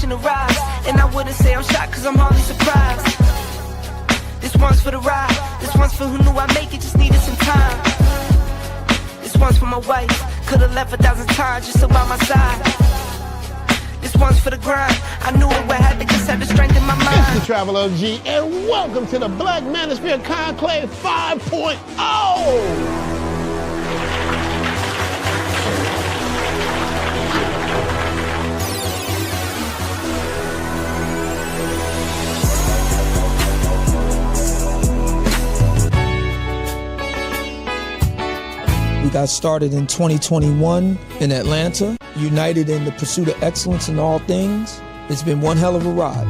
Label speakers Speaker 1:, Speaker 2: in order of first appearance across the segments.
Speaker 1: motivation to rise. And I wouldn't say I'm shocked cause I'm hardly surprised. This one's for the ride. This one's for who knew I'd make it, just needed some time. This one's for my wife. Could've left 1,000 times just so by my side. This one's for the grind. I knew it would happen, just had the strength in my mind.
Speaker 2: It's the Travel OG, and welcome to the Black Manosphere Conclave 5.0.
Speaker 3: We got started in 2021 in Atlanta, united in the pursuit of excellence in all things. It's been one hell of a ride.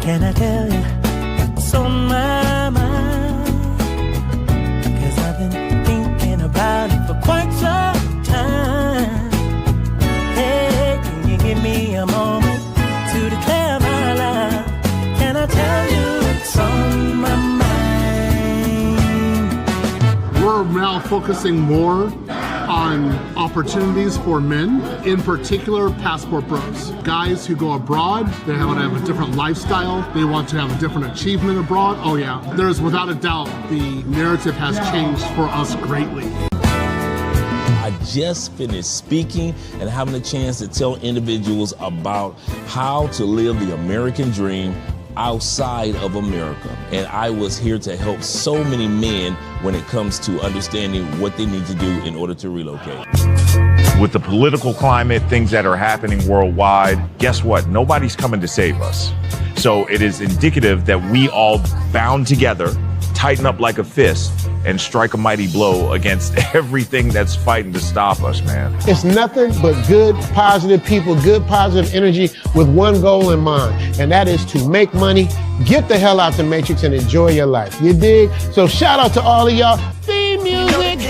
Speaker 4: Can I tell you what's on my mind? 'Cause I've been thinking about it for quite some time. Hey, can you give me a moment to declare my love? Can I tell you what's on my mind?
Speaker 5: We're now focusing more on opportunities for men, in particular passport bros. Guys who go abroad, they want to have a different lifestyle, they want to have a different achievement abroad. Oh yeah, there's without a doubt the narrative has changed for us greatly.
Speaker 6: I just finished speaking and having a chance to tell individuals about how to live the American dream outside of America. And I was here to help so many men when it comes to understanding what they need to do in order to relocate.
Speaker 7: With the political climate, things that are happening worldwide, guess what? Nobody's coming to save us. So it is indicative that we all bound together, tighten up like a fist, and strike a mighty blow against everything that's fighting to stop us, man.
Speaker 2: It's nothing but good, positive people, good, positive energy with one goal in mind, and that is to make money, get the hell out the Matrix, and enjoy your life. You dig? So shout out to all of y'all. Theme music.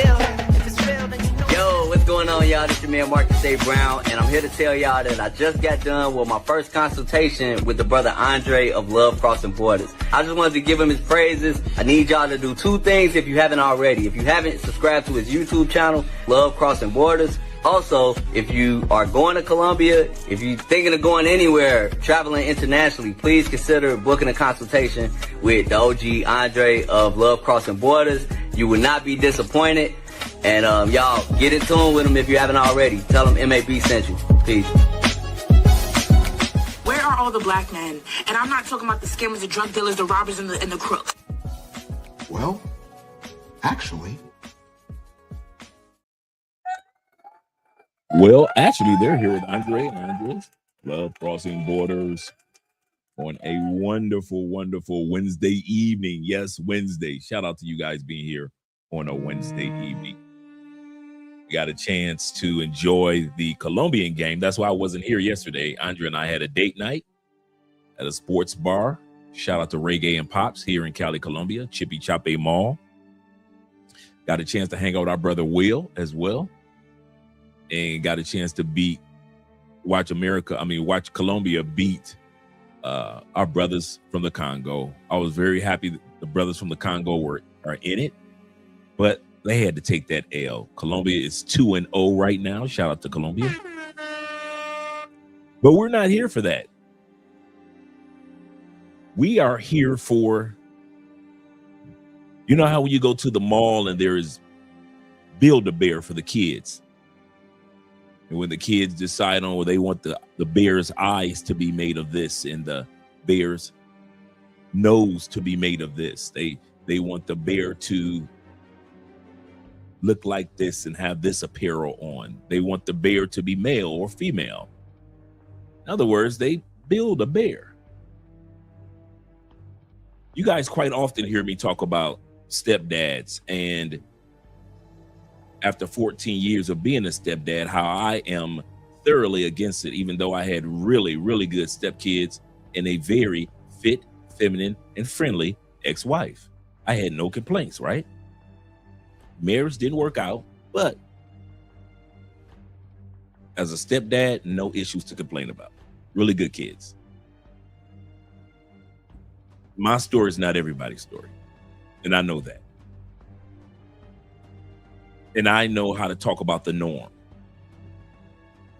Speaker 8: Yo, what's going on, y'all? This is your man Marcus A. Brown, and I'm here to tell y'all that I just got done with my first consultation with the brother Andre of Love Crossing Borders. I just wanted to give him his praises. I need y'all to do two things if you haven't already. If you haven't, subscribe to his YouTube channel, Love Crossing Borders. Also, if you are going to Colombia, if you're thinking of going anywhere, traveling internationally, please consider booking a consultation with the OG Andre of Love Crossing Borders. You will not be disappointed. And y'all, get in tune with him if you haven't already. Tell him MAB sent you. Peace.
Speaker 9: Where are all the black men? And I'm not talking about the scammers, the drug dealers, the robbers, and the crooks.
Speaker 10: Well, actually,
Speaker 6: they're here with Andre and Andres, Love Crossing Borders, on a wonderful, wonderful Wednesday evening. Yes, Wednesday. Shout out to you guys being here on a Wednesday evening. We got a chance to enjoy the Colombian game. That's why I wasn't here yesterday. Andre and I had a date night at a sports bar. Shout out to Reggae and Pops here in Cali, Colombia, Chippy Chape Mall. Got a chance to hang out with our brother Will as well. And got a chance to watch Colombia beat our brothers from the Congo. I was very happy that the brothers from the Congo are in it, but they had to take that L. Colombia is 2-0 right now. Shout out to Colombia. But we're not here for that. We are here for, you know how when you go to the mall and there is Build-A-Bear for the kids. And when the kids decide on, well, they want the bear's eyes to be made of this and the bear's nose to be made of this. They want the bear to look like this and have this apparel on. They want the bear to be male or female. In other words, they build a bear. You guys quite often hear me talk about stepdads, and after 14 years of being a stepdad, how I am thoroughly against it, even though I had really, really good stepkids and a very fit, feminine, and friendly ex-wife. I had no complaints, right? Marriage didn't work out, but as a stepdad, no issues to complain about. Really good kids. My story is not everybody's story, and I know that. And I know how to talk about the norm.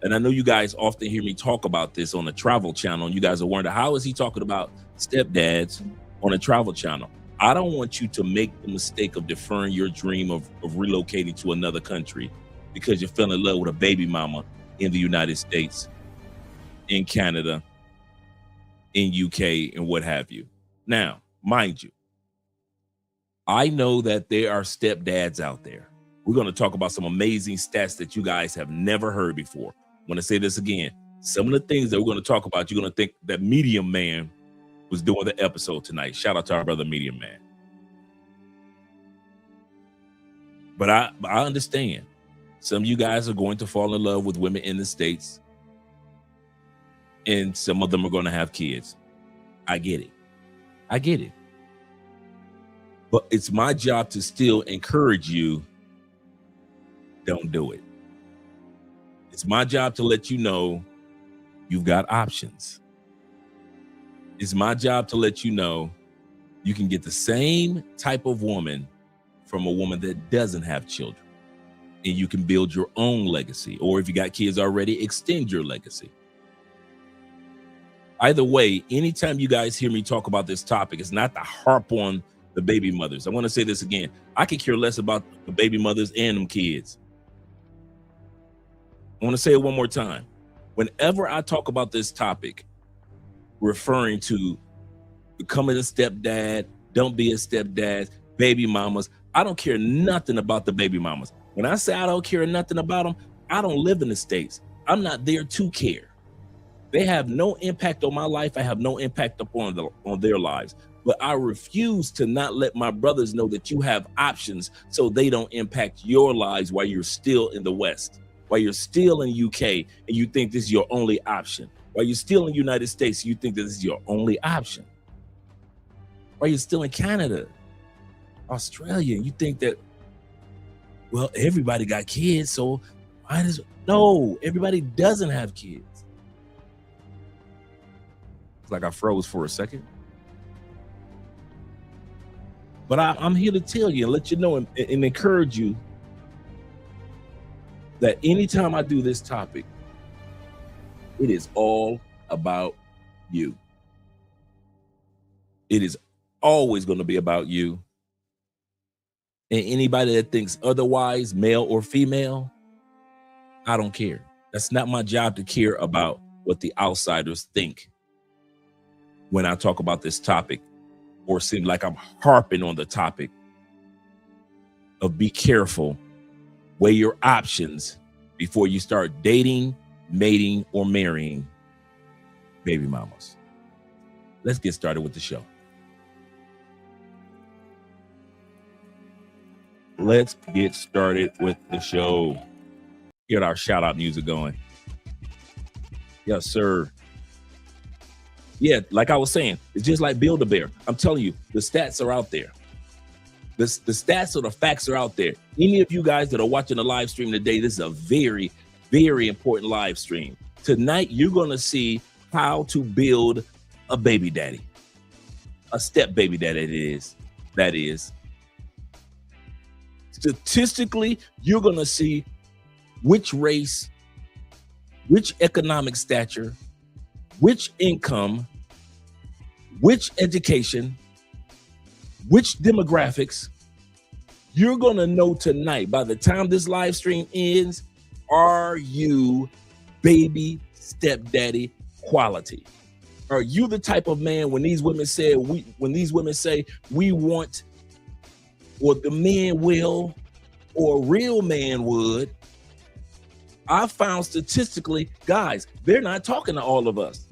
Speaker 6: And I know you guys often hear me talk about this on the Travel Channel. And you guys are wondering, how is he talking about stepdads on a Travel Channel? I don't want you to make the mistake of deferring your dream of relocating to another country because you fell in love with a baby mama in the United States, in Canada, in UK, and what have you. Now, mind you, I know that there are stepdads out there. We're going to talk about some amazing stats that you guys have never heard before. I'm going to say this again. Some of the things that we're going to talk about, you're going to think that Medium Man was doing the episode tonight. Shout out to our brother Medium Man. But I understand some of you guys are going to fall in love with women in the States, and some of them are going to have kids. I get it. I get it. But it's my job to still encourage you. Don't do it. It's my job to let you know you've got options. It's my job to let you know you can get the same type of woman from a woman that doesn't have children, and you can build your own legacy. Or if you got kids already, extend your legacy. Either way, anytime you guys hear me talk about this topic, it's not to harp on the baby mothers. I want to say this again. I could care less about the baby mothers and them kids. I want to say it one more time. Whenever I talk about this topic, referring to becoming a stepdad, don't be a stepdad, baby mamas, I don't care nothing about the baby mamas. When I say I don't care nothing about them, I don't live in the States. I'm not there to care. They have no impact on my life. I have no impact upon their lives. But I refuse to not let my brothers know that you have options so they don't impact your lives while you're still in the West, while you're still in UK and you think this is your only option, while you're still in the United States, you think that this is your only option, while you're still in Canada, Australia, you think that, well, everybody got kids, so no, everybody doesn't have kids. It's like I froze for a second. But I'm here to tell you and let you know and encourage you that anytime I do this topic, it is all about you. It is always going to be about you. And anybody that thinks otherwise, male or female, I don't care. That's not my job to care about what the outsiders think when I talk about this topic, or seem like I'm harping on the topic of be careful, weigh your options before you start dating, mating, or marrying baby mamas. Let's get started with the show. Let's get started with the show. Get our shout out music going. Yes, sir. Yeah, like I was saying, it's just like Build-A-Bear. I'm telling you, the stats are out there. The stats or the facts are out there. Any of you guys that are watching the live stream today, this is a very, very important live stream. Tonight, you're going to see how to build a baby daddy, a step baby daddy. That is. Statistically, you're going to see which race, which economic stature, which income, which education, which demographics. You're going to know tonight, by the time this live stream ends, are you baby stepdaddy quality? Are you the type of man when these women say we want, or the man will, or a real man would? I found statistically, guys, they're not talking to all of us.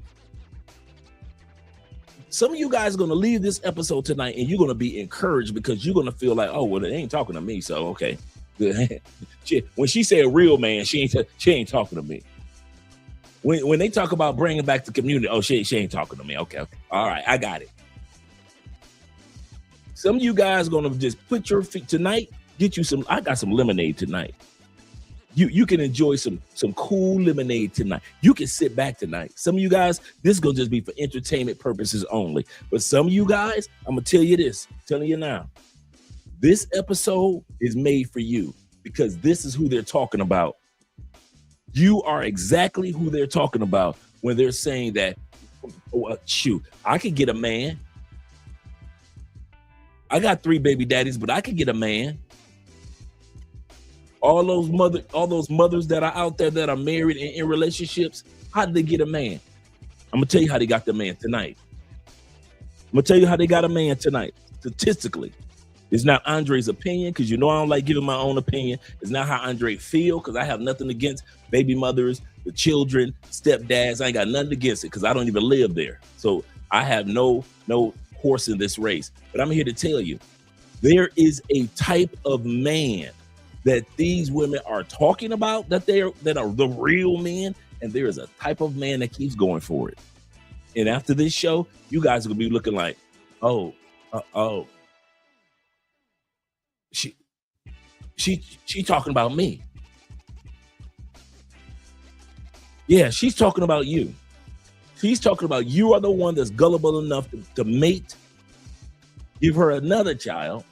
Speaker 6: Some of you guys are going to leave this episode tonight and you're going to be encouraged because you're going to feel like, oh, well, they ain't talking to me. So, okay. When she said real man, she ain't talking to me. When they talk about bringing back the community, oh, she ain't talking to me. Okay. All right. I got it. Some of you guys are going to just put your feet tonight. I got some lemonade tonight. You can enjoy some cool lemonade tonight. You can sit back tonight. Some of you guys, this is going to just be for entertainment purposes only. But some of you guys, I'm going to tell you this, telling you now, this episode is made for you because this is who they're talking about You are exactly who they're talking about when they're saying that, shoot, I could get a man. I got 3 baby daddies, but I could get a man. All those mothers that are out there that are married and in relationships, how did they get a man? I'm gonna tell you how they got the man tonight. I'm gonna tell you how they got a man tonight. Statistically, it's not Andre's opinion, because you know I don't like giving my own opinion. It's not how Andre feel, because I have nothing against baby mothers, the children, stepdads. I ain't got nothing against it, because I don't even live there. So I have no horse in this race. But I'm here to tell you, there is a type of man that these women are talking about that are the real men, and there is a type of man that keeps going for it. And after this show, you guys are gonna be looking like, she talking about me. Yeah, she's talking about you. She's talking about you are the one that's gullible enough to mate, give her another child,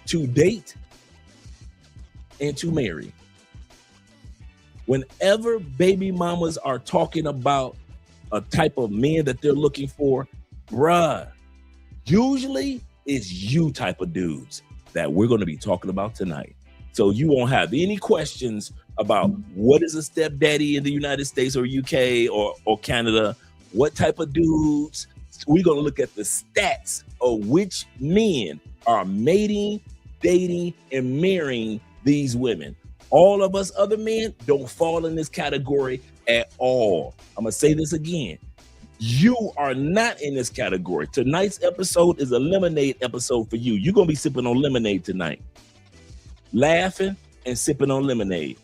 Speaker 6: to date, and to marry. Whenever baby mamas are talking about a type of man that they're looking for, bruh, usually it's you type of dudes that we're going to be talking about tonight. So you won't have any questions about what is a stepdaddy in the United States or UK or Canada, what type of dudes. We're going to look at the stats of which men are mating, dating, and marrying these women. All of us other men don't fall in this category at all. I'm going to say this again. You are not in this category. Tonight's episode is a lemonade episode for you. You're going to be sipping on lemonade tonight, laughing and sipping on lemonade.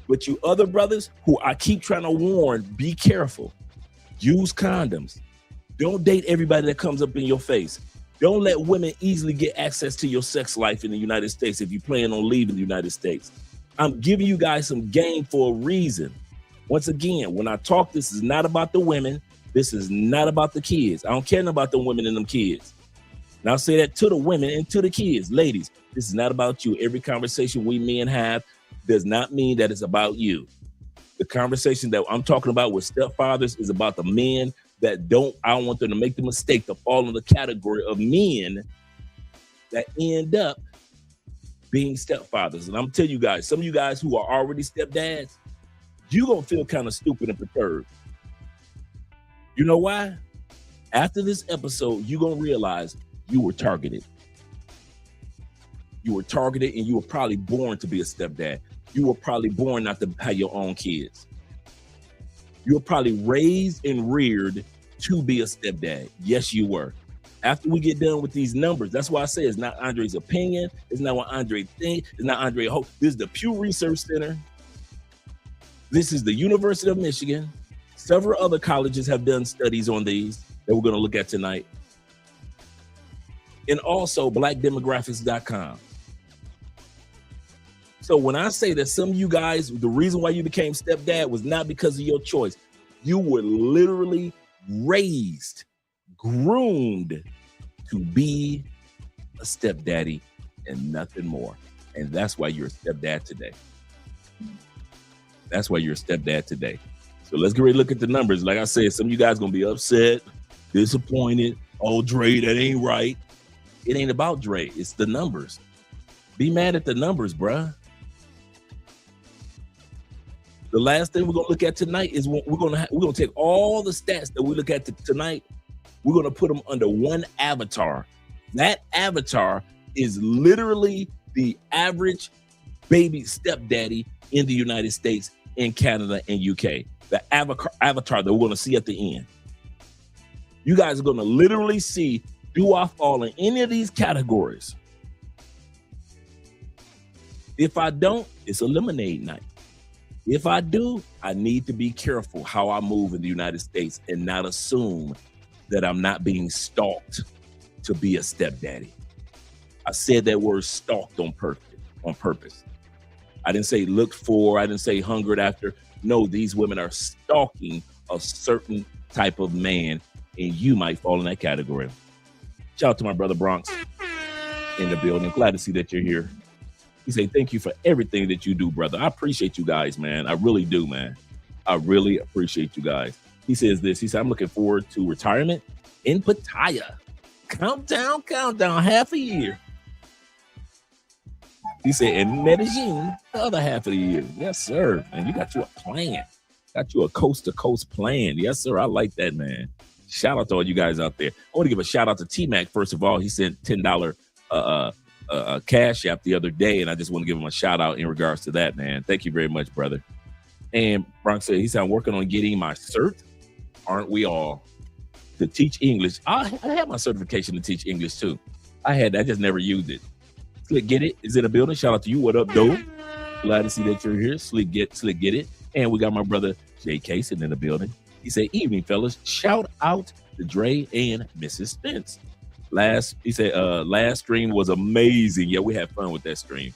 Speaker 6: But you other brothers who I keep trying to warn, be careful. Use condoms. Don't date everybody that comes up in your face. Don't let women easily get access to your sex life in the United States if you plan on leaving the United States. I'm giving you guys some game for a reason. Once again, when I talk, this is not about the women. This is not about the kids. I don't care about the women and them kids. And I'll say that to the women and to the kids. Ladies, this is not about you. Every conversation we men have does not mean that it's about you. The conversation that I'm talking about with stepfathers is about the men that I don't want them to make the mistake to fall in the category of men that end up being stepfathers. And I'm telling you guys, some of you guys who are already stepdads, you're going to feel kind of stupid and perturbed. You know why? After this episode, you're going to realize you were targeted. You were targeted, and you were probably born to be a stepdad. You were probably born not to have your own kids. You were probably raised and reared to be a stepdad. Yes, you were. After we get done with these numbers, that's why I say it's not Andre's opinion. It's not what Andre thinks. It's not Andre hope. This is the Pew Research Center. This is the University of Michigan. Several other colleges have done studies on these that we're going to look at tonight. And also blackdemographics.com. So when I say that some of you guys, the reason why you became stepdad was not because of your choice. You were literally raised, groomed to be a stepdaddy and nothing more. And that's why you're a stepdad today. That's why you're a stepdad today. So let's get ready to look at the numbers. Like I said, some of you guys going to be upset, disappointed. Oh, Dre, that ain't right. It ain't about Dre. It's the numbers. Be mad at the numbers, bruh. The last thing we're going to look at tonight is we're going to take all the stats that we look at tonight. We're going to put them under one avatar. That avatar is literally the average baby stepdaddy in the United States, in Canada, and UK. The avatar that we're going to see at the end. You guys are going to literally see, do I fall in any of these categories? If I don't, it's a lemonade night. If I do, I need to be careful how I move in the United States and not assume that I'm not being stalked to be a stepdaddy. I said that word stalked on purpose. I didn't say looked for, I didn't say hungered after. No, these women are stalking a certain type of man, and you might fall in that category. Shout out to my brother Bronx in the building. Glad to see that you're here. He said, thank you for everything that you do, brother. I appreciate you guys, man. I really do, man. I really appreciate you guys. He says this. He said, I'm looking forward to retirement in Pattaya. Countdown, half a year. He said, in Medellin, the other half of the year. Yes, sir. And you got you a plan. Got you a coast-to-coast plan. Yes, sir. I like that, man. Shout out to all you guys out there. I want to give a shout out to T-Mac, first of all. He sent $10 Cash App the other day, and I just want to give him a shout out in regards to that, man. Thank you very much, brother. And Bronx said, he said, I'm working on getting my cert. Aren't we all? To teach English. I have my certification to teach English too. I just never used it. Slick Get It is in the building. Shout out to you. What up, Doe? Glad to see that you're here. Slick Get It. And we got my brother J.K. sitting in the building. He said, evening, fellas. Shout out to Dre and Mrs. Spence. Last stream was amazing. Yeah, we had fun with that stream.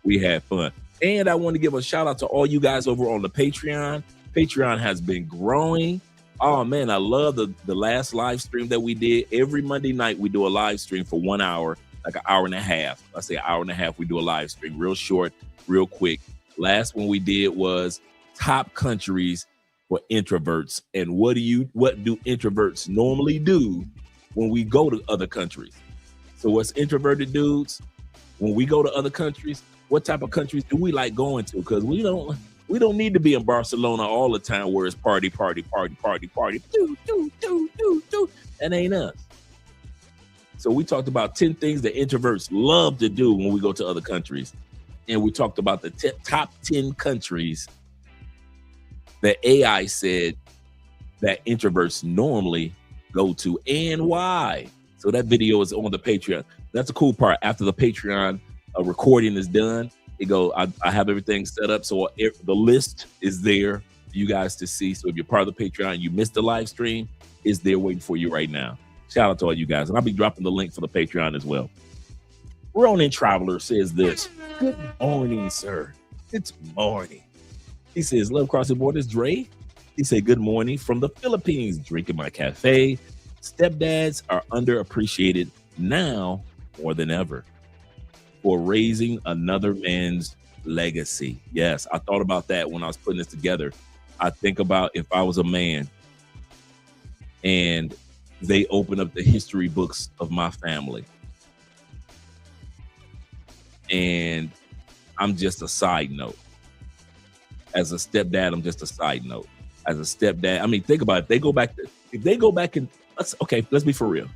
Speaker 6: We had fun. And I want to give a shout out to all you guys over on the Patreon. Patreon has been growing. Oh man, I love the last live stream that we did. Every Monday night we do a live stream for 1 hour, like an hour and a half. I say an hour and a half. We do a live stream, real short, real quick. Last one we did was top countries for introverts. And what do introverts normally do when we go to other countries? So what's introverted dudes? When we go to other countries, what type of countries do we like going to? Because we don't need to be in Barcelona all the time where it's party. That ain't us. So we talked about 10 things that introverts love to do when we go to other countries. And we talked about the top 10 countries that AI said that introverts normally go to and why. So that video is on the Patreon. That's a cool part. After the Patreon recording is done, I have everything set up. So the list is there for you guys to see. So if you're part of the Patreon, you missed the live stream, it's there waiting for you right now. Shout out to all you guys. And I'll be dropping the link for the Patreon as well. Ronin Traveler says this. Good morning, sir. It's morning. He says, love crossing borders, Dre. He said, good morning from the Philippines, drinking my cafe. Stepdads are underappreciated now more than ever for raising another man's legacy. Yes, I thought about that when I was putting this together. I think about if I was a man and they open up the history books of my family and I'm just a side note. As a stepdad, I'm just a side note. As a stepdad, I mean, think about it. If they go back and let's be for real.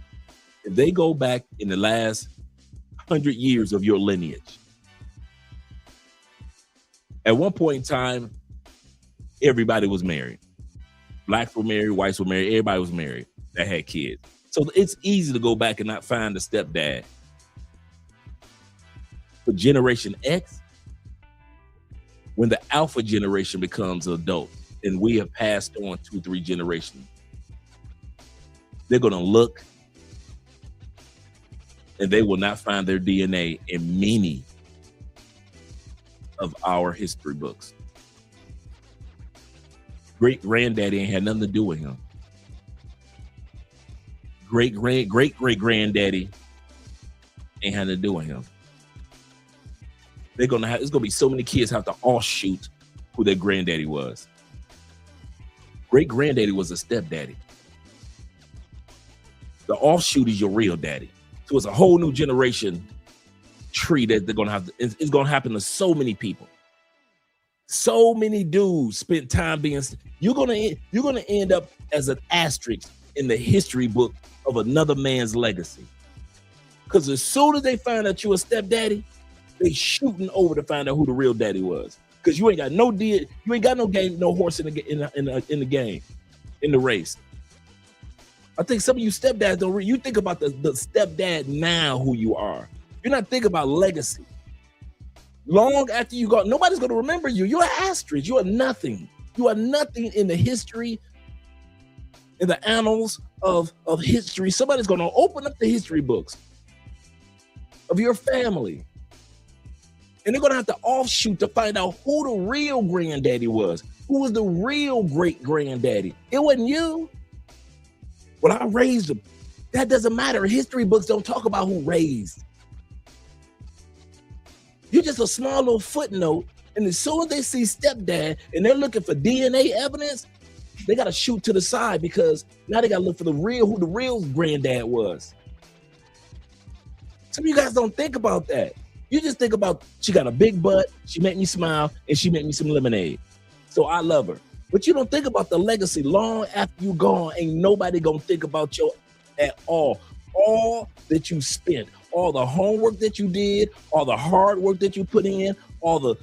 Speaker 6: If they go back in the last 100 years of your lineage, at one point in time, everybody was married. Blacks were married, whites were married, everybody was married that had kids. So it's easy to go back and not find a stepdad. For Generation X, when the alpha generation becomes adult and we have passed on 2-3 generations, they're going to look and they will not find their DNA in many of our history books. Great granddaddy ain't had nothing to do with him. Great granddaddy ain't had to do with him. It's gonna be so many kids have to offshoot who their granddaddy was. Great granddaddy was a stepdaddy. The offshoot is your real daddy. So it's a whole new generation tree that they're gonna have. It's gonna happen to so many people. So many dudes spent time being. You're gonna end up as an asterisk in the history book of another man's legacy. Because as soon as they find out you a stepdaddy, they shooting over to find out who the real daddy was. Because you ain't got no deal, you ain't got no game, no horse in the game, in the race. I think some of you stepdads don't. You think about the stepdad now, who you are. You're not thinking about legacy. Long after you go, nobody's going to remember you. You're an asterisk. You are nothing. You are nothing in the history, in the annals of history. Somebody's going to open up the history books of your family. And they're going to have to offshoot to find out who the real granddaddy was. Who was the real great granddaddy? It wasn't you. Well, I raised him. That doesn't matter. History books don't talk about who raised.
Speaker 11: You're just a small little footnote. And as soon as they see stepdad and they're looking for DNA evidence, they got to shoot to the side because now they got to look for who the real granddad was. Some of you guys don't think about that. You just think about she got a big butt, she made me smile, and she made me some lemonade. So I love her. But you don't think about the legacy long after you gone. Ain't nobody gonna think about you at all. All that you spent, all the homework that you did, all the hard work that you put in, all the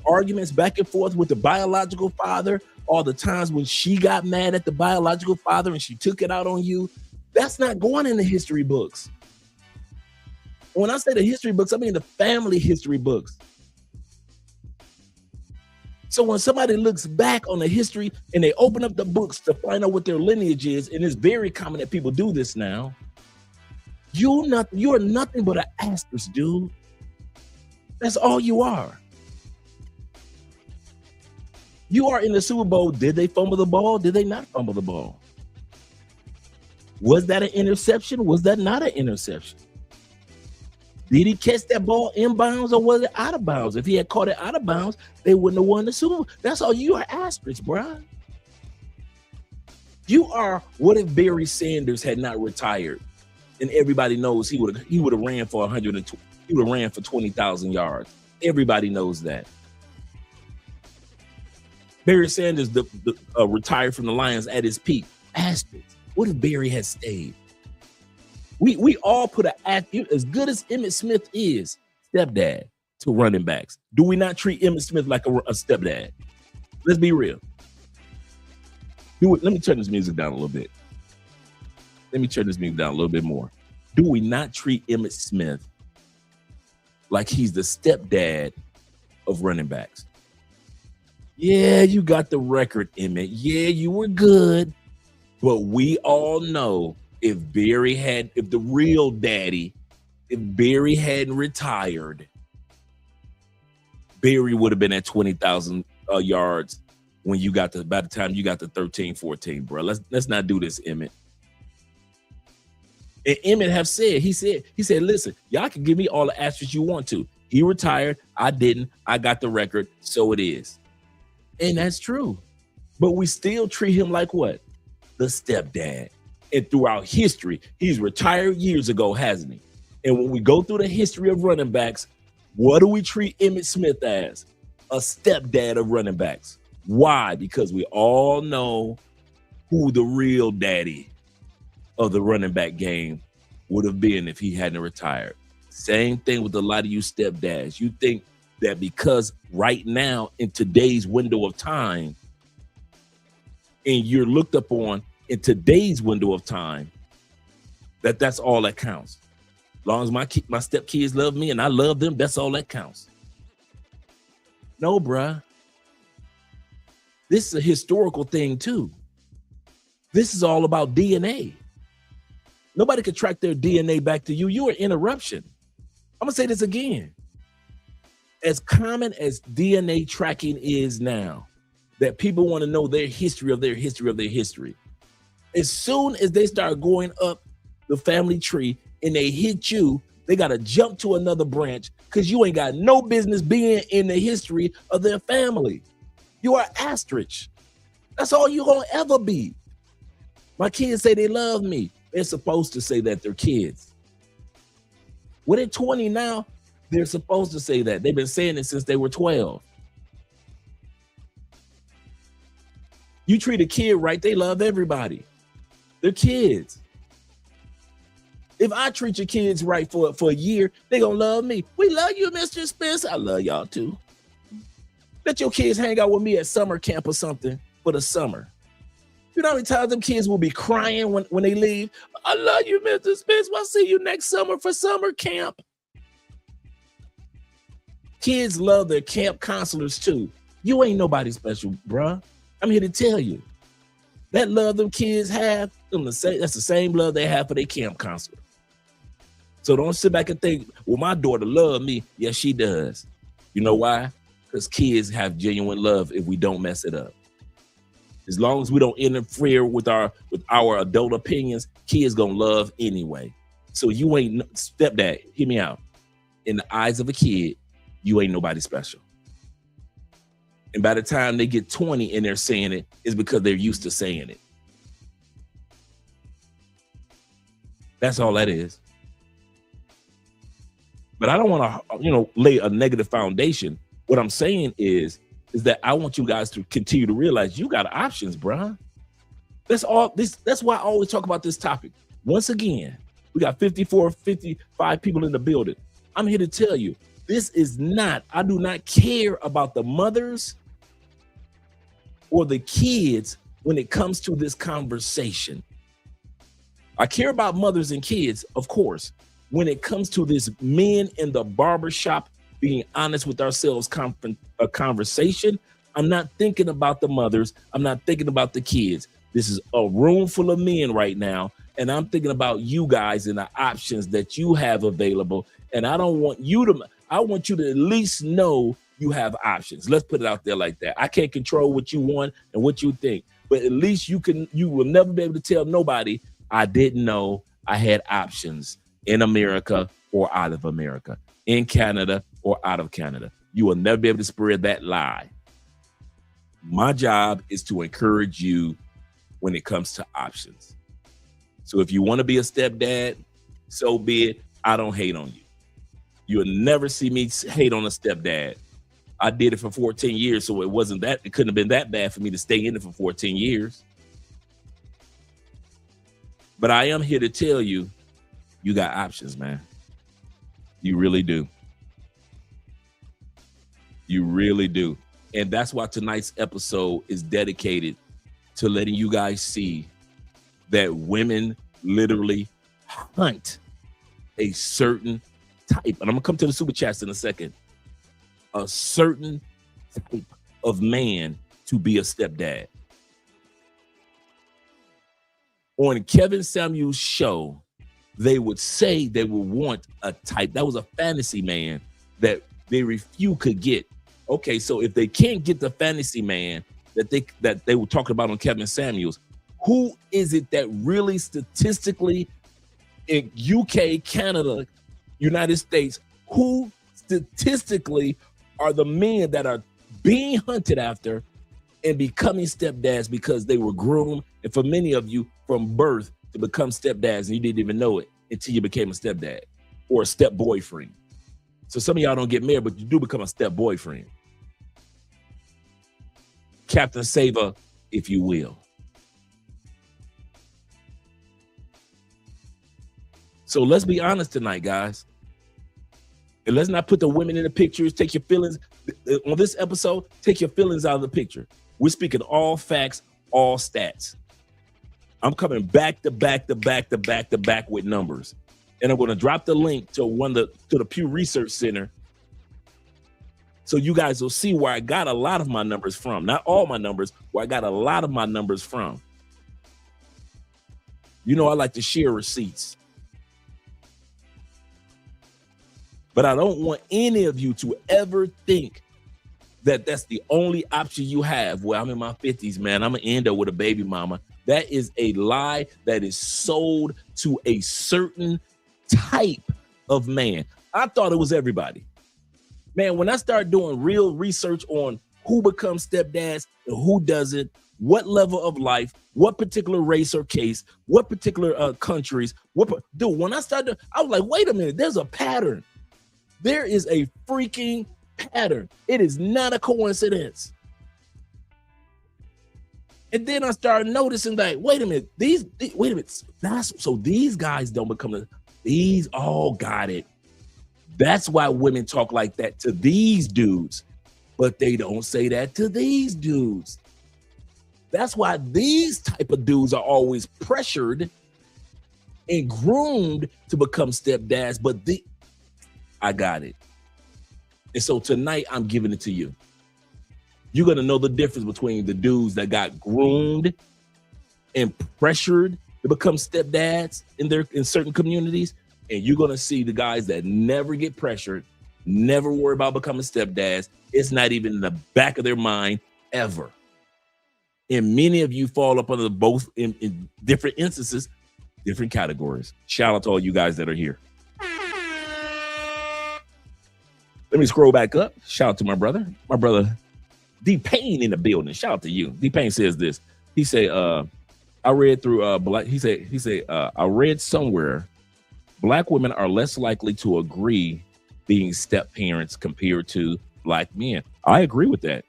Speaker 11: arguments back and forth with the biological father, all the times when she got mad at the biological father and she took it out on you, that's not going in the history books. When I say the history books, I mean the family history books. So when somebody looks back on the history and they open up the books to find out what their lineage is, and it's very common that people do this now, you're nothing but an asterisk, dude. That's all you are. You are in the Super Bowl. Did they fumble the ball? Did they not fumble the ball? Was that an interception? Was that not an interception? Did he catch that ball inbounds or was it out of bounds? If he had caught it out of bounds, they wouldn't have won the Super Bowl. That's all you are, asterisks, bro. You are what if Barry Sanders had not retired, and everybody knows he would have ran for 120. He would have ran for 20,000 yards. Everybody knows that. Barry Sanders retired from the Lions at his peak. Asterisks. What if Barry had stayed? We all put as good as Emmitt Smith is, stepdad to running backs. Do we not treat Emmitt Smith like a stepdad? Let's be real. Let me turn this music down a little bit. Let me turn this music down a little bit more. Do we not treat Emmitt Smith like he's the stepdad of running backs? Yeah, you got the record, Emmitt. Yeah, you were good. But we all know if Barry hadn't retired, Barry would have been at 20,000 yards by the time you got to 13, 14, bro. Let's not do this, Emmitt. And Emmitt have said, he said, listen, y'all can give me all the asterisks you want to. He retired, I didn't, I got the record, so it is. And that's true. But we still treat him like what? The stepdad. And throughout history, he's retired years ago, hasn't he? And when we go through the history of running backs, what do we treat Emmitt Smith as? A stepdad of running backs. Why? Because we all know who the real daddy of the running back game would have been if he hadn't retired. Same thing with a lot of you stepdads. You think that because right now in today's window of time, and you're looked upon in today's window of time, that's all that counts. As long as my stepkids love me and I love them, that's all that counts. No, bruh. This is a historical thing too. This is all about DNA. Nobody could track their DNA back to you. You're an interruption. I'm gonna say this again. As common as DNA tracking is now, that people want to know their history of their history of their history. As soon as they start going up the family tree and they hit you, they got to jump to another branch because you ain't got no business being in the history of their family. You are asterisk. That's all you're going to ever be. My kids say they love me. They're supposed to say that they're kids. When they're 20 now, they're supposed to say that. They've been saying it since they were 12. You treat a kid right, they love everybody. They're kids. If I treat your kids right for a year, they gonna love me. We love you, Mr. Spence. I love y'all too. Let your kids hang out with me at summer camp or something for the summer. You know how many times them kids will be crying when they leave? I love you, Mr. Spence. I'll see you next summer for summer camp. Kids love their camp counselors too. You ain't nobody special, bruh. I'm here to tell you. That love them kids have, that's the same love they have for their camp counselor. So don't sit back and think, well, my daughter loves me. Yes, she does. You know why? Because kids have genuine love if we don't mess it up. As long as we don't interfere with our adult opinions, kids gonna love anyway. So you ain't, stepdad, hear me out. In the eyes of a kid, you ain't nobody special. And by the time they get 20 and they're saying it, it's because they're used to saying it. That's all that is. But I don't want to, lay a negative foundation. What I'm saying is that I want you guys to continue to realize you got options, bruh. That's why I always talk about this topic. Once again, we got 55 people in the building. I'm here to tell you, I do not care about the mothers or the kids when it comes to this conversation. I care about mothers and kids, of course. When it comes to this men in the barbershop being honest with ourselves conversation, I'm not thinking about the mothers. I'm not thinking about the kids. This is a room full of men right now, and I'm thinking about you guys and the options that you have available. And I want you to at least know you have options. Let's put it out there like that. I can't control what you want and what you think, but at least you will never be able to tell nobody I didn't know I had options in America or out of America, in Canada or out of Canada. You will never be able to spread that lie. My job is to encourage you when it comes to options. So if you want to be a stepdad, so be it. I don't hate on you. You'll never see me hate on a stepdad. I did it for 14 years, so it couldn't have been that bad for me to stay in it for 14 years. But I am here to tell you, you got options, man. You really do. You really do. And that's why tonight's episode is dedicated to letting you guys see that women literally hunt a certain type. And I'm going to come to the super chats in a second. A certain type of man to be a stepdad. On Kevin Samuel's show, they would say they would want a type. That was a fantasy man that few could get. Okay, so if they can't get the fantasy man that they were talking about on Kevin Samuels, who is it that really statistically in UK, Canada, United States, who statistically are the men that are being hunted after and becoming stepdads because they were groomed, and for many of you from birth to become stepdads and you didn't even know it until you became a stepdad or a step boyfriend. So some of y'all don't get married, but you do become a step boyfriend. Captain Saver, if you will. So let's be honest tonight, guys. And let's not put the women in the pictures. Take your feelings on this episode. Take your feelings out of the picture. We're speaking all facts, all stats. I'm coming back to back with numbers. And I'm going to drop the link to the Pew Research Center so you guys will see where I got a lot of my numbers from. Not all my numbers, where I got a lot of my numbers from. You know I like to share receipts. But I don't want any of you to ever think that that's the only option you have. Well, I'm in my 50s, man. I'm going to end up with a baby mama. That is a lie that is sold to a certain type of man. I thought it was everybody. Man, when I started doing real research on who becomes stepdads and who doesn't, what level of life, what particular race or case, what particular countries, when I started, I was like, wait a minute, there's a pattern. There is a freaking pattern. It is not a coincidence. And then I started noticing that, wait a minute, these guys don't become these all got it. That's why women talk like that to these dudes, but they don't say that to these dudes. That's why these type of dudes are always pressured and groomed to become stepdads, but I got it. And so tonight I'm giving it to you. You're going to know the difference between the dudes that got groomed and pressured to become stepdads in certain communities. And you're going to see the guys that never get pressured, never worry about becoming stepdads. It's not even in the back of their mind ever. And many of you fall up under both in different instances, different categories. Shout out to all you guys that are here. Let me scroll back up. Shout out to my brother D Payne in the building. Shout out to you. D Payne says this. He say, I read through black. He say, I read somewhere black women are less likely to agree being step parents compared to black men. I agree with that.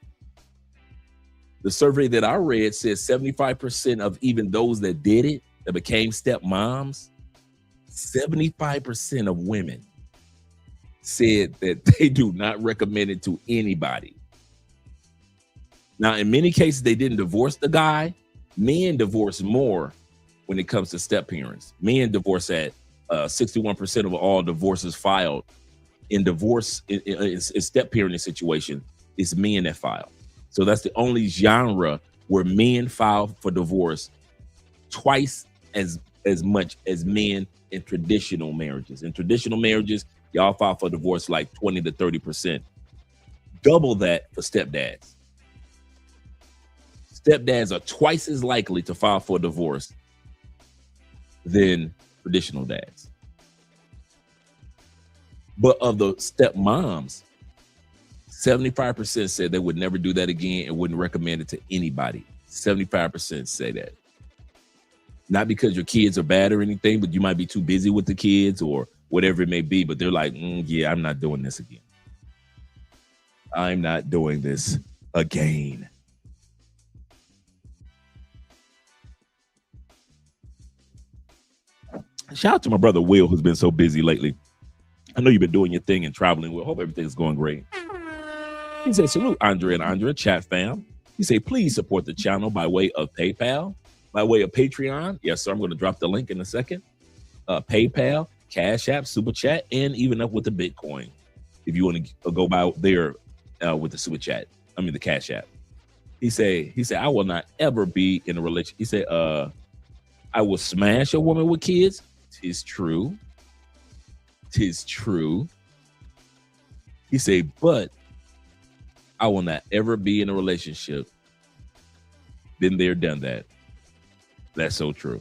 Speaker 11: The survey that I read says 75% of even those that did it, that became step moms, 75% of women said that they do not recommend it to anybody. Now, in many cases, they didn't divorce the guy. Men divorce more when it comes to step parents. Men divorce at 61% of all divorces filed in divorce in step parenting situation is men that file. So that's the only genre where men file for divorce twice as much as men in traditional marriages. In traditional marriages, y'all file for divorce like 20 to 30%. Double that for stepdads. Stepdads are twice as likely to file for divorce than traditional dads. But of the stepmoms, 75% said they would never do that again and wouldn't recommend it to anybody. 75% say that. Not because your kids are bad or anything, but you might be too busy with the kids or whatever it may be. But they're like, yeah, I'm not doing this again. I'm not doing this again. Shout out to my brother Will, who's been so busy lately. I know you've been doing your thing and traveling. Well, hope everything's going great. He said, salute Andre and Andre, chat fam. He said, please support the channel by way of PayPal, by way of Patreon. Yes, sir. I'm going to drop the link in a second. PayPal, Cash App, Super Chat, and even up with the Bitcoin. If you want to go by there with the Super Chat, the Cash App. He said, I will not ever be in a relationship. He said, I will smash a woman with kids. Tis true. Tis true. He said, but I will not ever be in a relationship. Been there, done that. That's so true.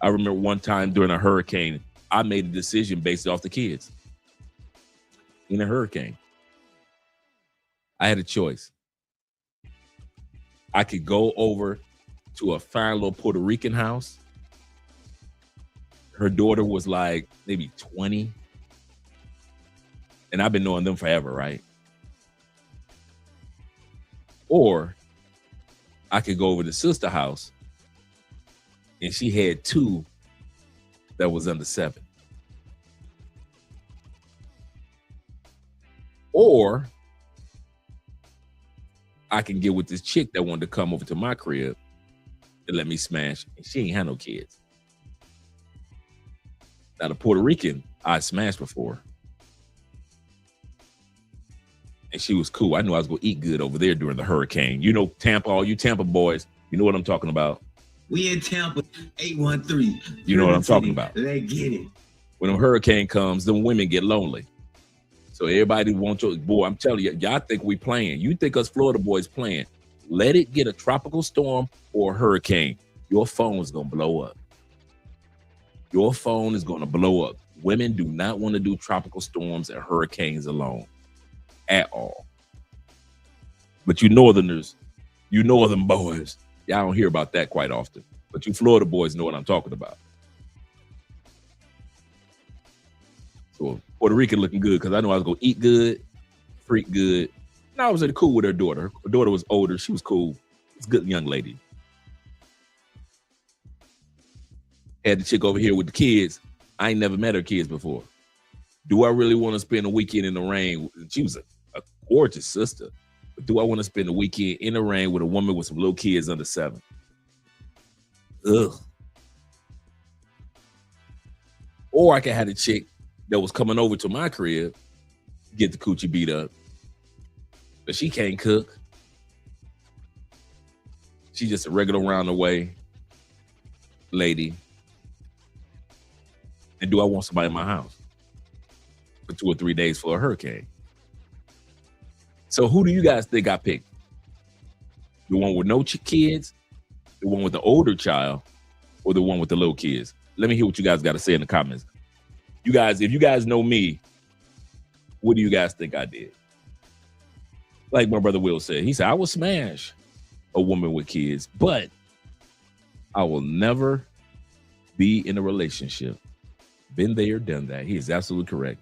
Speaker 11: I remember one time during a hurricane, I made a decision based off the kids. In a hurricane, I had a choice. I could go over to a fine little Puerto Rican house. Her daughter was like maybe 20. And I've been knowing them forever, right? Or I could go over to the sister house and she had two that was under 7. Or I can get with this chick that wanted to come over to my crib and let me smash, and she ain't had no kids. Now, the Puerto Rican I smashed before, and she was cool. I knew I was going to eat good over there during the hurricane. You know, Tampa, all you Tampa boys, you know what I'm talking about.
Speaker 12: We in Tampa, 813.
Speaker 11: You know what I'm talking about.
Speaker 12: Let's get it.
Speaker 11: When a hurricane comes, the women get lonely. So everybody wants to, boy, I'm telling you, y'all think we playing. You think us Florida boys playing. Let it get a tropical storm or a hurricane. Your phone is going to blow up. Your phone is going to blow up. Women do not want to do tropical storms and hurricanes alone at all. But you northerners, you northern boys, y'all don't hear about that quite often. But you Florida boys know what I'm talking about. So Puerto Rican looking good because I know I was going to eat good, freak good. And I was really cool with her daughter. Her daughter was older. She was cool. It's a good young lady. Had the chick over here with the kids. I ain't never met her kids before. Do I really want to spend a weekend in the rain? She was a gorgeous sister. But do I want to spend a weekend in the rain with a woman with some little kids under 7? Ugh. Or I could have a chick that was coming over to my crib, get the coochie beat up. But she can't cook. She's just a regular round the way lady. And do I want somebody in my house for 2 or 3 days for a hurricane? So who do you guys think I picked? The one with no kids, the one with the older child, or the one with the little kids? Let me hear what you guys got to say in the comments. You guys, if you guys know me, What do you guys think I did? Like my brother Will said, he said, I will smash a woman with kids, but I will never be in a relationship. Been there, done that. He is absolutely correct.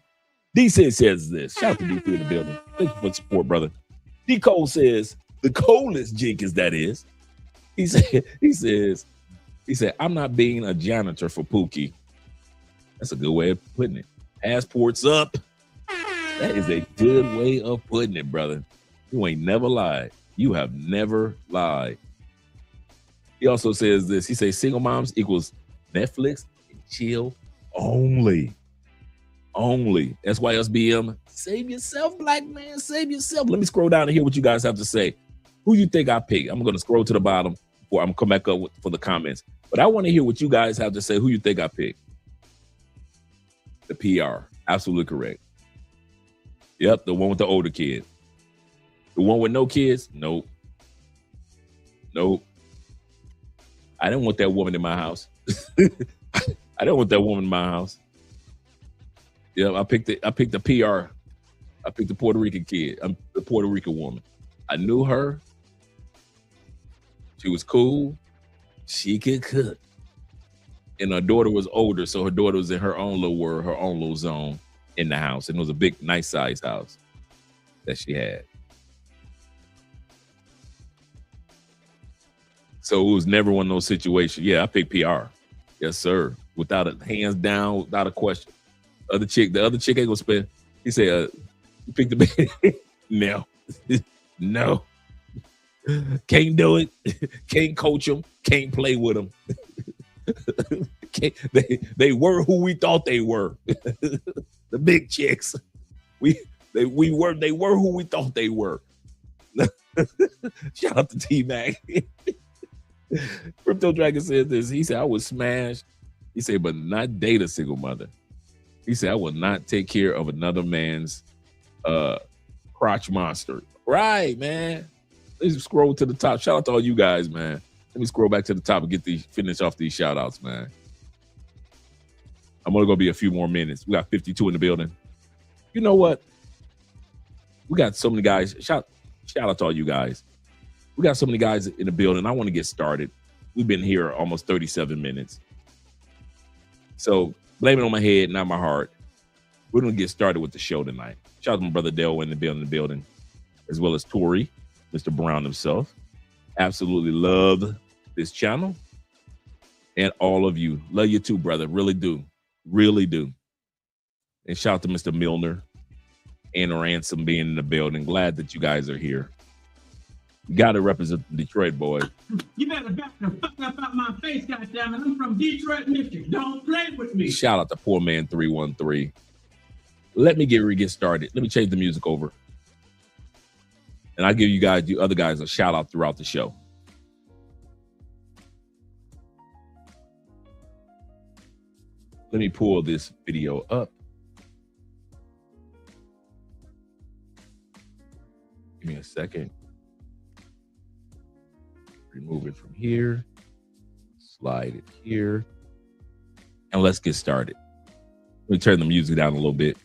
Speaker 11: DC says this. Shout out to DC in the building. Thank you for the support, brother. D. Cole says, the coldest Jenkins that is. He said, I'm not being a janitor for Pookie. That's a good way of putting it. Passports up. That is a good way of putting it, brother. You ain't never lied. You have never lied. He also says this. He says single moms equals Netflix and chill only. Only. That's why SBM, save yourself, black man, save yourself. Let me scroll down and hear what you guys have to say. Who you think I picked? I'm going to scroll to the bottom before I'm going to come back up for the comments. But I want to hear what you guys have to say. Who you think I picked? The PR. Absolutely correct. Yep, the one with the older kid. The one with no kids? Nope. Nope. I didn't want that woman in my house. I don't want that woman in my house. Yeah, I picked the PR. I picked the Puerto Rican kid. I'm the Puerto Rican woman. I knew her. She was cool. She could cook. And her daughter was older, so her daughter was in her own little world, her own little zone in the house. And it was a big, nice size house that she had. So it was never one of those situations. Yeah, I picked PR. Yes, sir. Without a hands down, without a question. The other chick ain't gonna spend. He said, you picked the baby. No. No. Can't do it. Can't coach them. Can't play with them. They were who we thought they were. The big chicks. They were who we thought they were. Shout out to T-Mac. Crypto Dragon said this. He said, I would smash. He said, but not date a single mother. He said, I will not take care of another man's crotch monster. Right, man. Let's scroll to the top. Shout out to all you guys, man. Let me scroll back to the top and finish off these shout outs, man. I'm only gonna be a few more minutes. We got 52 in the building. You know what? We got so many guys. Shout out to all you guys. We got so many guys in the building. I want to get started. We've been here almost 37 minutes. So blame it on my head, not my heart. We're gonna get started with the show tonight. Shout out to my brother Dale in the building, as well as Tori, Mr. Brown himself. Absolutely love this channel. And all of you. Love you too, brother. Really do. Really do. And shout out to Mr. Milner and Ransom being in the building. Glad that you guys are here. You got to represent the Detroit boys.
Speaker 12: You better back the fuck up out my face, goddammit. I'm from Detroit, Michigan. Don't play with me.
Speaker 11: Shout out to Poor Man 313. Let me get started. Let me change the music over. And I'll give you other guys a shout out throughout the show. Let me pull this video up. Give me a second. Remove it from here. Slide it here. And let's get started. Let me turn the music down a little bit.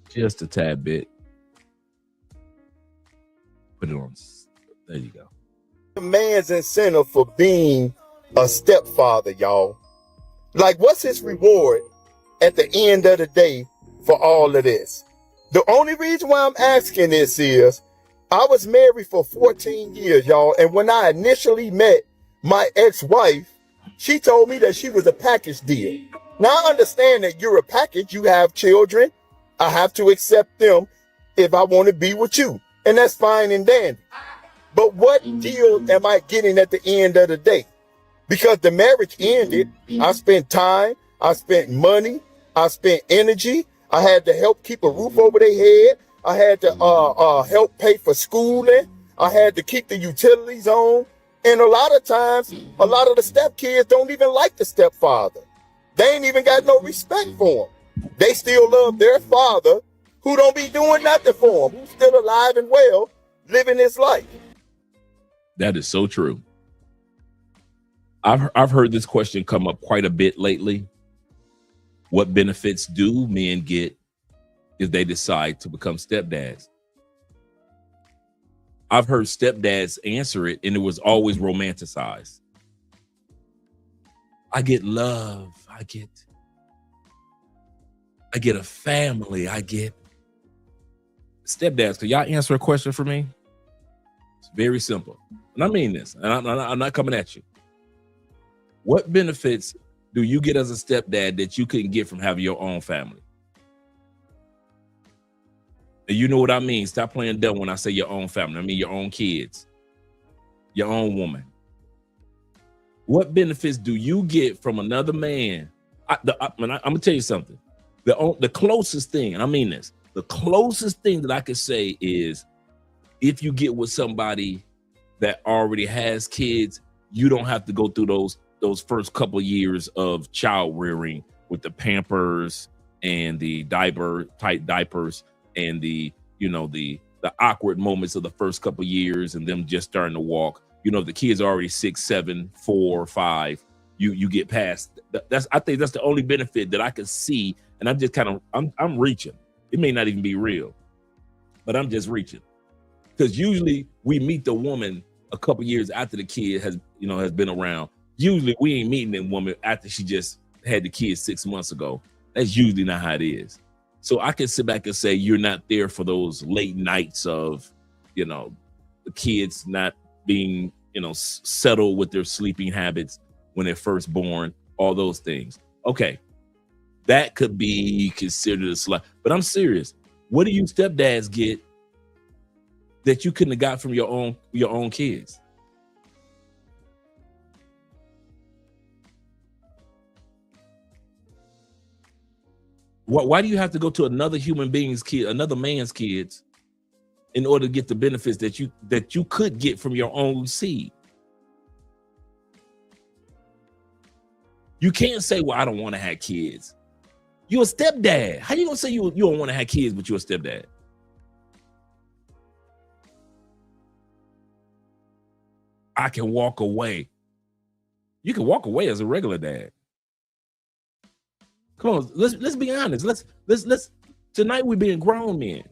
Speaker 11: Just a tad bit. Put it on. There you go.
Speaker 13: The man's incentive for being a stepfather, y'all. Like, what's his reward at the end of the day for all of this? The only reason why I'm asking this is I was married for 14 years, y'all. And when I initially met my ex-wife, she told me that she was a package deal. Now, I understand that you're a package. You have children. I have to accept them if I want to be with you. And that's fine and dandy. But what deal am I getting at the end of the day? Because the marriage ended, I spent time, I spent money, I spent energy. I had to help keep a roof over their head. I had to help pay for schooling. I had to keep the utilities on. And a lot of times, a lot of the stepkids don't even like the stepfather. They ain't even got no respect for him. They still love their father, who don't be doing nothing for them, who's still alive and well, living his life.
Speaker 11: That is so true. I've heard this question come up quite a bit lately. What benefits do men get if they decide to become stepdads. I've heard stepdads answer it, and it was always romanticized. I get love. I get a family. I get stepdads. Can y'all answer a question for me? It's very simple. And I mean this, and I'm not coming at you. What benefits do you get as a stepdad that you couldn't get from having your own family? And you know what I mean. Stop playing dumb when I say your own family. I mean your own kids, your own woman. What benefits do you get from another man? I'm gonna tell you something. The closest thing, and I mean this, the closest thing that I could say is if you get with somebody that already has kids, you don't have to go through those first couple years of child rearing with the Pampers and the tight diapers and the awkward moments of the first couple years and them just starting to walk. The kids are already 6, 7, 4, 5. You get past. I think that's the only benefit that I can see. And I'm just I'm reaching. It may not even be real, but I'm just reaching. Because usually we meet the woman a couple years after the kid has been around. Usually we ain't meeting that woman after she just had the kids 6 months ago. That's usually not how it is. So I can sit back and say you're not there for those late nights of, the kids not being, settled with their sleeping habits when they're first born, all those things. Okay, that could be considered a slight, but I'm serious. What do you stepdads get that you couldn't have got from your own kids? Why do you have to go to another human being's kid, another man's kids, in order to get the benefits that you could get from your own seed? You can't say, well, I don't want to have kids. You're a stepdad. How you gonna say you don't want to have kids, but you're a stepdad? I can walk away. You can walk away as a regular dad. Come on, let's be honest. Let's tonight we're being grown men.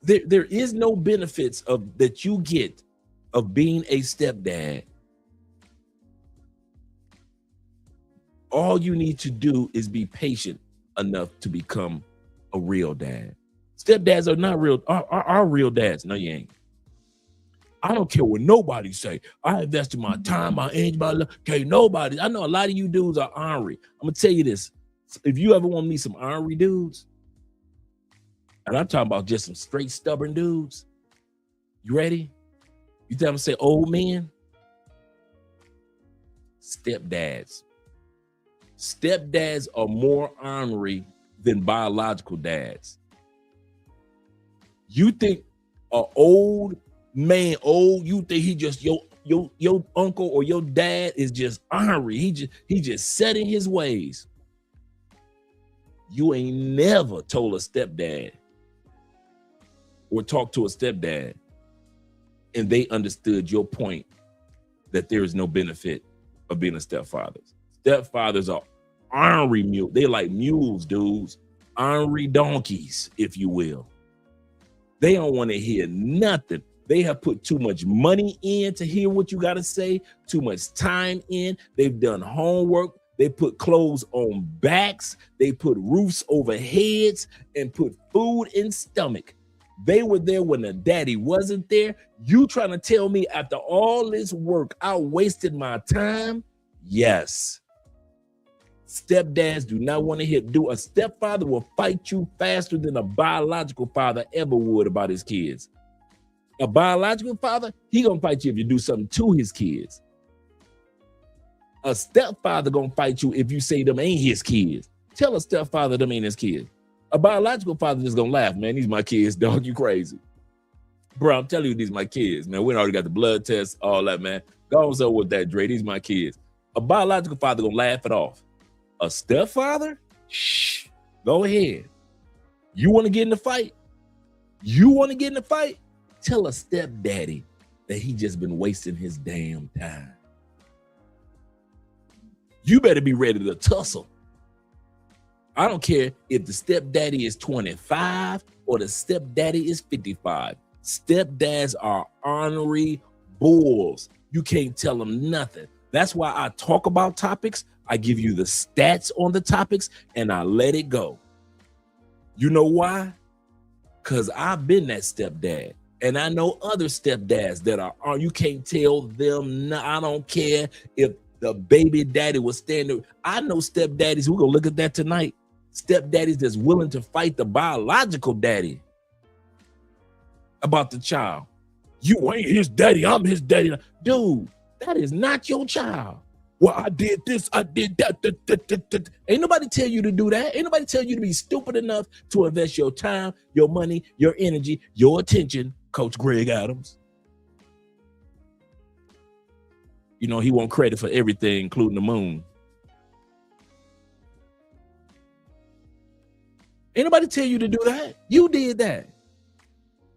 Speaker 11: There is no benefits that you get of being a stepdad. All you need to do is be patient enough to become a real dad. Stepdads are not real, are real dads. No, you ain't. I don't care what nobody say. I invested my time, my energy, my love. Okay, nobody. I know a lot of you dudes are ornery. I'm gonna tell you this. If you ever want to meet some ornery dudes, and I'm talking about just some straight stubborn dudes, you ready? You think I'm gonna say old men? Stepdads. Stepdads are more ornery than biological dads. You think an old man, you think he just your uncle or your dad is just ornery. He just set in his ways. You ain't never told a stepdad or talked to a stepdad and they understood your point that there is no benefit of being a stepfather. Stepfathers are ornery mules. They like mules, dudes. Ornery donkeys, if you will. They don't want to hear nothing. They have put too much money in to hear what you got to say, too much time in. They've done homework. They put clothes on backs. They put roofs over heads and put food in stomach. They were there when the daddy wasn't there. You trying to tell me after all this work, I wasted my time? Yes. Stepdads do not want to hear. A stepfather will fight you faster than a biological father ever would about his kids. A biological father, he gonna fight you if you do something to his kids. A stepfather gonna fight you if you say them ain't his kids. Tell a stepfather them ain't his kids. A biological father just gonna laugh, man. These my kids, dog. You crazy, bro? I'm telling you, these my kids, man. We already got the blood tests, all that, man. Go on with that, Dre. These my kids. A biological father gonna laugh it off. A stepfather, shh. Go ahead. You want to get in the fight? You want to get in the fight? Tell a stepdaddy that he just been wasting his damn time. You better be ready to tussle. I don't care if the stepdaddy is 25 or the stepdaddy is 55. Stepdads are ornery bulls. You can't tell them nothing. That's why I talk about topics. I give you the stats on the topics and I let it go. You know why? Because I've been that stepdad. And I know other stepdads that are you can't tell them, no, I don't care if the baby daddy was standing. I know stepdaddies, we're going to look at that tonight. Stepdaddies that's willing to fight the biological daddy about the child. You ain't his daddy, I'm his daddy. Dude, that is not your child. Well, I did this, I did that. Ain't nobody tell you to do that. Ain't nobody tell you to be stupid enough to invest your time, your money, your energy, your attention. Coach Greg Adams. You know, he want credit for everything, including the moon. Ain't nobody tell you to do that. You did that.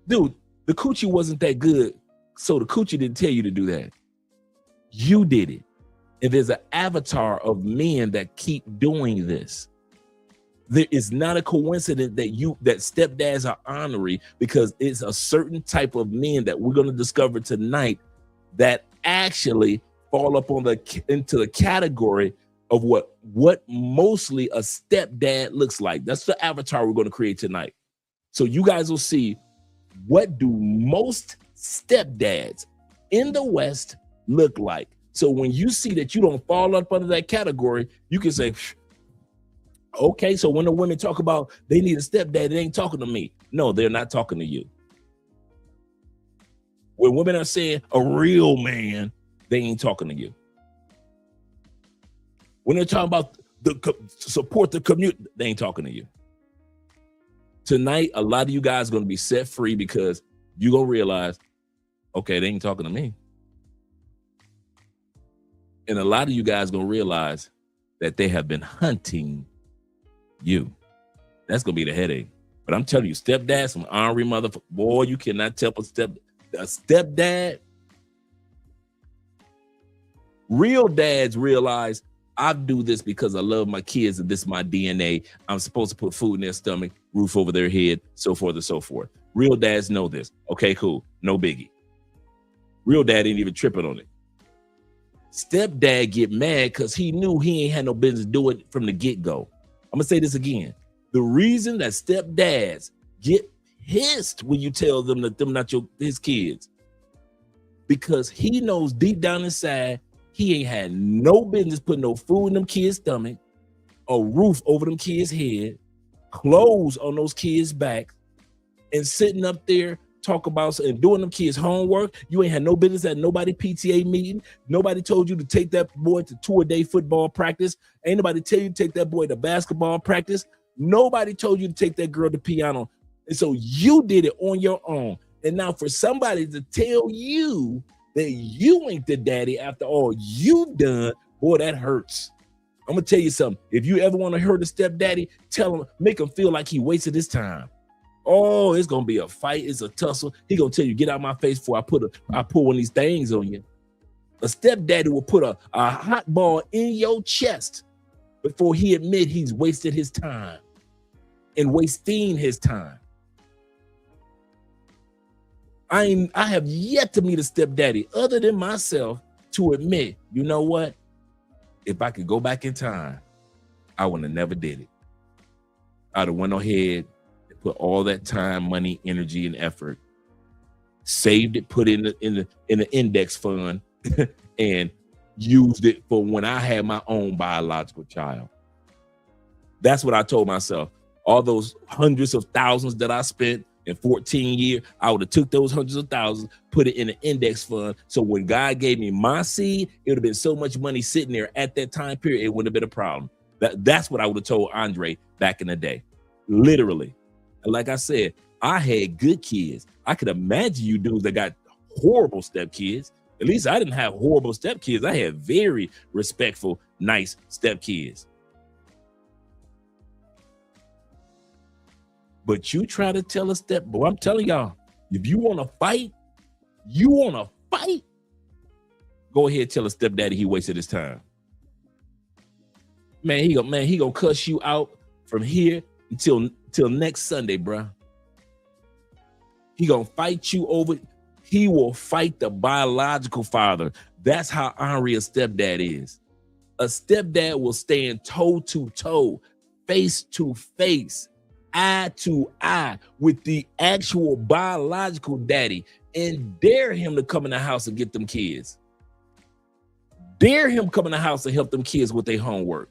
Speaker 11: Dude, the coochie wasn't that good, so the coochie didn't tell you to do that. You did it. And there's an avatar of men that keep doing this. There is not a coincidence that stepdads are honorary, because it's a certain type of men that we're going to discover tonight that actually fall up on into the category of what mostly a stepdad looks like. That's the avatar we're going to create tonight. So you guys will see, what do most stepdads in the West look like? So when you see that you don't fall up under that category, you can say, okay, so when the women talk about they need a stepdad, they ain't talking to me. No, they're not talking to you. When women are saying a real man, they ain't talking to you. When they're talking about support the community, they ain't talking to you. Tonight, a lot of you guys are going to be set free, because you're going to realize, okay, they ain't talking to me. And a lot of you guys are going to realize that they have been hunting you. That's going to be the headache. But I'm telling you, stepdad, some ornery motherfucker, boy, you cannot tell a stepdad. Real dads realize, I do this because I love my kids and this is my DNA. I'm supposed to put food in their stomach, roof over their head, so forth and so forth. Real dads know this. Okay, cool. No biggie. Real dad ain't even tripping on it. Stepdad get mad because he knew he ain't had no business doing it from the get-go. I'm going to say this again. The reason that stepdads get pissed when you tell them that them not his kids, because he knows deep down inside he ain't had no business putting no food in them kids' stomach, a roof over them kids' head, clothes on those kids' back, and sitting up there talk about and doing them kids' homework. You ain't had no business at nobody PTA meeting. Nobody told you to take that boy to 2-a-day football practice. Ain't nobody tell you to take that boy to basketball practice. Nobody told you to take that girl to piano. And so you did it on your own. And now for somebody to tell you that you ain't the daddy after all you done, boy, that hurts. I'm gonna tell you something. If you ever want to hurt a stepdaddy, tell him, make him feel like he wasted his time. Oh, it's gonna be a fight. It's a tussle. He gonna tell you, get out of my face before I pull one of these things on you. A stepdaddy will put a hot ball in your chest before he admit he's wasted his time and wasting his time. I have yet to meet a stepdaddy other than myself to admit, you know what? If I could go back in time, I would have never did it. I'd have went ahead and put all that time, money, energy, and effort, saved it, put it in the index fund, and used it for when I had my own biological child. That's what I told myself. All those hundreds of thousands that I spent in 14 years, I would have took those hundreds of thousands, put it in an index fund. So when God gave me my seed, it would have been so much money sitting there at that time period, it wouldn't have been a problem. That's what I would have told Andre back in the day, literally. And like I said, I had good kids. I could imagine you dudes that got horrible stepkids. At least I didn't have horrible stepkids. I had very respectful, nice stepkids. But you try to tell a boy, I'm telling y'all, if you want to fight, go ahead, tell a stepdaddy he wasted his time. Man, he gonna cuss you out from here until next Sunday, bruh. He gonna fight you over. He will fight the biological father. That's how ornery a stepdad is. A stepdad will stand toe to toe, face to face, eye to eye with the actual biological daddy and dare him to come in the house and get them kids. Dare him come in the house and help them kids with their homework.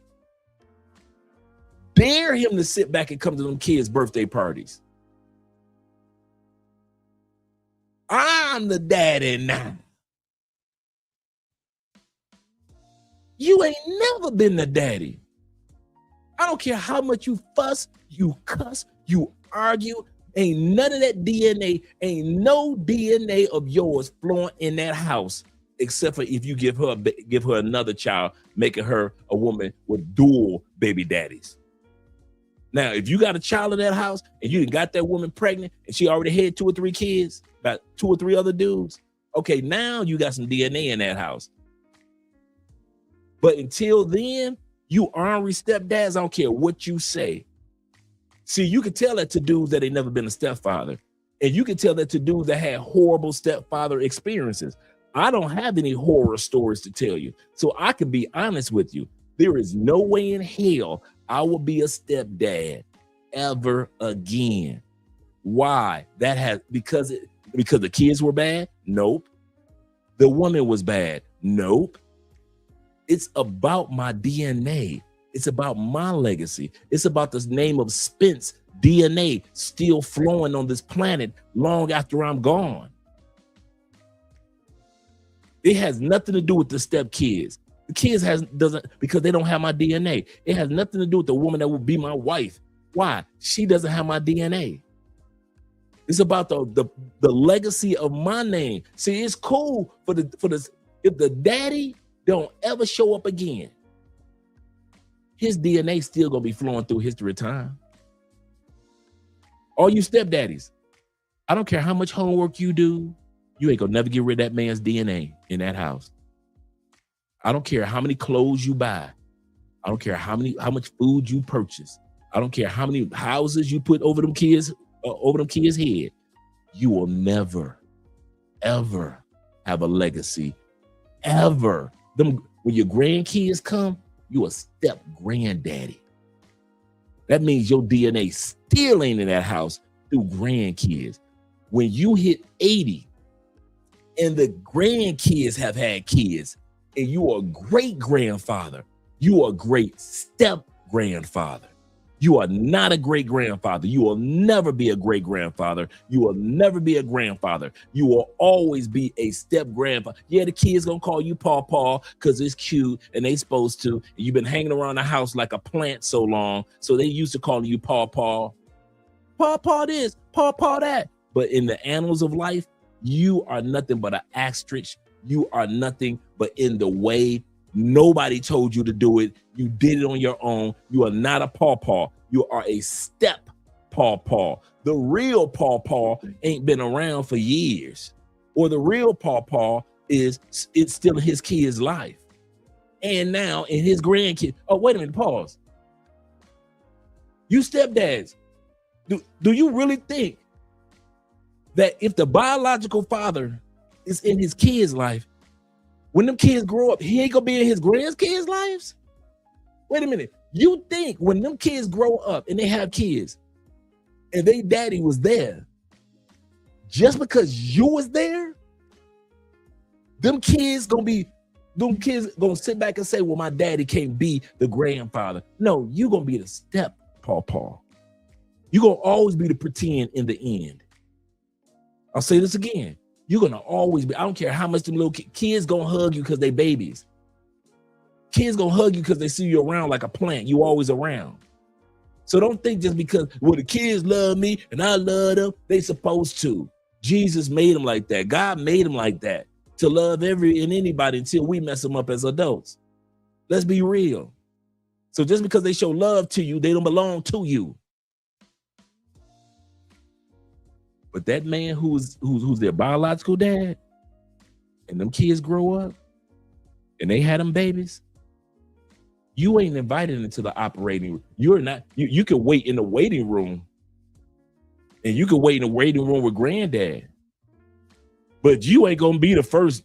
Speaker 11: Dare him to sit back and come to them kids' birthday parties. I'm the daddy now. You ain't never been the daddy. I don't care how much you fuss, you cuss, you argue. Ain't none of that DNA, ain't no DNA of yours flowing in that house, except for if you give her another child, making her a woman with dual baby daddies. Now, if you got a child in that house and you got that woman pregnant and she already had 2 or 3 kids, about 2 or 3 other dudes, okay, now you got some DNA in that house. But until then, you ornery stepdads, I don't care what you say. See, you can tell that to dudes that ain't never been a stepfather. And you can tell that to dudes that had horrible stepfather experiences. I don't have any horror stories to tell you. So I can be honest with you. There is no way in hell I will be a stepdad ever again. Why? Because the kids were bad? Nope. The woman was bad? Nope. It's about my DNA. It's about my legacy. It's about this name of Spence DNA still flowing on this planet long after I'm gone. It has nothing to do with the stepkids. The kids doesn't, because they don't have my DNA. It has nothing to do with the woman that will be my wife. Why? She doesn't have my DNA. It's about the legacy of my name. See, it's cool for this. If the daddy don't ever show up again, his DNA still gonna be flowing through history of time. All you stepdaddies, I don't care how much homework you do, you ain't gonna never get rid of that man's DNA in that house. I don't care how many clothes you buy. I don't care how much food you purchase. I don't care how many houses you put over them kids' head. You will never, ever have a legacy, ever. When your grandkids come, you a step granddaddy. That means your DNA still ain't in that house through grandkids. When you hit 80 and the grandkids have had kids and you are a great grandfather, you are a great step grandfather. You are not a great grandfather. You will never be a great grandfather. You will never be a grandfather. You will always be a step grandfather. Yeah, the kids gonna call you Paw because it's cute and they supposed to. And you've been hanging around the house like a plant so long, so they used to calling you Paw this, Paw that. But in the annals of life, you are nothing but an asterisk. You are nothing but in the way. Nobody told you to do it. You did it on your own. You are not a paw. You are a step paw. The real paw ain't been around for years. Or the real paw it's still in his kid's life. And now in his grandkid. Oh, wait a minute, pause. You stepdads, do you really think that if the biological father is in his kid's life, when them kids grow up, he ain't gonna be in his grandkids' lives? Wait a minute. You think when them kids grow up and they have kids and they daddy was there, just because you was there, them kids gonna sit back and say, well, my daddy can't be the grandfather. No, you gonna be the step paw. You gonna always be the pretend in the end. I'll say this again. You're gonna always be, I don't care how much them little kids gonna hug you because they babies. Kids gonna hug you because they see you around like a plant. You always around. So don't think just because, well, the kids love me and I love them, they supposed to. Jesus made them like that. God made them like that, to love every and anybody until we mess them up as adults. Let's be real. So just because they show love to you, they don't belong to you. But that man who's their biological dad, and them kids grow up and they had them babies, You ain't invited into the operating room. You're not, you can wait in the waiting room, and you can wait in the waiting room with granddad. But you ain't gonna be the first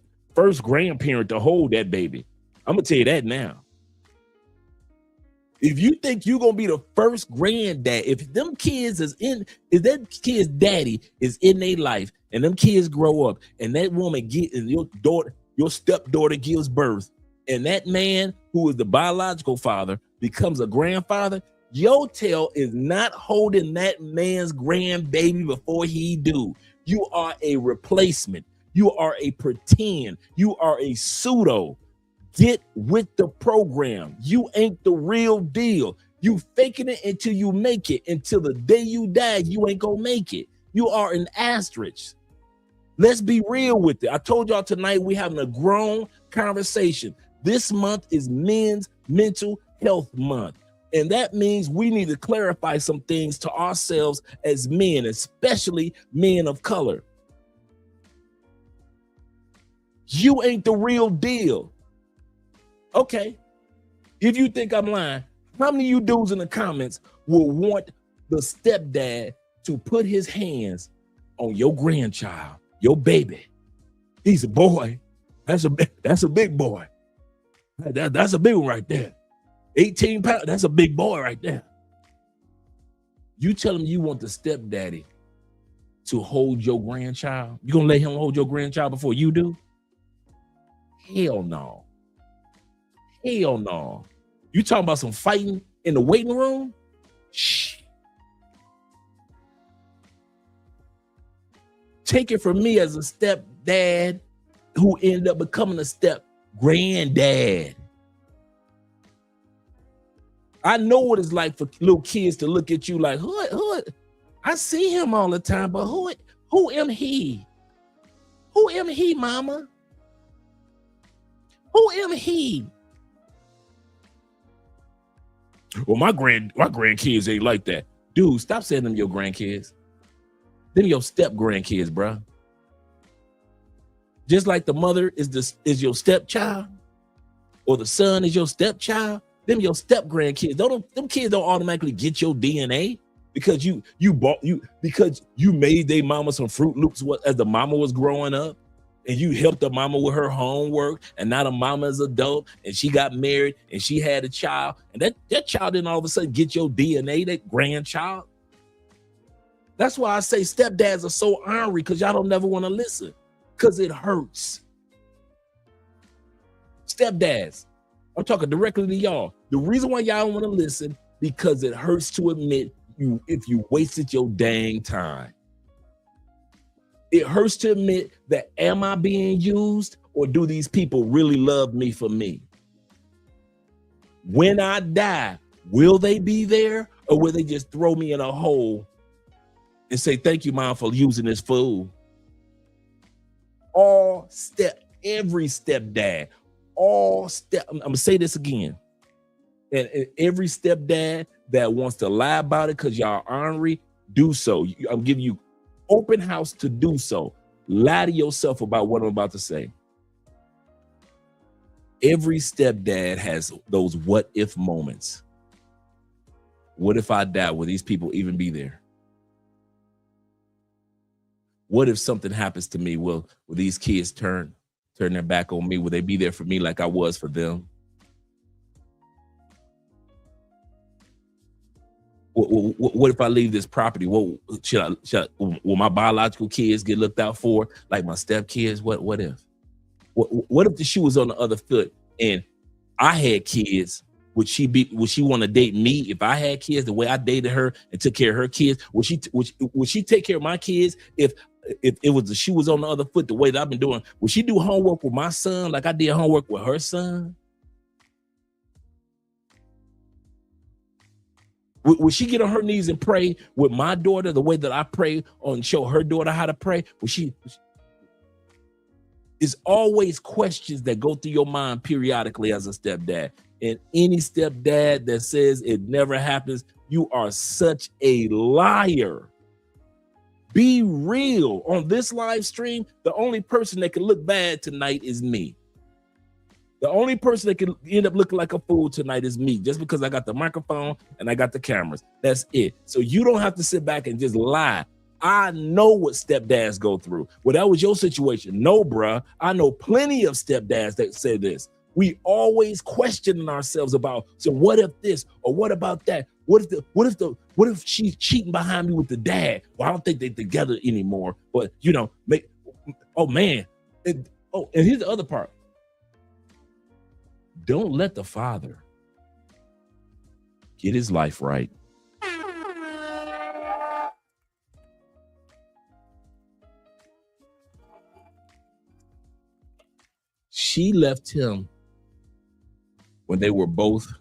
Speaker 11: grandparent to hold that baby. I'm gonna tell you that now. If you think you're gonna be the first granddad, if them kids if that kid's daddy is in their life, and them kids grow up, and that woman and your stepdaughter gives birth, and that man who is the biological father becomes a grandfather, your tail is not holding that man's grandbaby before he do. You are a replacement. You are a pretend. You are a pseudo. Get with the program. You ain't the real deal. You faking it until you make it. Until the day you die, you ain't gonna make it. You are an asterisk. Let's be real with it. I told y'all tonight we having a grown conversation. This month is Men's Mental Health Month. And that means we need to clarify some things to ourselves as men, especially men of color. You ain't the real deal. Okay. If you think I'm lying, how many of you dudes in the comments will want the stepdad to put his hands on your grandchild, your baby? He's a boy. That's a big boy. That's a big one right there. 18 pounds, that's a big boy right there. You tell him you want the stepdaddy to hold your grandchild? You gonna let him hold your grandchild before you do? Hell no. Hell no. You talking about some fighting in the waiting room? Shh. Take it from me as a stepdad who ended up becoming a step granddad. I know what it's like for little kids to look at you like, who? I see him all the time, but who am he? Who am he, mama? Who am he? Well, my grandkids ain't like that. Dude, stop saying them your grandkids. Them your step grandkids, bro. Just like the mother is your stepchild, or the son is your stepchild, them your step grandkids. Them kids don't automatically get your DNA because you made their mama some Fruit Loops as the mama was growing up, and you helped the mama with her homework, and now the mama is adult and she got married and she had a child, and that child didn't all of a sudden get your DNA, that grandchild. That's why I say stepdads are so ornery, because y'all don't never want to listen, because it hurts. Stepdads, I'm talking directly to y'all. The reason why y'all don't want to listen, because it hurts to admit if you wasted your dang time. It hurts to admit that, am I being used, or do these people really love me for me? When I die, will they be there, or will they just throw me in a hole and say, thank you, Mom, for using this fool? Every stepdad, I'm gonna say this again. And every stepdad that wants to lie about it because y'all ornery, do so. I'm giving you open house to do so. Lie to yourself about what I'm about to say. Every stepdad has those what if moments. What if I die? Will these people even be there? What if something happens to me? Will these kids turn their back on me? Will they be there for me like I was for them? What if I leave this property? Will my biological kids get looked out for like my stepkids? What if? What if the shoe was on the other foot and I had kids? Would she want to date me if I had kids the way I dated her and took care of her kids? Would she take care of my kids if it was the shoe was on the other foot the way that I've been doing? Would she do homework with my son like I did homework with her son? Would she get on her knees and pray with my daughter the way that I pray and show her daughter how to pray? It's always questions that go through your mind periodically as a stepdad. And any stepdad that says it never happens, you are such a liar. Be real. On this live stream, the only person that can look bad tonight is me. The only person that can end up looking like a fool tonight is me, just because I got the microphone and I got the cameras. That's it. So you don't have to sit back and just lie. I know what stepdads go through. Well, that was your situation. No, bruh. I know plenty of stepdads that say this. We always questioning ourselves about, so what if this or what about that? What if she's cheating behind me with the dad? Well, I don't think they're together anymore. But oh man. And here's the other part. Don't let the father get his life right. She left him when they were both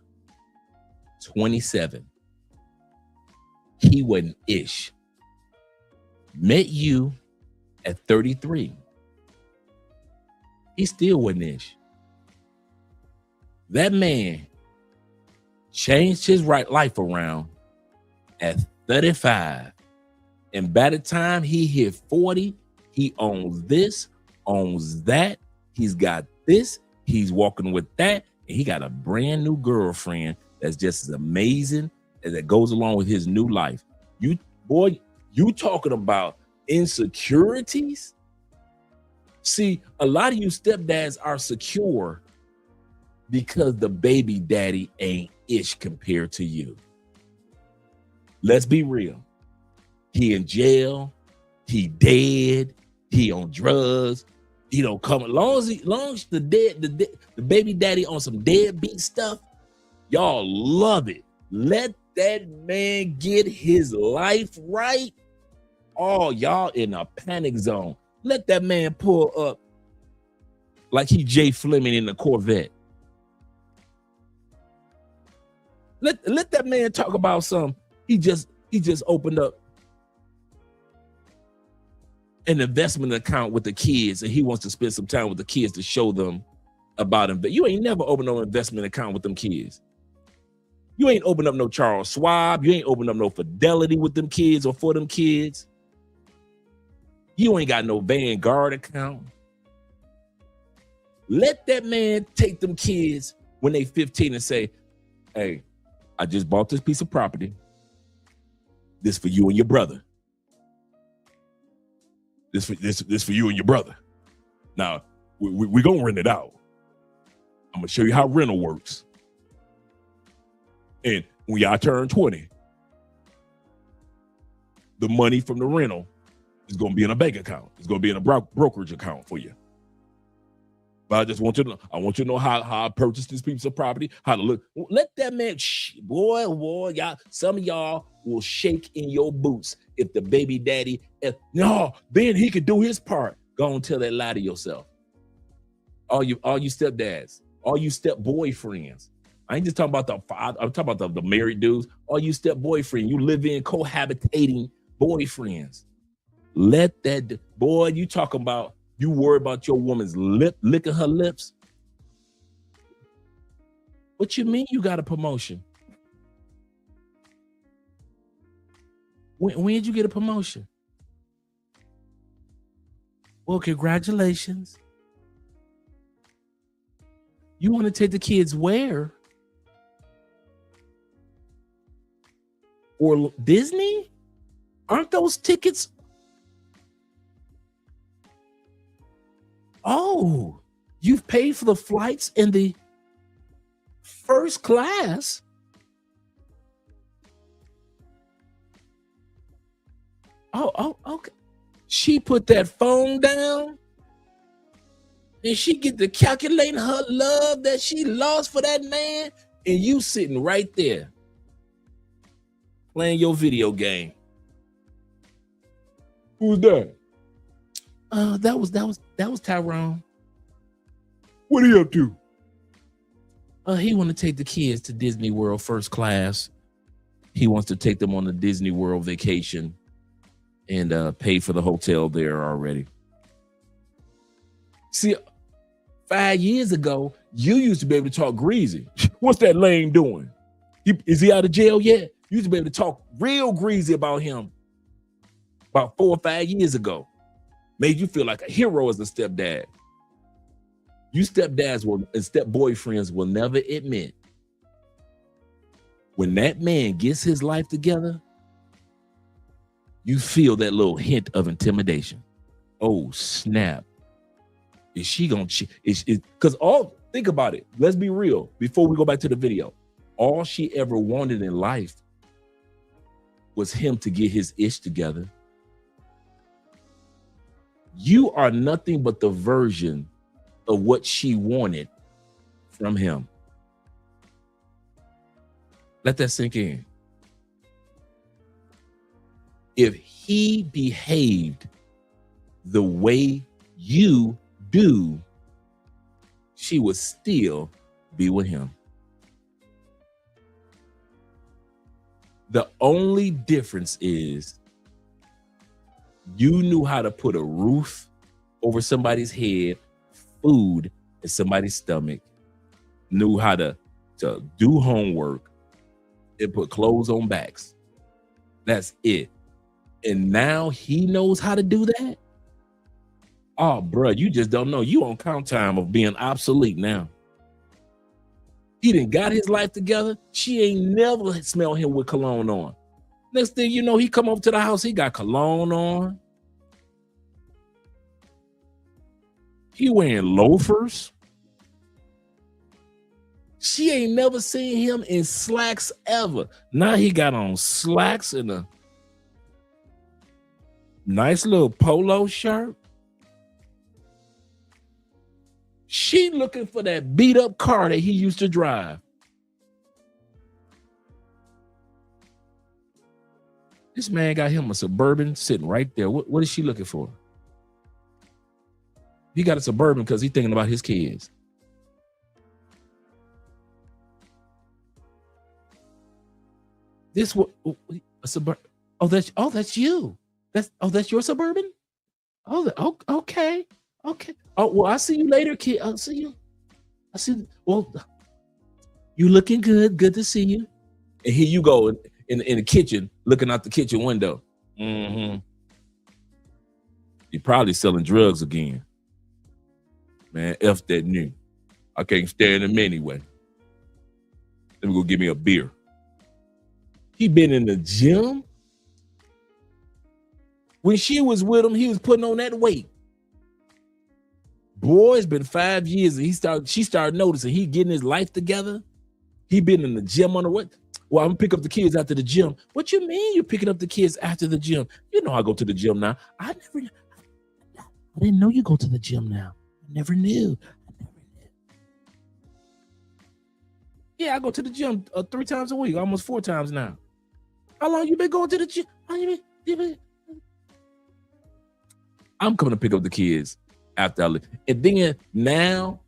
Speaker 11: 27. He wasn't ish. Met you at 33. He still wasn't ish. That man changed his life around at 35. And by the time he hit 40, he owns this, owns that. He's got this. He's walking with that. And he got a brand new girlfriend that's just as amazing as that goes along with his new life. You talking about insecurities? See, a lot of you stepdads are secure because the baby daddy ain't ish compared to you. Let's be real. He in jail. He dead. He on drugs. He don't come. Long as the baby daddy on some deadbeat stuff, y'all love it. Let that man get his life right. Oh, y'all in a panic zone. Let that man pull up like he Jay Fleming in the Corvette. Let that man talk about some. He just opened up an investment account with the kids, and he wants to spend some time with the kids to show them about him. But you ain't never opened no investment account with them kids. You ain't opened up no Charles Schwab. You ain't opened up no Fidelity with them kids or for them kids. You ain't got no Vanguard account. Let that man take them kids when they 15 and say, hey, I just bought this piece of property. This for you and your brother. This for you and your brother. Now, we gonna rent it out. I'm gonna show you how rental works. And when y'all turn 20, the money from the rental is gonna be in a bank account. It's gonna be in a brokerage account for you. But I just want you to know, to know how I purchased this piece of property, how to look. Let that man, boy, y'all, some of y'all will shake in your boots if the baby daddy, then he could do his part. Go and tell that lie to yourself. All you stepdads, all you step boyfriends. I ain't just talking about the father, I'm talking about the married dudes. All you step boyfriend, you live in cohabitating boyfriends. Let that, boy, you talking about, you worry about your woman's licking her lips? What you mean you got a promotion? When did you get a promotion? Well, congratulations. You want to take the kids where? Or Disney? Aren't those tickets? Oh, you've paid for the flights in the first class. Oh, okay. She put that phone down and she get to calculating her love that she lost for that man, and you sitting right there playing your video game. Who's that? That was Tyrone. What are you up to? He want to take the kids to Disney World first class. He wants to take them on a Disney World vacation and pay for the hotel there already. See, 5 years ago, you used to be able to talk greasy. What's that lame doing? Is he out of jail yet? You used to be able to talk real greasy about him about 4 or 5 years ago. Made you feel like a hero as a stepdad. You stepdads will and step boyfriends will never admit when that man gets his life together, you feel that little hint of intimidation. Oh, snap. Is she gonna cheat? Because think about it. Let's be real before we go back to the video. All she ever wanted in life was him to get his ish together. You are nothing but the version of what she wanted from him. Let that sink in. If he behaved the way you do, she would still be with him. The only difference is you knew how to put a roof over somebody's head, food in somebody's stomach, knew how to do homework and put clothes on backs. That's it. And now he knows how to do that? Oh, bro, you just don't know. You on count time of being obsolete now. He done got his life together. She ain't never smelled him with cologne on. Next thing you know, he come over to the house, he got cologne on. He wearing loafers. She ain't never seen him in slacks ever. Now he got on slacks and a nice little polo shirt. She looking for that beat up car that he used to drive. This man got him a Suburban sitting right there. What is she looking for? He got a Suburban because he's thinking about his kids. This what a Suburban? Oh, that's you. That's your Suburban? Oh, okay. Okay. Oh, well, I'll see you later, kid. I'll see you. Well, you looking good. Good to see you. And here you go in the kitchen, looking out the kitchen window. Mm-hmm. You're probably selling drugs again. Man, F that new. I can't stand him anyway. Let me go get me a beer. He been in the gym. When she was with him, he was putting on that weight. Boy, it's been 5 years and she started noticing he getting his life together. He been in the gym on the what? Well, I'm gonna pick up the kids after the gym. What you mean you're picking up the kids after the gym? You know I go to the gym now. I didn't know you go to the gym now. I never knew. Yeah, I go to the gym 3 times a week, almost 4 times now. How long you been going to the gym? I'm coming to pick up the kids after I leave. And then now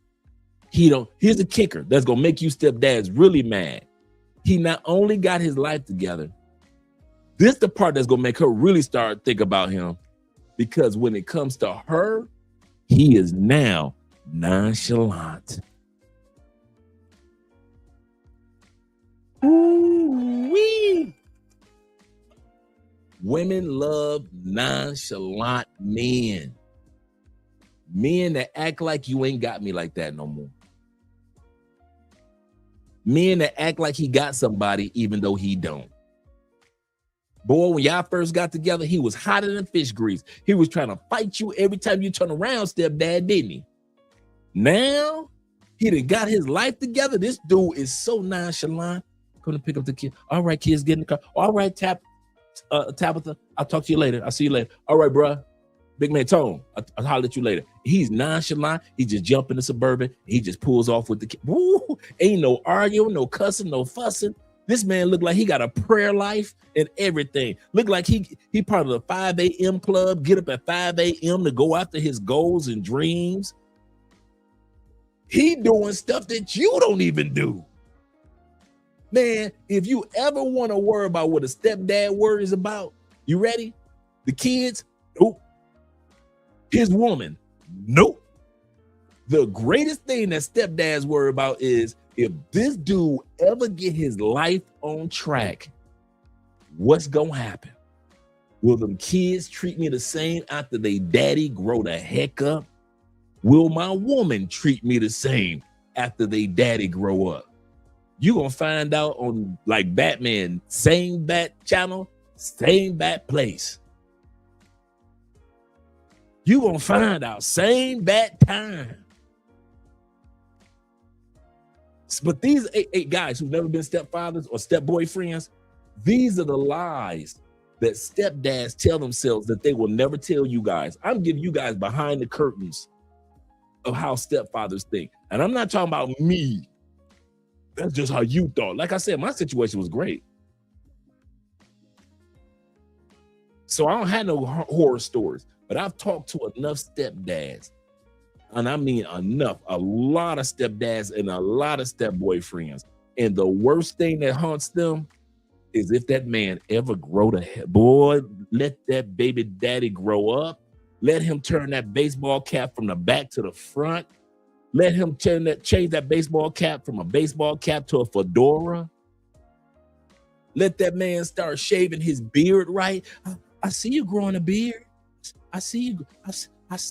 Speaker 11: here's the kicker that's gonna make you stepdads really mad. He not only got his life together, this the part that's gonna make her really start think about him, because when it comes to her, he is now nonchalant. Ooh-wee. Women love nonchalant men. Men that act like you ain't got me like that no more. Men that act like he got somebody even though he don't. Boy, when y'all first got together, he was hotter than fish grease. He was trying to fight you every time you turn around, stepdad, didn't he? Now, he done got his life together. This dude is so nonchalant. Come to pick up the kid. All right, kids, get in the car. All right, Tabitha, I'll talk to you later. I'll see you later. All right, bruh. Big man Tone, I'll holler at you later. He's nonchalant. He just jump in the Suburban. He just pulls off with the kid. Woo! Ain't no arguing, no cussing, no fussing. This man look like he got a prayer life and everything. Look like he part of the 5 a.m. club. Get up at 5 a.m. to go after his goals and dreams. He doing stuff that you don't even do. Man, if you ever want to worry about what a stepdad worries about, you ready? The kids? Nope. His woman? Nope. The greatest thing that stepdads worry about is if this dude ever get his life on track, what's gonna happen? Will them kids treat me the same after they daddy grow the heck up? Will my woman treat me the same after they daddy grow up? You gonna find out on like Batman, same bat channel, same bat place. You gonna find out same bat time. But these eight guys who've never been stepfathers or stepboyfriends, these are the lies that stepdads tell themselves that they will never tell you guys. I'm giving you guys behind the curtains of how stepfathers think. And I'm not talking about me. That's just how you thought. Like I said, my situation was great. So I don't have no horror stories, but I've talked to enough stepdads, and I mean enough, a lot of stepdads and a lot of stepboyfriends. And the worst thing that haunts them is if that man ever grow to head. Boy, let that baby daddy grow up. Let him turn that baseball cap from the back to the front. Let him change that baseball cap from a baseball cap to a fedora. Let that man start shaving his beard right. I see you growing a beard. I see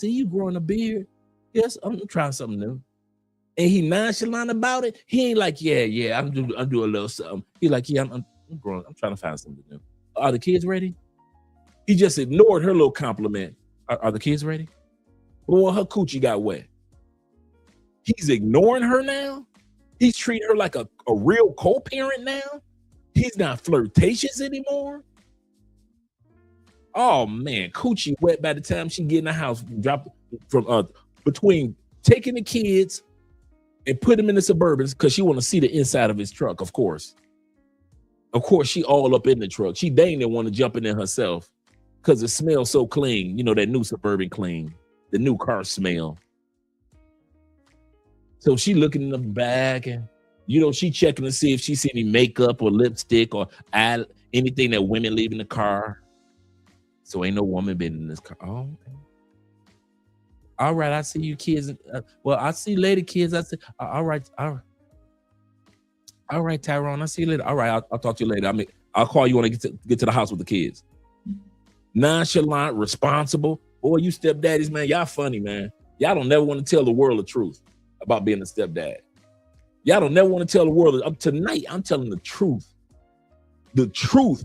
Speaker 11: you growing a beard. Yes, I'm trying something new. And he nonchalant about it. He ain't like, yeah, I'm doing a little something. He like, yeah, I'm growing. I'm trying to find something new. Are the kids ready? He just ignored her little compliment. Are the kids ready? Boy, her coochie got wet. He's ignoring her now. He's treating her like a real co-parent now. He's not flirtatious anymore. Oh man, coochie wet by the time she get in the house. Drop from between taking the kids and put them in the Suburbans because she want to see the inside of his truck. Of course, she all up in the truck. She dang didn't want to jump in there herself because it smells so clean. You know, that new Suburban clean, the new car smell. So she looking in the back and, you know, she checking to see if she see any makeup or lipstick or anything that women leave in the car. So ain't no woman been in this car. Oh, okay. All right, I see you kids. Well, I see lady kids. I see. All right, Tyrone. I see you later. All right, I'll talk to you later. I'll call you when I get to the house with the kids. Nonchalant, responsible. Boy, you stepdaddies, man, y'all funny, man. Y'all don't never want to tell the world the truth about being a stepdad. Y'all don't never want to tell the world. Tonight, I'm telling the truth. The truth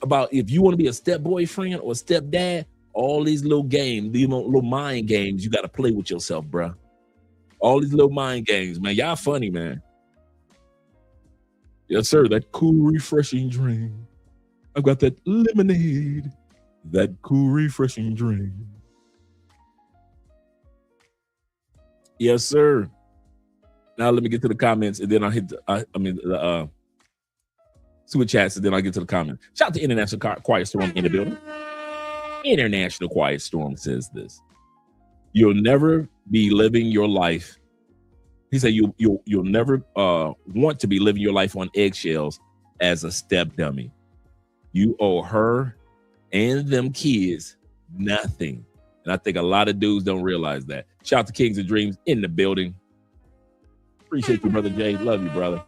Speaker 11: about if you want to be a stepboyfriend or stepdad, all these little games, these little mind games, you got to play with yourself, bro. All these little mind games, man. Y'all funny, man. Yes, sir. That cool, refreshing drink. I've got that lemonade. That cool, refreshing drink. Yes, sir. Now let me get to the comments, and then I'll hit the super chats, and then I'll get to the comments. Shout out to International Quiet Storm in the building. International Quiet Storm says this: you'll never be living your life. He said you'll never want to be living your life on eggshells as a step dummy. You owe her and them kids nothing. And I think a lot of dudes don't realize that. Shout out to Kings of Dreams in the building. Appreciate you, Brother Jay. Love you, brother.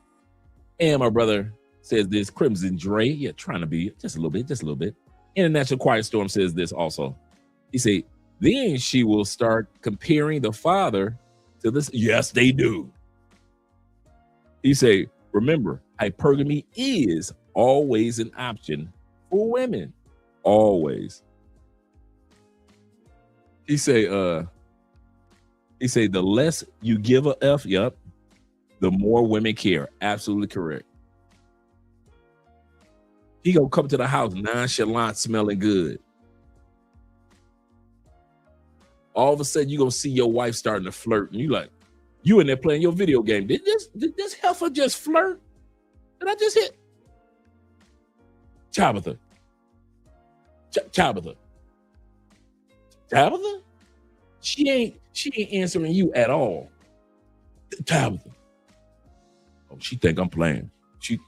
Speaker 11: And my brother says this, Crimson Dre. Yeah, trying to be just a little bit. International Quiet Storm says this also. He said, then she will start comparing the father to this. Yes, they do. He said, remember, hypergamy is always an option for women. Always. He say the less you give a F, yep, the more women care. Absolutely correct. He gonna come to the house nonchalant, smelling good. All of a sudden, you gonna see your wife starting to flirt, and you like, you in there playing your video game. Did this heifer just flirt? Did I just hit? Tabitha. Tabitha? She ain't answering you at all. Tabitha. Oh, she think I'm playing. She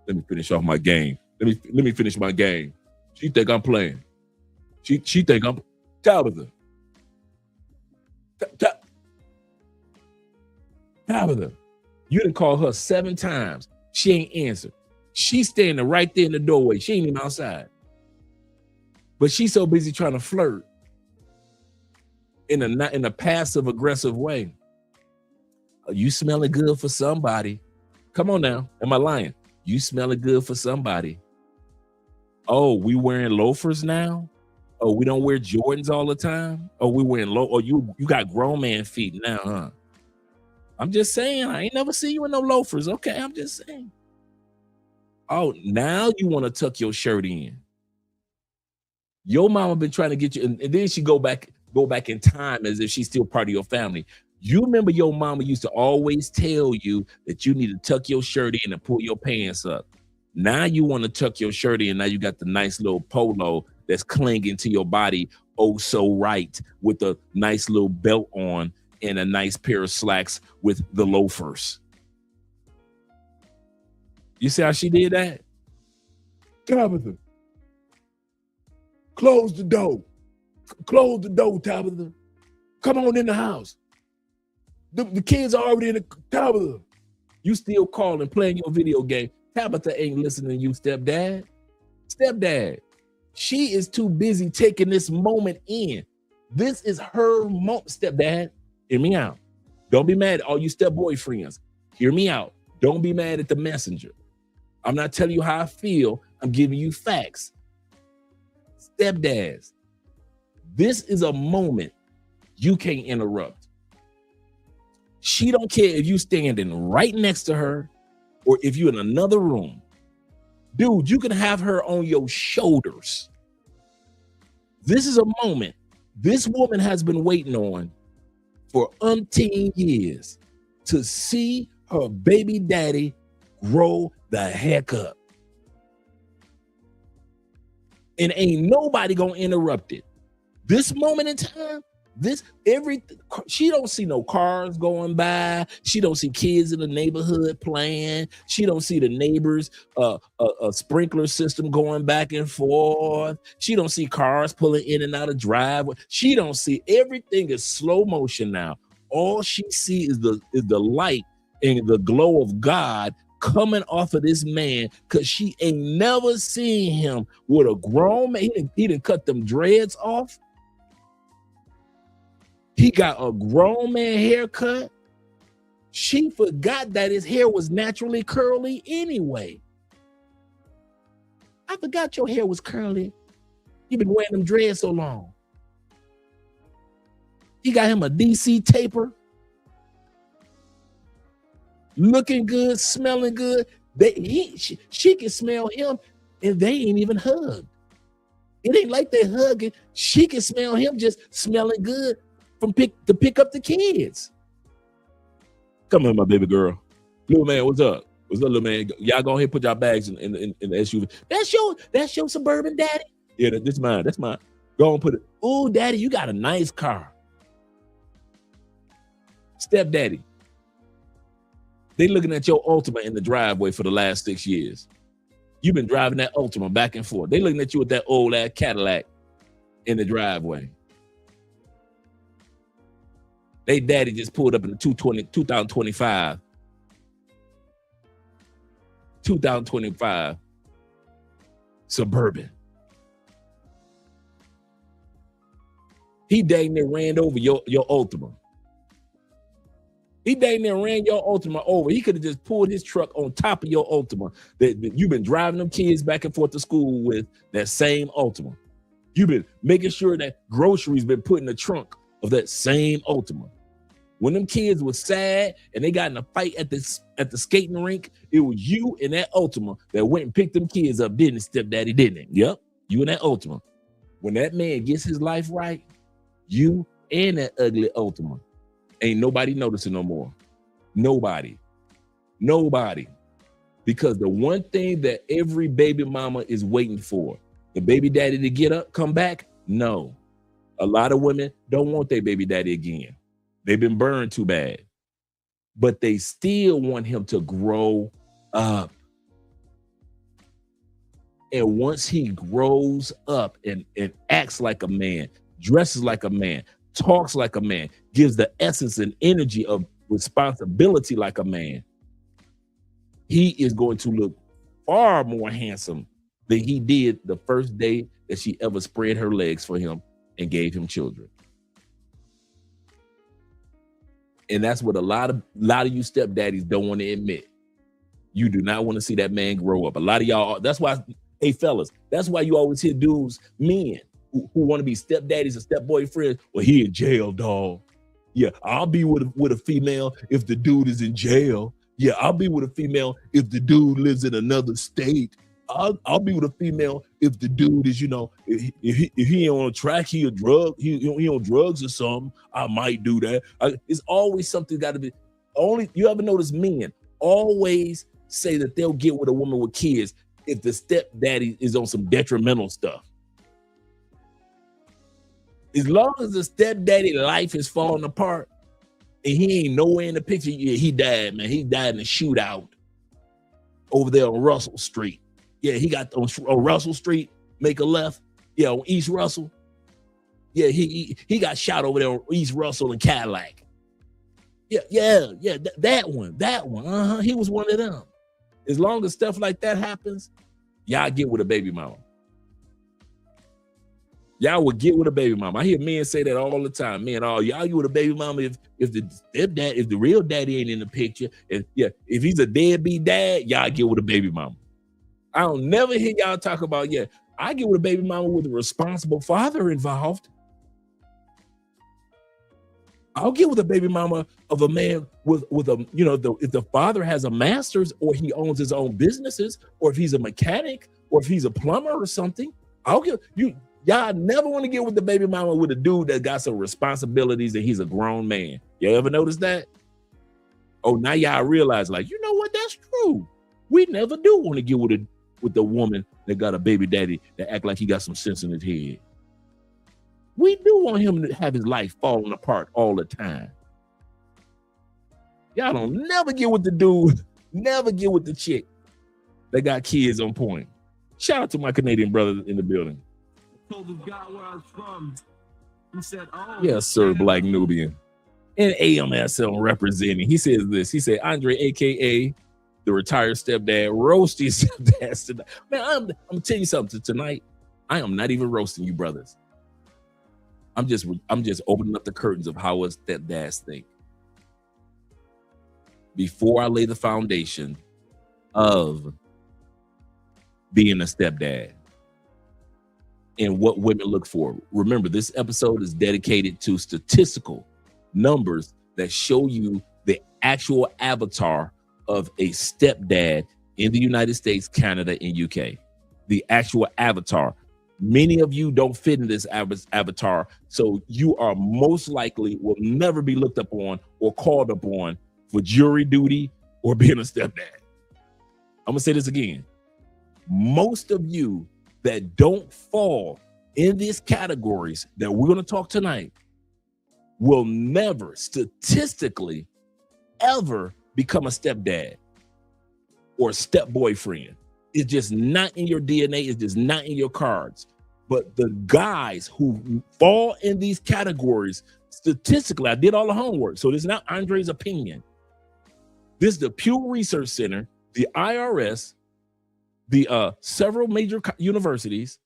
Speaker 11: let me finish off my game. Let me finish my game. She think I'm playing. She think I'm Tabitha. Tabitha. You done call her 7 times. She ain't answered. She's standing right there in the doorway. She ain't even outside. But she's so busy trying to flirt. in a passive aggressive way. You smelling good for somebody. Come on now. Am I lying? You smelling good for somebody. Oh, we wearing loafers now? Oh, we don't wear Jordans all the time? Oh, we wearing you got grown man feet now, huh? I'm just saying, I ain't never see you in no loafers. Okay, I'm just saying. Oh, now you want to tuck your shirt in. Your mama been trying to get you, and then she go back in time as if she's still part of your family. You remember your mama used to always tell you that you need to tuck your shirt in and pull your pants up. Now you want to tuck your shirt in. Now you got the nice little polo that's clinging to your body, oh so right, with a nice little belt on and a nice pair of slacks with the loafers. You see how she did that? Tabitha, close the door. Close the door, Tabitha. Come on in the house. The kids are already in the Tabitha. You still calling, playing your video game. Tabitha ain't listening to you, stepdad. Stepdad, she is too busy taking this moment in. This is her moment, stepdad. Hear me out. Don't be mad at all you step boyfriends. Hear me out. Don't be mad at the messenger. I'm not telling you how I feel. I'm giving you facts. Stepdads, this is a moment you can't interrupt. She don't care if you standing right next to her or if you're in another room. Dude, you can have her on your shoulders. This is a moment this woman has been waiting on for umpteen years to see her baby daddy grow the heck up. And ain't nobody gonna interrupt it. This moment in time, she don't see no cars going by. She don't see kids in the neighborhood playing. She don't see the neighbors a sprinkler system going back and forth. She don't see cars pulling in and out of driveway. She don't see, everything is slow motion now. All she sees is the light and the glow of God coming off of this man, because she ain't never seen him with a grown man. He didn't cut them dreads off. He got a grown man haircut. She forgot that his hair was naturally curly anyway. I forgot your hair was curly. You've been wearing them dreads so long. He got him a DC taper. Looking good, smelling good. She can smell him and they ain't even hugged. It ain't like they hugging. She can smell him just smelling good to pick up the kids. Come here, my baby girl. Little man, what's up? What's up, little man? Y'all go ahead and put y'all bags in the SUV. That's your suburban daddy? Yeah, that's mine. That's mine. Go and put it. Oh, daddy, you got a nice car. Stepdaddy. They looking at your Ultima in the driveway for the last 6 years. You've been driving that Ultima back and forth. They looking at you with that old ass Cadillac in the driveway. They daddy just pulled up in the 2025 Suburban. He dang near ran over your Ultima. He dang near ran your Ultima over. He could have just pulled his truck on top of your Ultima that you've been driving them kids back and forth to school with, that same Ultima. You've been making sure that groceries been put in the trunk of that same Ultima. When them kids was sad and they got in a fight at the skating rink, it was you and that Ultima that went and picked them kids up, didn't it, stepdaddy, didn't it? Yep, you and that Ultima. When that man gets his life right, you and that ugly Ultima, ain't nobody noticing no more. Nobody. Because the one thing that every baby mama is waiting for, the baby daddy to get up, come back? No. A lot of women don't want their baby daddy again. They've been burned too bad. But they still want him to grow up. And once he grows up and acts like a man, dresses like a man, talks like a man, gives the essence and energy of responsibility like a man, he is going to look far more handsome than he did the first day that she ever spread her legs for him and gave him children. And that's what a lot of you stepdaddies don't want to admit. You do not want to see that man grow up. A lot of y'all, that's why, hey fellas, that's why you always hear dudes, men who want to be stepdaddies and stepboyfriends. Well, he in jail, dog. Yeah, I'll be with a female if the dude is in jail. Yeah, I'll be with a female if the dude lives in another state. I'll be with a female if the dude is, if he on a track, he on drugs or something. I might do that. It's always something got to be. Only you ever notice men always say that they'll get with a woman with kids if the stepdaddy is on some detrimental stuff. As long as the stepdaddy life is falling apart and he ain't nowhere in the picture, yeah, he died, man. He died in a shootout over there on Russell Street. Yeah, he got on Russell Street, make a left. Yeah, on East Russell. Yeah, he got shot over there on East Russell and Cadillac. Yeah, that one. He was one of them. As long as stuff like that happens, y'all get with a baby mama. Y'all would get with a baby mama. I hear men say that all the time. Man, y'all get with a baby mama if the real daddy ain't in the picture. If he's a deadbeat dad, y'all get with a baby mama. I don't never hear y'all talk about, I get with a baby mama with a responsible father involved. I'll get with a baby mama of a man with a, if the father has a master's or he owns his own businesses, or if he's a mechanic, or if he's a plumber or something. I'll get you. Y'all never want to get with the baby mama with a dude that got some responsibilities and he's a grown man. You ever notice that? Oh, now y'all realize, like, you know what? That's true. We never do want to get with the woman that got a baby daddy that act like he got some sense in his head. We do want him to have his life falling apart all the time. Y'all don't never get with the dude, never get with the chick that got kids on point. Shout out to my Canadian brother in the building.
Speaker 12: Told this guy where I was from. He said, "Oh,
Speaker 11: yes, sir, Black Nubian." And AMSL representing. He says this. He said, Andre, aka the retired stepdad, roast these stepdads tonight. Man, I'm gonna tell you something tonight. I am not even roasting you, brothers. I'm just opening up the curtains of how us stepdads think. Before I lay the foundation of being a stepdad and what women look for. Remember, this episode is dedicated to statistical numbers that show you the actual avatar of a stepdad in the United States, Canada, and UK. The actual avatar. Many of you don't fit in this avatar, so you are most likely will never be looked up on or called upon for jury duty or being a stepdad. I'm gonna say this again. Most of you that don't fall in these categories that we're going to talk tonight will never statistically ever become a stepdad or a step boyfriend. It's just not in your DNA. It's just not in your cards. But the guys who fall in these categories, statistically, I did all the homework. So this is not Andre's opinion. This is the Pew Research Center, the IRS, the several major universities,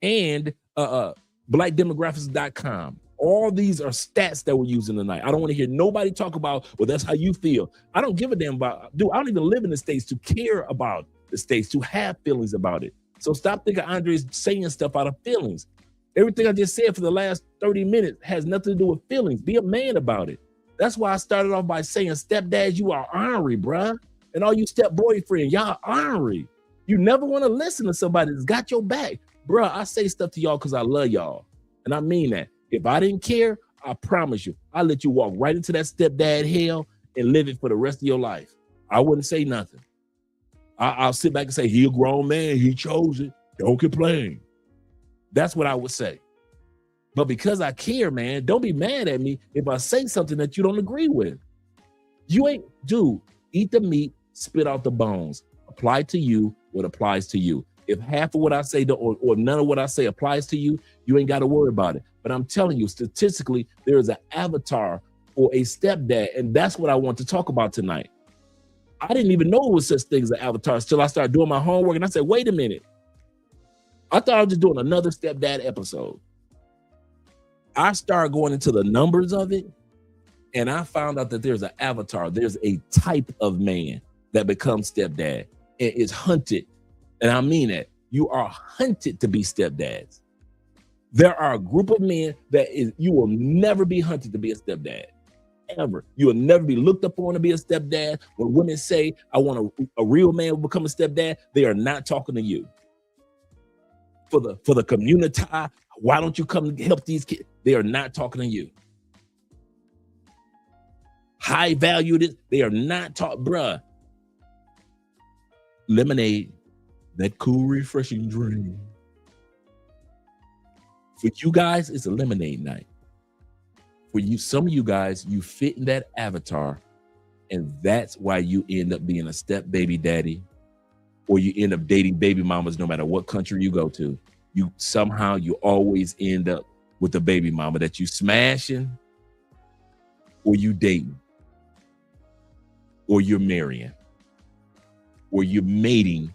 Speaker 11: and blackdemographics.com. All these are stats that we're using tonight. I don't want to hear nobody talk about, well, that's how you feel. I don't give a damn about, dude, I don't even live in the States to care about the States, to have feelings about it. So stop thinking Andre's saying stuff out of feelings. Everything I just said for the last 30 minutes has nothing to do with feelings. Be a man about it. That's why I started off by saying, stepdads, you are ornery, bruh. And all you step boyfriend, y'all ornery. You never want to listen to somebody that's got your back. Bruh, I say stuff to y'all because I love y'all. And I mean that. If I didn't care, I promise you, I'll let you walk right into that stepdad hell and live it for the rest of your life. I wouldn't say nothing. I'll sit back and say, he a grown man. He chose it. Don't complain. That's what I would say. But because I care, man, don't be mad at me if I say something that you don't agree with. You ain't, dude, eat the meat, spit out the bones. Apply to you what applies to you. If half of what I say or none of what I say applies to you, you ain't got to worry about it. But I'm telling you, statistically, there is an avatar for a stepdad, and that's what I want to talk about tonight. I didn't even know it was such thing as an avatar until I started doing my homework, and I said, wait a minute. I thought I was just doing another stepdad episode. I started going into the numbers of it, And I found out that there's an avatar, there's a type of man that becomes stepdad and is hunted. And I mean that. You are hunted to be stepdads. There are a group of men that you will never be hunted to be a stepdad. Ever. You will never be looked upon to be a stepdad. When women say, I want a real man to become a stepdad, they are not talking to you. For the community, why don't you come help these kids? They are not talking to you. High valued, they are not taught, bruh. Lemonade, that cool, refreshing drink. For you guys, it's a lemonade night. For you, some of you guys, you fit in that avatar, and that's why you end up being a step baby daddy, or you end up dating baby mamas no matter what country you go to. You always end up with the baby mama that you smashing, or you dating, or you're marrying, or you're mating,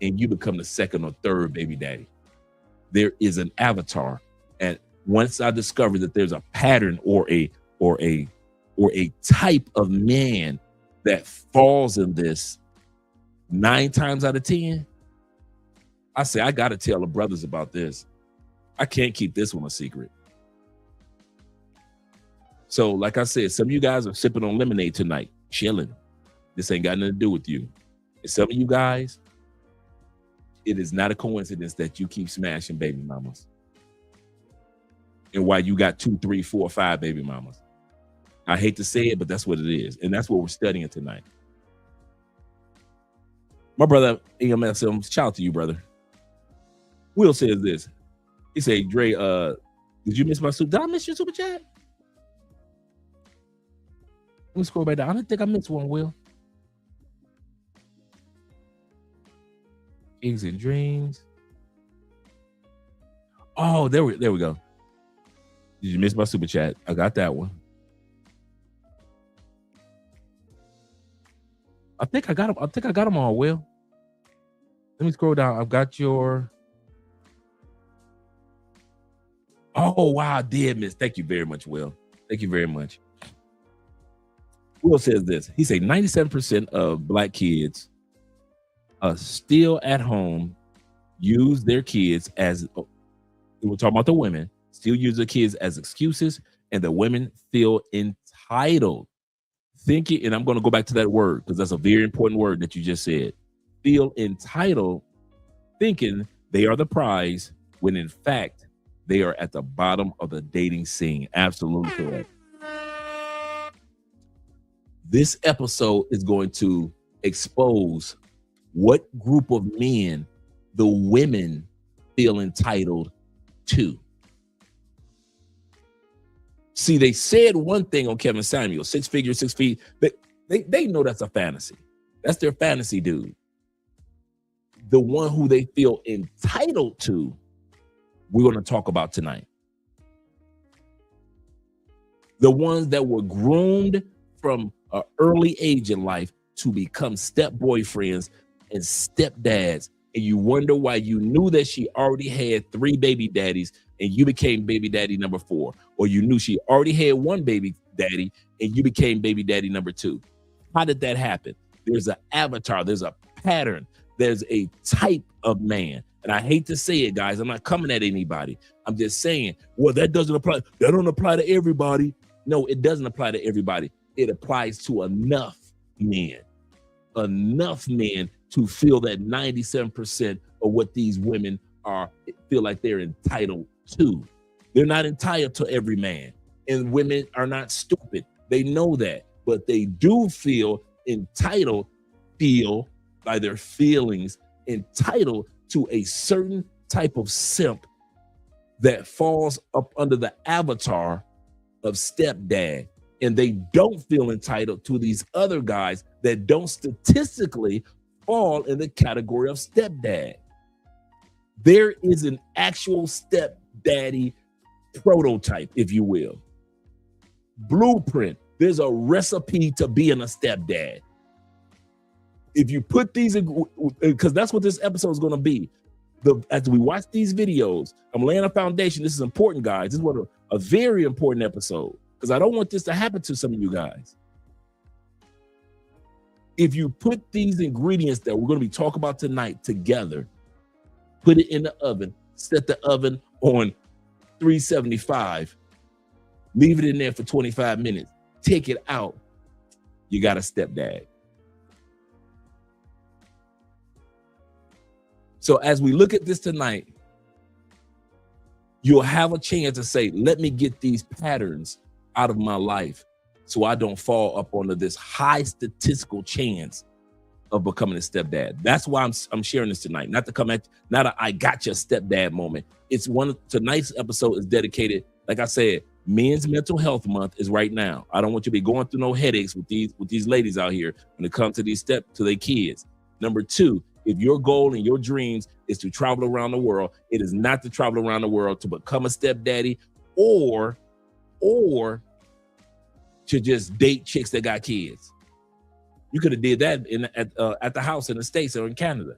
Speaker 11: and you become the second or third baby daddy. There is an avatar, and once I discovered that there's a pattern or a type of man that falls in this 9 times out of 10, I say I got to tell the brothers about this. I can't keep this one a secret. So, like I said, some of you guys are sipping on lemonade tonight, chilling. This ain't got nothing to do with you. And some of you guys, it is not a coincidence that you keep smashing baby mamas. And why you got 2, 3, 4, 5 baby mamas. I hate to say it, but that's what it is. And that's what we're studying tonight. My brother, EMSM, shout out to you, brother. Will says this. He said, Dre, did you miss my soup? Did I miss your super chat? Let me scroll back down. I don't think I missed one, Will. Kings and Dreams. Oh, there we go. Did you miss my super chat? I got that one. I think I got them all, Will. Let me scroll down. I've got your. Oh, wow, I did miss. Thank you very much, Will. Thank you very much. Will says this. He said 97% of Black kids still at home use their kids as, we're talking about the women, still use their kids as excuses, and the women feel entitled. Thinking, and I'm going to go back to that word because that's a very important word that you just said. Feel entitled, thinking they are the prize, when in fact, they are at the bottom of the dating scene. Absolutely correct. This episode is going to expose what group of men the women feel entitled to. See, they said one thing on Kevin Samuel, 6 figures, 6 feet. They know that's a fantasy. That's their fantasy dude. The one who they feel entitled to, we're going to talk about tonight. The ones that were groomed from an early age in life to become step boyfriends and stepdads. And you wonder why you knew that she already had 3 baby daddies and you became baby daddy number 4. Or you knew she already had 1 baby daddy and you became baby daddy number 2. How did that happen? There's an avatar, there's a pattern, there's a type of man. And I hate to say it, guys, I'm not coming at anybody. I'm just saying, well, that don't apply to everybody. No, it doesn't apply to everybody. It applies to enough men to feel that 97% of what these women feel like they're entitled to. They're not entitled to every man, and women are not stupid. They know that, but they do feel entitled, feel by their feelings entitled to a certain type of simp that falls up under the avatar of stepdad. And they don't feel entitled to these other guys that don't statistically fall in the category of stepdad. There is an actual stepdaddy prototype, if you will. Blueprint. There's a recipe to being a stepdad. If you put these, because that's what this episode is going to be. As we watch these videos, I'm laying a foundation. This is important, guys. This is a very important episode. because I don't want this to happen to some of you guys. If you put these ingredients that we're going to be talking about tonight together, put it in the oven, set the oven on 375, leave it in there for 25 minutes, take it out, you got a stepdad. So as we look at this tonight, you'll have a chance to say, let me get these patterns out of my life so I don't fall up onto this high statistical chance of becoming a stepdad. That's why I'm sharing this tonight, not to come at, not a I got your stepdad moment. It's tonight's episode is dedicated, like I said, Men's Mental Health Month is right now. I don't want you to be going through no headaches with these ladies out here when it comes to to their kids. Number two, if your goal and your dreams is to travel around the world, it is not to travel around the world to become a stepdaddy or to just date chicks that got kids. You could have did that at the house in the States or in Canada.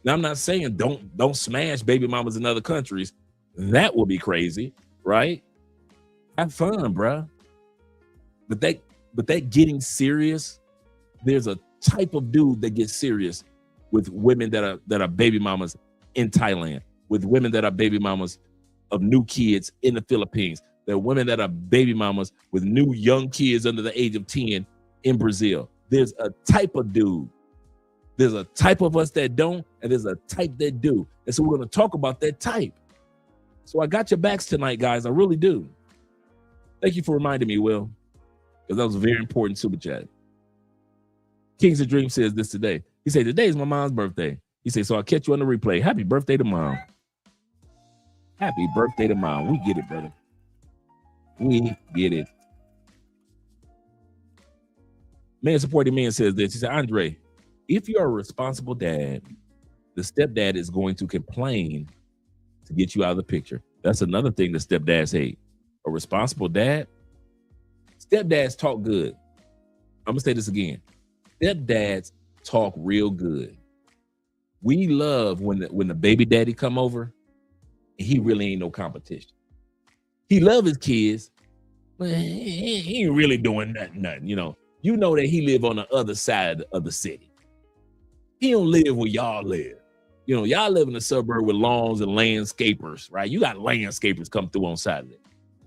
Speaker 11: Now, I'm not saying don't smash baby mamas in other countries. That would be crazy, right? Have fun, bruh. But that getting serious, there's a type of dude that gets serious with women that are baby mamas in Thailand, with women that are baby mamas of new kids in the Philippines. There are women that are baby mamas with new young kids under the age of 10 in Brazil. There's a type of dude. There's a type of us that don't, and there's a type that do. And so we're going to talk about that type. So I got your backs tonight, guys. I really do. Thank you for reminding me, Will, because that was a very important super chat. Kings of Dream says this today. He said, today is my mom's birthday. He said, so I'll catch you on the replay. Happy birthday to mom. Happy birthday to mom. We get it, brother. We get it. Man Supporting Man says this. He said, Andre, if you're a responsible dad, the stepdad is going to complain to get you out of the picture. That's another thing that stepdads hate. A responsible dad. Stepdads talk good. I'm going to say this again. Stepdads talk real good. We love when the baby daddy come over and he really ain't no competition. He love his kids, but he ain't really doing nothing. You know that he live on the other side of the city. He don't live where y'all live. Y'all live in a suburb with lawns and landscapers, right? You got landscapers come through on Saturday.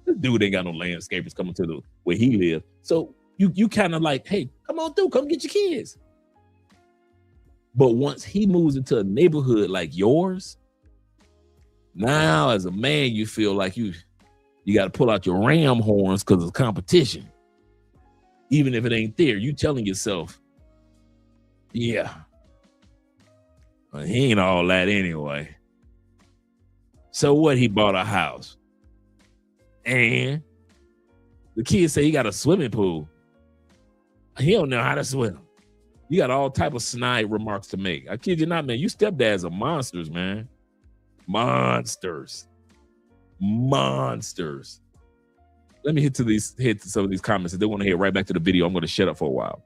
Speaker 11: This dude ain't got no landscapers coming to where he live. So you kind of like, hey, come on through, come get your kids. But once he moves into a neighborhood like yours, now as a man, you feel like you got to pull out your ram horns because of competition. Even if it ain't there, you telling yourself, yeah, well, he ain't all that anyway. So what? He bought a house. And the kids say he got a swimming pool. He don't know how to swim. You got all type of snide remarks to make. I kid you not, man. You stepdads are monsters, man. Monsters. Let me hit to some of these comments. If they want to head right back to the video, I'm going to shut up for a while.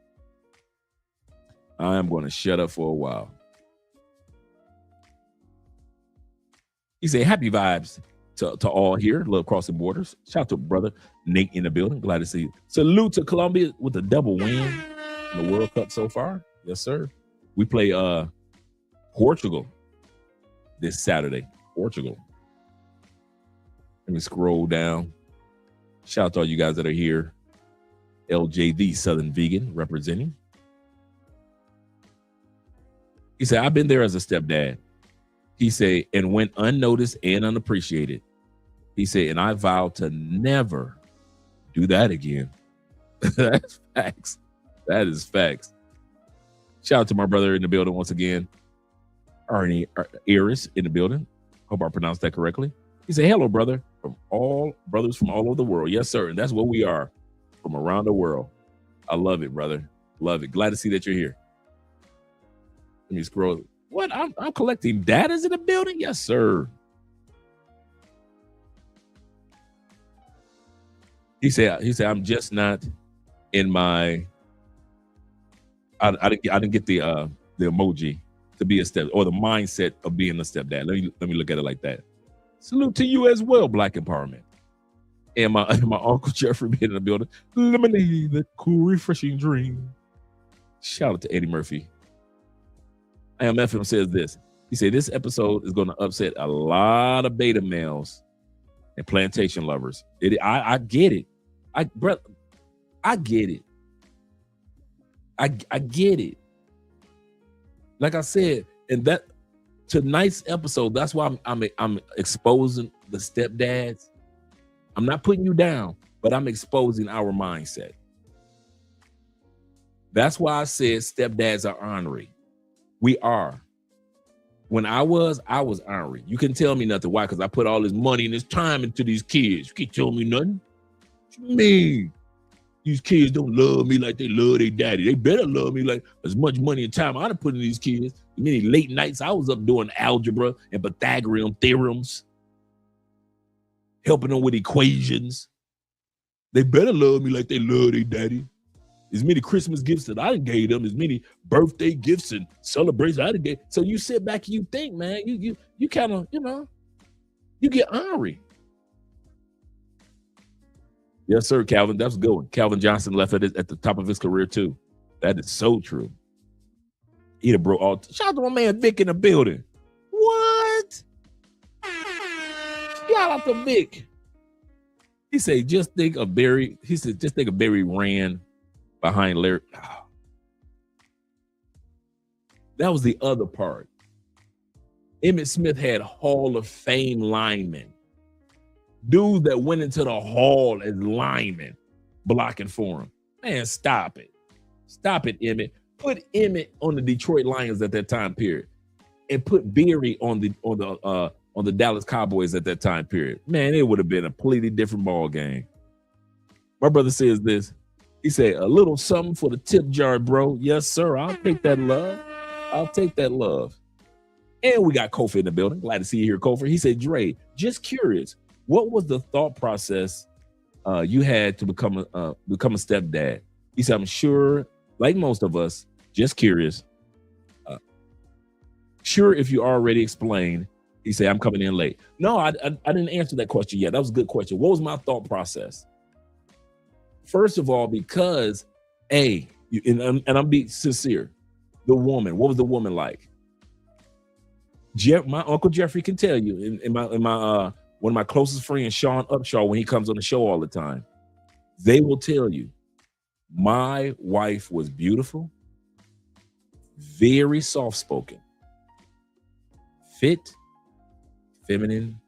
Speaker 11: I am going to shut up for a while. He said, happy vibes to all here. Love crossing borders. Shout out to brother Nate in the building. Glad to see you. Salute to Colombia with a double win in the World Cup so far. Yes, sir. We play Portugal this Saturday. Portugal. Let me scroll down. Shout out to all you guys that are here. LJV Southern Vegan representing. He said, I've been there as a stepdad. He said, and went unnoticed and unappreciated. He said, and I vow to never do that again. That's facts. That is facts. Shout out to my brother in the building once again. Arnie Iris in the building. Hope I pronounced that correctly. He said, hello, brother, from all brothers from all over the world. Yes, sir. And that's what we are, from around the world. I love it, brother. Love it. Glad to see that you're here. Let me scroll. What? I'm collecting data in the building? Yes, sir. He said, I'm just not in my, I didn't get the emoji to be a step, or the mindset of being a stepdad. Let me look at it like that. Salute to you as well, Black Empowerment. And my Uncle Jeffrey being in the building. Lemonade, the cool, refreshing dream. Shout out to Eddie Murphy. AMFM says this. He said this episode is going to upset a lot of beta males and plantation lovers. I get it. I get it. I get it. Like I said, and that tonight's episode, that's why I'm exposing the stepdads. I'm not putting you down, but I'm exposing our mindset. That's why I said stepdads are ornery. We are. When I was ornery. You can tell me nothing. Why? Because I put all this money and this time into these kids. You can't tell me nothing. What you mean? These kids don't love me like they love their daddy. They better love me like as much money and time I done put in these kids. Many late nights I was up doing algebra and Pythagorean theorems, helping them with equations. They better love me like they love their daddy. As many Christmas gifts that I done gave them, as many birthday gifts and celebrations I done gave. So you sit back and you think, man, you kind of, you get ornery. Yes, sir, Calvin. That's a good one. Calvin Johnson left at the top of his career too. That is so true. He'd have broke all. Shout out to my man Vic in the building. What? Shout out to Vic. He said, just think of Barry. He said, just think of Barry ran behind Larry. Oh. That was the other part. Emmitt Smith had Hall of Fame linemen. Dudes that went into the hall as linemen blocking for him. Man, stop it. Stop it, Emmitt. Put Emmitt on the Detroit Lions at that time period. And put Barry on the Dallas Cowboys at that time period. Man, it would have been a completely different ball game. My brother says this. He said, a little something for the tip jar, bro. Yes, sir. I'll take that love. I'll take that love. And we got Kofi in the building. Glad to see you here, Kofi. He said, Dre, just curious, what was the thought process you had to become a stepdad? He said, I'm sure, like most of us, just curious. Sure, if you already explained. He said, I'm coming in late. No, I didn't answer that question yet. That was a good question. What was my thought process? First of all, because and I'm being sincere, the woman, what was the woman like? My Uncle Jeffrey can tell you, in my one of my closest friends, Sean Upshaw, when he comes on the show all the time, they will tell you, my wife was beautiful, very soft-spoken, fit, feminine,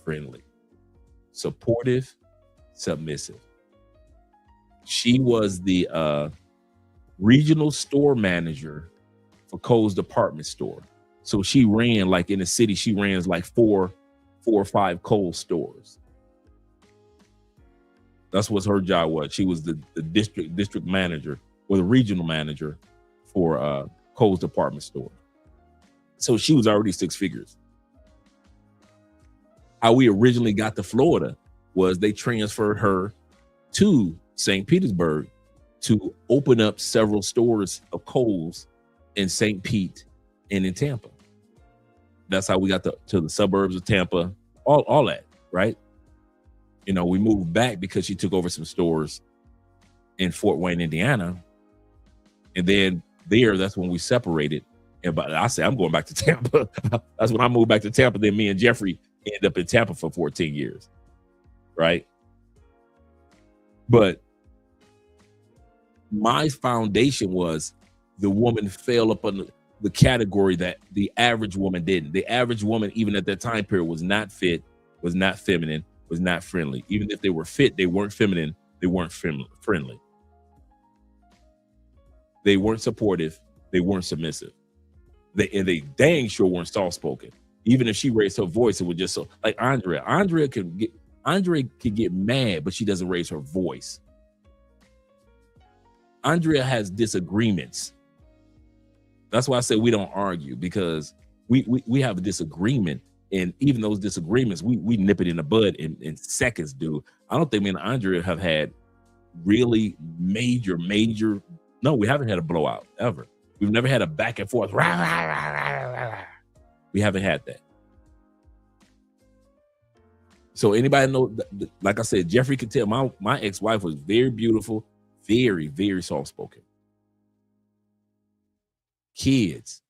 Speaker 11: friendly, supportive, submissive. She was the regional store manager for Kohl's department store. So she ran, like in the city, she ran like four or five Kohl's stores. That's what her job was. She was the district manager or the regional manager for Kohl's department store. So she was already six figures. How we originally got to Florida was they transferred her to St. Petersburg to open up several stores of Kohl's in St. Pete and in Tampa. That's how we got to the suburbs of Tampa, all that, right? We moved back because she took over some stores in Fort Wayne, Indiana. And then that's when we separated. And I said, I'm going back to Tampa. That's when I moved back to Tampa. Then me and Jeffrey ended up in Tampa for 14 years, right? But my foundation was the woman fell up on the category that the average woman didn't. The average woman, even at that time period, was not fit, was not feminine, was not friendly. Even if they were fit, they weren't feminine, they weren't friendly. They weren't supportive, they weren't submissive. They dang sure weren't soft-spoken. Even if she raised her voice, it was just so, like Andrea. Andrea could get mad, but she doesn't raise her voice. Andrea has disagreements. That's why I say we don't argue, because we have a disagreement, and even those disagreements, we nip it in the bud in seconds, dude. I don't think me and Andrea have had really major. No, we haven't had a blowout ever. We've never had a back and forth. Rah, rah, rah, rah, rah, rah. We haven't had that. So anybody know, like I said, Jeffrey could tell my ex-wife was very beautiful, very, very soft-spoken. Kids.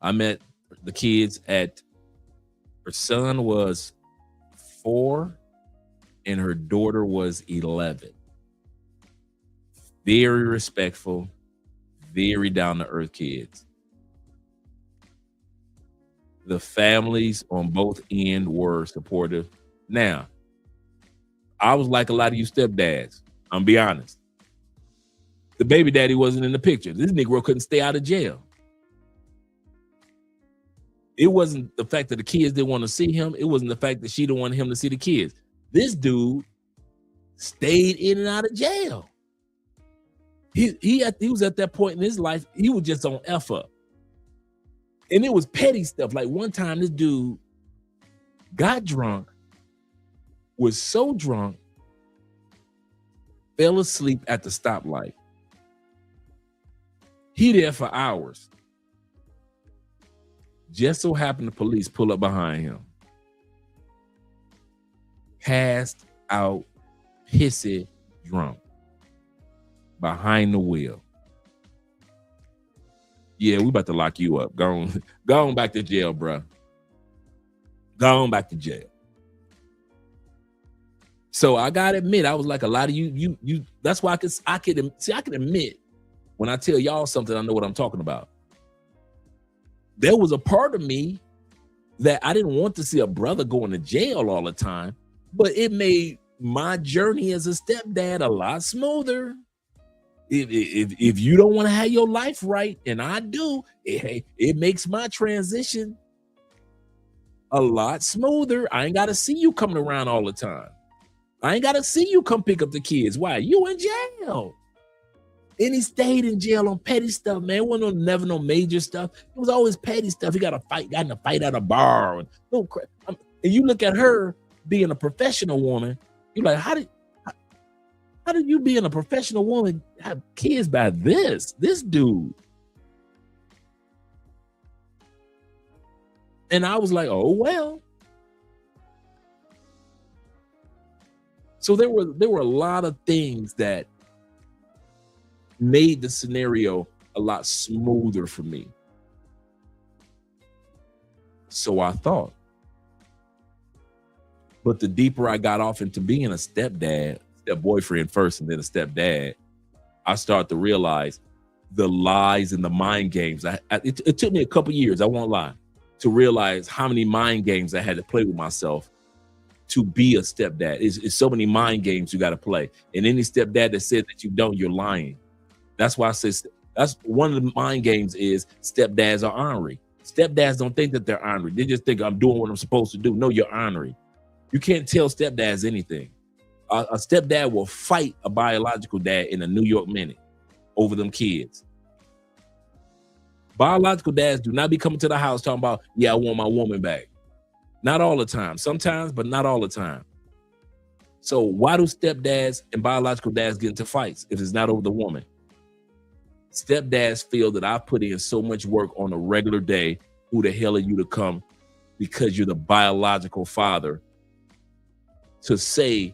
Speaker 11: I met the kids at, her son was 4 and her daughter was 11. Very respectful, very down-to-earth kids. The families on both ends were supportive. Now, I was like a lot of you stepdads. I'm be honest. The baby daddy wasn't in the picture. This Negro couldn't stay out of jail. It wasn't the fact that the kids didn't want to see him. It wasn't the fact that she didn't want him to see the kids. This dude stayed in and out of jail. He was at that point in his life, he was just on F up. And it was petty stuff. Like one time this dude got drunk, was so drunk, fell asleep at the stoplight. He there for hours. Just so happened the police pull up behind him. Passed out, pissy drunk. Behind the wheel. Yeah, we about to lock you up. Go on back to jail, bro. Go on back to jail. So I gotta admit, I was like a lot of you. That's why I can admit when I tell y'all something, I know what I'm talking about. There was a part of me that I didn't want to see a brother going to jail all the time, but it made my journey as a stepdad a lot smoother. If you don't want to have your life right, and I do, it makes my transition a lot smoother. I ain't got to see you coming around all the time. I ain't got to see you come pick up the kids. Why? You in jail. And he stayed in jail on petty stuff, man. It wasn't never no major stuff. It was always petty stuff. He got in a fight at a bar. And you look at her being a professional woman, you're like, how did you being a professional woman have kids by this dude? And I was like, oh, well. So there were a lot of things that made the scenario a lot smoother for me. So I thought. But the deeper I got off into being a stepdad, step boyfriend first and then a stepdad, I started to realize the lies and the mind games. It took me a couple years, I won't lie, to realize how many mind games I had to play with myself to be a stepdad. It's so many mind games you got to play. And any stepdad that said that you don't, you're lying. That's why I say that's one of the mind games is stepdads are ornery. Stepdads don't think that they're ornery. They just think I'm doing what I'm supposed to do. No, you're ornery. You can't tell stepdads anything. A stepdad will fight a biological dad in a New York minute over them kids. Biological dads do not be coming to the house talking about, yeah, I want my woman back. Not all the time. Sometimes, but not all the time. So why do stepdads and biological dads get into fights if it's not over the woman? Stepdads feel that I put in so much work on a regular day. Who the hell are you to come because you're the biological father to say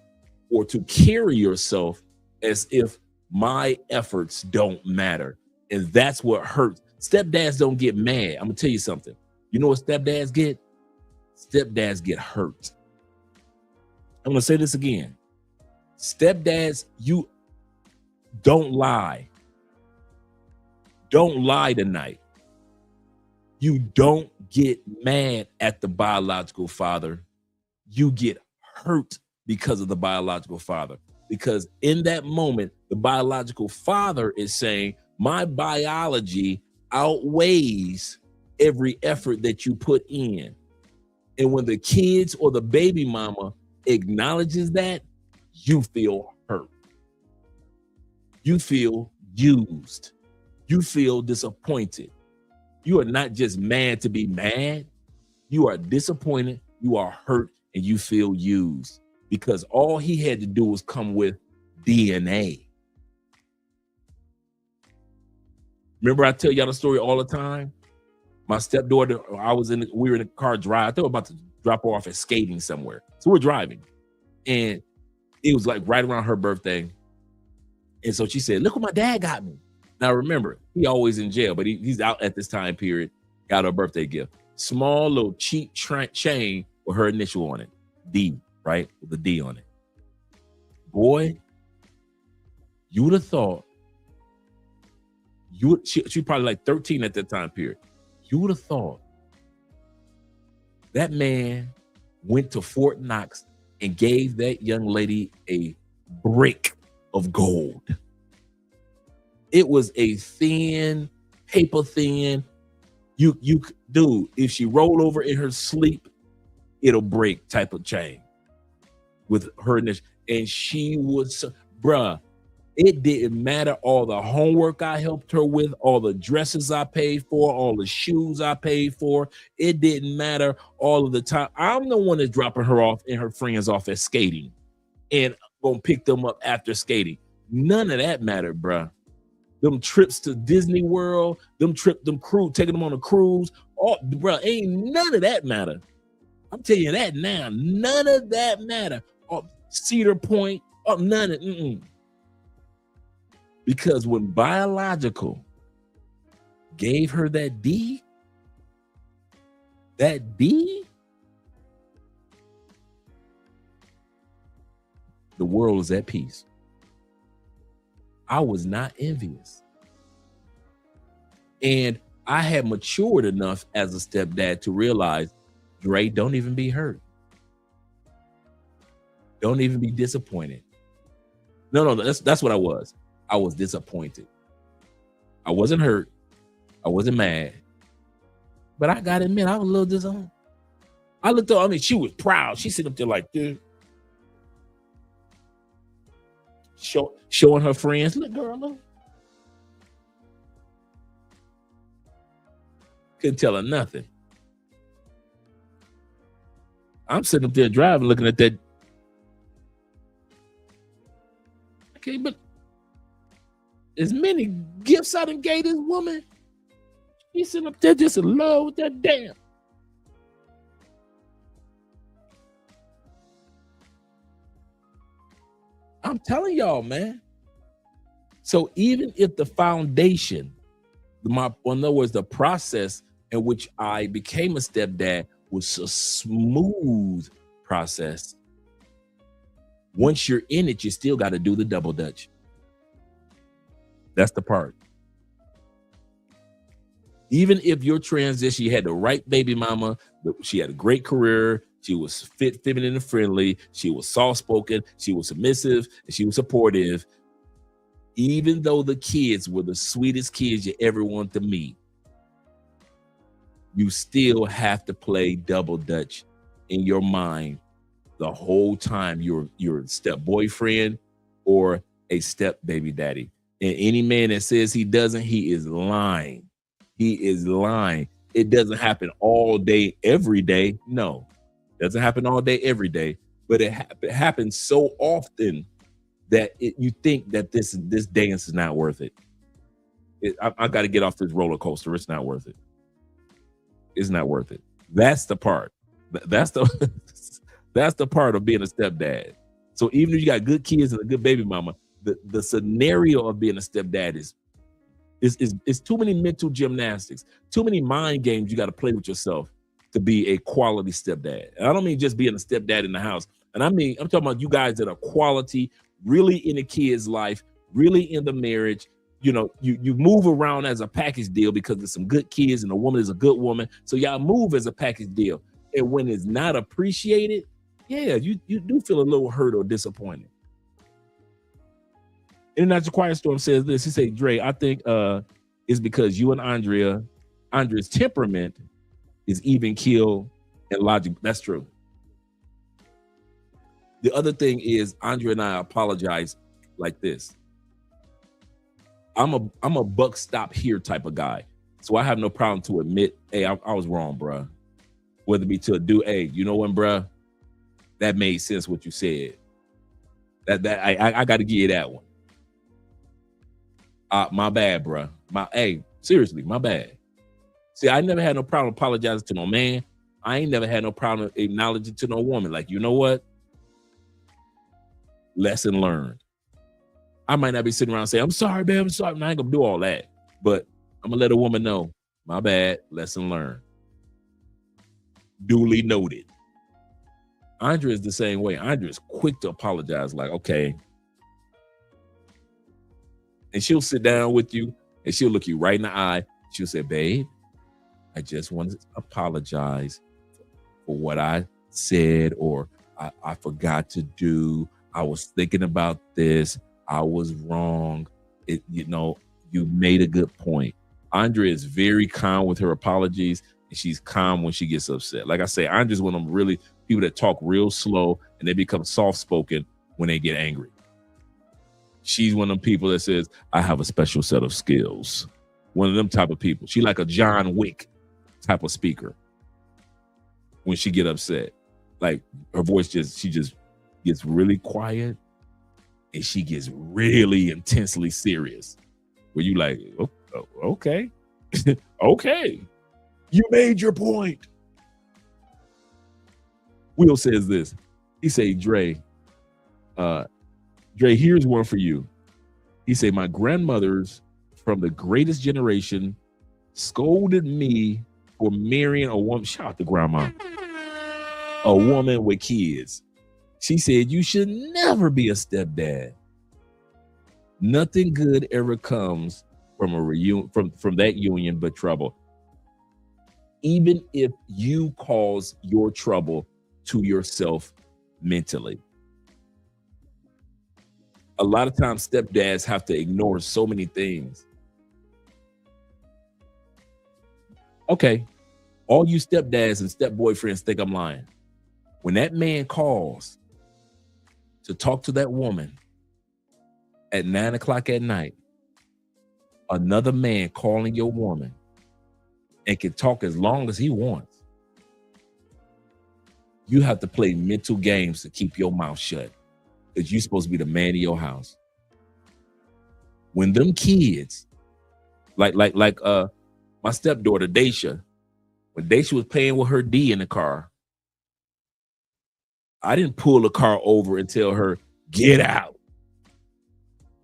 Speaker 11: or to carry yourself as if my efforts don't matter? And that's what hurts. Stepdads don't get mad. I'm gonna tell you something. You know what stepdads get? Stepdads get hurt. I'm gonna say this again. Stepdads, you don't lie. Don't lie tonight. You don't get mad at the biological father. You get hurt because of the biological father. Because in that moment, the biological father is saying, my biology outweighs every effort that you put in. And when the kids or the baby mama acknowledges that, you feel hurt. You feel used. You feel disappointed. You are not just mad to be mad. You are disappointed, you are hurt, and you feel used because all he had to do was come with DNA. Remember I tell y'all the story all the time? My stepdaughter, we were in the car drive. I think we were about to drop her off at skating somewhere. So we're driving, and it was like right around her birthday. And so she said, look what my dad got me. Now remember, he always in jail, but he's out at this time period, got her birthday gift. Small little cheap chain with her initial on it. D, right? With the D on it. Boy, you would have thought, she probably like 13 at that time period. You would have thought that man went to Fort Knox and gave that young lady a brick of gold. It was a thin, paper thin. You dude, if she rolled over in her sleep, it'll break type of chain with her initial. And she was, bruh, it didn't matter all the homework I helped her with, all the dresses I paid for, all the shoes I paid for. It didn't matter all of the time. I'm the one that's dropping her off and her friends off at skating and gonna pick them up after skating. None of that mattered, bruh. Them trips to Disney World, taking them on a cruise, bruh, ain't none of that matter. I'm telling you that now. None of that matter. Cedar Point, none of it. Because when biological gave her that D, the world was at peace. I was not envious. And I had matured enough as a stepdad to realize, Dre, don't even be hurt. Don't even be disappointed. No, that's what I was. I was disappointed. I wasn't hurt. I wasn't mad. But I gotta admit, I was a little disappointed. I looked up, she was proud. She sitting up there like this. Showing her friends, look, girl, look. Couldn't tell her nothing. I'm sitting up there driving, looking at that. Okay, but as many gifts I done gave this woman, she's sitting up there just in love with that damn. I'm telling y'all, man. So even if the foundation, in other words, the process in which I became a stepdad was a smooth process, once you're in it, you still got to do the double dutch. That's the part. Even if your transition, you had the right baby mama, she had a great career, she was fit, feminine, and friendly, she was soft-spoken, she was submissive, and she was supportive. Even though the kids were the sweetest kids you ever want to meet, you still have to play double dutch in your mind the whole time you're a step boyfriend or a step baby daddy. And any man that says he doesn't, he is lying. He is lying. It doesn't happen all day, every day. No, it doesn't happen all day, every day. But it happens so often that you think that this dance is not worth it. I got to get off this roller coaster. It's not worth it. It's not worth it. That's the part. That's the part of being a stepdad. So even if you got good kids and a good baby mama, the scenario of being a stepdad is too many mental gymnastics, too many mind games you got to play with yourself to be a quality stepdad. And I don't mean just being a stepdad in the house. And I'm talking about you guys that are quality, really in a kid's life, really in the marriage. You know, you move around as a package deal because there's some good kids and a woman is a good woman. So y'all move as a package deal. And when it's not appreciated, yeah, you do feel a little hurt or disappointed. International Quiet Storm says this. He said, Dre, I think it's because you and Andrea's temperament is even keel and logic. That's true. The other thing is Andrea and I apologize like this. I'm a buck stop here type of guy. So I have no problem to admit, hey, I was wrong, bruh. Whether it be to a dude, hey, you know what, bruh? That made sense what you said. I got to give you that one. My bad, bruh. Seriously, my bad. See, I never had no problem apologizing to no man I ain't never had no problem acknowledging to no woman, like, you know what? Lesson learned. I might not be sitting around saying, I'm sorry, babe, I'm sorry. I ain't gonna do all that. But I'm gonna let a woman know, my bad, lesson learned. Duly noted. Andrea is the same way. Andrea is quick to apologize, like, okay. And she'll sit down with you and she'll look you right in the eye. She'll say, babe, I just want to apologize for what I said, or I forgot to do. I was thinking about this. I was wrong. You made a good point. Andrea is very calm with her apologies, and she's calm when she gets upset. Like I say, Andrea's one of them really people that talk real slow and they become soft-spoken when they get angry. She's one of them people that says, I have a special set of skills. One of them type of people. She like a John Wick type of speaker when she get upset. Like her voice she just gets really quiet and she gets really intensely serious. Where you like, oh, okay. Okay. You made your point. Will says this. He say, Dre, here's one for you. He say, my grandmothers from the greatest generation scolded me for marrying a woman. Shout out to grandma. A woman with kids. She said, you should never be a stepdad. Nothing good ever comes from a reunion, from that union but trouble. Even if you cause your trouble to yourself mentally. A lot of times stepdads have to ignore so many things. Okay, all you stepdads and stepboyfriends think I'm lying. When that man calls to talk to that woman at 9 o'clock at night, another man calling your woman and can talk as long as he wants, you have to play mental games to keep your mouth shut, because you're supposed to be the man of your house. When them kids, like my stepdaughter Daisha, when Daisha was playing with her D in the car, I didn't pull the car over and tell her, get out.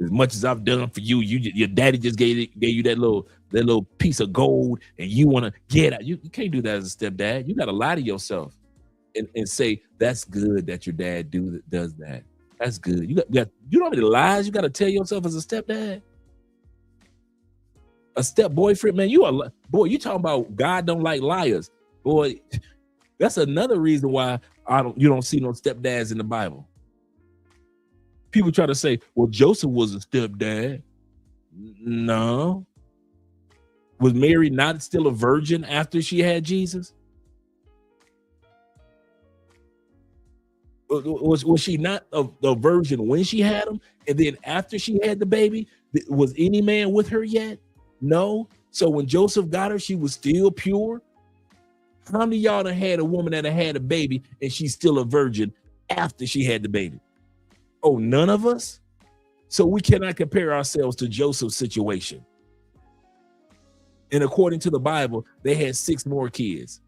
Speaker 11: As much as I've done for you, your daddy just gave you that little piece of gold and you want to get out. You can't do that as a stepdad. You got to lie to yourself and say, that's good that your dad does that. That's good. You know how many lies you got to tell yourself as a stepdad? A step boyfriend, man, you talking about God don't like liars. Boy, that's another reason why you don't see no stepdads in the Bible. People try to say, well, Joseph was a stepdad. No. Was Mary not still a virgin after she had Jesus? Was she not a virgin when she had him? And then after she had the baby, was any man with her yet? No. So when Joseph got her, she was still pure. How many of y'all done had a woman that had a baby and she's still a virgin after she had the baby? Oh, none of us? So we cannot compare ourselves to Joseph's situation. And according to the Bible, they had 6 more kids.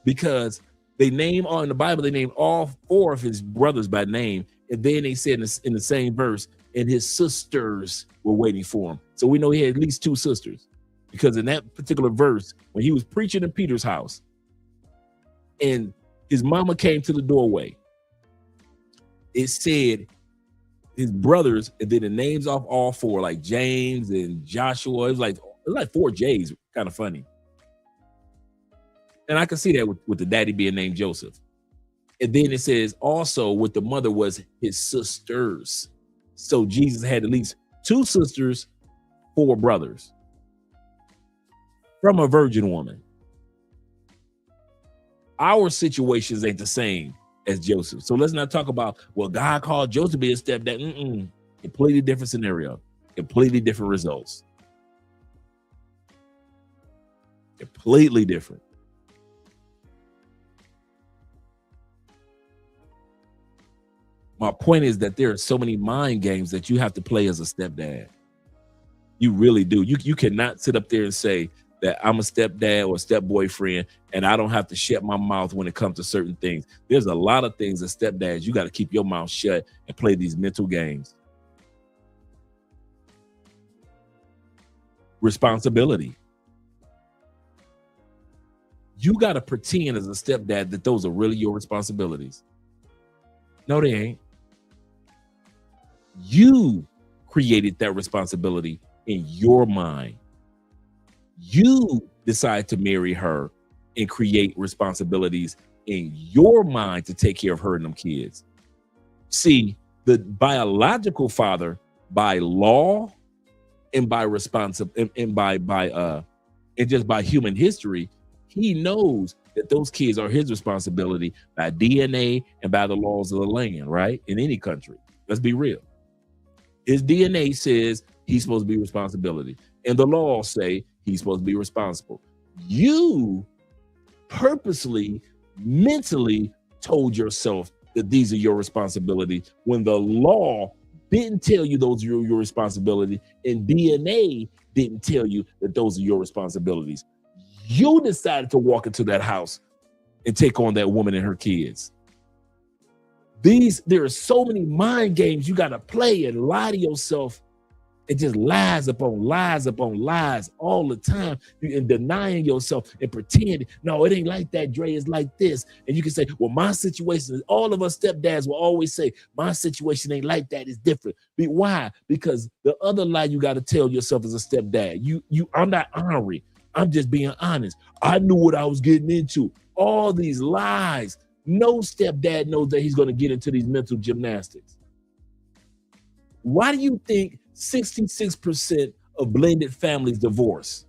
Speaker 11: Because they name all in the Bible, they named all 4 of his brothers by name. And then they said in the same verse, and his sisters were waiting for him. So we know he had at least 2 sisters. Because in that particular verse, when he was preaching in Peter's house, and his mama came to the doorway, it said his brothers, and then the names off all 4, like James and Joshua. It was like 4 J's, kind of funny. And I can see that with the daddy being named Joseph. And then it says also with the mother was his sisters. So Jesus had at least 2 sisters, 4 brothers from a virgin woman. Our situations ain't the same as Joseph. So let's not talk about, well, God called Joseph to be a stepdad. Completely different scenario, completely different results. Completely different. My point is that there are so many mind games that you have to play as a stepdad. You really do. You cannot sit up there and say, that I'm a stepdad or step boyfriend, and I don't have to shut my mouth when it comes to certain things. There's a lot of things as stepdads, you got to keep your mouth shut and play these mental games. Responsibility. You got to pretend as a stepdad that those are really your responsibilities. No, they ain't. You created that responsibility in your mind. You decide to marry her and create responsibilities in your mind to take care of her and them kids. See, the biological father, by law and by and just by human history, he knows that those kids are his responsibility by DNA and by the laws of the land, right? In any country. Let's be real. His DNA says he's supposed to be responsibility. And the laws say he's supposed to be responsible. You purposely, mentally told yourself that these are your responsibilities when the law didn't tell you those are your responsibility, and DNA didn't tell you that those are your responsibilities. You decided to walk into that house and take on that woman and her kids. There are so many mind games you got to play and lie to yourself, and just lies upon lies upon lies all the time, and denying yourself and pretending, no, it ain't like that, Dre, it's like this. And you can say, well, my situation is, all of us stepdads will always say, my situation ain't like that, it's different. Why? Because the other lie you got to tell yourself as a stepdad, I'm not honoring, I'm just being honest. I knew what I was getting into. All these lies. No stepdad knows that he's going to get into these mental gymnastics. Why do you think 66% of blended families divorce?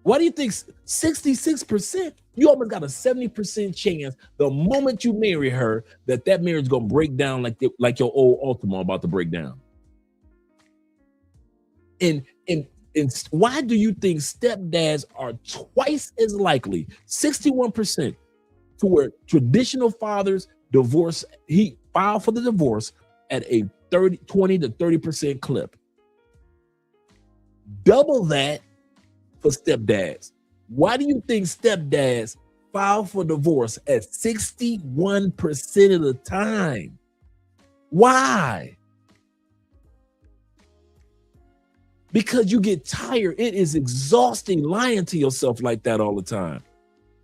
Speaker 11: Why do you think 66%? You almost got a 70% chance the moment you marry her that marriage is going to break down like your old Altima about to break down. And why do you think stepdads are twice as likely, 61%, to where traditional fathers file for the divorce at a 20 to 30% clip? Double that for stepdads. Why do you think stepdads file for divorce at 61% of the time? Why? Because you get tired. It is exhausting lying to yourself like that all the time.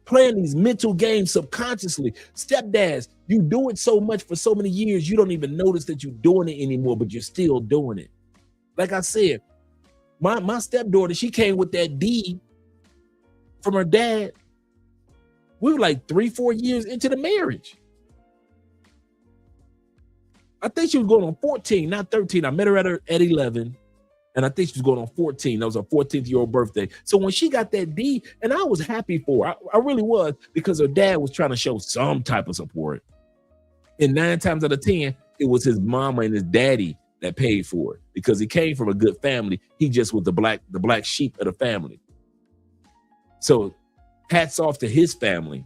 Speaker 11: Playing these mental games subconsciously. Stepdads, you do it so much for so many years, you don't even notice that you're doing it anymore, but you're still doing it. Like I said, my stepdaughter, she came with that D from her dad. We were like 3-4 years into the marriage. I think she was going on 14, not 13. I met her at 11. And I think she was going on 14. That was her 14th-year-old birthday. So when she got that D, and I was happy for her. I really was, because her dad was trying to show some type of support. And 9 times out of 10, it was his mama and his daddy that paid for it, because he came from a good family. He just was the black sheep of the family. So hats off to his family,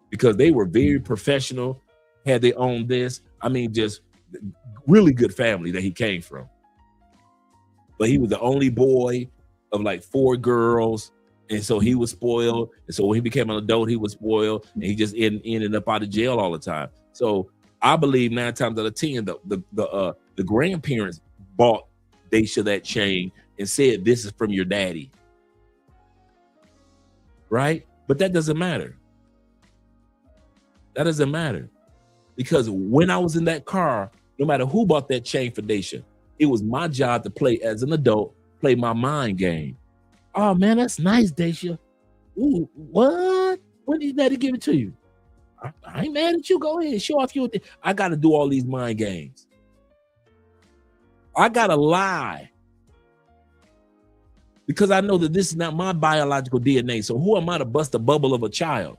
Speaker 11: because they were very professional, had their own this. I mean, just really good family that he came from. But he was the only boy of like 4 girls. And so he was spoiled. And so when he became an adult, he was spoiled. And he just ended up out of jail all the time. So I believe 9 times out of 10, the grandparents bought Daisha that chain and said, this is from your daddy. Right? But that doesn't matter. That doesn't matter. Because when I was in that car, no matter who bought that chain for Daisha, it was my job to play as an adult, play my mind game. Oh man, that's nice, Daisha. Ooh, what? When did daddy give it to you? I ain't mad at you. Go ahead, show off your thing. I got to do all these mind games. I got to lie, because I know that this is not my biological DNA. So who am I to bust the bubble of a child?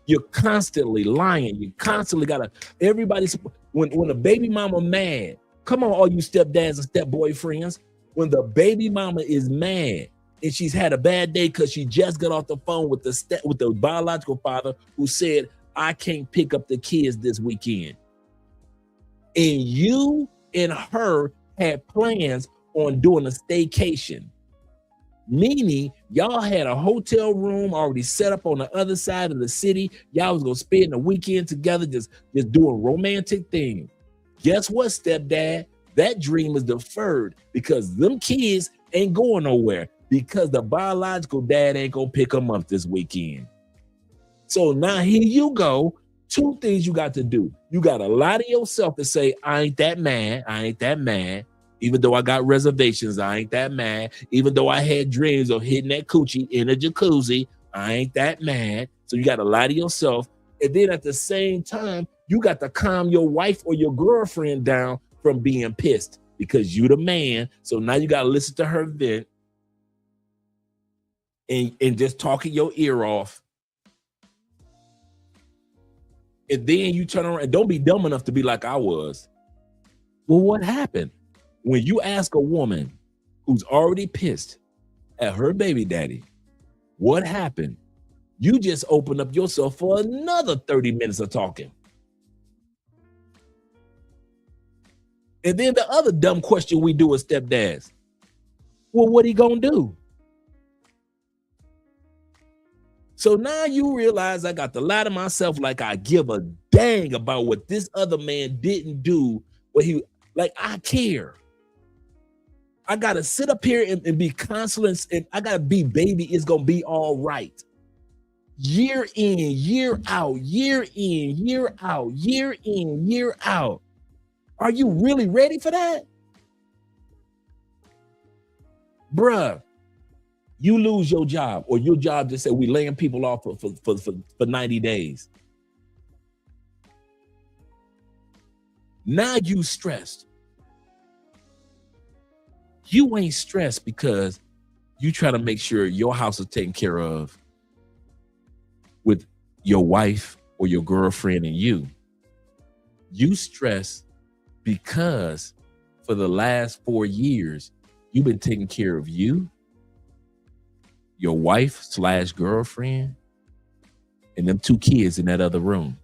Speaker 11: You're constantly lying. You constantly got to, everybody's, when a baby mama mad, come on, all you stepdads and step boyfriends. When the baby mama is mad and she's had a bad day because she just got off the phone with the biological father who said, I can't pick up the kids this weekend. And you and her had plans on doing a staycation. Meaning y'all had a hotel room already set up on the other side of the city. Y'all was gonna spend the weekend together just doing romantic things. Guess what, stepdad? That dream is deferred because them kids ain't going nowhere because the biological dad ain't gonna pick them up this weekend. So now here you go. Two things you got to do. You got to lie to yourself and say, I ain't that mad. I ain't that mad. Even though I got reservations, I ain't that mad. Even though I had dreams of hitting that coochie in a jacuzzi, I ain't that mad. So you got to lie to yourself. And then at the same time, you got to calm your wife or your girlfriend down from being pissed because you the man. So now you got to listen to her vent and just talking your ear off. And then you turn around and don't be dumb enough to be like I was. Well, what happened? When you ask a woman who's already pissed at her baby daddy, what happened? You just opened up yourself for another 30 minutes of talking. And then the other dumb question we do as stepdads, well, what he gonna do? So now you realize I got to lie to myself like I give a dang about what this other man didn't do. Like I care. I got to sit up here and be consolent and I got to be baby. It's going to be all right. Year in, year out, year in, year out, year in, year out. Are you really ready for that? Bruh. You lose your job or your job just said we laying people off for 90 days. Now you stressed. You ain't stressed because you try to make sure your house is taken care of with your wife or your girlfriend and you. You stress because for the last 4 years, you've been taking care of you, your wife/girlfriend, and them 2 kids in that other room.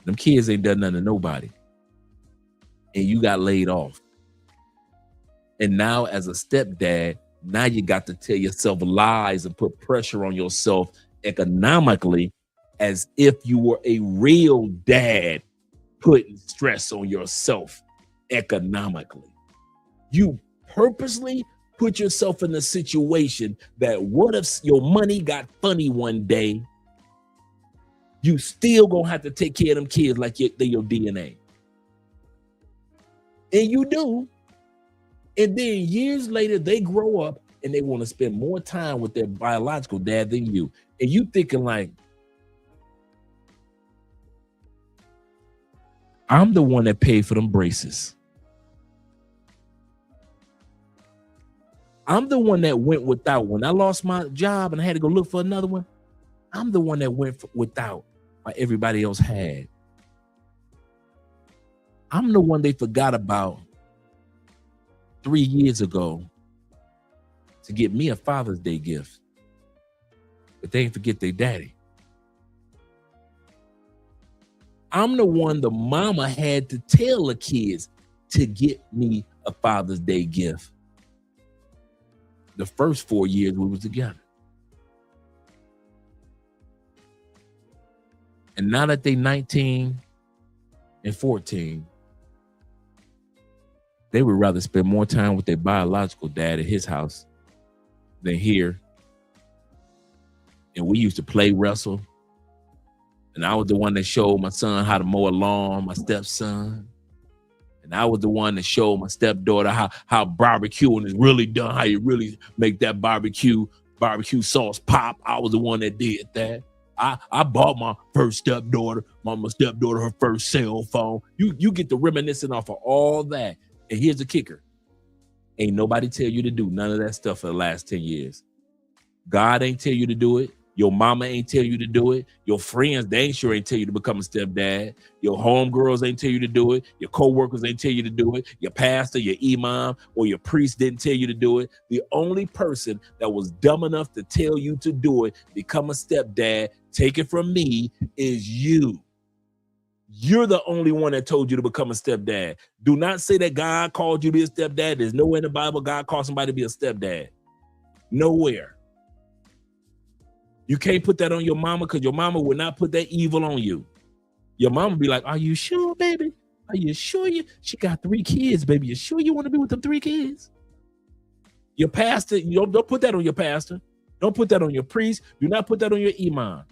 Speaker 11: Them kids ain't done nothing to nobody. And you got laid off. And now as a stepdad, now you got to tell yourself lies and put pressure on yourself economically as if you were a real dad putting stress on yourself economically. You purposely put yourself in a situation that what if your money got funny one day, you still gonna have to take care of them kids like they're your DNA. And you do. And then years later, they grow up and they want to spend more time with their biological dad than you. And you thinking like, I'm the one that paid for them braces. I'm the one that went without. When I lost my job and I had to go look for another one, I'm the one that went without while everybody else had. I'm the one they forgot about 3 years ago to get me a Father's Day gift. But they didn't forget their daddy. I'm the one the mama had to tell the kids to get me a Father's Day gift. The first 4 years we was together. And now that they 19 and 14, they would rather spend more time with their biological dad at his house than here. And we used to play wrestle. And I was the one that showed my son how to mow a lawn, my stepson. And I was the one that showed my stepdaughter how barbecuing is really done, how you really make that barbecue sauce pop. I was the one that did that. I bought my first stepdaughter her first cell phone. You get the reminiscing off of all that. And here's the kicker. Ain't nobody tell you to do none of that stuff for the last 10 years. God ain't tell you to do it. Your mama ain't tell you to do it. Your friends, they ain't tell you to become a stepdad. Your homegirls ain't tell you to do it. Your co-workers ain't tell you to do it. Your pastor, your imam, or your priest didn't tell you to do it. The only person that was dumb enough to tell you to do it, become a stepdad, take it from me, is you. You're the only one that told you to become a stepdad. Do not say that God called you to be a stepdad. There's nowhere in the Bible God called somebody to be a stepdad. Nowhere. You can't put that on your mama because your mama will not put that evil on you. Your mama be like, are you sure, baby? Are you sure she got 3 kids, baby? You sure you want to be with them 3 kids? Your pastor, don't put that on your pastor. Don't put that on your priest. Do not put that on your imam.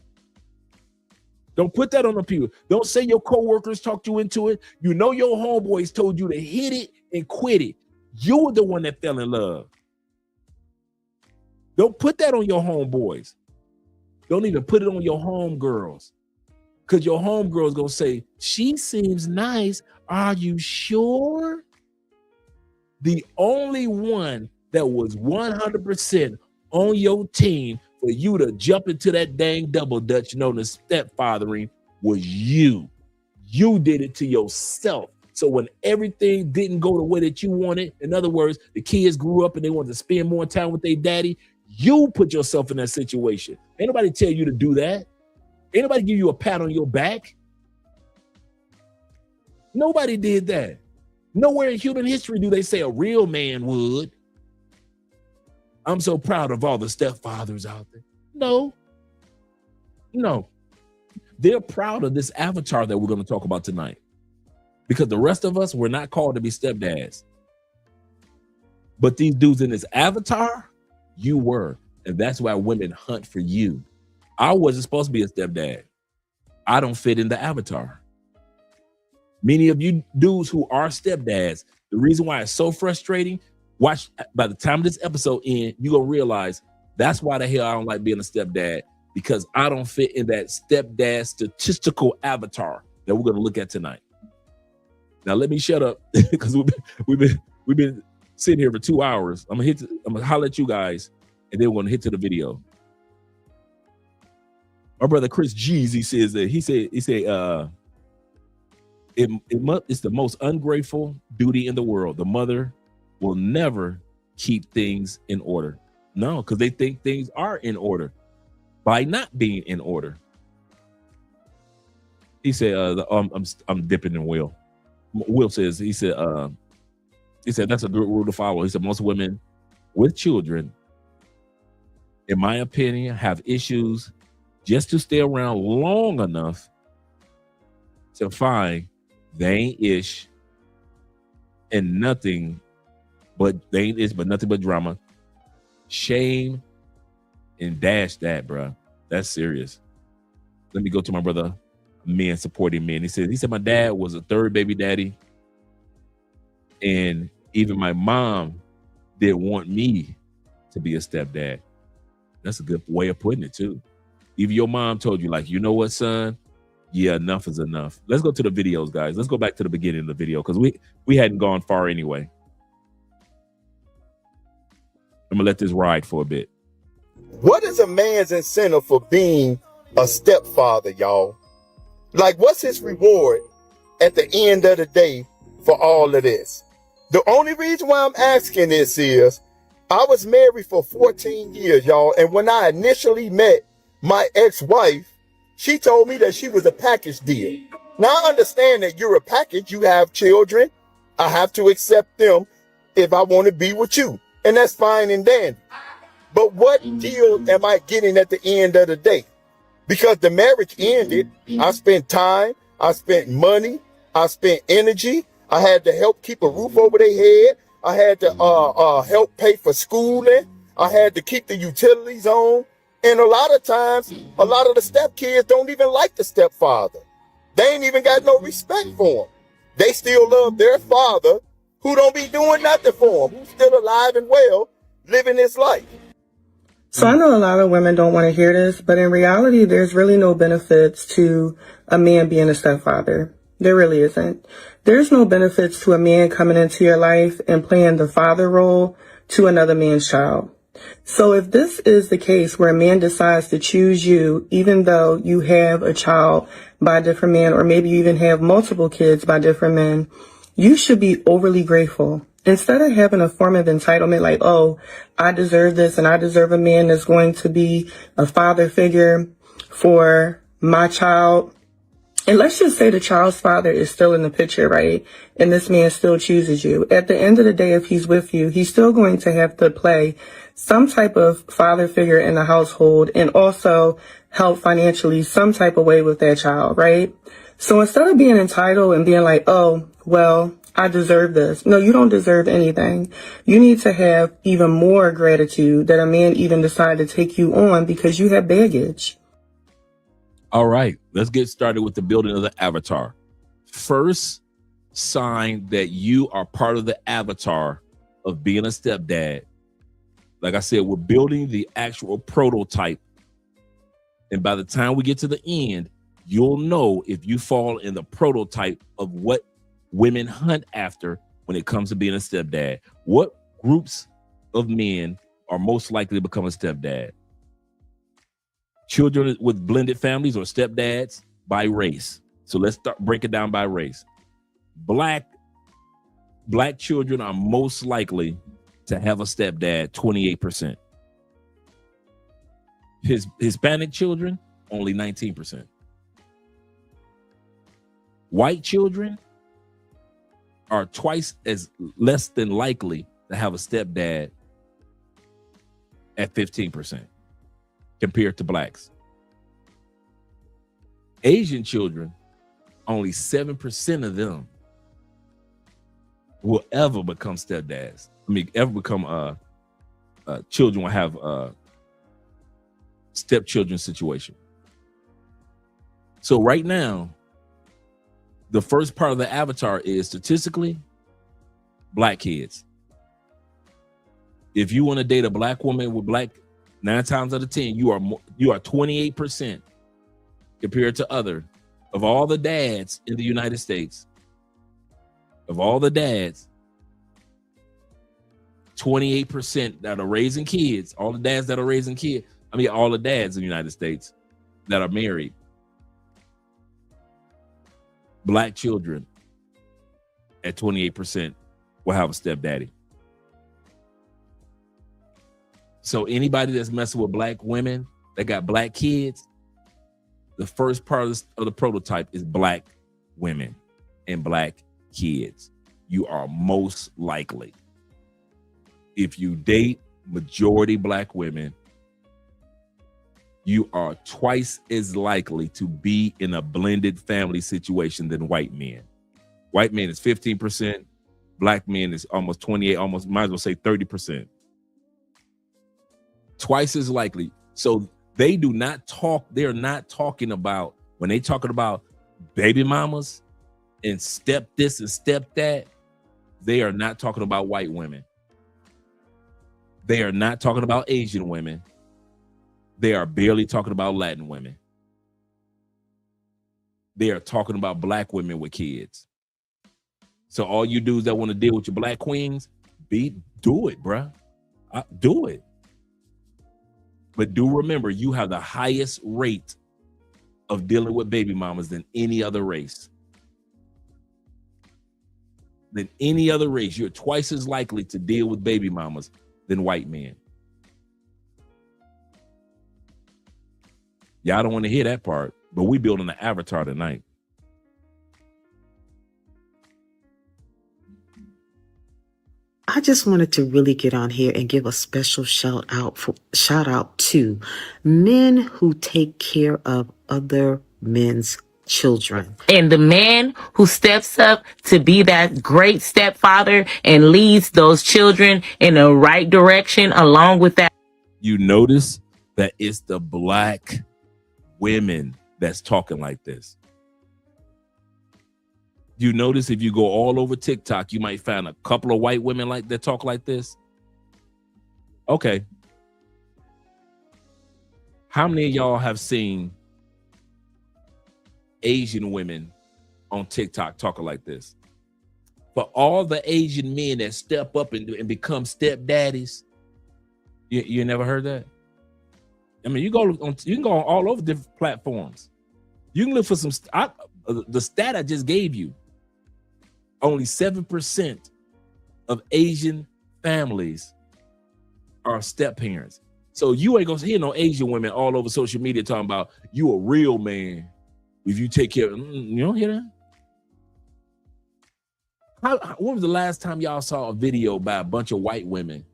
Speaker 11: Don't put that on the people. Don't say your co-workers talked you into it. You know your homeboys told you to hit it and quit it. You were the one that fell in love. Don't put that on your homeboys. Don't even put it on your homegirls. Because your homegirl's going to say, she seems nice. Are you sure? The only one that was 100% on your team for you to jump into that dang double dutch known as stepfathering was you. You did it to yourself. So when everything didn't go the way that you wanted, in other words, the kids grew up and they wanted to spend more time with their daddy, you put yourself in that situation. Ain't nobody tell you to do that. Ain't nobody give you a pat on your back. Nobody did that. Nowhere in human history do they say a real man would. I'm so proud of all the stepfathers out there. No. They're proud of this avatar that we're going to talk about tonight. Because the rest of us were not called to be stepdads. But these dudes in this avatar, you were. And that's why women hunt for you. I wasn't supposed to be a stepdad. I don't fit in the avatar. Many of you dudes who are stepdads, the reason why it's so frustrating, watch, by the time this episode ends, you're going to realize that's why the hell I don't like being a stepdad, because I don't fit in that stepdad statistical avatar that we're going to look at tonight. Now let me shut up because we've been sitting here for 2 hours. I'm gonna holler at you guys, and then we're gonna hit to the video. My brother Chris Jeezy says that he said it's the most ungrateful duty in the world. The mother will never keep things in order. No, because they think things are in order by not being in order. He said, I'm dipping in Will. Will says, he said that's a good rule to follow. He said most women with children, in my opinion, have issues just to stay around long enough to find they ain't ish and nothing but nothing but drama, shame, and dash that, bro. That's serious. Let me go to my brother, men supporting men. He said my dad was a third baby daddy, and even my mom didn't want me to be a stepdad. That's a good way of putting it too. Even your mom told you, like, you know what, son? Yeah, enough is enough. Let's go to the videos, guys. Let's go back to the beginning of the video because we hadn't gone far anyway. I'm gonna let this ride for a bit.
Speaker 13: What is a man's incentive for being a stepfather, y'all? Like, what's his reward at the end of the day for all of this? The only reason why I'm asking this is I was married for 14 years, y'all. And when I initially met my ex-wife, she told me that she was a package deal. Now, I understand that you're a package. You have children. I have to accept them if I want to be with you. And that's fine and dandy. But what deal am I getting at the end of the day? Because the marriage ended, I spent time, I spent money, I spent energy. I had to help keep a roof over their head. I had to help pay for schooling. I had to keep the utilities on. And a lot of times, a lot of the stepkids don't even like the stepfather. They ain't even got no respect for him. They still love their father, who don't be doing nothing for them, who's still alive and well, living his life.
Speaker 14: So I know a lot of women don't want to hear this, but in reality, there's really no benefits to a man being a stepfather. There really isn't. There's no benefits to a man coming into your life and playing the father role to another man's child. So if this is the case where a man decides to choose you, even though you have a child by a different man, or maybe you even have multiple kids by different men, you should be overly grateful. Instead of having a form of entitlement like, oh, I deserve this and I deserve a man that's going to be a father figure for my child. And let's just say the child's father is still in the picture, right? And this man still chooses you. At the end of the day, if he's with you, he's still going to have to play some type of father figure in the household and also help financially some type of way with that child, right? So instead of being entitled and being like, oh, well, I deserve this. No, you don't deserve anything. You need to have even more gratitude that a man even decided to take you on because you have baggage.
Speaker 11: All right, let's get started with the building of the avatar. First sign that you are part of the avatar of being a stepdad. Like I said, we're building the actual prototype. And by the time we get to the end, you'll know if you fall in the prototype of what women hunt after when it comes to being a stepdad. What groups of men are most likely to become a stepdad? Children with blended families or stepdads by race. So let's break it down by race. Black children are most likely to have a stepdad, 28%. Hispanic children, only 19%. White children are twice as less than likely to have a stepdad at 15% compared to blacks. Asian children, only 7% of them will ever become stepdads. I mean, ever become children will have a stepchildren situation. So right now, the first part of the avatar is statistically black kids. If you want to date a black woman with black, 9 times out of 10, you are 28% compared to other of all the dads in the United States. Of all the dads, 28% that are raising kids, all the dads that are raising kids, all the dads in the United States that are married, black children at 28% will have a stepdaddy. So anybody that's messing with black women that got black kids, the first part of the prototype is black women and black kids. You are most likely, if you date majority black women, you are twice as likely to be in a blended family situation than white men. White men is 15%, black men is almost 28, almost might as well say 30%. Twice as likely. So they do not talk, they're not talking about, when they talking about baby mamas and step this and step that, they are not talking about white women. They are not talking about Asian women. They are barely talking about Latin women. They are talking about black women with kids. So all you dudes that want to deal with your black queens, do it, bruh. Do it. But do remember, you have the highest rate of dealing with baby mamas than any other race. Than any other race. You're twice as likely to deal with baby mamas than white men. Y'all don't want to hear that part, but we building an avatar tonight.
Speaker 15: I just wanted to really get on here and give a special shout out to men who take care of other men's children.
Speaker 16: And the man who steps up to be that great stepfather and leads those children in the right direction along with that.
Speaker 11: You notice that it's the black women that's talking like this. You notice if you go all over TikTok, you might find a couple of white women like that talk like this. Okay. How many of y'all have seen Asian women on TikTok talking like this? For all the Asian men that step up and become stepdaddies, you never heard that? I mean, you can go on all over different platforms. You can look for some. The stat I just gave you. Only 7% of Asian families are step parents. So you ain't gonna hear no Asian women all over social media talking about you a real man if you take care of. You don't hear that? When was the last time y'all saw a video by a bunch of white women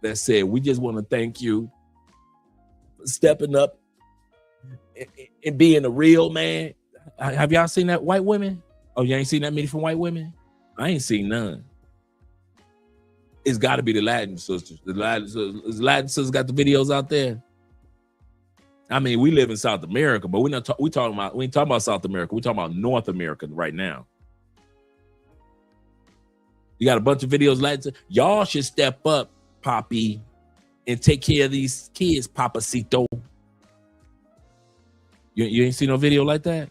Speaker 11: that said, we just want to thank you for stepping up and being a real man. Have y'all seen that, white women? Oh, you ain't seen that many from white women? I ain't seen none. It's got to be the Latin sisters. The Latin sisters got the videos out there. I mean, we live in South America, but we ain't talking about South America. We're talking about North America right now. You got a bunch of videos. Latin. Y'all should step up, Poppy, and take care of these kids, Papacito. You ain't seen no video like that?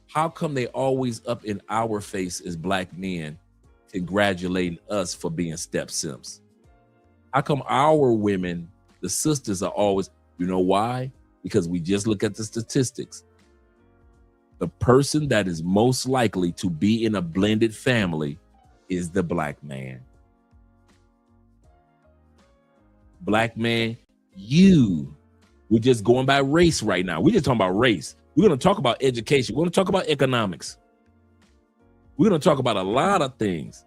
Speaker 11: How come they always up in our face as black men congratulating us for being step simps? How come our women, the sisters, are always, you know why? Because we just look at the statistics. The person that is most likely to be in a blended family is the black man. Black man, we're just going by race right now. We're just talking about race. We're going to talk about education. We're going to talk about economics. We're going to talk about a lot of things.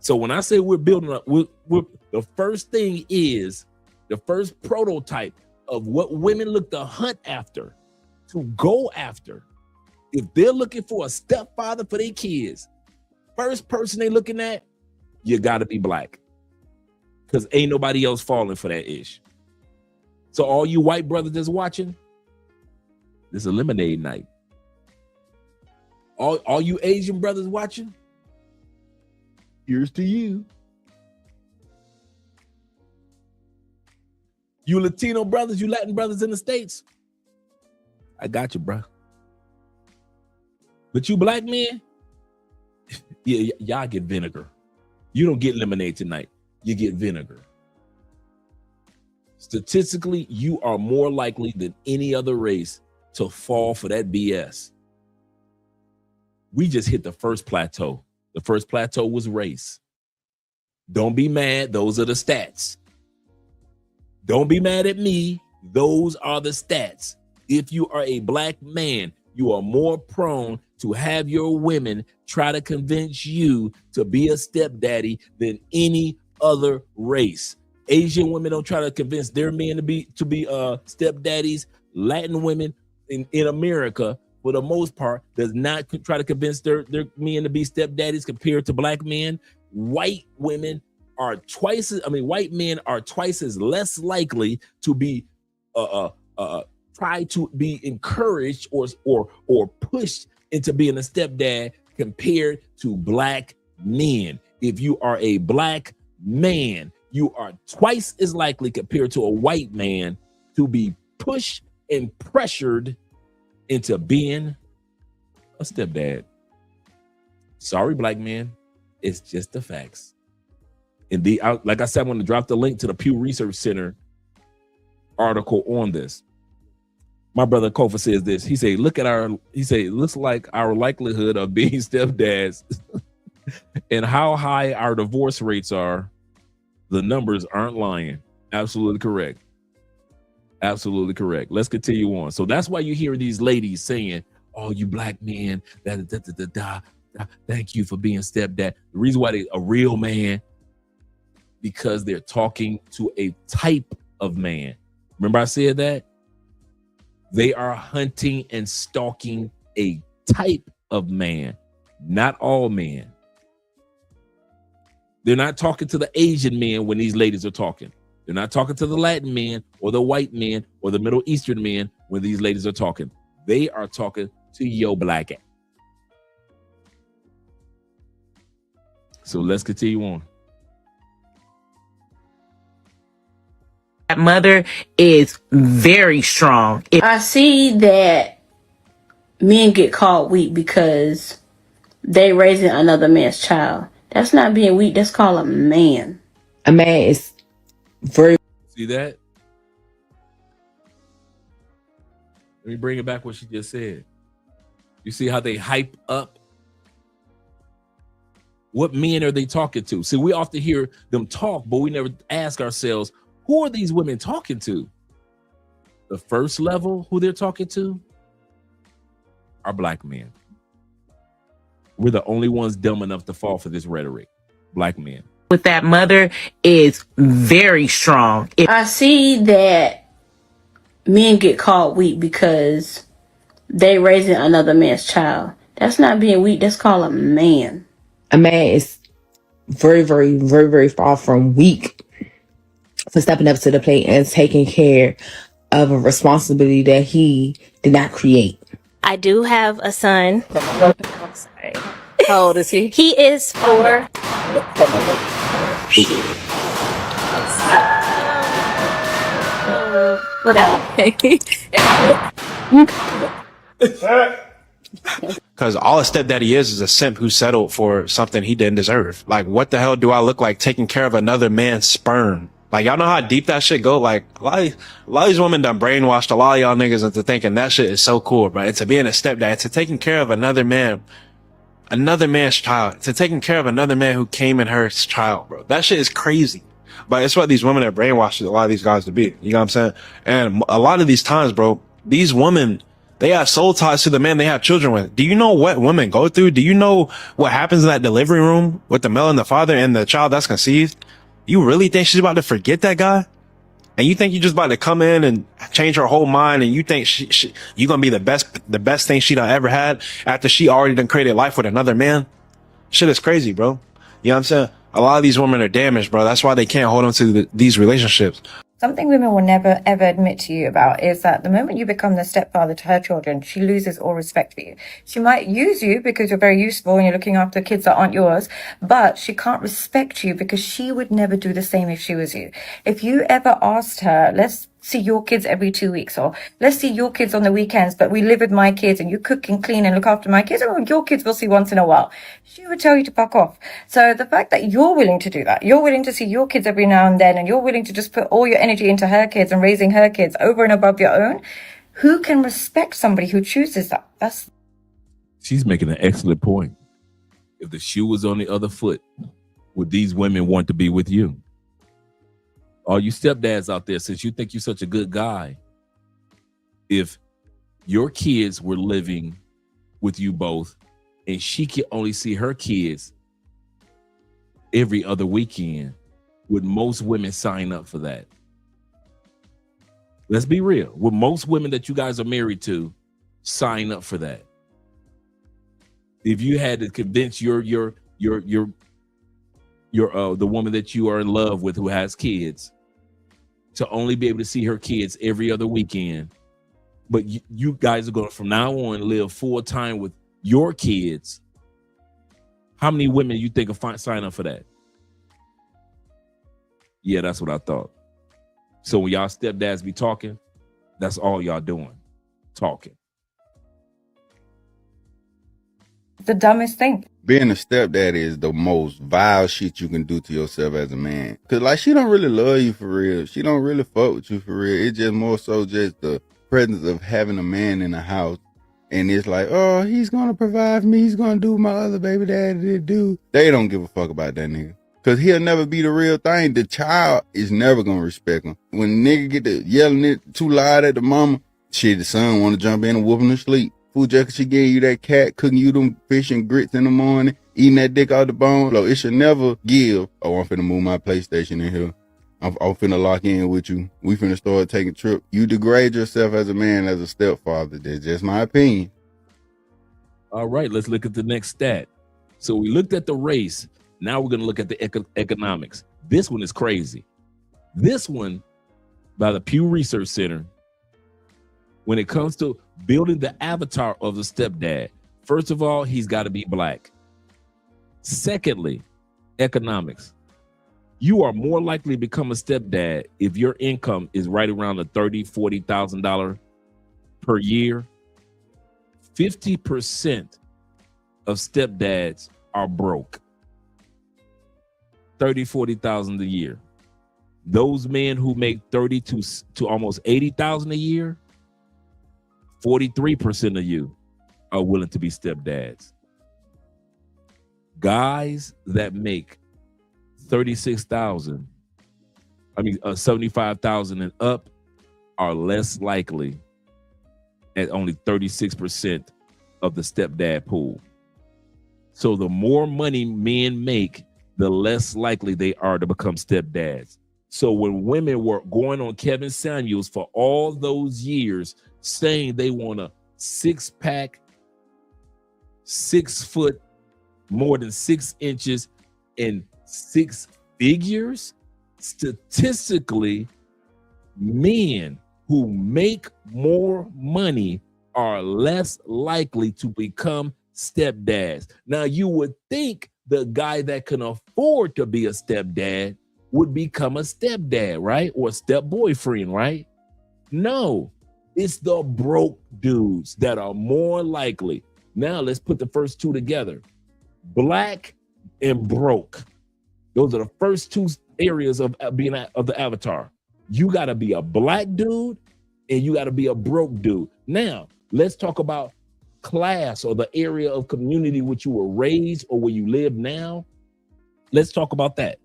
Speaker 11: So when I say we're building up, the first thing is the first prototype of what women look to hunt after, to go after. If they're looking for a stepfather for their kids, first person they looking at, you got to be black, because ain't nobody else falling for that ish. So all you white brothers that's watching, this is lemonade night. All you Asian brothers watching, here's to you. You Latino brothers, you Latin brothers in the States, I got you, bro. But you black men, yeah, y'all get vinegar. You don't get lemonade tonight. You get vinegar. Statistically, you are more likely than any other race to fall for that BS. We just hit the first plateau. The first plateau was race. Don't be mad. Those are the stats. Don't be mad at me. Those are the stats. If you are a black man, you are more prone to have your women try to convince you to be a stepdaddy than any other race. Asian women don't try to convince their men to be stepdaddies. Latin women in America, for the most part, does not try to convince their men to be stepdaddies compared to black men. White men are twice as less likely to be try to be encouraged or pushed into being a stepdad compared to black men. If you are a black man, you are twice as likely compared to a white man to be pushed and pressured into being a stepdad. Sorry, black men. It's just the facts. And like I said, I'm going to drop the link to the Pew Research Center article on this. My brother Kofa says this. He said, looks like our likelihood of being stepdads and how high our divorce rates are. The numbers aren't lying. Absolutely correct. Absolutely correct. Let's continue on. So that's why you hear these ladies saying, oh, you black men, thank you for being stepdad. The reason why they're a real man, because they're talking to a type of man. Remember I said that? They are hunting and stalking a type of man, not all men. They're not talking to the Asian men when these ladies are talking. They're not talking to the Latin men or the white men or the Middle Eastern men when these ladies are talking. They are talking to your black ass. So let's continue on.
Speaker 16: That mother is very strong.
Speaker 17: I see that men get called weak because they raising another man's child. That's not being weak. That's called a man.
Speaker 16: A man is very.
Speaker 11: See that? Let me bring it back what she just said. You see how they hype up? What men are they talking to? See, we often hear them talk, but we never ask ourselves, who are these women talking to? The first level, who they're talking to, are black men. We're the only ones dumb enough to fall for this rhetoric.
Speaker 6: black men.
Speaker 16: With that mother is very strong.
Speaker 17: I see that men get called weak because they raising another man's child. That's not being weak. That's called a man.
Speaker 18: A man is very, very, very, very far from weak for stepping up to the plate and taking care of a responsibility that he did not create.
Speaker 19: I do have a son. I'm sorry.
Speaker 18: How old is he?
Speaker 19: He is 4.
Speaker 20: Because all a stepdaddy is a simp who settled for something he didn't deserve. Like, what the hell do I look like taking care of another man's sperm? Like, y'all know how deep that shit go? Like, a lot of these women done brainwashed a lot of y'all niggas into thinking that shit is so cool, bro. It's to being a stepdad, it's to taking care of another man's child, to taking care of another man who came in her child, bro. That shit is crazy. But it's what these women are brainwashed a lot of these guys to be. You know what I'm saying? And a lot of these times, bro, these women, they have soul ties to the man they have children with. Do you know what women go through? Do you know what happens in that delivery room with the male and the father and the child that's conceived? You really think she's about to forget that guy? And you think you're just about to come in and change her whole mind, and you think you're going to be the best thing she done ever had after she already done created life with another man? Shit is crazy, bro. You know what I'm saying? A lot of these women are damaged, bro. That's why they can't hold on to these relationships.
Speaker 21: Something women will never, ever admit to you about is that the moment you become the stepfather to her children, she loses all respect for you. She might use you because you're very useful and you're looking after kids that aren't yours, but she can't respect you because she would never do the same if she was you. If you ever asked her, let's see your kids every 2 weeks, or let's see your kids on the weekends, but we live with my kids and you cook and clean and look after my kids, or your kids will see once in a while, she would tell you to fuck off. So the fact that you're willing to do that, you're willing to see your kids every now and then, and you're willing to just put all your energy into her kids and raising her kids over and above your own, who can respect somebody who chooses that?
Speaker 6: She's making an excellent point. If the shoe was on the other foot, would these women want to be with you? All you stepdads out there, since you think you're such a good guy, if your kids were living with you both and she could only see her kids every other weekend, would most women sign up for that? Let's be real. Would most women that you guys are married to sign up for that? If you had to convince the woman that you are in love with who has kids to only be able to see her kids every other weekend, but you guys are going to from now on live full time with your kids, how many women you think will sign up for that? Yeah, that's what I thought. So when y'all stepdads be talking, that's all y'all doing, talking.
Speaker 21: The dumbest thing.
Speaker 22: Being a stepdaddy is the most vile shit you can do to yourself as a man. Cause like, she don't really love you for real. She don't really fuck with you for real. It's just more so just the presence of having a man in the house. And it's like, oh, he's gonna provide for me. He's gonna do what my other baby daddy did do. They don't give a fuck about that nigga. Cause he'll never be the real thing. The child is never gonna respect him. When nigga get to yelling it too loud at the mama, shit, the son wanna jump in and whoop him to sleep. Food just 'cause she gave you that cat, cooking you them fish and grits in the morning, eating that dick out the bone. So it should never give, oh, I'm finna move my PlayStation in here. I'm finna lock in with you. We finna start taking trips. You degrade yourself as a man, as a stepfather. That's just my opinion.
Speaker 6: All right, let's look at the next stat. So we looked at the race. Now we're gonna look at the economics. This one is crazy. This one, by the Pew Research Center, when it comes to building the avatar of the stepdad, first of all, he's got to be black. Secondly, economics. You are more likely to become a stepdad if your income is right around the $30,000, $40,000 per year. 50% of stepdads are broke. 30, 40,000 a year. Those men who make 30 to almost 80,000 a year, 43% of you are willing to be stepdads. Guys that make 75,000 and up are less likely at only 36% of the stepdad pool. So the more money men make
Speaker 11: the less likely they are to become stepdads. So when women were going on Kevin Samuels for all those years saying they want a 6-pack, 6 foot, more than 6 inches, and 6 figures, statistically, men who make more money are less likely to become stepdads. Now, you would think the guy that can afford to be a stepdad would become a stepdad, right? Or a stepboyfriend, right? No, it's the broke dudes that are more likely. Now, let's put the first two together. Black and broke. Those are the first two areas of being of the avatar. You got to be a black dude and you got to be a broke dude. Now, let's talk about class or the area of community which you were raised or where you live now. Let's talk about that,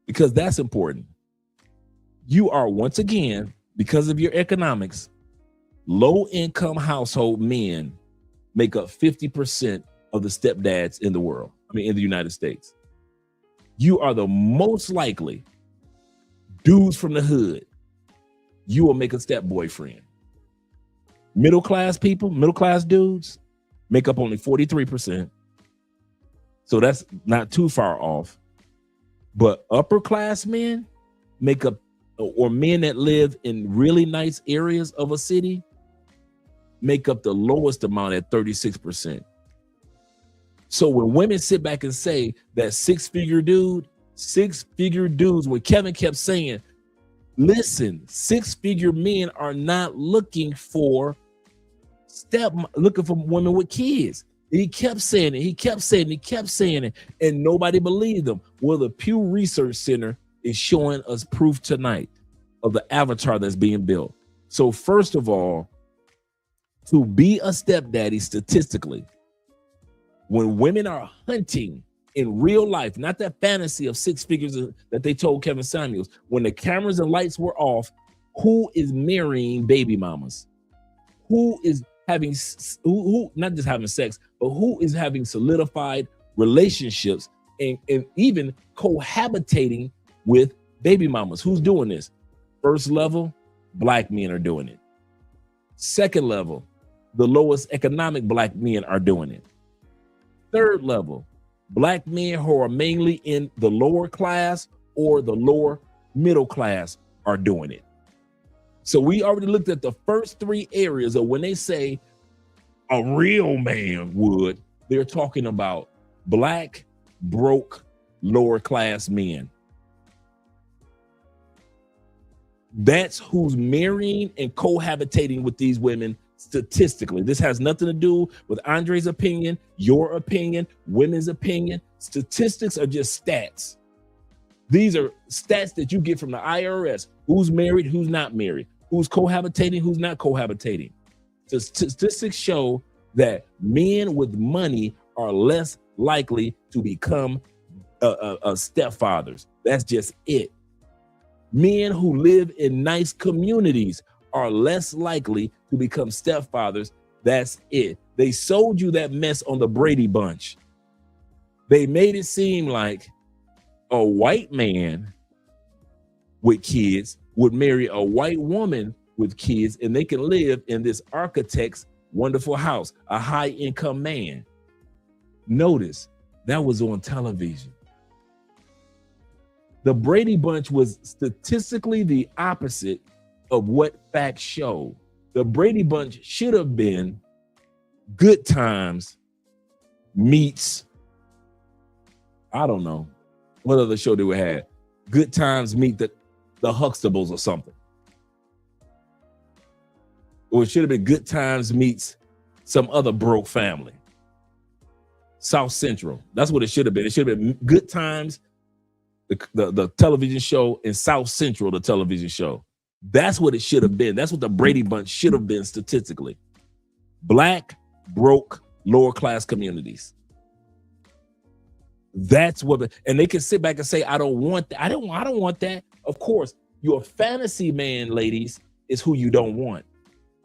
Speaker 11: because that's important. You are, once again, because of your economics, low-income household men make up 50% of the stepdads in the world, in the United States. You are the most likely dudes from the hood. You will make a step boyfriend. Middle-class people, middle-class dudes, make up only 43%. So that's not too far off. But upper-class men make up, or men that live in really nice areas of a city, make up the lowest amount at 36%. So when women sit back and say that six-figure dudes, when Kevin kept saying, listen, six-figure men are not looking for women with kids. He kept saying it, and nobody believed him. Well, the Pew Research Center is showing us proof tonight of the avatar that's being built. So first of all, to be a stepdaddy, statistically, when women are hunting in real life, not that fantasy of 6 figures that they told Kevin Samuels, when the cameras and lights were off, who is marrying baby mamas? Who is having, who not just having sex, but who is having solidified relationships and even cohabitating with baby mamas? Who's doing this? First level, black men are doing it. Second level, the lowest economic black men are doing it. Third level, black men who are mainly in the lower class or the lower middle class are doing it. So we already looked at the first 3 areas of when they say a real man would, they're talking about black, broke, lower class men. That's who's marrying and cohabitating with these women statistically. This has nothing to do with Andre's opinion, your opinion, women's opinion. Statistics are just stats. These are stats that you get from the IRS. Who's married, who's not married, who's cohabitating, who's not cohabitating. The statistics show that men with money are less likely to become stepfathers. That's just it. Men who live in nice communities are less likely to become stepfathers. That's it. They sold you that mess on the Brady Bunch. They made it seem like a white man with kids would marry a white woman with kids and they can live in this architect's wonderful house, a high-income man. Notice that was on television. The Brady Bunch was statistically the opposite of what facts show. The Brady Bunch should have been Good Times meets, I don't know, what other show they would have? Good Times meet the Huxtables or something. Or it should have been Good Times meets some other broke family. South Central. That's what it should have been. It should have been Good Times, the television show, and South Central, the television show. That's what it should have been. That's what the Brady Bunch should have been statistically. Black, broke, lower class communities. That's what, and they can sit back and say, I don't want that. I don't want that. Of course, your fantasy man, ladies, is who you don't want.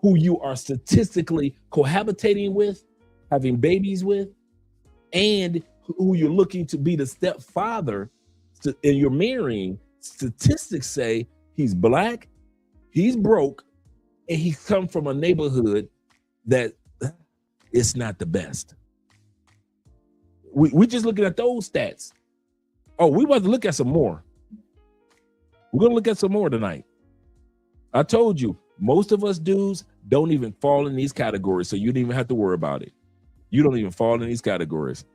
Speaker 11: Who you are statistically cohabitating with, having babies with, and who you're looking to be the stepfather and you're marrying, statistics say he's black, he's broke, and he come from a neighborhood that it's not the best. We just looking at those stats. Oh, we about to look at some more. We're gonna look at some more tonight. I told you, most of us dudes don't even fall in these categories, so you don't even have to worry about it. You don't even fall in these categories.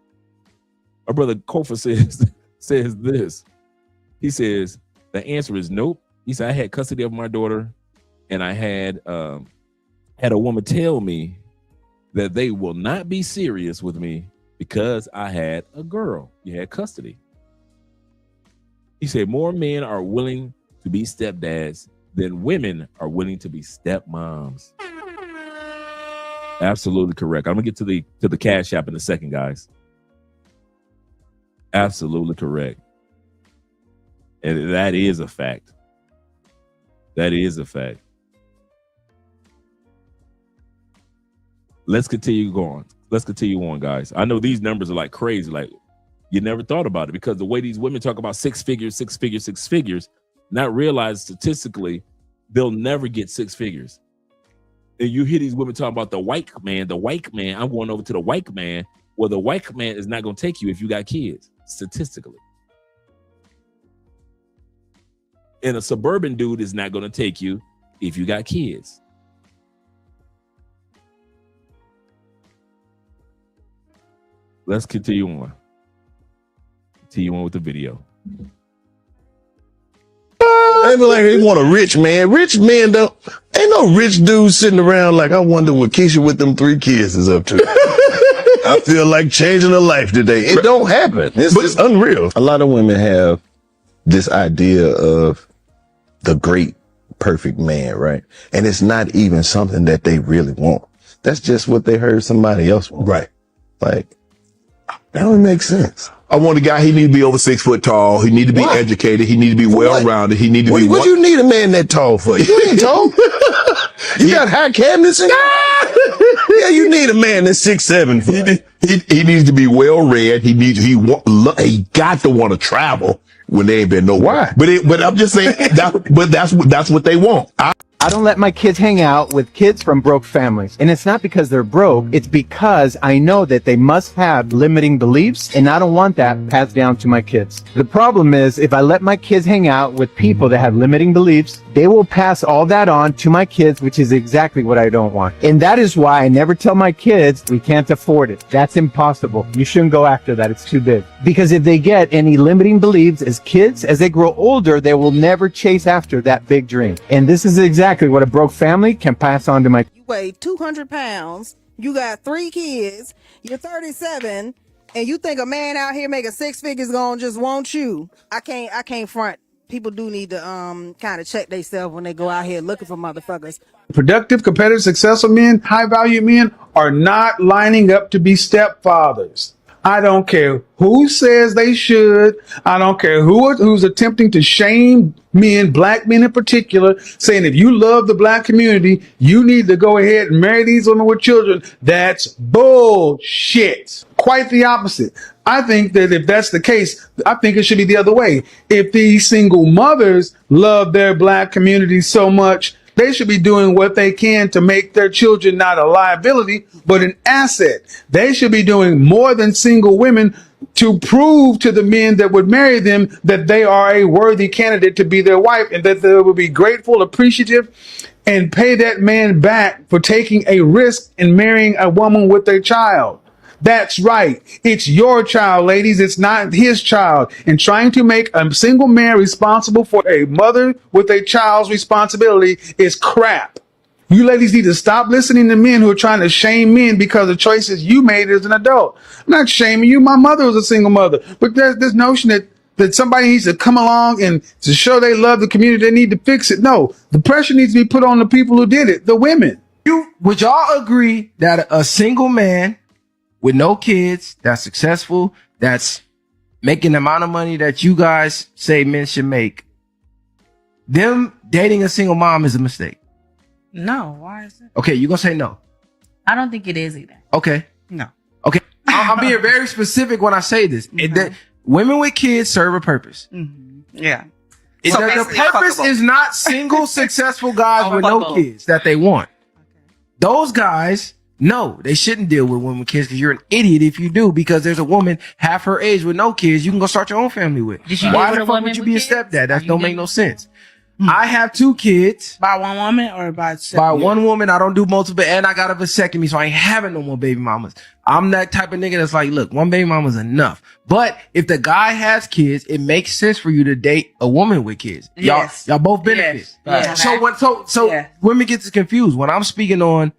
Speaker 11: Our brother Kofa says this. He says the answer is nope. He said I had custody of my daughter, and I had a woman tell me that they will not be serious with me because I had a girl. You had custody. He said more men are willing to be stepdads than women are willing to be stepmoms. Absolutely correct. I'm gonna get to the Cash App in a second, guys. Absolutely correct. And that is a fact. That is a fact. Let's continue going. Let's continue on, guys. I know these numbers are like crazy. Like you never thought about it because the way these women talk about six figures, not realize statistically they'll never get six figures. And you hear these women talking about the white man. I'm going over to the white man. Well, the white man is not going to take you if you got kids, statistically. And a suburban dude is not going to take you if you got kids. Let's continue on. Continue on with the video.
Speaker 1: They be like, they want a rich man. Rich men don't. Ain't no rich dude sitting around like, I wonder what Keisha with them 3 kids is up to. I feel like changing a life today. It don't happen. It's unreal. A lot of women have this idea of the great, perfect man, right? And it's not even something that they really want. That's just what they heard somebody else want. Right. Like, that don't make sense.
Speaker 3: I want a guy, he need to be over 6 foot tall. He need to be educated. He need to be well-rounded. He need to be...
Speaker 1: What you need a man that tall for? You ain't tall. You got high cabinets in yeah, you need a man that's 6'7".
Speaker 3: He needs to be well-read. He got to want to travel when they ain't been nowhere.
Speaker 1: Why?
Speaker 3: But I'm just saying, that's what they want.
Speaker 23: I don't let my kids hang out with kids from broke families. And it's not because they're broke. It's because I know that they must have limiting beliefs, and I don't want that passed down to my kids. The problem is, if I let my kids hang out with people that have limiting beliefs, they will pass all that on to my kids, which is exactly what I don't want. And that is why I never tell my kids, we can't afford it. That's impossible. You shouldn't go after that. It's too big. Because if they get any limiting beliefs as kids, as they grow older, they will never chase after that big dream. And this is exactly what a broke family can pass on to my...
Speaker 24: You weigh 200 pounds, you got 3 kids, you're 37, and you think a man out here making 6 figures gonna just want you. I can't front. People do need to kind of check themselves when they go out here looking for motherfuckers.
Speaker 25: Productive, competitive, successful men, high value men are not lining up to be stepfathers. I don't care who says they should. I don't care who's attempting to shame men, black men in particular, saying if you love the black community, you need to go ahead and marry these women with children. That's bullshit. Quite the opposite. I think that if that's the case, I think it should be the other way. If these single mothers love their black community so much, they should be doing what they can to make their children not a liability, but an asset. They should be doing more than single women to prove to the men that would marry them that they are a worthy candidate to be their wife, and that they will be grateful, appreciative, and pay that man back for taking a risk in marrying a woman with a child. That's right. It's your child, ladies. It's not his child. And trying to make a single man responsible for a mother with a child's responsibility is crap. You ladies need to stop listening to men who are trying to shame men because of choices you made as an adult. I'm not shaming you. My mother was a single mother. But there's this notion that somebody needs to come along and to show they love the community, they need to fix it. No, the pressure needs to be put on the people who did it, the women.
Speaker 26: Would y'all agree that a single man with no kids, that's successful, that's making the amount of money that you guys say men should make, them dating a single mom is a mistake?
Speaker 27: No, why is it?
Speaker 26: Okay, you gonna say no?
Speaker 27: I don't think it is either.
Speaker 26: Okay.
Speaker 27: No.
Speaker 26: Okay. I'm being very specific when I say this. That women with kids serve a purpose.
Speaker 2: Yeah.
Speaker 26: The purpose is not single successful guys with no kids that they want. Those guys, no, they shouldn't deal with women with kids because you're an idiot if you do, because there's a woman half her age with no kids you can go start your own family with. Why the fuck would you be a stepdad? That don't make no sense. I have 2 kids.
Speaker 2: By one woman or by
Speaker 26: one woman. I don't do multiple, and I got a vasectomy, so I ain't having no more baby mamas. I'm that type of nigga that's like, look, one baby mama's enough. But if the guy has kids, it makes sense for you to date a woman with kids.
Speaker 2: Yes.
Speaker 26: Y'all both benefit.
Speaker 2: Yes.
Speaker 26: So women get confused when I'm speaking on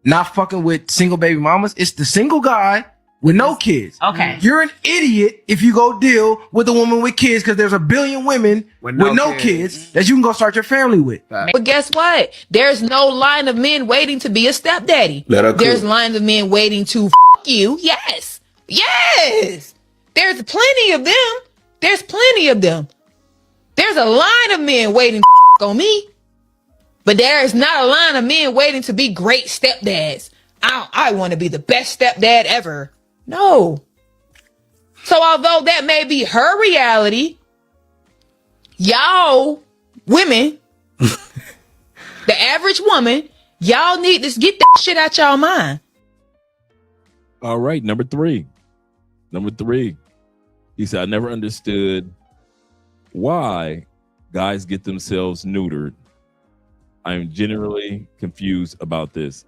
Speaker 26: not fucking with single baby mamas. It's the single guy with no kids.
Speaker 2: Okay.
Speaker 26: You're an idiot if you go deal with a woman with kids, because there's a billion women with no kids that you can go start your family with.
Speaker 18: But guess what? There's no line of men waiting to be a stepdaddy.
Speaker 26: Let her cook.
Speaker 18: There's lines of men waiting to you. Yes. Yes. There's plenty of them. There's plenty of them. There's a line of men waiting to on me. But there is not a line of men waiting to be great stepdads. I want to be the best stepdad ever. No. So although that may be her reality, y'all women, the average woman, y'all need to get that shit out y'all mind.
Speaker 11: All right, number 3. He said, I never understood why guys get themselves neutered. I'm generally confused about this.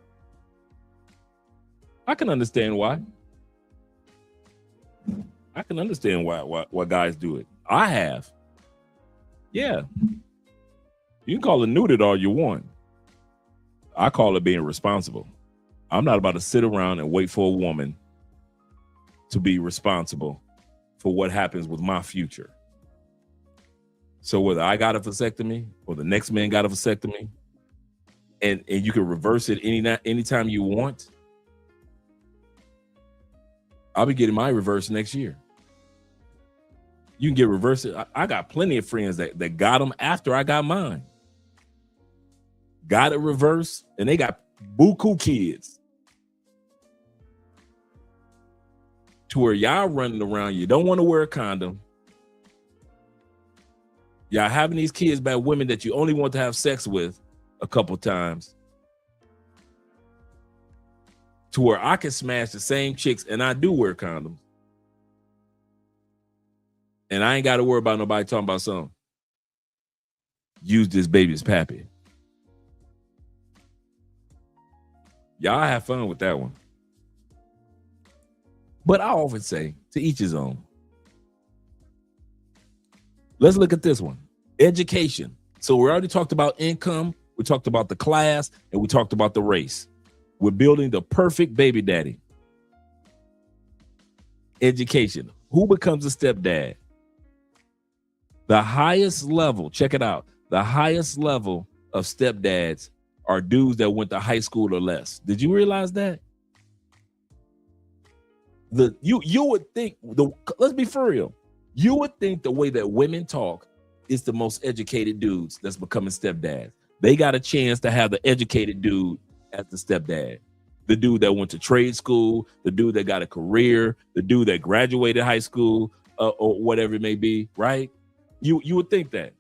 Speaker 11: I can understand why. I can understand why guys do it. I have. Yeah. You can call it neutered all you want. I call it being responsible. I'm not about to sit around and wait for a woman to be responsible for what happens with my future. So whether I got a vasectomy or the next man got a vasectomy, and you can reverse it anytime you want, I'll be getting my reverse next year. You can get reversed. I got plenty of friends that got them after I got mine. Got it reversed, and they got buku kids. To where y'all running around, you don't want to wear a condom. Y'all having these kids by women that you only want to have sex with a couple times. To where I can smash the same chicks, and I do wear condoms. And I ain't got to worry about nobody talking about something. Use this baby's pappy. Y'all have fun with that one. But I often say, to each his own. Let's look at this one. Education. So we already talked about income. We talked about the class, and we talked about the race. We're building the perfect baby daddy. Education. Who becomes a stepdad? The highest level, check it out. The highest level of stepdads are dudes that went to high school or less. Did you realize that? You would think, let's be for real. You would think the way that women talk is the most educated dudes that's becoming stepdads. They got a chance to have the educated dude as the stepdad. The dude that went to trade school, the dude that got a career, the dude that graduated high school, or whatever it may be, right? You would think that,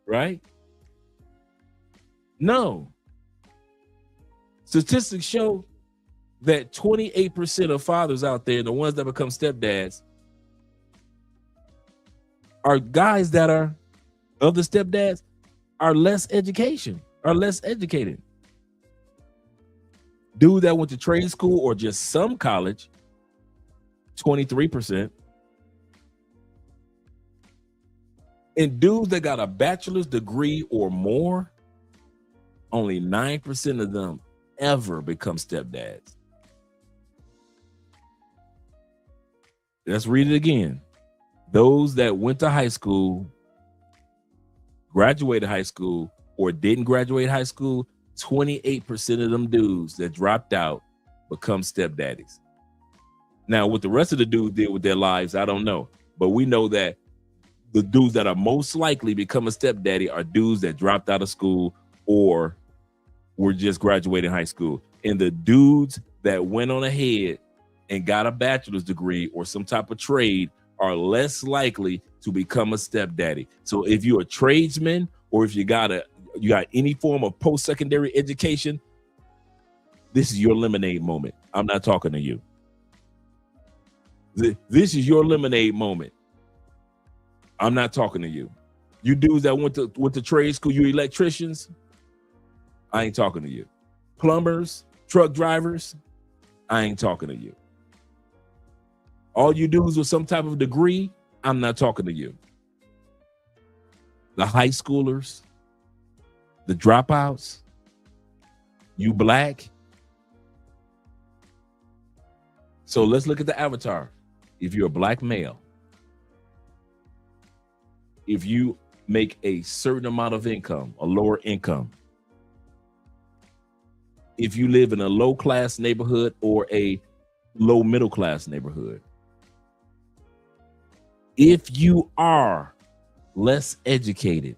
Speaker 11: right? No. Statistics show that 28% of fathers out there, the ones that become stepdads, are guys that are, of the stepdads, are less educated. Dude that went to trade school or just some college, 23%. And dudes that got a bachelor's degree or more, only 9% of them ever become stepdads. Let's read it again. Those that went to high school, graduated high school, or didn't graduate high school, 28% of them dudes that dropped out become stepdaddies. Now, what the rest of the dudes did with their lives, I don't know. But we know that the dudes that are most likely become a stepdaddy are dudes that dropped out of school or were just graduating high school. And the dudes that went on ahead and got a bachelor's degree or some type of trade are less likely to become a stepdaddy. So if you're a tradesman or if you got any form of post-secondary education, this is your lemonade moment. I'm not talking to you. This is your lemonade moment. I'm not talking to you. You dudes that went to trade school, you electricians, I ain't talking to you. Plumbers, truck drivers, I ain't talking to you. All you dudes with some type of degree, I'm not talking to you. The high schoolers, the dropouts, you black. So let's look at the avatar. If you're a black male, if you make a certain amount of income, a lower income, if you live in a low class neighborhood or a low middle class neighborhood, if you are less educated,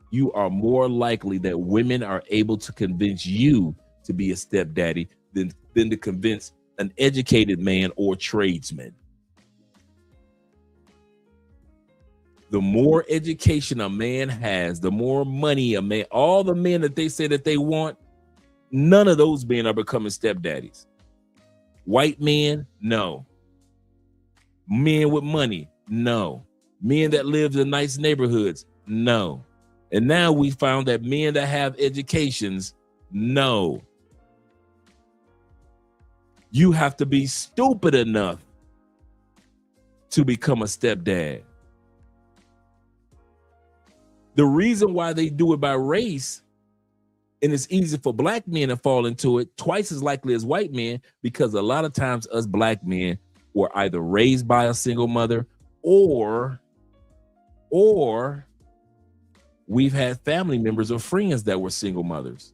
Speaker 11: you are more likely that women are able to convince you to be a stepdaddy than to convince an educated man or tradesman. The more education a man has, the more money a man, all the men that they say that they want, none of those men are becoming stepdaddies. White men, no. Men with money, no. Men that live in nice neighborhoods, no. And now we found that men that have educations, no. You have to be stupid enough to become a stepdad. The reason why they do it by race, and it's easy for black men to fall into it twice as likely as white men, because a lot of times us black men were either raised by a single mother or we've had family members or friends that were single mothers.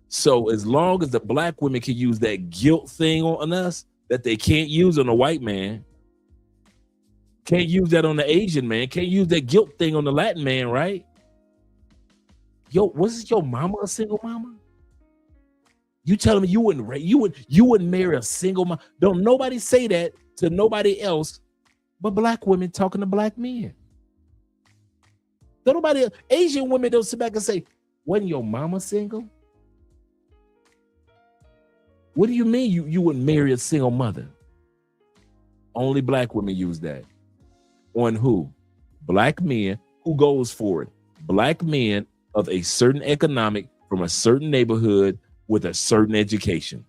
Speaker 11: So as long as the black women can use that guilt thing on us that they can't use on a white man, can't use that on the Asian man, can't use that guilt thing on the Latin man, right? Yo, was your mama a single mama? You telling me you wouldn't marry a single mom? Don't nobody say that to nobody else but black women talking to black men. Don't nobody, Asian women don't sit back and say, wasn't your mama single? What do you mean you wouldn't marry a single mother? Only black women use that. On who? Black men. Who goes for it? Black men of a certain economic, from a certain neighborhood with a certain education.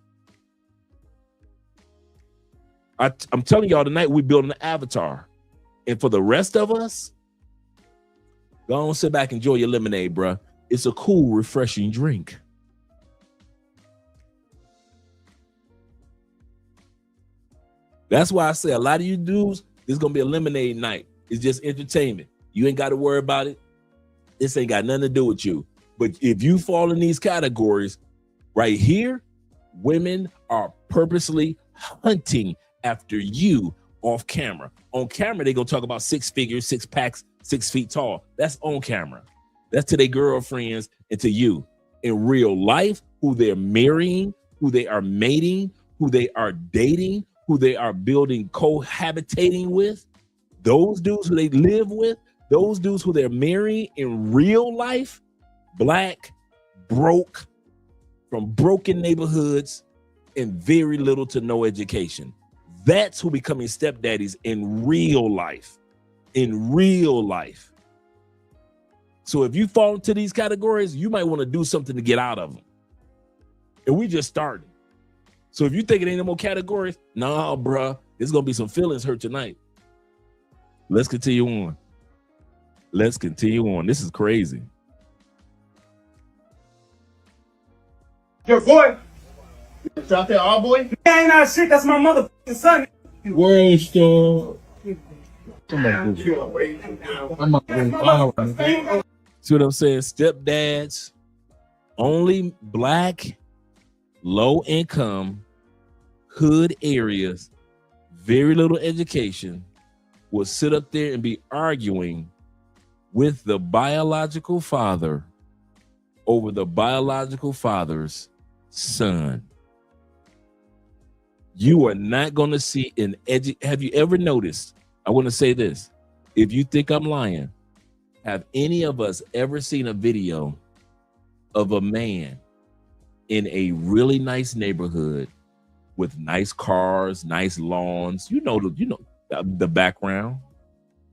Speaker 11: I'm telling y'all tonight, we're building an avatar. And for the rest of us, go on, sit back, enjoy your lemonade, bruh. It's a cool, refreshing drink. That's why I say a lot of you dudes, this is going to be a lemonade night. It's just entertainment. You ain't got to worry about it. This ain't got nothing to do with you. But if you fall in these categories right here, women are purposely hunting after you off camera. On camera, they're going to talk about 6 figures, 6 packs, 6 feet tall. That's on camera. That's to their girlfriends and to you. In real life, who they're marrying, who they are mating, who they are dating, who they are building, cohabitating with, those dudes who they live with, those dudes who they're marrying in real life, black, broke, from broken neighborhoods, and very little to no education. That's who becoming stepdaddies in real life. In real life. So if you fall into these categories, you might want to do something to get out of them. And we just started. So if you think it ain't no more categories, nah, bruh, there's going to be some feelings hurt tonight. Let's continue on. Let's continue on. This is crazy.
Speaker 4: Your boy. Out there, all boy. Ain't not shit. That's my motherfucking son.
Speaker 5: World star.
Speaker 11: See what I'm saying? Stepdads, only black, low income, hood areas, very little education, will sit up there and be arguing with the biological father over the biological father's son. You are not going to see an have you ever noticed? I want to say this. If you think I'm lying, have any of us ever seen a video of a man in a really nice neighborhood with nice cars, nice lawns? You know the background.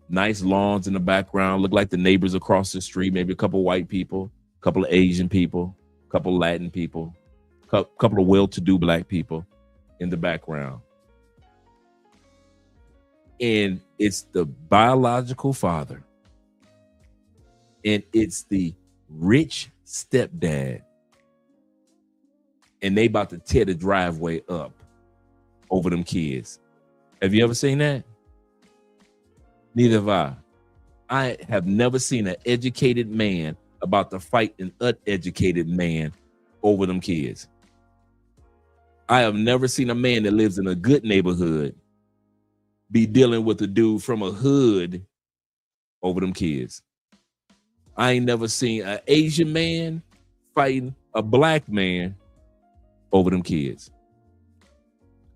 Speaker 11: Nice lawns in the background, look like the neighbors across the street, maybe a couple white people, a couple of Asian people, a couple of Latin people, a couple of well-to-do black people in the background. And it's the biological father. And it's the rich stepdad. And they about to tear the driveway up over them kids. Have you ever seen that? Neither have I. I have never seen an educated man about to fight an uneducated man over them kids. I have never seen a man that lives in a good neighborhood be dealing with a dude from a hood over them kids. I ain't never seen an Asian man fighting a black man over them kids.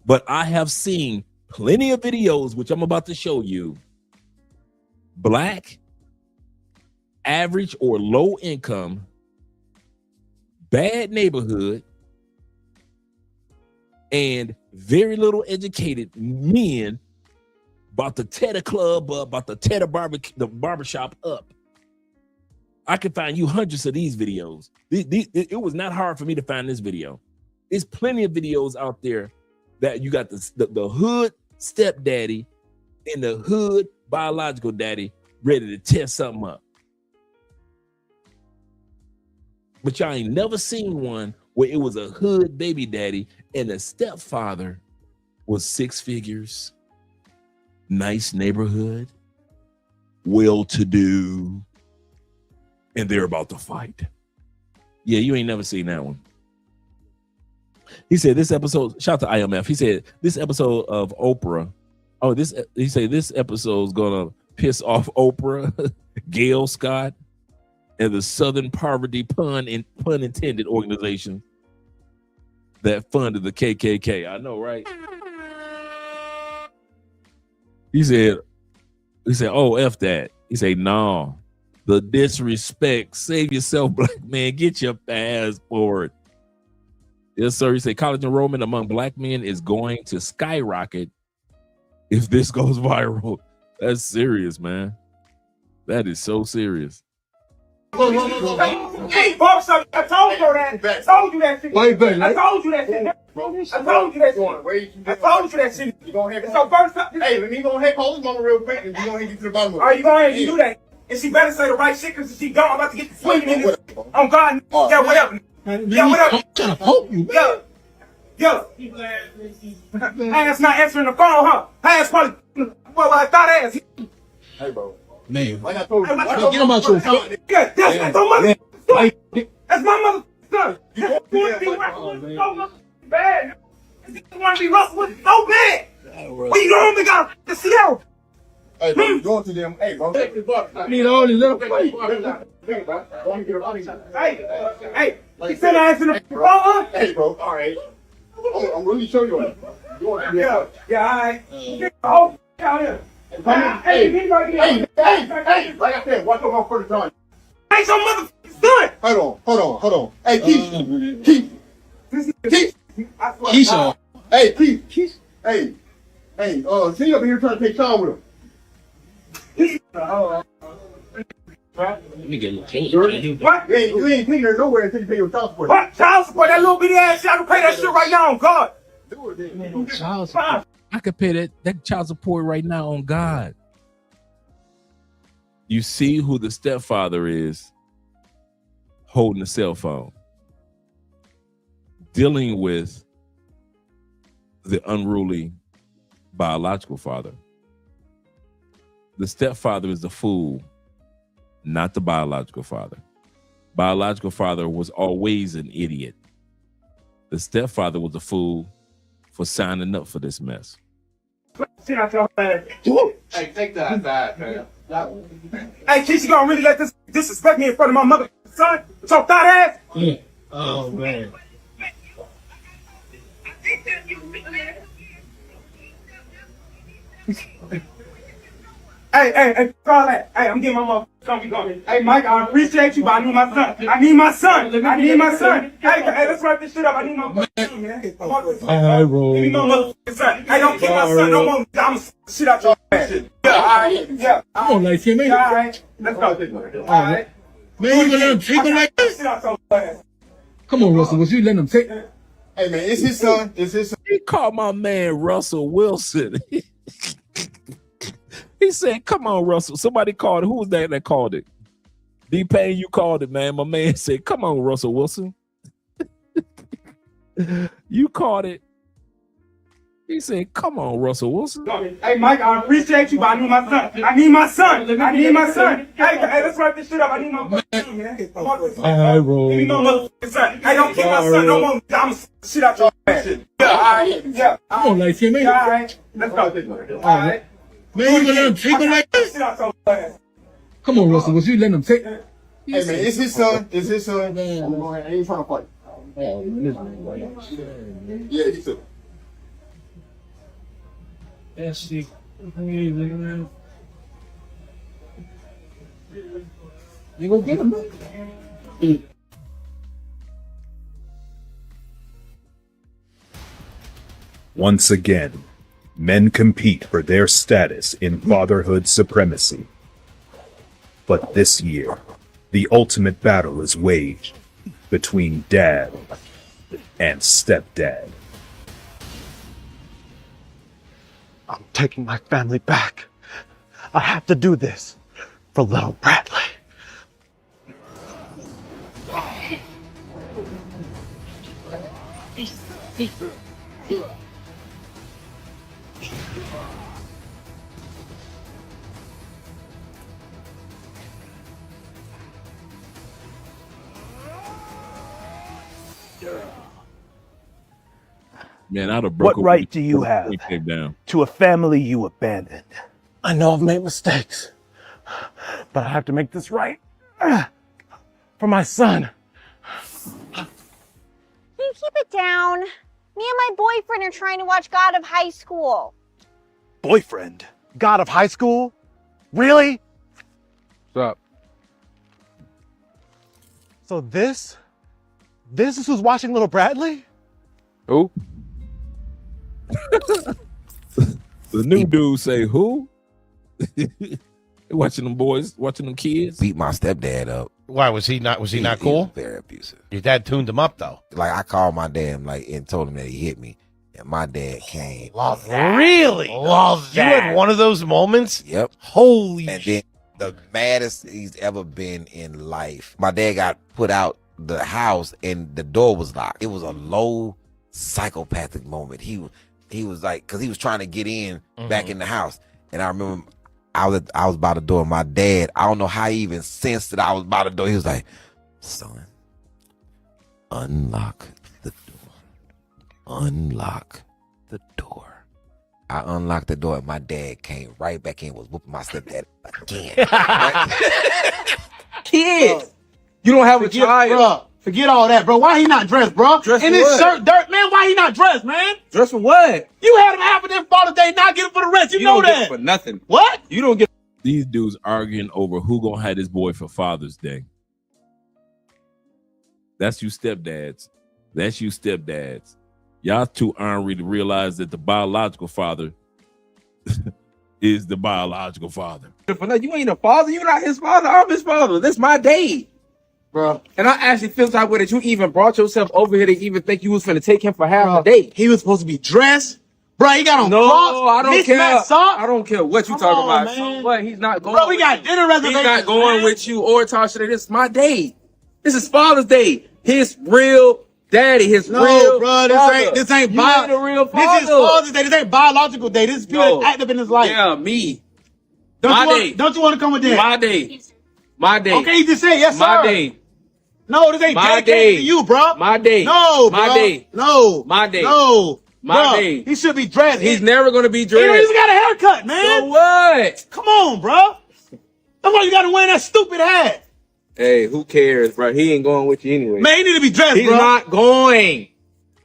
Speaker 11: But I have seen plenty of videos, which I'm about to show you, black, average or low income, bad neighborhood, and very little educated men about to tear the club up, about to tear the barbershop up. I could find you hundreds of these videos. It was not hard for me to find this video. There's plenty of videos out there that you got the hood stepdaddy and the hood biological daddy ready to tear something up. But y'all ain't never seen one where it was a hood baby daddy and the stepfather was 6 figures, nice neighborhood, well-to-do, and they're about to fight. Yeah, you ain't never seen that one. He said this episode, shout out to IMF. He said this episode of Oprah. He said this episode is gonna piss off Oprah, Gail Scott, and the Southern Poverty pun intended organization that funded the KKK. I know, right? He said, oh, F that. He said, no, the disrespect. Save yourself, black man. Get your passport. Yes, sir. He said college enrollment among black men is going to skyrocket if this goes viral. That's serious, man. That is so serious.
Speaker 4: Hey, boss, I told you that. I told you that shit. Wait, baby. I told you that shit. I told you that shit. I told you that shit. You go ahead. So first, hey, let me go ahead, hold this mama real quick, and you go ahead and get to the bottom of it. All right, you go ahead and do that. And she better say the right shit, because if she don't, I'm about to get the swinging in this. On God, yeah, whatever. Yeah, whatever. I'm trying to poke you. Yo. Ass not answering the phone, huh? Ass probably, well, I thought ass. Hey, bro. Man, like I told you, get him out your phone. Yeah, that's my mother. That's my mother. Son. You want to be wrestling so bad. You want to be wrestling so bad. Well, you don't even got the Sierra. Hey, bro, you going to them. Hey, bro. I need all these little plays. Hey, you said I answered the phone, huh? Hey, bro, all right. I'm really showing you. Yeah, all right. Oh, out here. Hey, like I said, watch over for the time. Hey, some motherfucker's done. Hold on. Hey, Keith. Keith. Hey, Keith. Hey, see you up here trying to take time with him. Let me get a clean. What? You ain't clean there nowhere until you pay your child support. What? Child support? That little bitty ass shit, I can pay that shit right now on God. Do it then.
Speaker 11: Child support. I could pay that child support right now on God. You see who the stepfather is holding the cell phone, dealing with the unruly biological father. The stepfather is the fool, not the biological father. Biological father was always an idiot. The stepfather was a fool for signing up for this mess.
Speaker 4: Hey, take that back, man. Hey, Keisha gonna really let this disrespect me in front of my mother, son? So thought ass? Oh, man. Hey, call that. Hey, I'm getting my motherfucker. Come going. Hey, Mike, I appreciate you, but I need my son. I need my son. Hey, let's wrap this shit up. I need my son, man.
Speaker 5: All right, bro.
Speaker 4: Give me my motherfucking son. Hey, don't kill my son no more. I'm shit out your ass. Yeah, all right. Yeah.
Speaker 5: Come on, like, man.
Speaker 4: Yeah, all right. Let's go. All right.
Speaker 5: Man, you gonna let him take him like this?
Speaker 4: Shit out your ass.
Speaker 5: Come on, Russell. Was you letting him take?
Speaker 22: Hey, man, it's his son. It's his son.
Speaker 11: He called my man Russell Wilson. He said, "Come on, Russell." Somebody called it. Who was that called it? D-Pain, you called it, man. My man said, "Come on, Russell Wilson." You called it. He said, "Come on, Russell Wilson."
Speaker 4: Hey, Mike, I appreciate you, but I need my son. I need my son. Hey, let's wrap this shit up. I need my son, man.
Speaker 5: All right, bro.
Speaker 4: Give me my motherfucking son. Hey, don't kill my son no more. I'm shit out your ass. Yeah, all right. Yeah.
Speaker 5: Come on, like, man.
Speaker 4: Yeah, all right. Let's go. All right.
Speaker 5: Man, you gonna let him take him like this?
Speaker 4: Shit out your ass.
Speaker 5: Come on, Russell. Was you letting him take?
Speaker 22: Hey, man, it's his son. It's his son. Man, I ain't trying to fight. Yeah, he took.
Speaker 5: That shit crazy, man. You gonna get him?
Speaker 7: Once again, men compete for their status in fatherhood supremacy. But this year, the ultimate battle is waged between dad and stepdad.
Speaker 23: I'm taking my family back. I have to do this for little Bradley.
Speaker 11: Man, I'd have broke
Speaker 23: What right do you have
Speaker 11: down.
Speaker 23: to a family you abandoned? I know I've made mistakes, but I have to make this right for my son.
Speaker 8: Can you keep it down? Me and my boyfriend are trying to watch God of High School.
Speaker 23: Boyfriend? God of high school? Really?
Speaker 20: What's up?
Speaker 23: So this is who's watching little Bradley?
Speaker 20: Who?
Speaker 11: The new dude say who? Watching them boys, watching them kids.
Speaker 9: Beat my stepdad up.
Speaker 10: Why was he not cool?
Speaker 9: Very abusive.
Speaker 10: Your dad tuned him up though.
Speaker 9: Like I called my dad and told him that he hit me. And my dad came.
Speaker 10: Love that. Really? Love that. You had one of those moments?
Speaker 9: Yep.
Speaker 10: Holy
Speaker 9: And then the maddest he's ever been in life. My dad got put out the house and the door was locked. It was a low psychopathic moment. He was like, because he was trying to get in back in the house. And I remember I was by the door. My dad, I don't know how he even sensed that I was by the door. He was like, "Son, unlock the door. Unlock the door." I unlocked the door and my dad came right back in, was whooping my stepdad again.
Speaker 10: kid. You don't have a child. Bro. Forget all that, bro. Why he not dressed, bro?
Speaker 4: Dressed
Speaker 10: in
Speaker 4: for
Speaker 10: his
Speaker 4: what?
Speaker 10: shirt, dirt, man. Why he not dressed, man?
Speaker 4: Dressed for what?
Speaker 10: You had him half of this Father's Day, not get him for the rest. You know
Speaker 4: don't get
Speaker 10: that.
Speaker 4: it for nothing.
Speaker 10: What?
Speaker 4: You don't get.
Speaker 11: These dudes arguing over who gonna have this boy for Father's Day. That's you stepdads. That's you stepdads. Y'all too ornery to realize that the biological father is the biological father.
Speaker 4: You ain't a father. You not his father. I'm his father. This my day, bro. And I actually feel type way that you even brought yourself over here to even think you was finna take him for half a day.
Speaker 10: He was supposed to be dressed. Bro, he got on
Speaker 4: No,
Speaker 10: Crocs,
Speaker 4: I don't care.
Speaker 10: mismatched socks.
Speaker 4: I don't care what you
Speaker 10: Come
Speaker 4: talking
Speaker 10: on,
Speaker 4: about. So
Speaker 10: man.
Speaker 4: what? He's not going.
Speaker 10: Bro, we
Speaker 4: with
Speaker 10: got
Speaker 4: you.
Speaker 10: dinner reservations.
Speaker 4: He's not going
Speaker 10: man.
Speaker 4: with you or talk shit. This is my day. This is Father's Day. His real daddy. His
Speaker 10: No,
Speaker 4: real
Speaker 10: bro,
Speaker 4: father.
Speaker 10: this ain't
Speaker 4: You ain't a real father.
Speaker 10: This is Father's Day. This ain't biological day. This is people that's active in his life.
Speaker 4: Yeah, me.
Speaker 10: Don't
Speaker 4: My
Speaker 10: you want,
Speaker 4: day.
Speaker 10: Don't you want to come with that?
Speaker 4: My day. My day.
Speaker 10: Okay, you just say yes, sir.
Speaker 4: My day.
Speaker 10: No, this ain't
Speaker 4: My
Speaker 10: dedicated
Speaker 4: day.
Speaker 10: to you, bro.
Speaker 4: My day.
Speaker 10: No, bro.
Speaker 4: My day.
Speaker 10: No.
Speaker 4: My day.
Speaker 10: No.
Speaker 4: My
Speaker 10: Bro,
Speaker 4: day.
Speaker 10: He should be dressed.
Speaker 4: He's never gonna be
Speaker 10: He don't
Speaker 4: dressed.
Speaker 10: even got a haircut, man.
Speaker 4: So what?
Speaker 10: Come on, bro. That's why you got to wear that stupid hat.
Speaker 4: Hey, who cares, bro? He ain't going with you anyway.
Speaker 10: Man, he need to be dressed,
Speaker 4: He's
Speaker 10: bro.
Speaker 4: not going.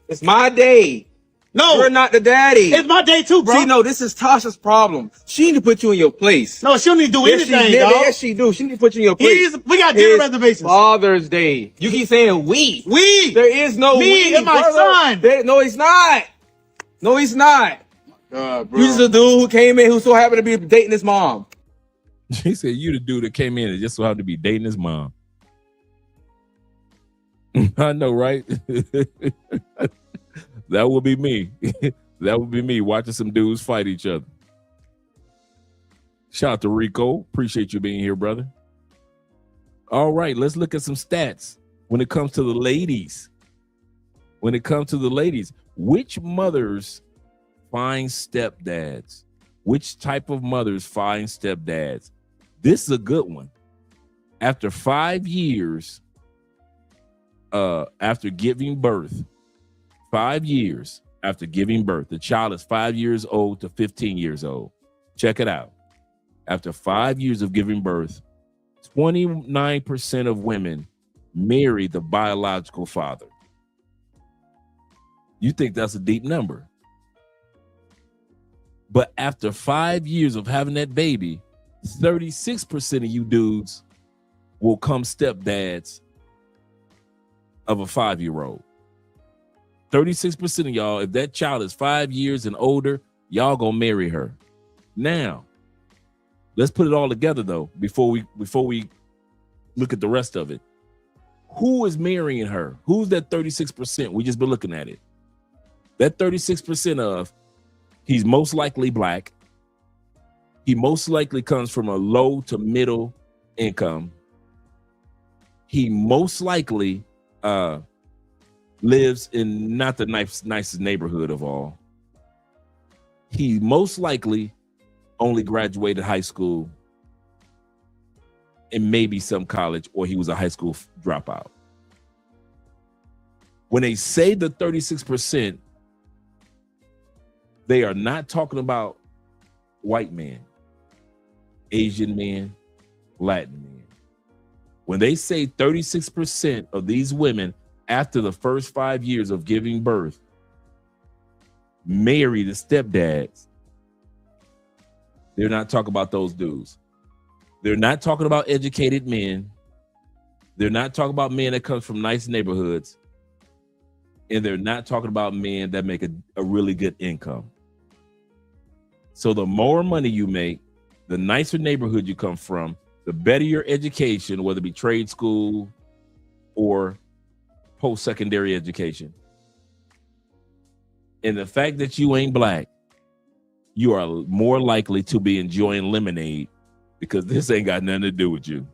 Speaker 4: It's my day.
Speaker 10: No.
Speaker 12: You're not the daddy.
Speaker 10: It's my day too, bro.
Speaker 12: See, no, this is Tasha's problem. She need to put you in your place.
Speaker 10: No, she don't need to do
Speaker 12: Yes,
Speaker 10: anything,
Speaker 12: she,
Speaker 10: dog.
Speaker 12: Yes, she do. She need to put you in your place.
Speaker 10: We got dinner reservations.
Speaker 12: Father's Day. You keep saying we.
Speaker 10: We.
Speaker 12: There is no
Speaker 10: Me
Speaker 12: we.
Speaker 10: and my son.
Speaker 12: No, he's not. No, he's not.
Speaker 10: Bro.
Speaker 12: You just a dude who came in who so happened to be dating his mom.
Speaker 11: He said, you the dude that came in and just so happened to be dating his mom. I know, right? That would be me. That would be me watching some dudes fight each other. Shout out to Rico. Appreciate you being here, brother. All right, let's look at some stats when it comes to the ladies. When it comes to the ladies, which mothers find stepdads? Which type of mothers find stepdads? This is a good one. After 5 years, after giving birth, 5 years after giving birth, the child is 5 years old to 15 years old. Check it out. After 5 years of giving birth, 29% of women marry the biological father. You think that's a deep number. But after 5 years of having that baby, 36% of you dudes will come stepdads of a 5-year-old. 36% of y'all, if that child is 5 years and older, y'all gonna marry her. Now, let's put it all together though, before we look at the rest of it. Who is marrying her? Who's that 36%? We just been looking at it. That 36% of, he's most likely black. He most likely comes from a low to middle income. He most likely lives in not the nicest neighborhood of all. He most likely only graduated high school and maybe some college, or he was a high school dropout. When they say the 36%, they are not talking about white men, Asian men, Latin men. When they say 36% of these women after the first 5 years of giving birth marry the stepdads, they're not talking about those dudes. They're not talking about educated men. They're not talking about men that come from nice neighborhoods. And they're not talking about men that make a really good income. So the more money you make, the nicer neighborhood you come from, the better your education, whether it be trade school or post-secondary education. And the fact that you ain't black, you are more likely to be enjoying lemonade because this ain't got nothing to do with you.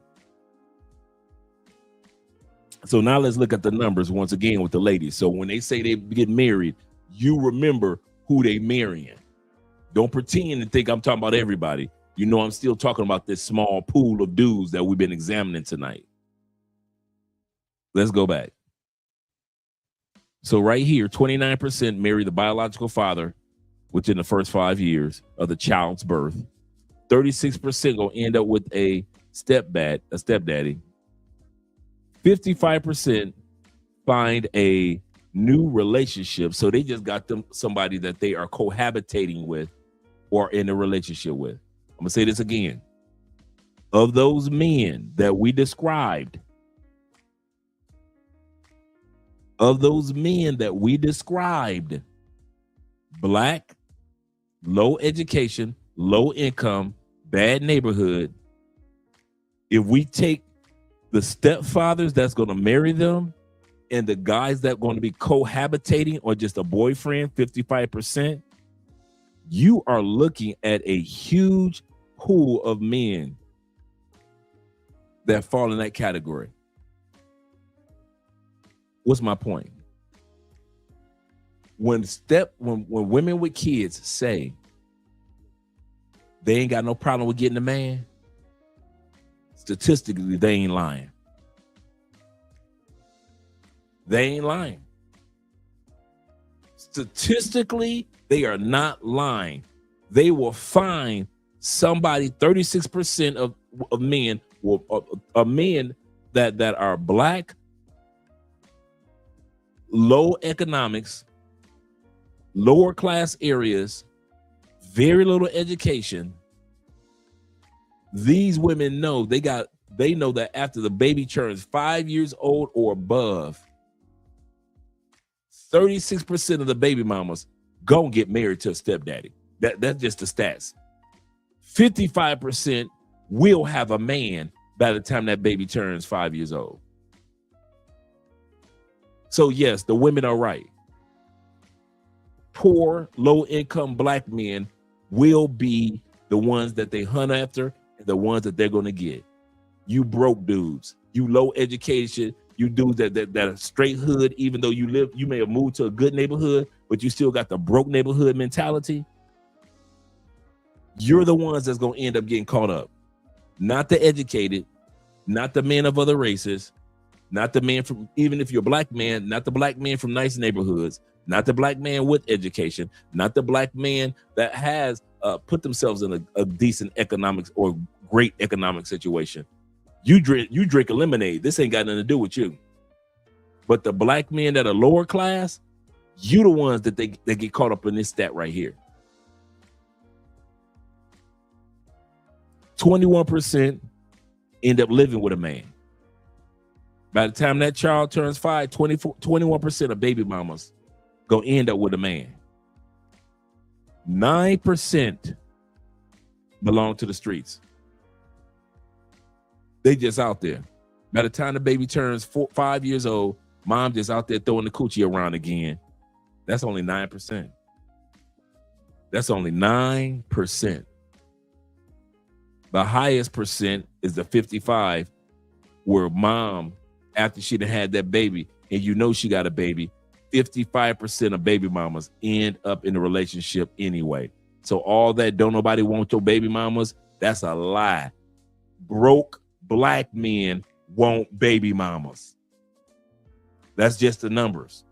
Speaker 11: So now let's look at the numbers once again with the ladies. So when they say they get married, you remember who they marrying. Don't pretend to think I'm talking about everybody. You know I'm still talking about this small pool of dudes that we've been examining tonight. Let's go back. So right here, 29% marry the biological father within the first 5 years of the child's birth. 36% gonna end up with a stepdaddy. 55% find a new relationship. So they just got them somebody that they are cohabitating with or in a relationship with. I'm gonna say this again. Of those men that we described, black, low education, low income, bad neighborhood, if we take the stepfathers that's going to marry them and the guys that are going to be cohabitating or just a boyfriend, 55%, you are looking at a huge pool of men that fall in that category. What's my point? When women with kids say they ain't got no problem with getting a man, statistically, they ain't lying. They ain't lying. Statistically, they are not lying. They will find somebody, 36% of men, men that are black, low economics, lower class areas, very little education. These women know they know that after the baby turns 5 years old or above, 36% of the baby mamas gonna get married to a stepdaddy. That's just the stats. 55% will have a man by the time that baby turns 5 years old. So yes, the women are right. Poor, low-income black men will be the ones that they hunt after and the ones that they're gonna get. You broke dudes, you low education, you dudes that are straight hood, even though you may have moved to a good neighborhood, but you still got the broke neighborhood mentality. You're the ones that's gonna end up getting caught up. Not the educated, not the men of other races, not the man from, even if you're a black man, not the black man from nice neighborhoods, not the black man with education, not the black man that has put themselves in a decent economics or great economic situation. You drink a lemonade. This ain't got nothing to do with you. But the black men that are lower class, you the ones that they get caught up in this stat right here. 21% end up living with a man. By the time that child turns 5, 21% of baby mamas gonna end up with a man. 9% belong to the streets. They just out there. By the time the baby turns 5 years old, mom just out there throwing the coochie around again. That's only 9%. That's only 9%. The highest percent is the 55, where mom, after she done had that baby, and you know she got a baby, 55% of baby mamas end up in a relationship anyway. So all that don't nobody want your baby mamas, that's a lie. Broke black men want baby mamas. That's just the numbers.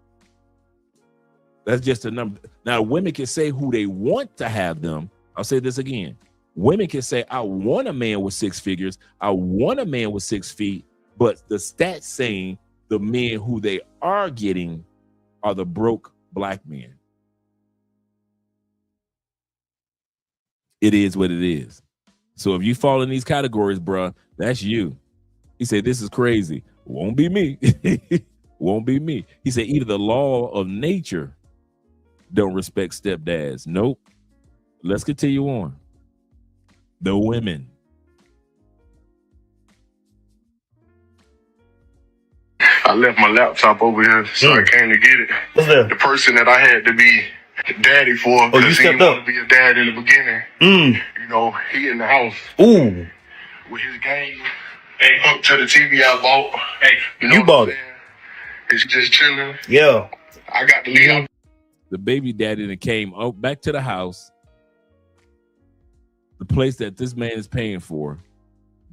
Speaker 11: That's just a number. Now, women can say who they want to have them. I'll say this again. Women can say, I want a man with 6 figures. I want a man with 6 feet. But the stats saying the men who they are getting are the broke black men. It is what it is. So if you fall in these categories, bruh, that's you. He said, this is crazy. Won't be me. Won't be me. He said, either the law of nature don't respect stepdads. Nope. Let's continue on. The women.
Speaker 13: I left my laptop over here, so I came to get it. What's that? The person that I had to be daddy for, because he didn't want to be a dad in the beginning. You know, he in the house. Ooh. With his game, hooked to the TV I bought. You bought it. It's just chilling. Yeah. I got to leave.
Speaker 11: The baby daddy that came back to the house, the place that this man is paying for,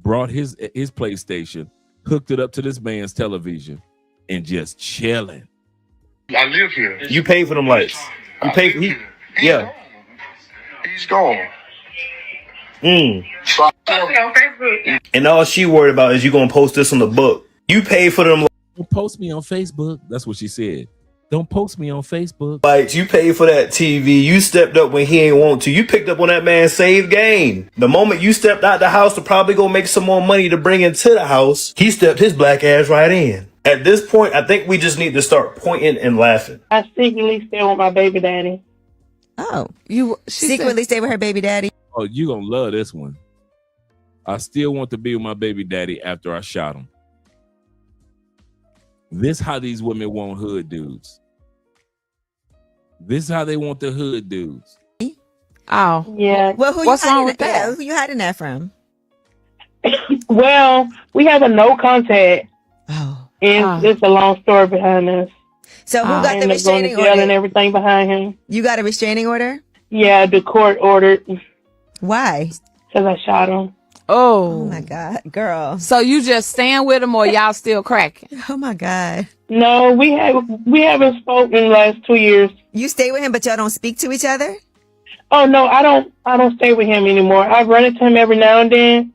Speaker 11: brought his PlayStation, hooked it up to this man's television, and just chilling.
Speaker 13: I live here.
Speaker 14: You pay for them lights. You pay for yeah.
Speaker 13: He's gone.
Speaker 14: So and all she worried about is you gonna post this on the book. You pay for them.
Speaker 11: Don't post me on Facebook. That's what she said. Don't post me on Facebook.
Speaker 14: Lights, you paid for that TV. You stepped up when he ain't want to. You picked up on that man's save game. The moment you stepped out the house to probably go make some more money to bring into the house, he stepped his black ass right in. At this point, I think we just need to start pointing and laughing.
Speaker 15: I secretly stay with my baby daddy.
Speaker 16: Oh, you secretly stay with her baby daddy?
Speaker 11: Oh, you gonna love this one. I still want to be with my baby daddy after I shot him. This how these women want hood dudes. This is how they want the hood dudes.
Speaker 16: Oh.
Speaker 15: Yeah.
Speaker 16: Well, what's wrong with that? Who you hiding that from?
Speaker 15: Well, we have a no contact. Oh. And it's a long story behind us.
Speaker 16: So who got the restraining order?
Speaker 15: And everything behind him.
Speaker 16: You got a restraining order?
Speaker 15: Yeah, the court ordered.
Speaker 16: Why?
Speaker 15: Because I shot him.
Speaker 16: Oh my God, girl.
Speaker 18: So you just stand with him or y'all still cracking?
Speaker 16: Oh my God.
Speaker 15: No, we haven't spoken in the last 2 years.
Speaker 16: You stay with him, but y'all don't speak to each other?
Speaker 15: Oh no, I don't stay with him anymore. I run into him every now and then,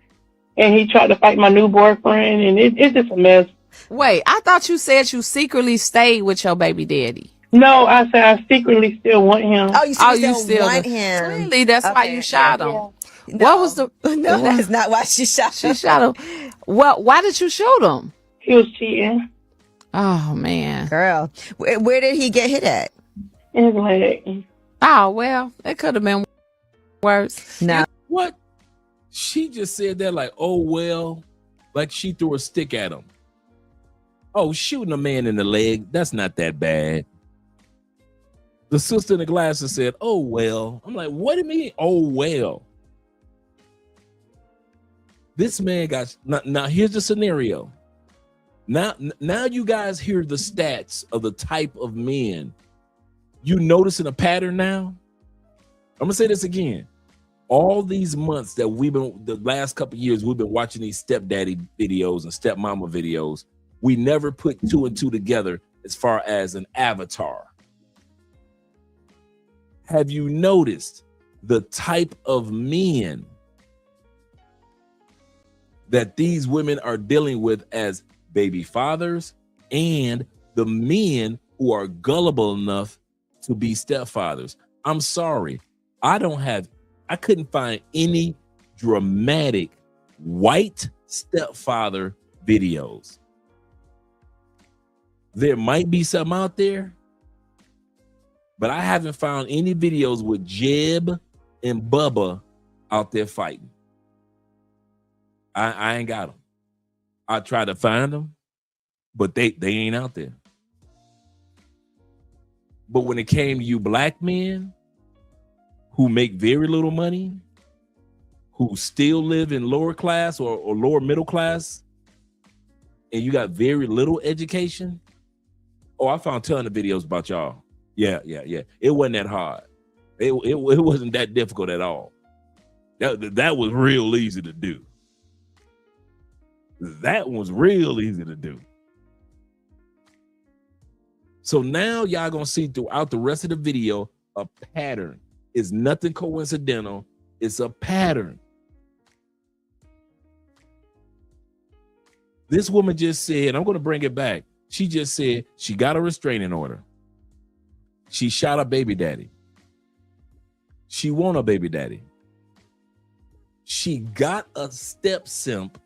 Speaker 15: and he tried to fight my new boyfriend, and it's just a mess.
Speaker 18: Wait, I thought you said you secretly stayed with your baby daddy.
Speaker 15: No, I said I secretly still want him.
Speaker 24: Oh, you still want him.
Speaker 1: Clearly, that's why you shot him.
Speaker 24: No,
Speaker 1: What was the?
Speaker 24: No, that is not why she shot him.
Speaker 1: She shot him. Well, why did you shoot him?
Speaker 15: He was cheating.
Speaker 1: Oh man,
Speaker 24: girl, where did he get hit at?
Speaker 15: In his leg.
Speaker 1: Oh well, it could have been worse.
Speaker 24: No.
Speaker 11: What? She just said that like, oh well, like she threw a stick at him. Oh, shooting a man in the leg, that's not that bad. The sister in the glasses said, oh well. I'm like, what do you mean, oh well? This man got, now here's the scenario. Now you guys hear the stats of the type of men. You noticing a pattern now? I'm gonna say this again. All these months that the last couple of years, we've been watching these stepdaddy videos and stepmama videos. We never put two and two together as far as an avatar. Have you noticed the type of men that these women are dealing with as baby fathers and the men who are gullible enough to be stepfathers? I'm sorry. I couldn't find any dramatic white stepfather videos. There might be some out there, but I haven't found any videos with Jeb and Bubba out there fighting. I ain't got them. I tried to find them, but they ain't out there. But when it came to you black men who make very little money, who still live in lower class or lower middle class, and you got very little education, oh, I found a ton of videos about y'all. Yeah. It wasn't that hard. It wasn't that difficult at all. That was real easy to do. That was real easy to do. So now y'all gonna see throughout the rest of the video a pattern. It's nothing coincidental. It's a pattern. This woman just said, I'm gonna bring it back. She just said she got a restraining order. She shot a baby daddy. She want a baby daddy. She got a step simp.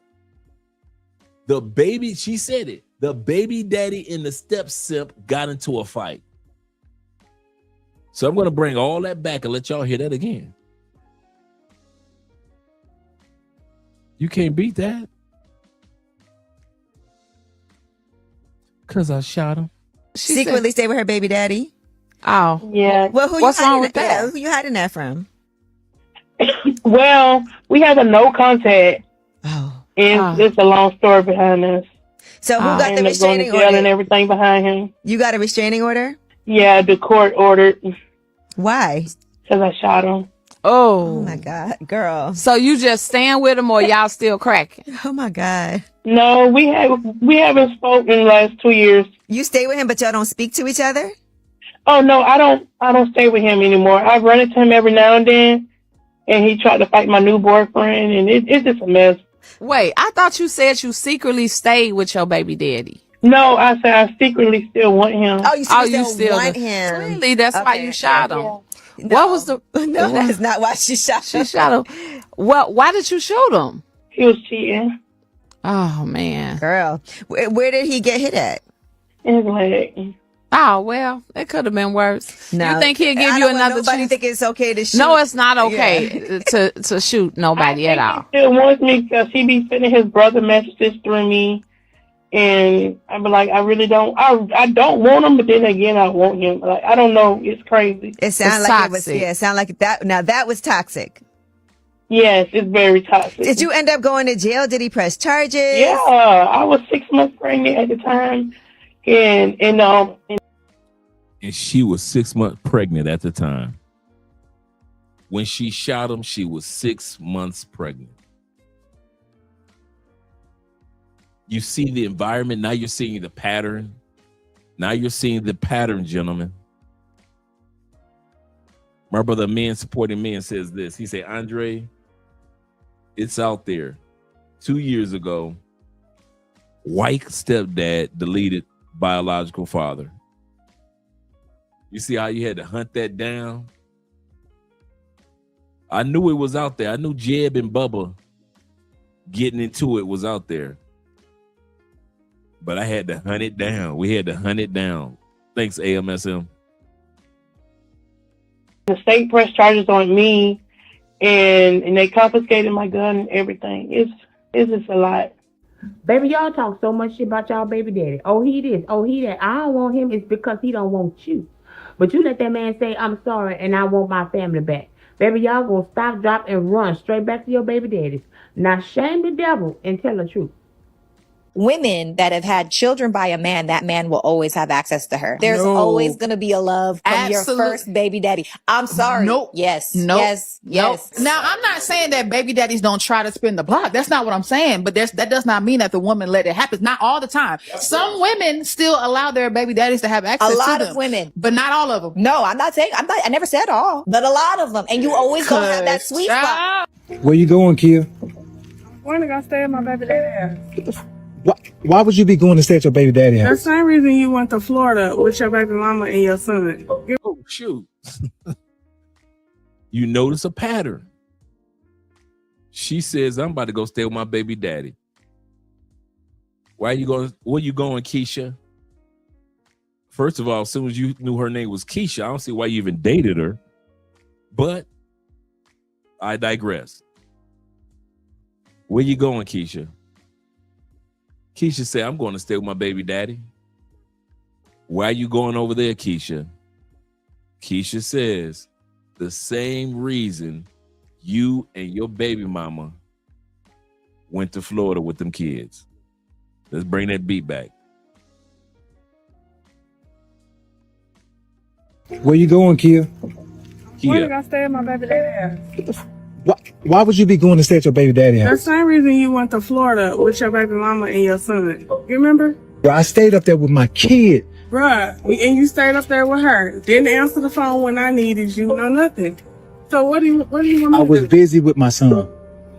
Speaker 11: The baby, she said it, the baby daddy and the step simp got into a fight. So I'm going to bring all that back and let y'all hear that again. You can't beat that. Because I shot him.
Speaker 24: She secretly stay with her baby daddy.
Speaker 1: Oh.
Speaker 15: Yeah.
Speaker 24: Well,
Speaker 1: what's wrong with that?
Speaker 24: Yeah, who you hiding that from?
Speaker 15: Well, we have a no contact. Oh. And it's a long story behind us.
Speaker 24: So who got the restraining order?
Speaker 15: And everything behind him.
Speaker 24: You got a restraining order?
Speaker 15: Yeah, the court ordered.
Speaker 24: Why?
Speaker 15: Because I shot him.
Speaker 24: Oh my God, girl.
Speaker 1: So you just stand with him or y'all still cracking?
Speaker 24: Oh my God.
Speaker 15: No, we haven't spoken in the last 2 years.
Speaker 24: You stay with him, but y'all don't speak to each other?
Speaker 15: Oh no, I don't stay with him anymore. I run into him every now and then, and he tried to fight my new boyfriend, and it's just a mess.
Speaker 1: Wait, I thought you said you secretly stayed with your baby daddy.
Speaker 15: No, I said I secretly still want him.
Speaker 24: Oh, you still want him.
Speaker 1: Clearly, that's why you shot him.
Speaker 24: No.
Speaker 1: What was the?
Speaker 24: No, that is not why she shot him.
Speaker 1: She shot him. Well, why did you shoot him?
Speaker 15: He was cheating.
Speaker 1: Oh man,
Speaker 24: girl, where did he get hit at?
Speaker 15: In his leg.
Speaker 1: Oh well, it could have been worse.
Speaker 24: No,
Speaker 1: you think he'll give you another chance?
Speaker 24: Nobody think it's okay to shoot.
Speaker 1: No, it's not okay to shoot nobody at all.
Speaker 15: He still wants me because he be sending his brother messages through me, and I be like, I really don't. I don't want him, but then again, I want him. Like I don't know, it's crazy.
Speaker 24: It sounded like toxic. It sounded like that. Now that was toxic.
Speaker 15: Yes, it's very toxic.
Speaker 24: Did you end up going to jail? Did he press charges?
Speaker 15: Yeah, I was 6 months pregnant at the time, and
Speaker 11: she was 6 months pregnant at the time. When she shot him, she was 6 months pregnant. You see the environment. Now you're seeing the pattern. Now you're seeing the pattern, gentlemen. My brother, Men Supporting Men, says this. He said, Andre, it's out there. 2 years ago, white stepdad deleted biological father. You see how you had to hunt that down? I knew it was out there. I knew Jeb and Bubba getting into it was out there. But I had to hunt it down. We had to hunt it down. Thanks, AMSM.
Speaker 15: The state pressed charges on me, and they confiscated my gun and everything. It's just a lot.
Speaker 3: Baby, y'all talk so much shit about y'all baby daddy. Oh, he this. Oh, he that. I don't want him. It's because he don't want you. But you let that man say, I'm sorry, and I want my family back. Baby, y'all gonna stop, drop, and run straight back to your baby daddies. Now shame the devil and tell the truth.
Speaker 8: Women that have had children by a man, that man will always have access to her. There's always going to be a love from your first baby daddy. I'm sorry.
Speaker 18: Nope.
Speaker 8: Yes.
Speaker 18: Nope.
Speaker 8: Yes. Yes.
Speaker 18: Nope. Now, I'm not saying that baby daddies don't try to spin the block. That's not what I'm saying. But that does not mean that the woman let it happen. Not all the time. Some women still allow their baby daddies to have access to them.
Speaker 8: A lot of women.
Speaker 18: But not all of them.
Speaker 8: No, I'm not saying, I never said all, but a lot of them. And you always gonna have that sweet spot.
Speaker 5: Where you going, Kia?
Speaker 2: When I gotta stay at my baby daddy house.
Speaker 5: Why would you be going to stay at your baby daddy
Speaker 2: The
Speaker 5: house?
Speaker 2: same reason you went to Florida with your baby mama and your son.
Speaker 11: Oh, shoot. You notice a pattern. She says, I'm about to go stay with my baby daddy. Where you going, Keisha? First of all, as soon as you knew her name was Keisha, I don't see why you even dated her. But I digress. Where you going, Keisha? Keisha said, I'm going to stay with my baby daddy. Why are you going over there, Keisha? Keisha says, the same reason you and your baby mama went to Florida with them kids. Let's bring that beat back.
Speaker 5: Where you going, Kia?
Speaker 2: When I gotta stay at my baby daddy house.
Speaker 5: Why would you be going to stay at your baby daddy
Speaker 2: The
Speaker 5: house?
Speaker 2: same reason you went to Florida with your baby mama and your son. You remember?
Speaker 5: I stayed up there with my kid.
Speaker 2: Bruh, and you stayed up there with her. Didn't answer the phone when I needed you, no nothing. So what do you want me to do?
Speaker 5: I was busy with my son.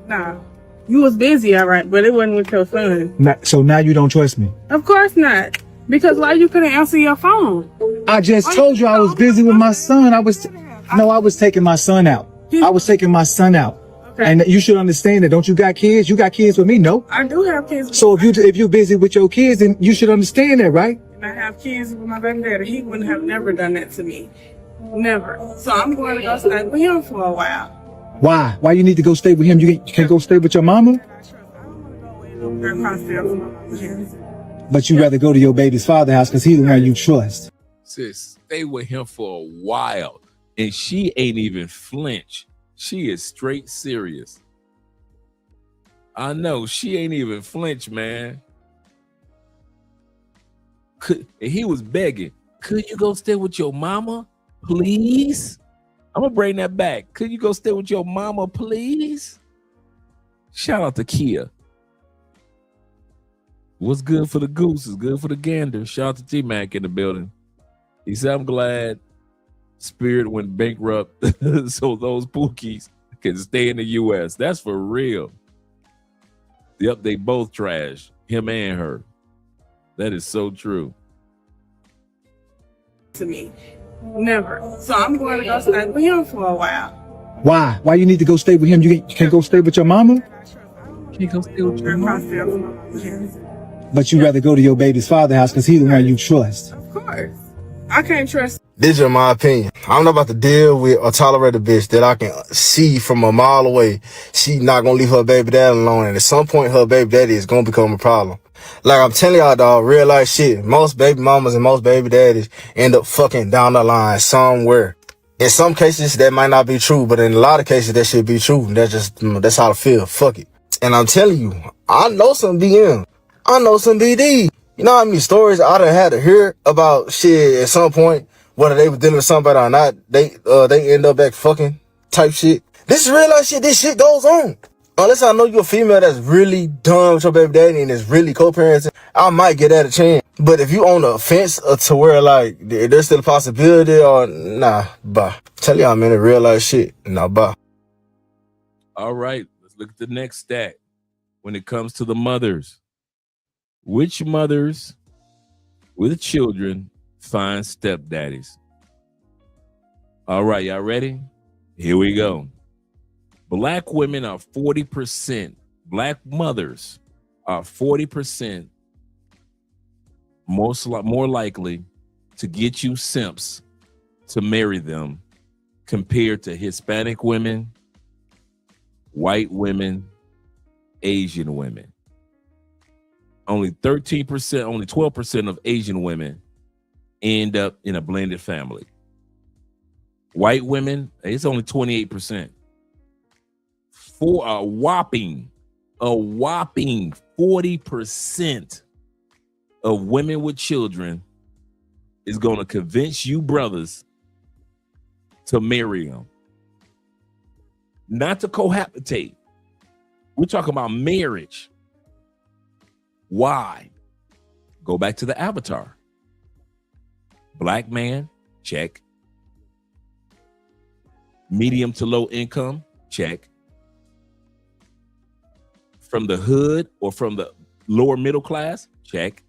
Speaker 2: Nah. You was busy, all right, but it wasn't with your son.
Speaker 5: So now you don't trust me?
Speaker 2: Of course not. Because why you couldn't answer your phone?
Speaker 5: I just told you I was busy with my son. I was taking my son out. I was taking my son out. Okay. And you should understand that. Don't you got kids? You got kids with me? No.
Speaker 2: I do have kids.
Speaker 5: So if you're busy with your kids, then you should understand that, right?
Speaker 2: And I have kids with my baby daddy. He wouldn't have never done that to me. Never. So I'm going to go stay with him for a while.
Speaker 5: Why? Why you need to go stay with him? You can't go stay with your mama? But you rather go to your baby's father's house because he's the one you trust.
Speaker 11: Sis, stay with him for a while. And she ain't even flinch. She is straight serious. I know, she ain't even flinch, man. And he was begging, could you go stay with your mama, please? I'm gonna bring that back. Could you go stay with your mama, please? Shout out to Kia. What's good for the goose is good for the gander. Shout out to T-Mac in the building. He said, I'm glad Spirit went bankrupt so those Pookies can stay in the U.S. That's for real. Yep, they both trash, him and her. That is so true.
Speaker 2: To me. Never. So I'm going to go stay with him for a while.
Speaker 5: Why? Why you need to go stay with him? You can't go stay with your mama?
Speaker 11: Can't go stay with your mama.
Speaker 5: But you rather go to your baby's father's house because he's the one you trust.
Speaker 2: Of course. I can't trust.
Speaker 10: This is my opinion. I'm not about to deal with or tolerate a bitch that I can see from a mile away. She not gonna leave her baby daddy alone, and at some point her baby daddy is gonna become a problem. Like I'm telling y'all, dog, real life shit. Most baby mamas and most baby daddies end up fucking down the line somewhere. In some cases that might not be true, but in a lot of cases that should be true. That's how I feel. Fuck it. And I'm telling you, I know some BM. I know some BD. You know how many stories I done had to hear about shit at some point, whether they were dealing with somebody or not, they end up back fucking type shit. This is real life shit. This shit goes on. Unless I know you're a female that's really done with your baby daddy and is really co-parenting, I might get that a chance. But if you on the fence to where like there's still a possibility or nah, bye. Tell y'all, man, the real life shit. Nah, bye.
Speaker 11: All right, let's look at the next stat. When it comes to the mothers, which mothers with children find stepdaddies? All right, y'all ready? Here we go. Black women are 40%. Black mothers are 40% more likely to get you simps to marry them compared to Hispanic women, white women, Asian women. Only 13%, only 12% of Asian women end up in a blended family. White women, it's only 28%. For a whopping 40% of women with children is going to convince you brothers to marry them. Not to cohabitate. We're talking about marriage. Why? Go back to the avatar. Black man, check. Medium to low income, check. From the hood or from the lower middle class, check.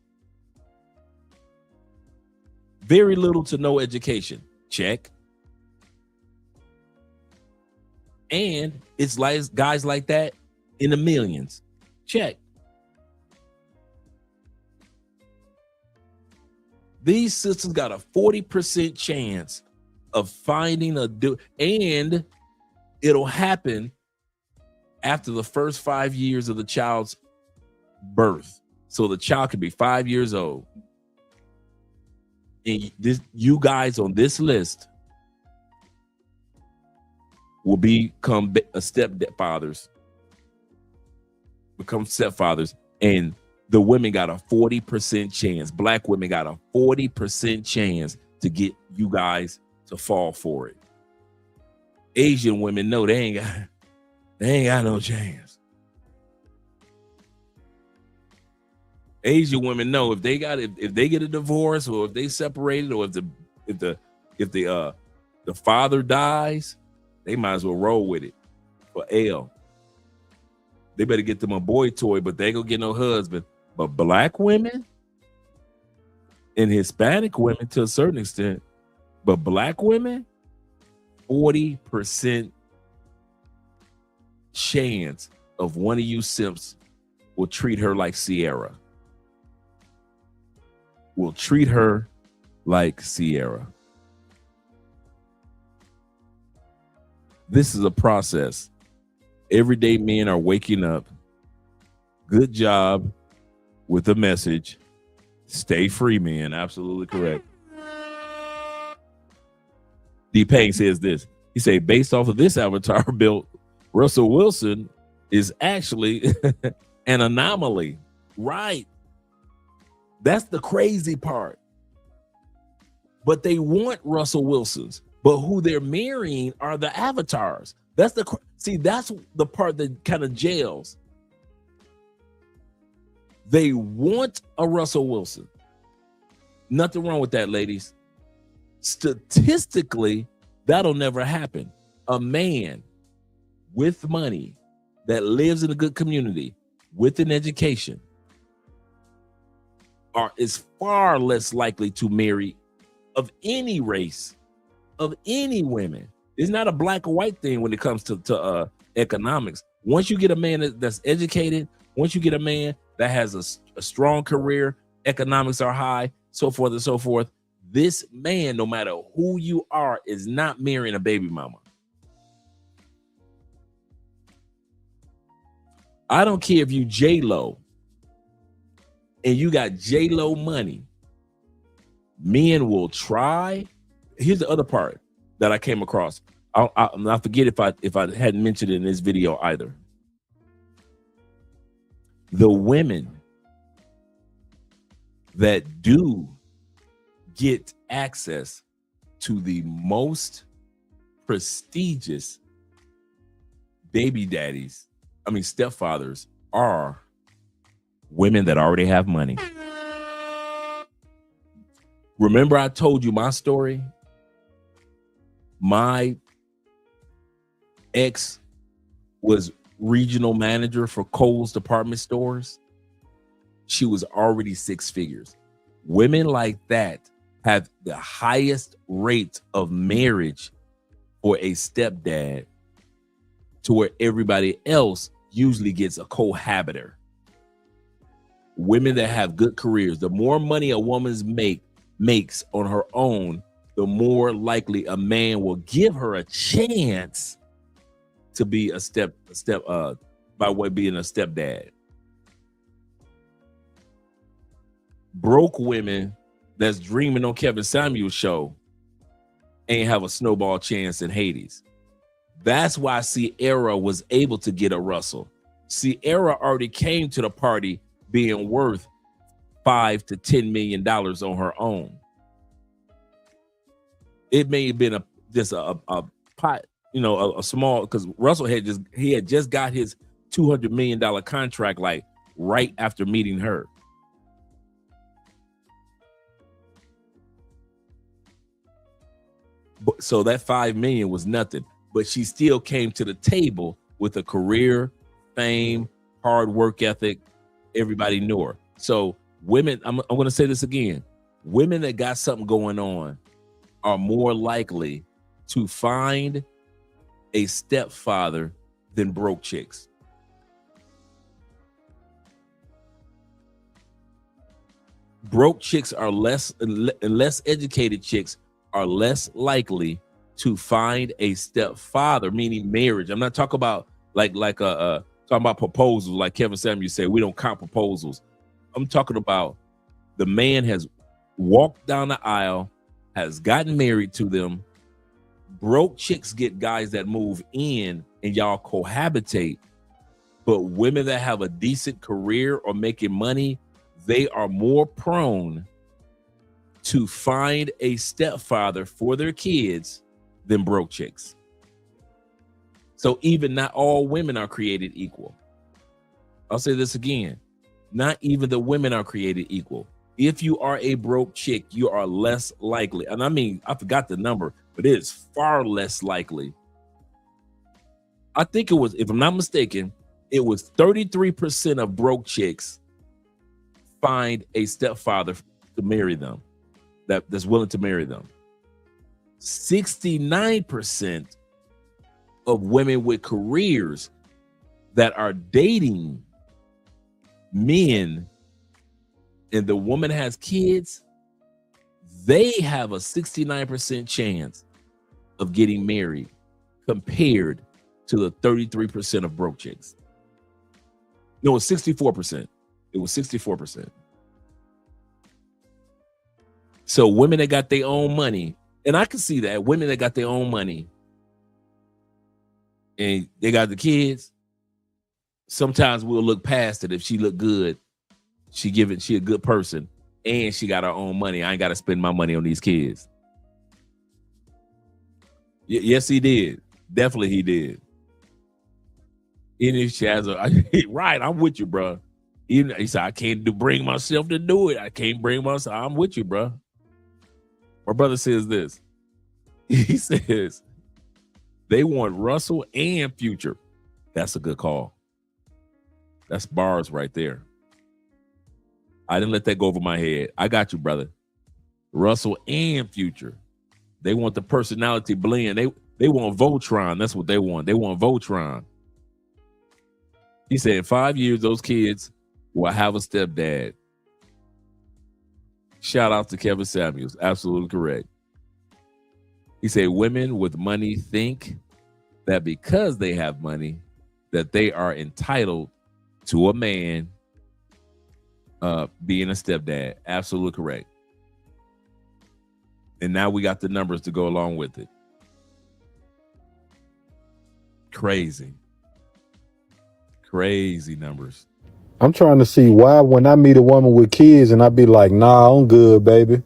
Speaker 11: Very little to no education, check. And it's like guys like that in the millions, check. These sisters got a 40% chance of finding a dude, and it'll happen after the first 5 years of the child's birth. So the child could be 5 years old. And you guys on this list will become stepfathers, and the women got a 40% chance. Black women got a 40% chance to get you guys to fall for it. Asian women know they ain't got no chance. Asian women know if they get a divorce, or if they separated, or if the father dies, they might as well roll with it for L. They better get them a boy toy, but they ain't gonna get no husband. But black women and Hispanic women to a certain extent, but black women, 40% chance of one of you simps will treat her like Sierra. Will treat her like Sierra. This is a process. Everyday men are waking up. Good job with the message. Stay free, man. Absolutely correct. D. Payne says this. He said, based off of this avatar built, Russell Wilson is actually an anomaly. Right. That's the crazy part. But they want Russell Wilsons. But who they're marrying are the avatars. That's the part that kind of jails. They want a Russell Wilson. Nothing wrong with that, ladies. Statistically, that'll never happen. A man with money that lives in a good community with an education is far less likely to marry of any race, of any women. It's not a black or white thing when it comes to economics. Once you get a man that's educated, once you get a man that has a strong career, economics are high, so forth and so forth, this man, no matter who you are, is not marrying a baby mama. I don't care if you J-Lo and you got J-Lo money. Men will try. Here's the other part that I came across. I forget if I hadn't mentioned it in this video either. The women that do get access to the most prestigious baby daddies, stepfathers, are women that already have money. Remember I told you my story? My ex was regional manager for Kohl's department stores. She was already 6 figures. Women like that have the highest rate of marriage or a stepdad to where everybody else usually gets a cohabiter. Women that have good careers, the more money a woman's makes on her own, the more likely a man will give her a chance to be by way of being a stepdad. Broke women that's dreaming on Kevin Samuel's show ain't have a snowball chance in Hades. That's why Sierra was able to get a Russell. Sierra already came to the party being worth $5 to $10 million on her own. It may have been a pot, a small, because Russell had just got his $200 million contract like right after meeting her. So that $5 million was nothing, but she still came to the table with a career, fame, hard work ethic. Everybody knew her. So women, I'm going to say this again. Women that got something going on are more likely to find a stepfather than broke chicks. Broke chicks are less educated chicks are less likely to find a stepfather, meaning marriage. I'm not talking about talking about proposals, like Kevin Samuel said. We don't count proposals. I'm talking about the man has walked down the aisle, has gotten married to them. Broke chicks get guys that move in and y'all cohabitate, but women that have a decent career or making money, they are more prone to find a stepfather for their kids than broke chicks. So even not all women are created equal. I'll say this again. Not even the women are created equal. If you are a broke chick, you are less likely. And I mean, I forgot the number, but it is far less likely. I think it was, if I'm not mistaken, it was 33% of broke chicks find a stepfather to marry them. That's willing to marry them. 69% of women with careers that are dating men and the woman has kids, they have a 69% chance of getting married compared to the 33% of broke chicks. No, it's 64%. It was 64%. So women that got their own money, and I can see that, women that got their own money and they got the kids, sometimes we'll look past it. If she look good, she a good person and she got her own money. I ain't got to spend my money on these kids. Yes, he did. Definitely he did. Even if she has right, I'm with you, bro. Even he said, I can't bring myself to do it. I can't bring myself. I'm with you, bro. My brother says this. He says they want Russell and Future. That's a good call. That's bars right there. I didn't let that go over my head. I got you, brother. Russell and Future. They want the personality blend. They want Voltron. That's what they want. They want Voltron. He said in 5 years, those kids will have a stepdad. Shout out to Kevin Samuels. Absolutely correct. He said women with money think that because they have money, that they are entitled to a man being a stepdad. Absolutely correct. And now we got the numbers to go along with it. Crazy numbers.
Speaker 10: I'm trying to see why when I meet a woman with kids and I be like, nah, I'm good, baby.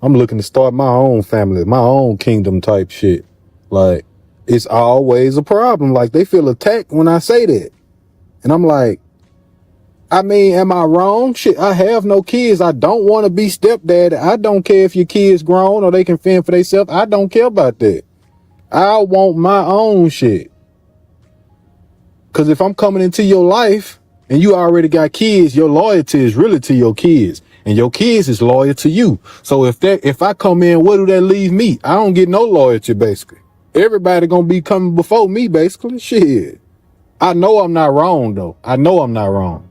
Speaker 10: I'm looking to start my own family, my own kingdom type shit. Like, it's always a problem. Like, they feel attacked when I say that. And I'm like, I mean, am I wrong? Shit, I have no kids. I don't want to be stepdad. I don't care if your kids grown or they can fend for themselves. I don't care about that. I want my own shit. Because if I'm coming into your life and you already got kids, your loyalty is really to your kids. And your kids is loyal to you. So if I come in, what do that leave me? I don't get no loyalty, basically.
Speaker 6: Everybody gonna be coming before me, basically. Shit. I know I'm not wrong, though. I know I'm not wrong.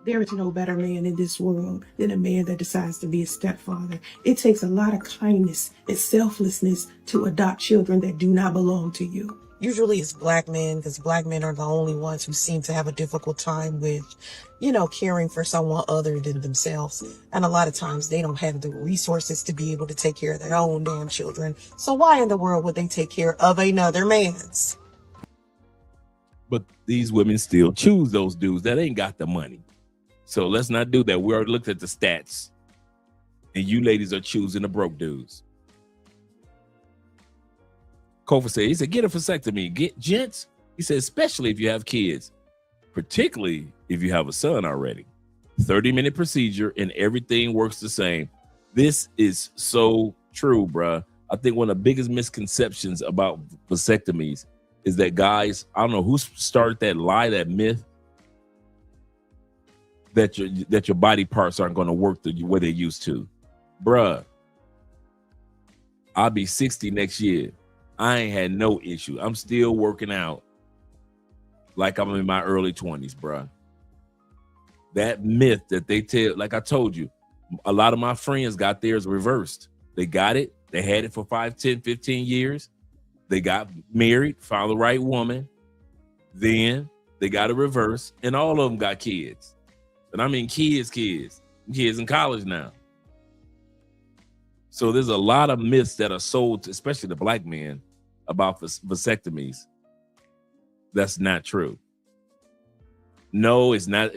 Speaker 17: There is no better man in this world than a man that decides to be a stepfather. It takes a lot of kindness and selflessness to adopt children that do not belong to you.
Speaker 19: Usually it's black men, because black men are the only ones who seem to have a difficult time with, caring for someone other than themselves. And a lot of times they don't have the resources to be able to take care of their own damn children. So why in the world would they take care of another man's?
Speaker 11: But these women still choose those dudes that ain't got the money. So let's not do that. We already looked at the stats. And you ladies are choosing the broke dudes. Kofa said, he said, get a vasectomy. Get gents. He said, especially if you have kids, particularly if you have a son already. 30-minute procedure and everything works the same. This is so true, bruh. I think one of the biggest misconceptions about vasectomies is that guys, I don't know who started that lie, that myth, that your body parts aren't going to work the way they used to. Bruh, I'll be 60 next year. I ain't had no issue. I'm still working out like I'm in my early 20s, bruh. That myth that they tell, like I told you, a lot of my friends got theirs reversed. They got it. They had it for 5, 10, 15 years. They got married, found the right woman. Then they got it reversed, and all of them got kids. And I mean kids in college now. So there's a lot of myths that are sold, especially the black men, about vasectomies. That's not true. No, it's not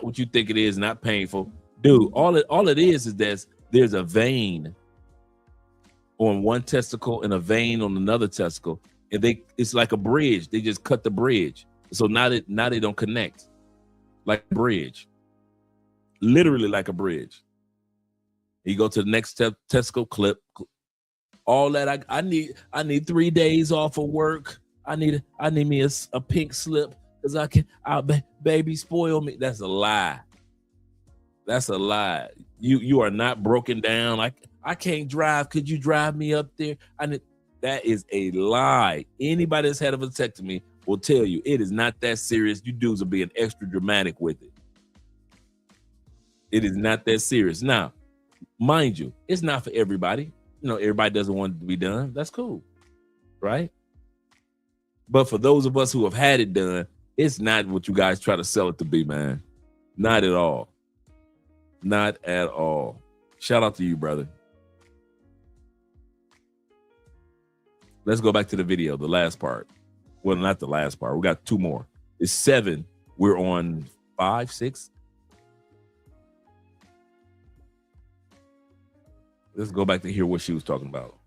Speaker 11: what you think it is. Not painful, dude. All it is that there's a vein on one testicle and a vein on another testicle, and it's like a bridge. They just cut the bridge, so now they don't connect, like a bridge, literally like a bridge. You go to the next testicle, clip, all that. I need 3 days off of work. I need me a pink slip because baby spoil me. That's a lie. That's a lie. You are not broken down. Like, I can't drive. Could you drive me up there? That is a lie. Anybody that's had a vasectomy will tell you it is not that serious. You dudes are being extra dramatic with it. It is not that serious. Now, mind you, it's not for everybody. Everybody doesn't want it to be done. That's cool, right? But for those of us who have had it done, it's not what you guys try to sell it to be, man. Not at all. Not at all. Shout out to you, brother. Let's go back to the video, the last part. Well, not the last part. We got 2 more. It's 7. We're on 5, 6. Let's go back to hear what she was talking about.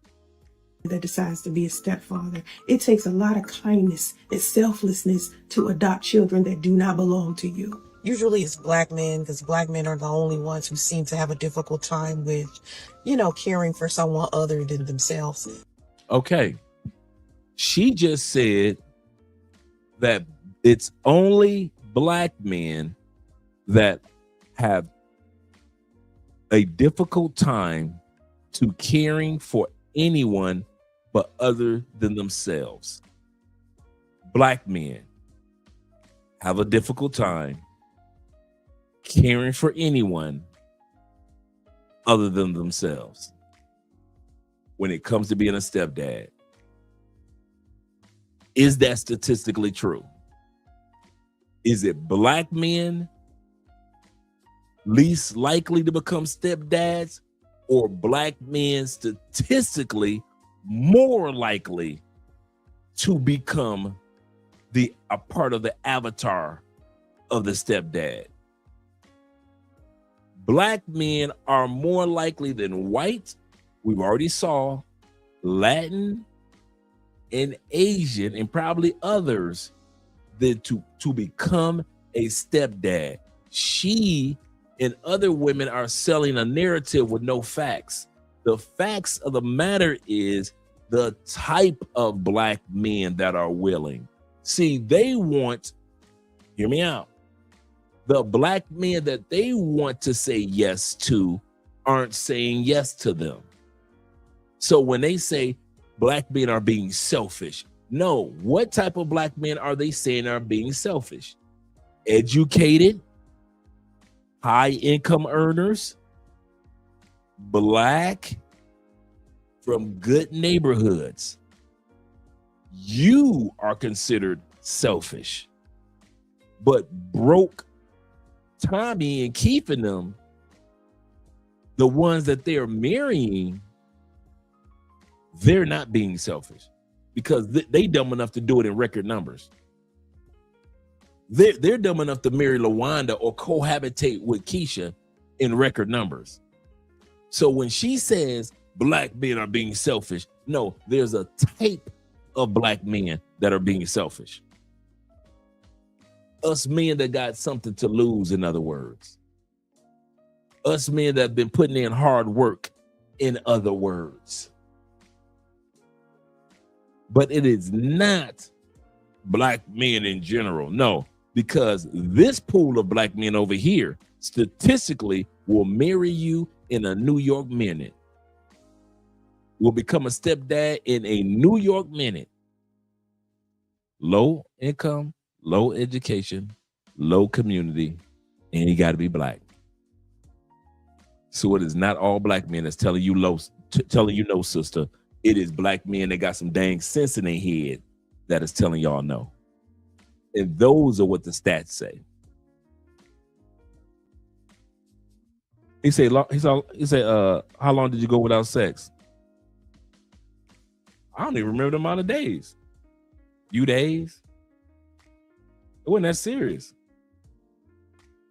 Speaker 17: That decides to be a stepfather. It takes a lot of kindness and selflessness to adopt children that do not belong to you.
Speaker 19: Usually it's black men, because black men are the only ones who seem to have a difficult time with, caring for someone other than themselves.
Speaker 11: Okay. She just said that it's only black men that have a difficult time to caring for anyone but other than themselves. Black men have a difficult time caring for anyone other than themselves when it comes to being a stepdad. Is that statistically true? Is it black men least likely to become stepdads, or black men statistically more likely to become a part of the avatar of the stepdad? Black men are more likely than white. We've already saw Latin and Asian and probably others than to become a stepdad. She and other women are selling a narrative with no facts. The facts of the matter is the type of black men that are willing. See, they want, hear me out, the black men that they want to say yes to aren't saying yes to them. So when they say, black men are being selfish. No, what type of black men are they saying are being selfish? Educated, high income earners, black, from good neighborhoods. You are considered selfish. But broke Tommy and keeping them, the ones that they're marrying, they're not being selfish because they dumb enough to do it in record numbers. They're dumb enough to marry LaWanda or cohabitate with Keisha in record numbers. So when she says black men are being selfish, no, there's a type of black men that are being selfish. Us men that got something to lose, in other words. Us men that have been putting in hard work, in other words. But it is not black men in general. No, because this pool of black men over here statistically will marry you in a New York minute. Will become a stepdad in a New York minute. Low income, low education, low community, and you got to be black. So it is not all black men that's telling you no, sister. It is black men that got some dang sense in their head that is telling y'all no. And those are what the stats say. He said, how long did you go without sex? I don't even remember the amount of days. Few days. It wasn't that serious.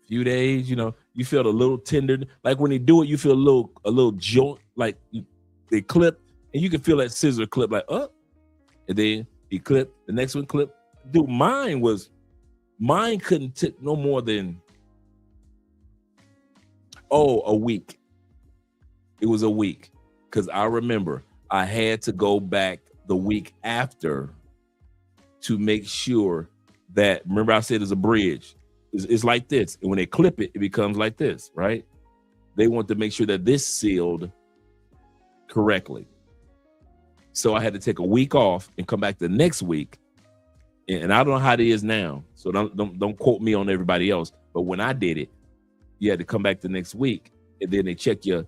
Speaker 11: Few days, you feel a little tender. Like when they do it, you feel a little jolt, like they clip, and you can feel that scissor clip, like and then he clipped, the next one clip. Dude, mine couldn't take no more than a week. It was a week. Because I remember I had to go back the week after to make sure that, remember I said it's a bridge. It's like this. And when they clip it, it becomes like this, right? They want to make sure that this sealed correctly. So I had to take a week off and come back the next week. And I don't know how it is now. So don't quote me on everybody else. But when I did it, you had to come back the next week. And then they check your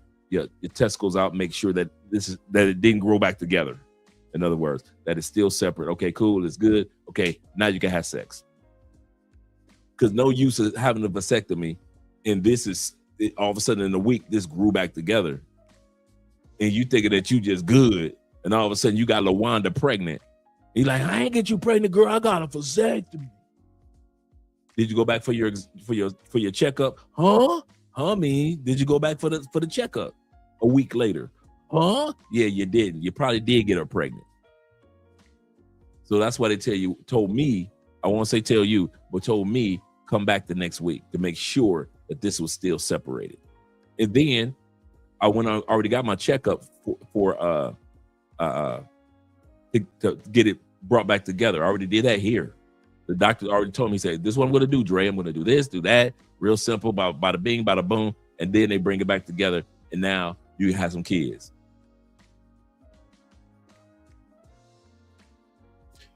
Speaker 11: testicles out, make sure that it didn't grow back together. In other words, that it's still separate. Okay, cool, it's good. Okay, now you can have sex. Because no use of having a vasectomy, and all of a sudden in a week, this grew back together. And you thinking that you just good, and all of a sudden you got LaWanda pregnant. He's like, I ain't get you pregnant, girl. I got a vasectomy. Did you go back for your checkup? Huh? Did you go back for the checkup a week later? Huh? Yeah, you didn't. You probably did get her pregnant. So that's why they told me, I won't say tell you, but told me, come back the next week to make sure that this was still separated. And then I already got my checkup to get it brought back together. I already did that here. The doctor already told me, he said, this is what I'm going to do, Dre. I'm going to do this, do that. Real simple, bada bing, bada boom. And then they bring it back together. And now you have some kids.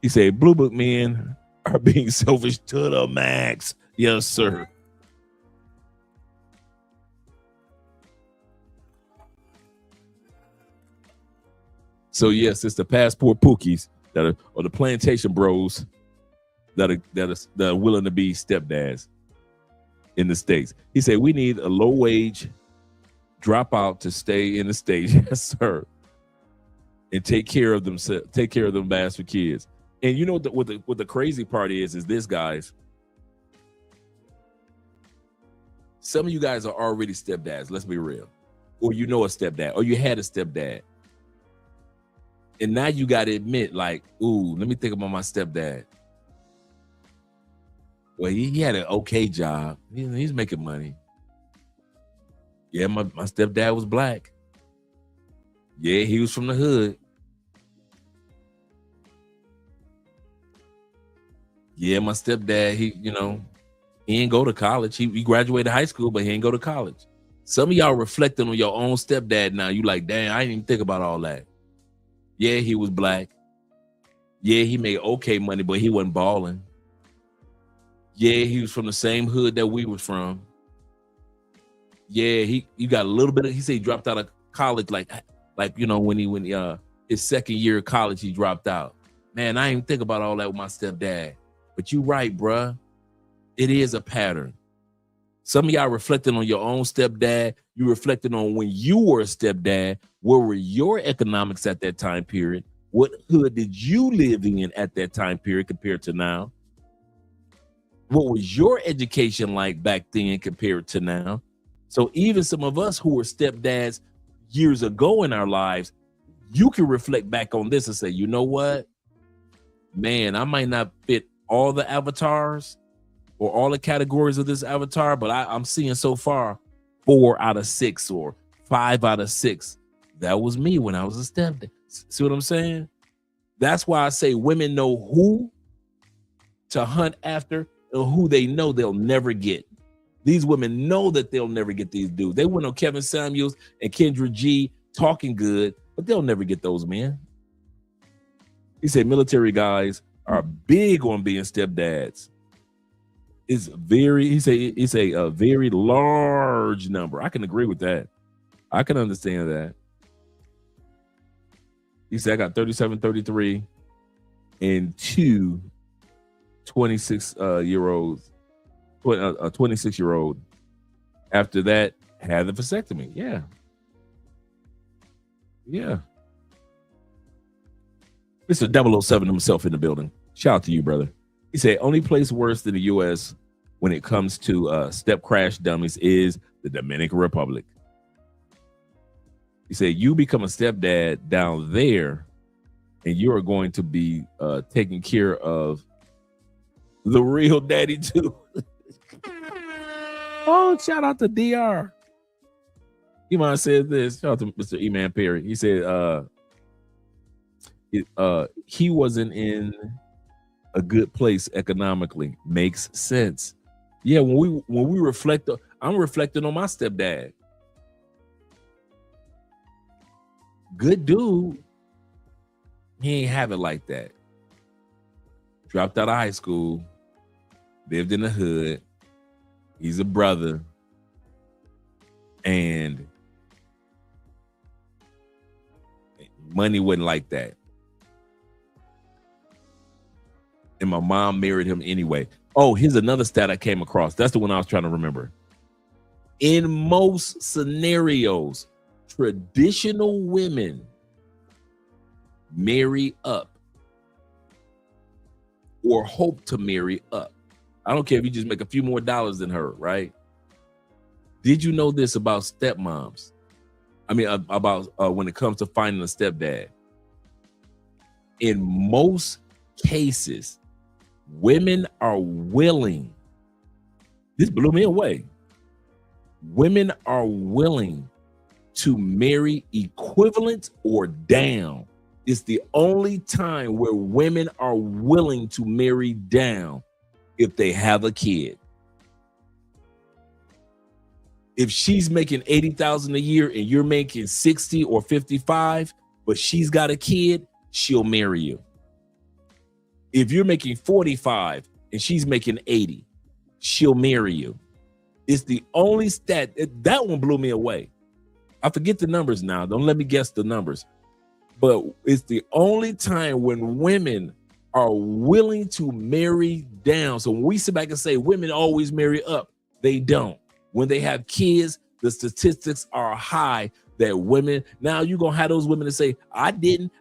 Speaker 11: He said, Blue Book men are being selfish to the max. Yes, sir. So yes, it's the passport pookies or the plantation bros that are willing to be stepdads in the States. He said, we need a low wage dropout to stay in the States. Yes, sir. And take care of them bass for kids. And you know what the crazy part is this, guys. Some of you guys are already stepdads, let's be real. Or you know a stepdad, or you had a stepdad. And now you got to admit, like, ooh, let me think about my stepdad. Well, he had an okay job. He's making money. Yeah, my stepdad was black. Yeah, he was from the hood. Yeah, my stepdad, he didn't go to college. He graduated high school, but he didn't go to college. Some of y'all reflecting on your own stepdad now. You like, damn, I didn't even think about all that. Yeah, he was black. Yeah, he made okay money, but he wasn't balling. Yeah, he was from the same hood that we was from. Yeah, you got a little bit of, he said he dropped out of college like you know, when his second year of college, he dropped out. Man, I didn't think about all that with my stepdad. But you right, bruh. It is a pattern. Some of y'all reflecting on your own stepdad. You reflecting on when you were a stepdad. What were your economics at that time period? What hood did you live in at that time period compared to now? What was your education like back then compared to now? So even some of us who were stepdads years ago in our lives, you can reflect back on this and say, you know what? Man, I might not fit all the avatars or all the categories of this avatar, but I'm seeing so far 4 out of 6 or 5 out of 6. That was me when I was a stepdad. See what I'm saying? That's why I say women know who to hunt after and who they know they'll never get. These women know that they'll never get these dudes. They went on Kevin Samuels and Kendra G talking good, but they'll never get those men. He said military guys are big on being stepdads. It's a very large number. I can agree with that. I can understand that. He said, I got 37, 33, and 2 26-year-olds, a 26-year-old. After that, had the vasectomy. Yeah. Yeah. Mr. 007 himself in the building. Shout out to you, brother. He said, only place worse than the U.S. when it comes to step crash dummies is the Dominican Republic. He said, you become a stepdad down there and you are going to be taking care of the real daddy too. Oh, shout out to DR. Iman said this. Shout out to Mr. Eman Perry. He said he wasn't in a good place economically. Makes sense. Yeah, when we reflect, I'm reflecting on my stepdad. Good dude. He ain't have it like that. Dropped out of high school, lived in the hood. He's a brother. And money wasn't like that. And my mom married him anyway. Oh, here's another stat I came across. That's the one I was trying to remember. In most scenarios, traditional women marry up or hope to marry up. I don't care if you just make a few more dollars than her, right? Did you know this about stepmoms? I mean, about when it comes to finding a stepdad. In most cases, women are willing. This blew me away. Women are willing to marry equivalent or down. It's the only time where women are willing to marry down if they have a kid. If she's making $80,000 a year and you're making 60 or 55, but she's got a kid, she'll marry you. If you're making 45 and she's making 80, she'll marry you. It's the only stat. That one blew me away. I forget the numbers now. Don't let me guess the numbers. But it's the only time when women are willing to marry down. So when we sit back and say women always marry up, they don't. When they have kids, the statistics are high that women, now you're going to have those women that say, I didn't.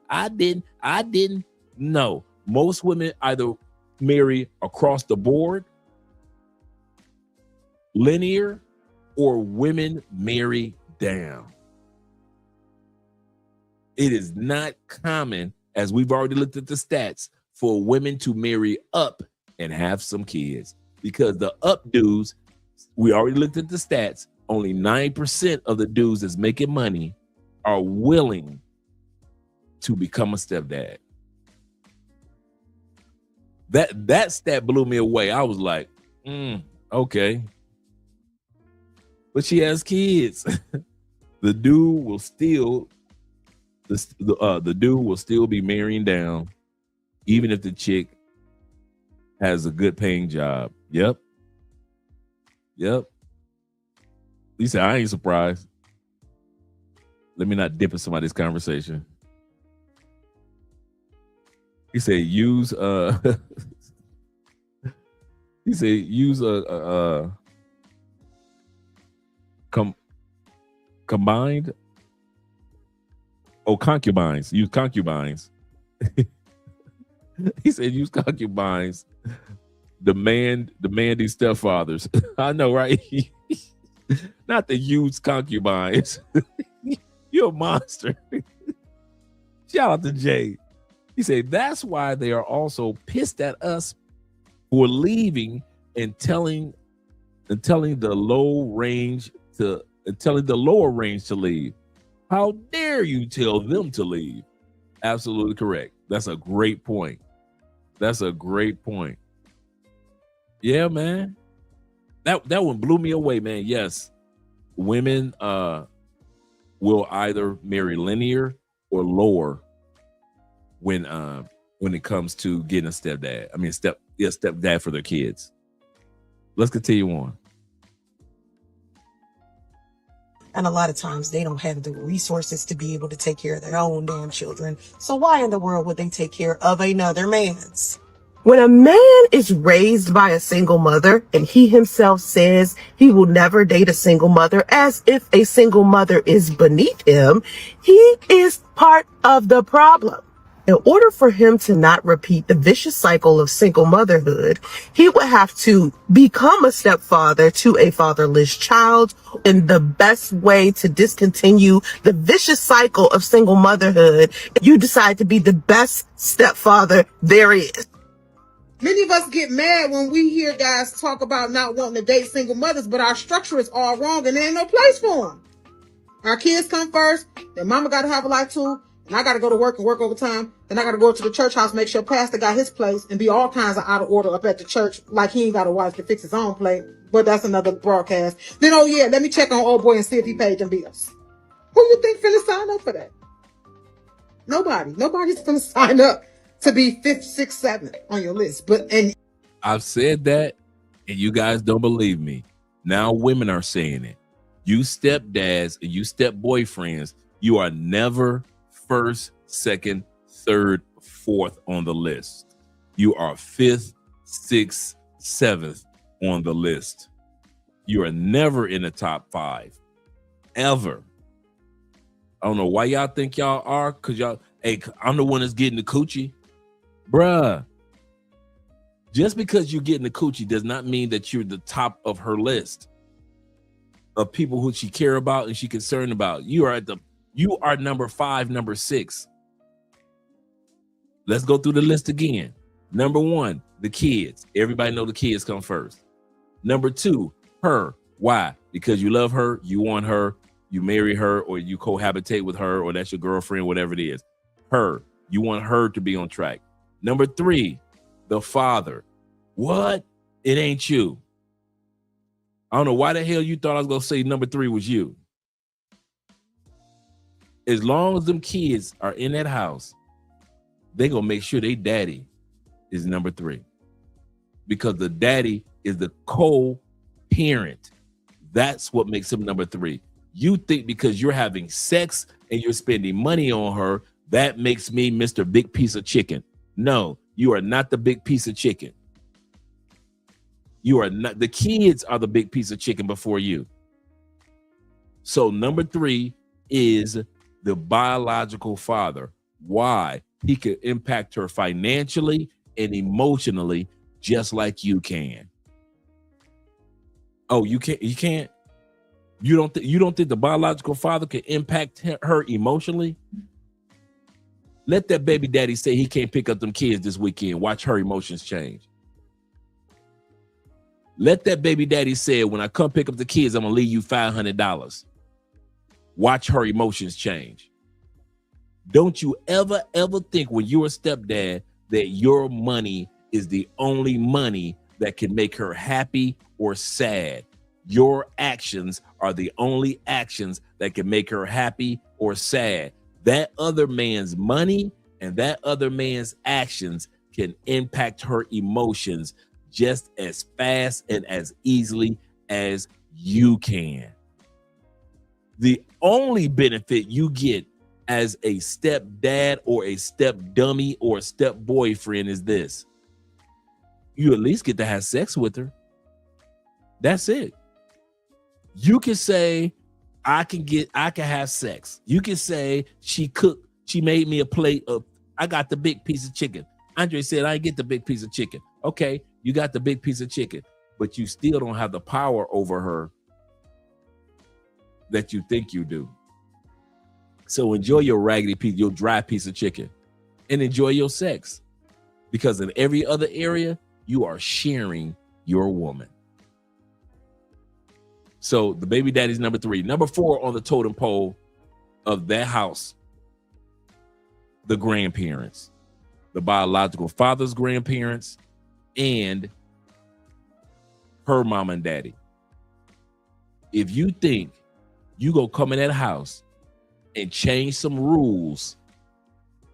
Speaker 11: No, most women either marry across the board, linear, or women marry down. It is not common, as we've already looked at the stats, for women to marry up and have some kids, because the up dudes, we already looked at the stats, only 9% of the dudes that's making money are willing to become a stepdad. That stat blew me away. I was like, okay. But she has kids. The dude will still the dude will still be marrying down, even if the chick has a good paying job. Yep. He said, I ain't surprised. Let me not dip in somebody's conversation. He said, use combined. Oh, concubines. Use concubines. He said, use concubines. Demand these stepfathers. I know, right? Not the used concubines. You're a monster. Shout out to Jay. He said, that's why they are also pissed at us for leaving and telling the lower range to leave. How dare you tell them to leave? Absolutely correct. That's a great point. Yeah, man. That one blew me away, man. Yes. Women will either marry linear or lower when it comes to getting a stepdad. I mean stepdad for their kids. Let's continue on.
Speaker 19: And a lot of times they don't have the resources to be able to take care of their own damn children. So why in the world would they take care of another man's? When a man is raised by a single mother and he himself says he will never date a single mother as if a single mother is beneath him, he is part of the problem. In order for him to not repeat the vicious cycle of single motherhood, he would have to become a stepfather to a fatherless child. And the best way to discontinue the vicious cycle of single motherhood, you decide to be the best stepfather there is.
Speaker 24: Many of us get mad when we hear guys talk about not wanting to date single mothers, but our structure is all wrong and there ain't no place for them. Our kids come first, then mama got to have a life too, and I got to go to work and work overtime, then I got to go to the church house, make sure pastor got his place, and be all kinds of out of order up at the church, like he ain't got a wife to fix his own plate, but that's another broadcast. Then, oh yeah, let me check on old boy and see if he paid them bills. Who you think finna sign up for that? Nobody's finna sign up to be 5th, 6th, 7th on your list. And
Speaker 11: I've said that, and you guys don't believe me. Now women are saying it. You stepdads and you step boyfriends, you are never 1st, 2nd, 3rd, 4th on the list. You are 5th, 6th, 7th on the list. You are never in the top 5. Ever. I don't know why y'all think y'all are, because y'all, hey, I'm the one that's getting the coochie. Bruh. Just because you're getting the coochie does not mean that you're the top of her list of people who she care about and she concerned about. You are number 5, number 6. Let's go through the list again. Number 1, the kids. Everybody know the kids come first. Number 2, her. Why? Because you love her, you want her, you marry her, or you cohabitate with her, or that's your girlfriend, whatever it is. Her. You want her to be on track. Number 3, the father. What? It ain't you. I don't know why the hell you thought I was going to say number 3 was you. As long as them kids are in that house, they going to make sure they daddy is number 3. Because the daddy is the co-parent. That's what makes him number 3. You think because you're having sex and you're spending money on her, that makes me Mr. Big Piece of Chicken. No, you are not the big piece of chicken. You are not. The kids are the big piece of chicken before you. So number 3 is the biological father. Why? He can impact her financially and emotionally just like you can. Oh, you can't? You can't? You don't think the biological father can impact her emotionally? Let that baby daddy say he can't pick up them kids this weekend. Watch her emotions change. Let that baby daddy say, when I come pick up the kids, I'm going to leave you $500. Watch her emotions change. Don't you ever think when you're a stepdad that your money is the only money that can make her happy or sad. Your actions are the only actions that can make her happy or sad. That other man's money and that other man's actions can impact her emotions just as fast and as easily as you can. The only benefit you get as a stepdad or a step dummy or a step boyfriend is this. You at least get to have sex with her. That's it. You can say, I can have sex. You can say she made me a plate of, I got the big piece of chicken. Andre said, I get the big piece of chicken. Okay, you got the big piece of chicken, but you still don't have the power over her that you think you do. So enjoy your raggedy piece, your dry piece of chicken, and enjoy your sex. Because in every other area, you are sharing your woman. So the baby daddy's number 3. Number 4 on the totem pole of that house, the grandparents, the biological father's grandparents, and her mom and daddy. If you think you go come in that house and change some rules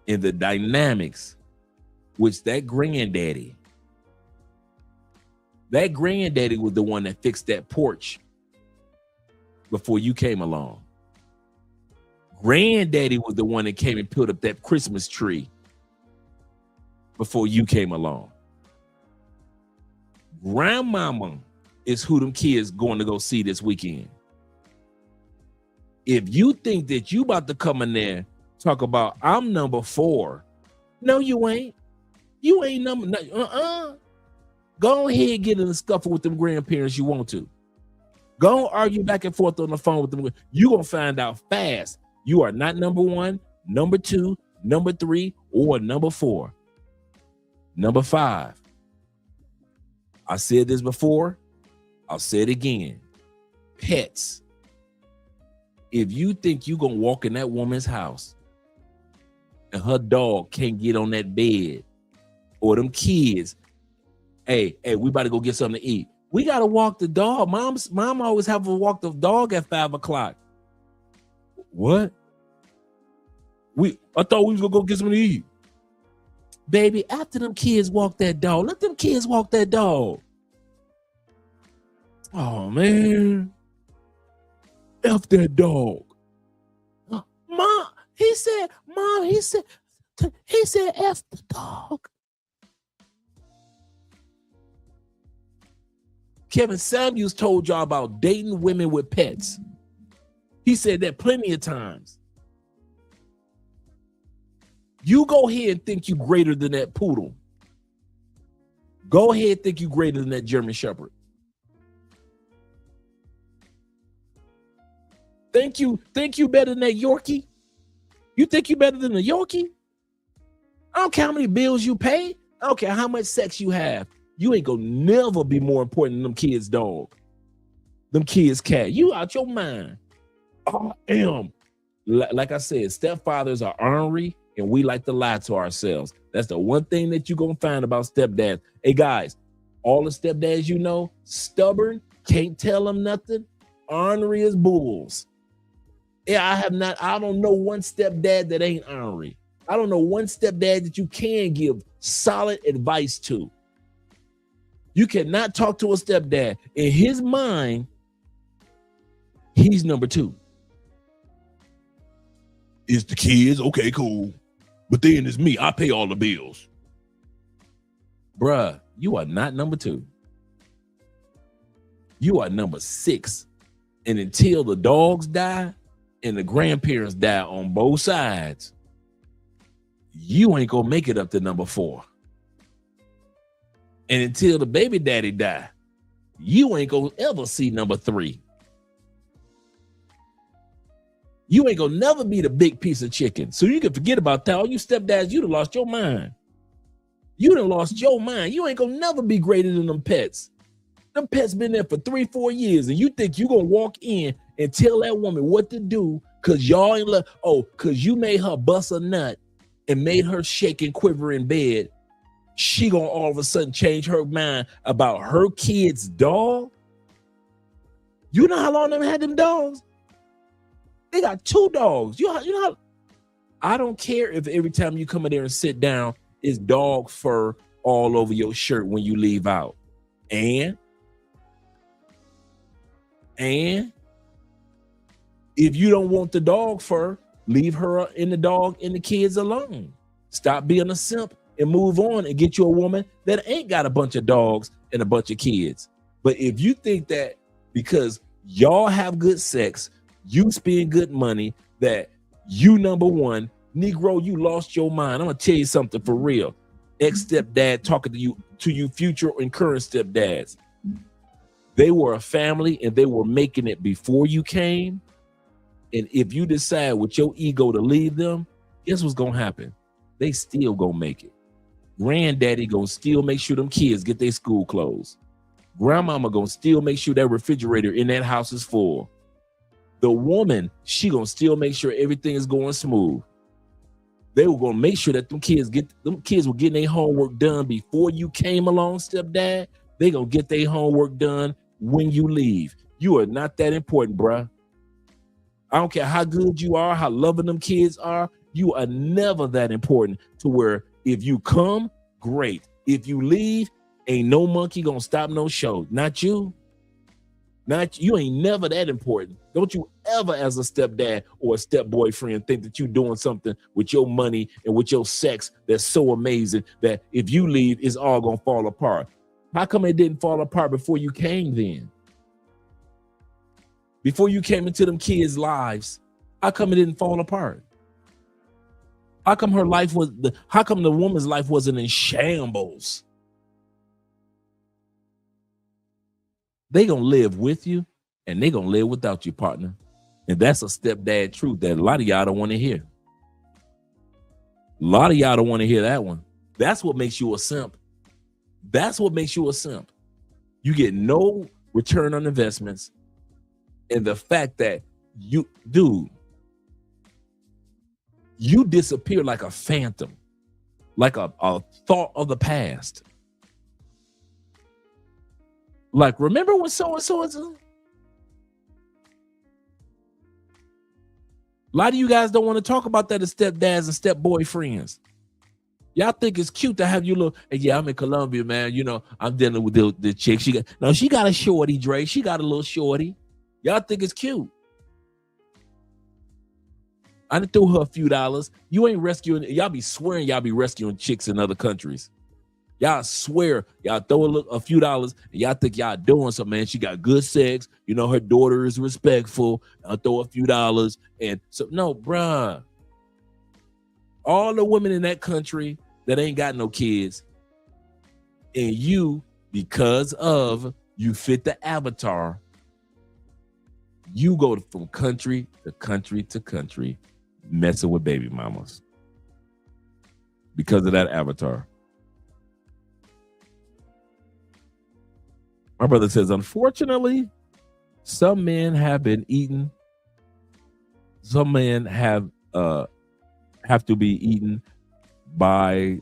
Speaker 11: in the dynamics, which that granddaddy was the one that fixed that porch before you came along. Granddaddy was the one that came and put up that Christmas tree before you came along. Grandmama is who them kids going to go see this weekend. If you think that you about to come in there, talk about, I'm number 4. No, you ain't. You ain't number, Go ahead, get in a scuffle with them grandparents you want to. Go argue back and forth on the phone with them. You're going to find out fast. You are not number 1, number 2, number 3, or number 4. Number 5. I said this before. I'll say it again. Pets. If you think you're going to walk in that woman's house and her dog can't get on that bed, or them kids, hey, we about to go get something to eat. We got to walk the dog. Mom always have to walk the dog at 5 o'clock. What? I thought we was going to go get something to eat. Baby, after them kids walk that dog, let them kids walk that dog. Oh, man. F that dog. Mom, he said, F the dog. Kevin Samuels told y'all about dating women with pets. He said that plenty of times. You go ahead and think you greater than that poodle. Go ahead and think you greater than that German Shepherd. Think you better than that Yorkie? You think you better than the Yorkie? I don't care how many bills you pay. I don't care how much sex you have. You ain't gonna never be more important than them kids' dog. Them kids' cat. You out your mind. I am. Like I said, stepfathers are ornery and we like to lie to ourselves. That's the one thing that you're gonna find about stepdads. Hey guys, all the stepdads you know, stubborn, can't tell them nothing, ornery as bulls. Yeah, I don't know one stepdad that ain't ornery. I don't know one stepdad that you can give solid advice to. You cannot talk to a stepdad. In his mind, he's number 2. It's the kids, okay, cool. But then it's me, I pay all the bills. Bruh, you are not number 2. You are number 6. And until the dogs die and the grandparents die on both sides, you ain't gonna make it up to number 4. And until the baby daddy die, you ain't gonna ever see number 3. You ain't gonna never be the big piece of chicken. So you can forget about that. All you stepdads, you done lost your mind. You done lost your mind. You ain't gonna never be greater than them pets. Them pets been there for 3-4 years, and you think you gonna walk in and tell that woman what to do because y'all ain't love, because you made her bust a nut and made her shake and quiver in bed. She gonna all of a sudden change her mind about her kid's dog? You know how long them had them dogs? They got 2 dogs. You know I don't care if every time you come in there and sit down, it's dog fur all over your shirt when you leave out. And if you don't want the dog fur, leave her and the dog and the kids alone. Stop being a simp and move on and get you a woman that ain't got a bunch of dogs and a bunch of kids. But if you think that because y'all have good sex, you spend good money, that you number one, Negro, you lost your mind. I'm gonna tell you something for real. Ex-stepdad talking to you future and current stepdads. They were a family and they were making it before you came. And if you decide with your ego to leave them, guess what's gonna happen? They still gonna make it. Granddaddy gonna still make sure them kids get their school clothes. Grandmama gonna still make sure that refrigerator in that house is full. The woman, she gonna still make sure everything is going smooth. They were gonna make sure that them kids were getting their homework done before you came along, stepdad. They gonna get their homework done when you leave. You are not that important, bruh. I don't care how good you are, how loving them kids are. You are never that important to where if you come, great. If you leave, ain't no monkey gonna stop no show. Not you. You ain't never that important. Don't you ever as a stepdad or a step boyfriend think that you're doing something with your money and with your sex that's so amazing that if you leave, it's all gonna fall apart. How come it didn't fall apart before you came then? Before you came into them kids' lives, how come it didn't fall apart? How come how come the woman's life wasn't in shambles? They gonna live with you and they gonna live without you, partner. And that's a stepdad truth that a lot of y'all don't want to hear. A lot of y'all don't want to hear that one. That's what makes you a simp. That's what makes you a simp. You get no return on investments. And the fact that you disappear like a phantom, like a thought of the past. Like, remember when so-and-so is? A lot of you guys don't want to talk about that as stepdads and step boyfriends. Y'all think it's cute to have you look, hey, yeah, I'm in Colombia, man. You know, I'm dealing with the chick. She got a shorty, Dre. She got a little shorty. Y'all think it's cute. I done threw her a few dollars. You ain't rescuing, y'all be swearing y'all be rescuing chicks in other countries. Y'all swear, y'all throw a few dollars and y'all think y'all doing something, man. She got good sex. You know, her daughter is respectful. I'll throw a few dollars. And so, no, bruh. All the women in that country that ain't got no kids, and you, because of you fit the avatar, you go from country to country to country messing with baby mamas because of that avatar. My brother says, unfortunately, some men have been eaten. Some men have to be eaten by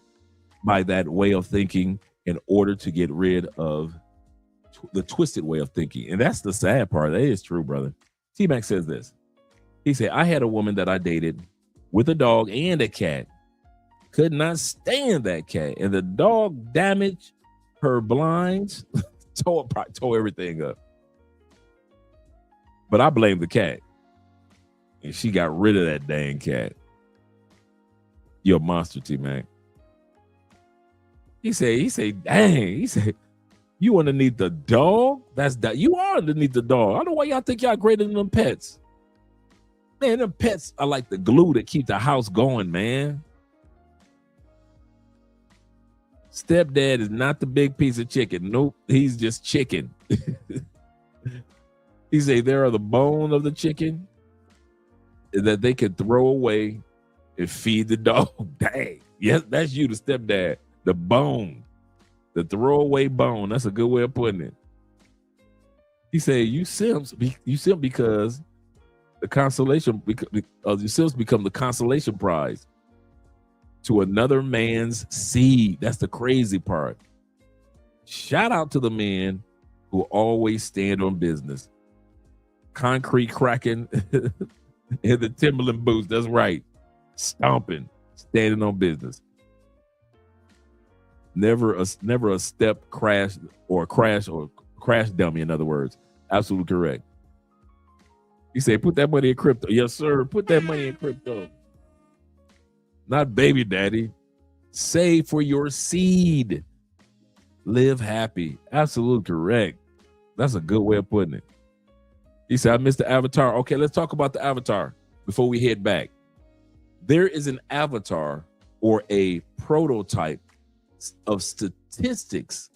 Speaker 11: that way of thinking in order to get rid of the twisted way of thinking. And that's the sad part. That is true, brother. T-Mac says this. He said, I had a woman that I dated with a dog and a cat. Could not stand that cat. And the dog damaged her blinds, tore everything up. But I blame the cat. And she got rid of that dang cat. You're a monster, T-Mac. He said, dang. He said, you underneath the dog? You are underneath the dog. I don't know why y'all think y'all greater than them pets. Man, them pets are like the glue that keep the house going, man. Stepdad is not the big piece of chicken. Nope, he's just chicken. He say there are the bone of the chicken that they can throw away and feed the dog. Dang. Yes, that's you, the stepdad. The bone. The throwaway bone. That's a good way of putting it. He said, you simp because the consolation, you simps become the consolation prize to another man's seed. That's the crazy part. Shout out to the men who always stand on business. Concrete cracking in the Timberland boots. That's right. stomping, standing on business. Never a step crash or crash dummy, in other words. Absolutely correct. He said, put that money in crypto. Yes, sir. Put that money in crypto. Not baby daddy. Save for your seed. Live happy. Absolutely correct. That's a good way of putting it. He said, I missed the avatar. Okay, let's talk about the avatar before we head back. There is an avatar or a prototype of statistics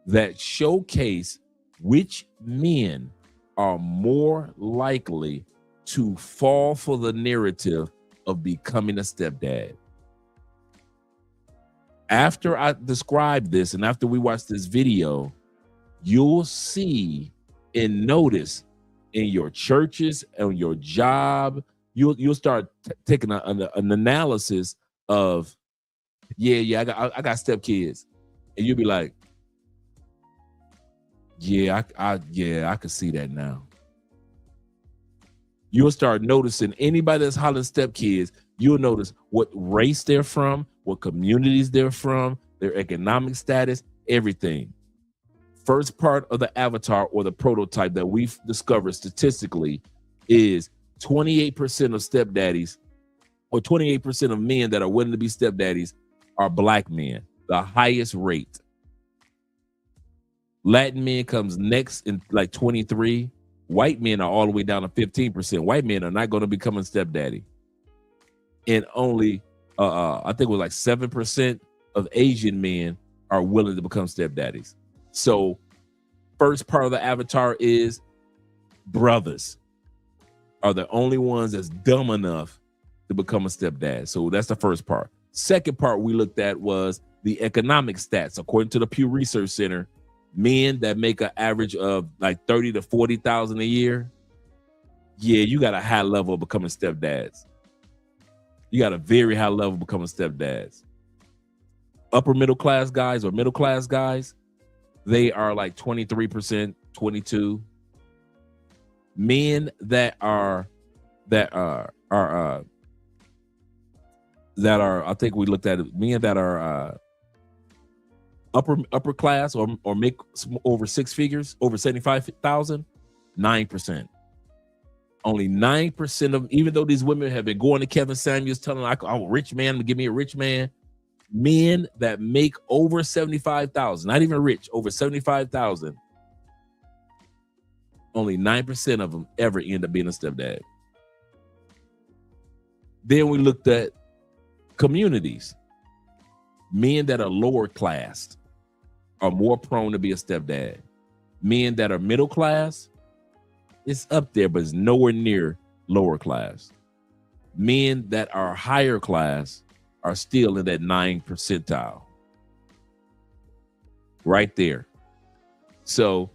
Speaker 11: that showcase which men are more likely to fall for the narrative of becoming a stepdad. After I describe this and after we watch this video, you'll see and notice in your churches, on your job, you'll start taking an analysis of, I got stepkids, and you'll be like, I could see that now. You'll start noticing anybody that's hollering stepkids, you'll notice what race they're from, what communities they're from, their economic status, everything. First part of the avatar or the prototype that we've discovered statistically is 28% of stepdaddies or 28% of men that are willing to be stepdaddies are black men, the highest rate. Latin men comes next in like 23. White men are all the way down to 15%. White men are not going to become a stepdaddy. And only, I think it was like 7% of Asian men are willing to become stepdaddies. So first part of the avatar is brothers are the only ones that's dumb enough to become a stepdad. So that's the first part. Second part we looked at was the economic stats. According to the Pew Research Center, men that make an average of like 30 to 40,000 a year, you got a high level of becoming stepdads. You got a very high level of becoming stepdads. Upper middle class guys or middle class guys, they are like 23%, 22. Men that are I think we looked at it, men that are upper class or make over six figures, over 75,000, 9%. Only 9% of, even though these women have been going to Kevin Samuels telling like, I'm a rich man, give me a rich man. Men that make over 75,000, not even rich, over 75,000, only 9% of them ever end up being a stepdad. Then we looked at communities. Men that are lower class are more prone to be a stepdad. Men that are middle class, it's up there, but it's nowhere near lower class. Men that are higher class are still in that 9th percentile. Right there. So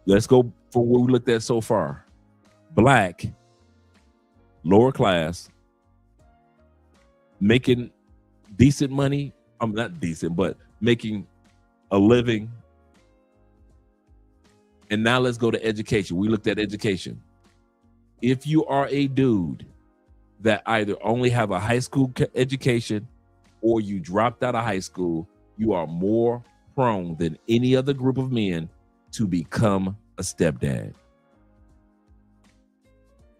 Speaker 11: let's go for what we looked at so far. Black, lower class, making decent money. I'm not decent, but making a living. And now let's go to education. We looked at education. If you are a dude that either only have a high school education or you dropped out of high school, you are more prone than any other group of men to become a stepdad.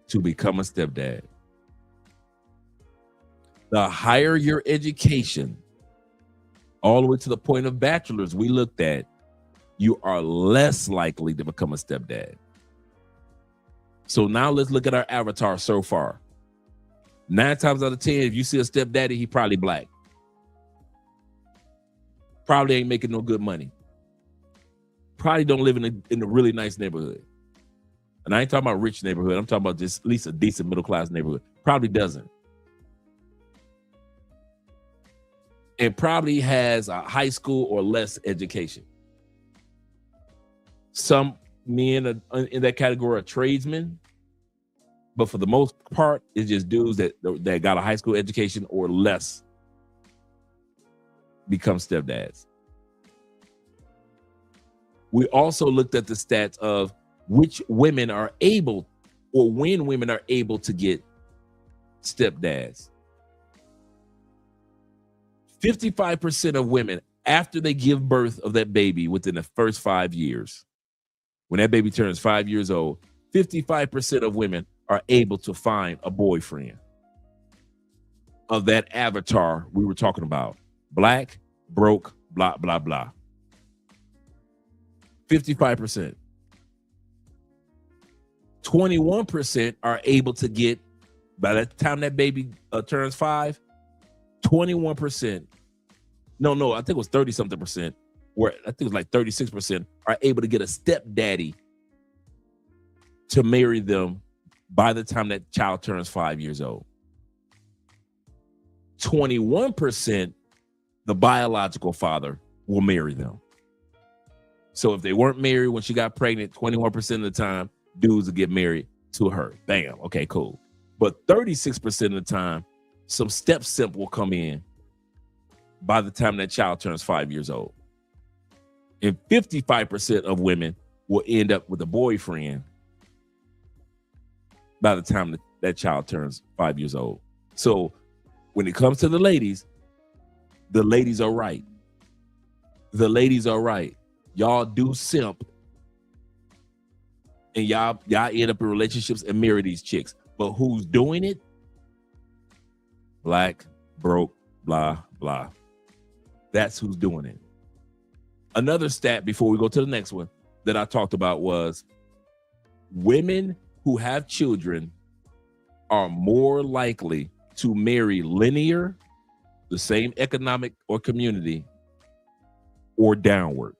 Speaker 11: To become a stepdad. The higher your education, all the way to the point of bachelor's, we looked at, you are less likely to become a stepdad. So now let's look at our avatar so far. 9 times out of 10, if you see a stepdaddy, he probably black. Probably ain't making no good money. Probably don't live in a really nice neighborhood. And I ain't talking about rich neighborhood. I'm talking about just at least a decent middle class neighborhood. Probably doesn't. And probably has a high school or less education. Some men in that category are tradesmen, but for the most part, it's just dudes that got a high school education or less become stepdads. We also looked at the stats of which women are able, or when women are able to get stepdads. 55% of women, after they give birth of that baby within the first 5 years, when that baby turns 5 years old, 55% of women are able to find a boyfriend of that avatar we were talking about. Black, broke, blah, blah, blah. 55%. 21% are able to get, by the time that baby turns 5, 21%. No, I think it was 30-something percent, where I think it was like 36% are able to get a stepdaddy to marry them by the time that child turns 5 years old. 21%, the biological father will marry them. So if they weren't married when she got pregnant, 21% of the time, dudes will get married to her. Bam. Okay, cool. But 36% of the time, some step simp will come in by the time that child turns 5 years old. And 55% of women will end up with a boyfriend by the time that child turns 5 years old. So when it comes to the ladies are right. The ladies are right. Y'all do simp. And y'all end up in relationships and marry these chicks. But who's doing it? Black, broke, blah, blah. That's who's doing it. Another stat before we go to the next one that I talked about was women who have children are more likely to marry linear, the same economic or community, or downward.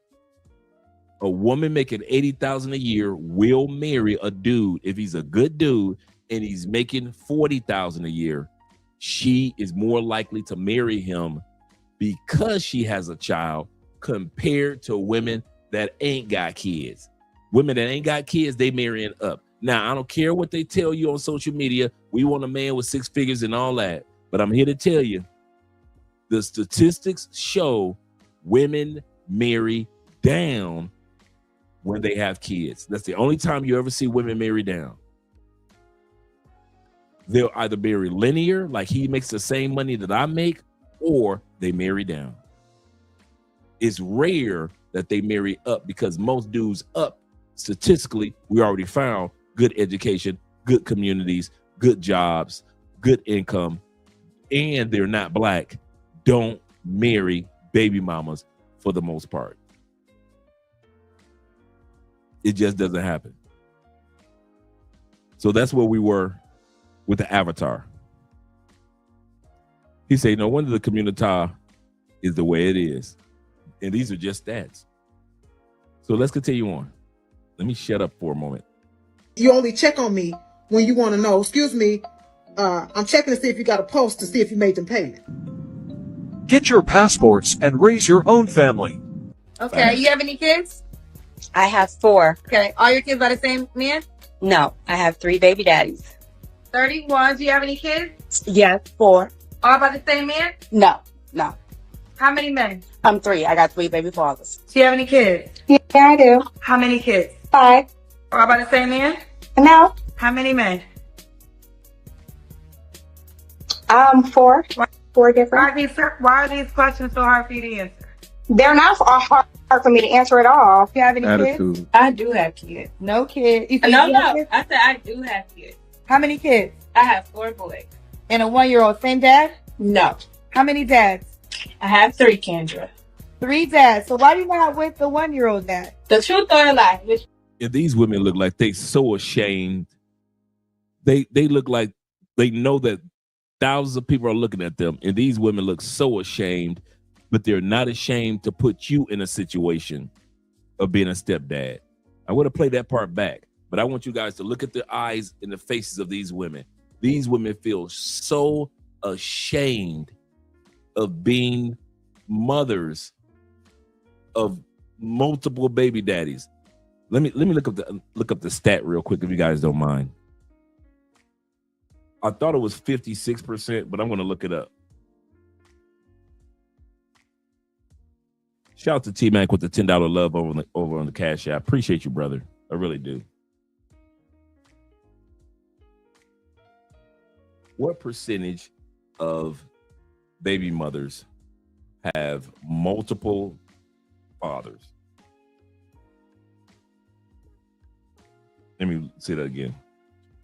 Speaker 11: A woman making $80,000 a year will marry a dude if he's a good dude and he's making $40,000 a year. She is more likely to marry him because she has a child compared to women that ain't got kids. Women that ain't got kids, they marrying up. Now, I don't care what they tell you on social media. We want a man with 6 figures and all that. But I'm here to tell you, the statistics show women marry down when they have kids. That's the only time you ever see women marry down. They'll either marry linear, like he makes the same money that I make, or they marry down. It's rare that they marry up because most dudes up, statistically, we already found good education, good communities, good jobs, good income, and they're not black, don't marry baby mamas for the most part. It just doesn't happen. So that's where we were with the avatar. He said, no wonder the community is the way it is. And these are just stats. So let's continue on. Let me shut up for a moment.
Speaker 7: You only check on me when you want to know, excuse me, I'm checking to see if you got a post to see if you made them payment.
Speaker 21: Get your passports and raise your own family.
Speaker 22: Okay, you have any kids?
Speaker 23: I have 4.
Speaker 22: Okay, all your kids by the same man?
Speaker 23: No, I have 3 baby daddies.
Speaker 22: 31, do you have any kids?
Speaker 23: Yes, 4.
Speaker 22: All by the same man?
Speaker 23: No.
Speaker 22: How many men?
Speaker 23: I'm 3. I got 3 baby fathers.
Speaker 22: Do you have any kids?
Speaker 23: Yeah, I do.
Speaker 22: How many kids?
Speaker 23: 5.
Speaker 22: All by the same man?
Speaker 23: No.
Speaker 22: How many men?
Speaker 23: 4. 4 different.
Speaker 22: Why are these questions so hard for you to answer?
Speaker 23: They're not hard for me to answer at all.
Speaker 22: Do you have any kids?
Speaker 23: I do have kids.
Speaker 22: No kids.
Speaker 23: No. I said I do have kids.
Speaker 22: How many kids?
Speaker 23: I have 4 boys.
Speaker 22: And a 1-year-old. Same dad?
Speaker 23: No.
Speaker 22: How many dads?
Speaker 23: I have 3, Kendra.
Speaker 22: 3 dads. So why are you not with the 1-year-old dad?
Speaker 23: The truth or a lie?
Speaker 11: And these women look like they so ashamed. They look like they know that thousands of people are looking at them. And these women look so ashamed, but they're not ashamed to put you in a situation of being a stepdad. I want to play that part back, but I want you guys to look at the eyes and the faces of these women. These women feel so ashamed of being mothers of multiple baby daddies. Let me look up the stat real quick if you guys don't mind. I thought it was 56%, but I'm going to look it up. Shout out to T-Mac with the $10 love over on the Cash App. Appreciate you, brother. I really do. What percentage of baby mothers have multiple fathers? Let me say that again.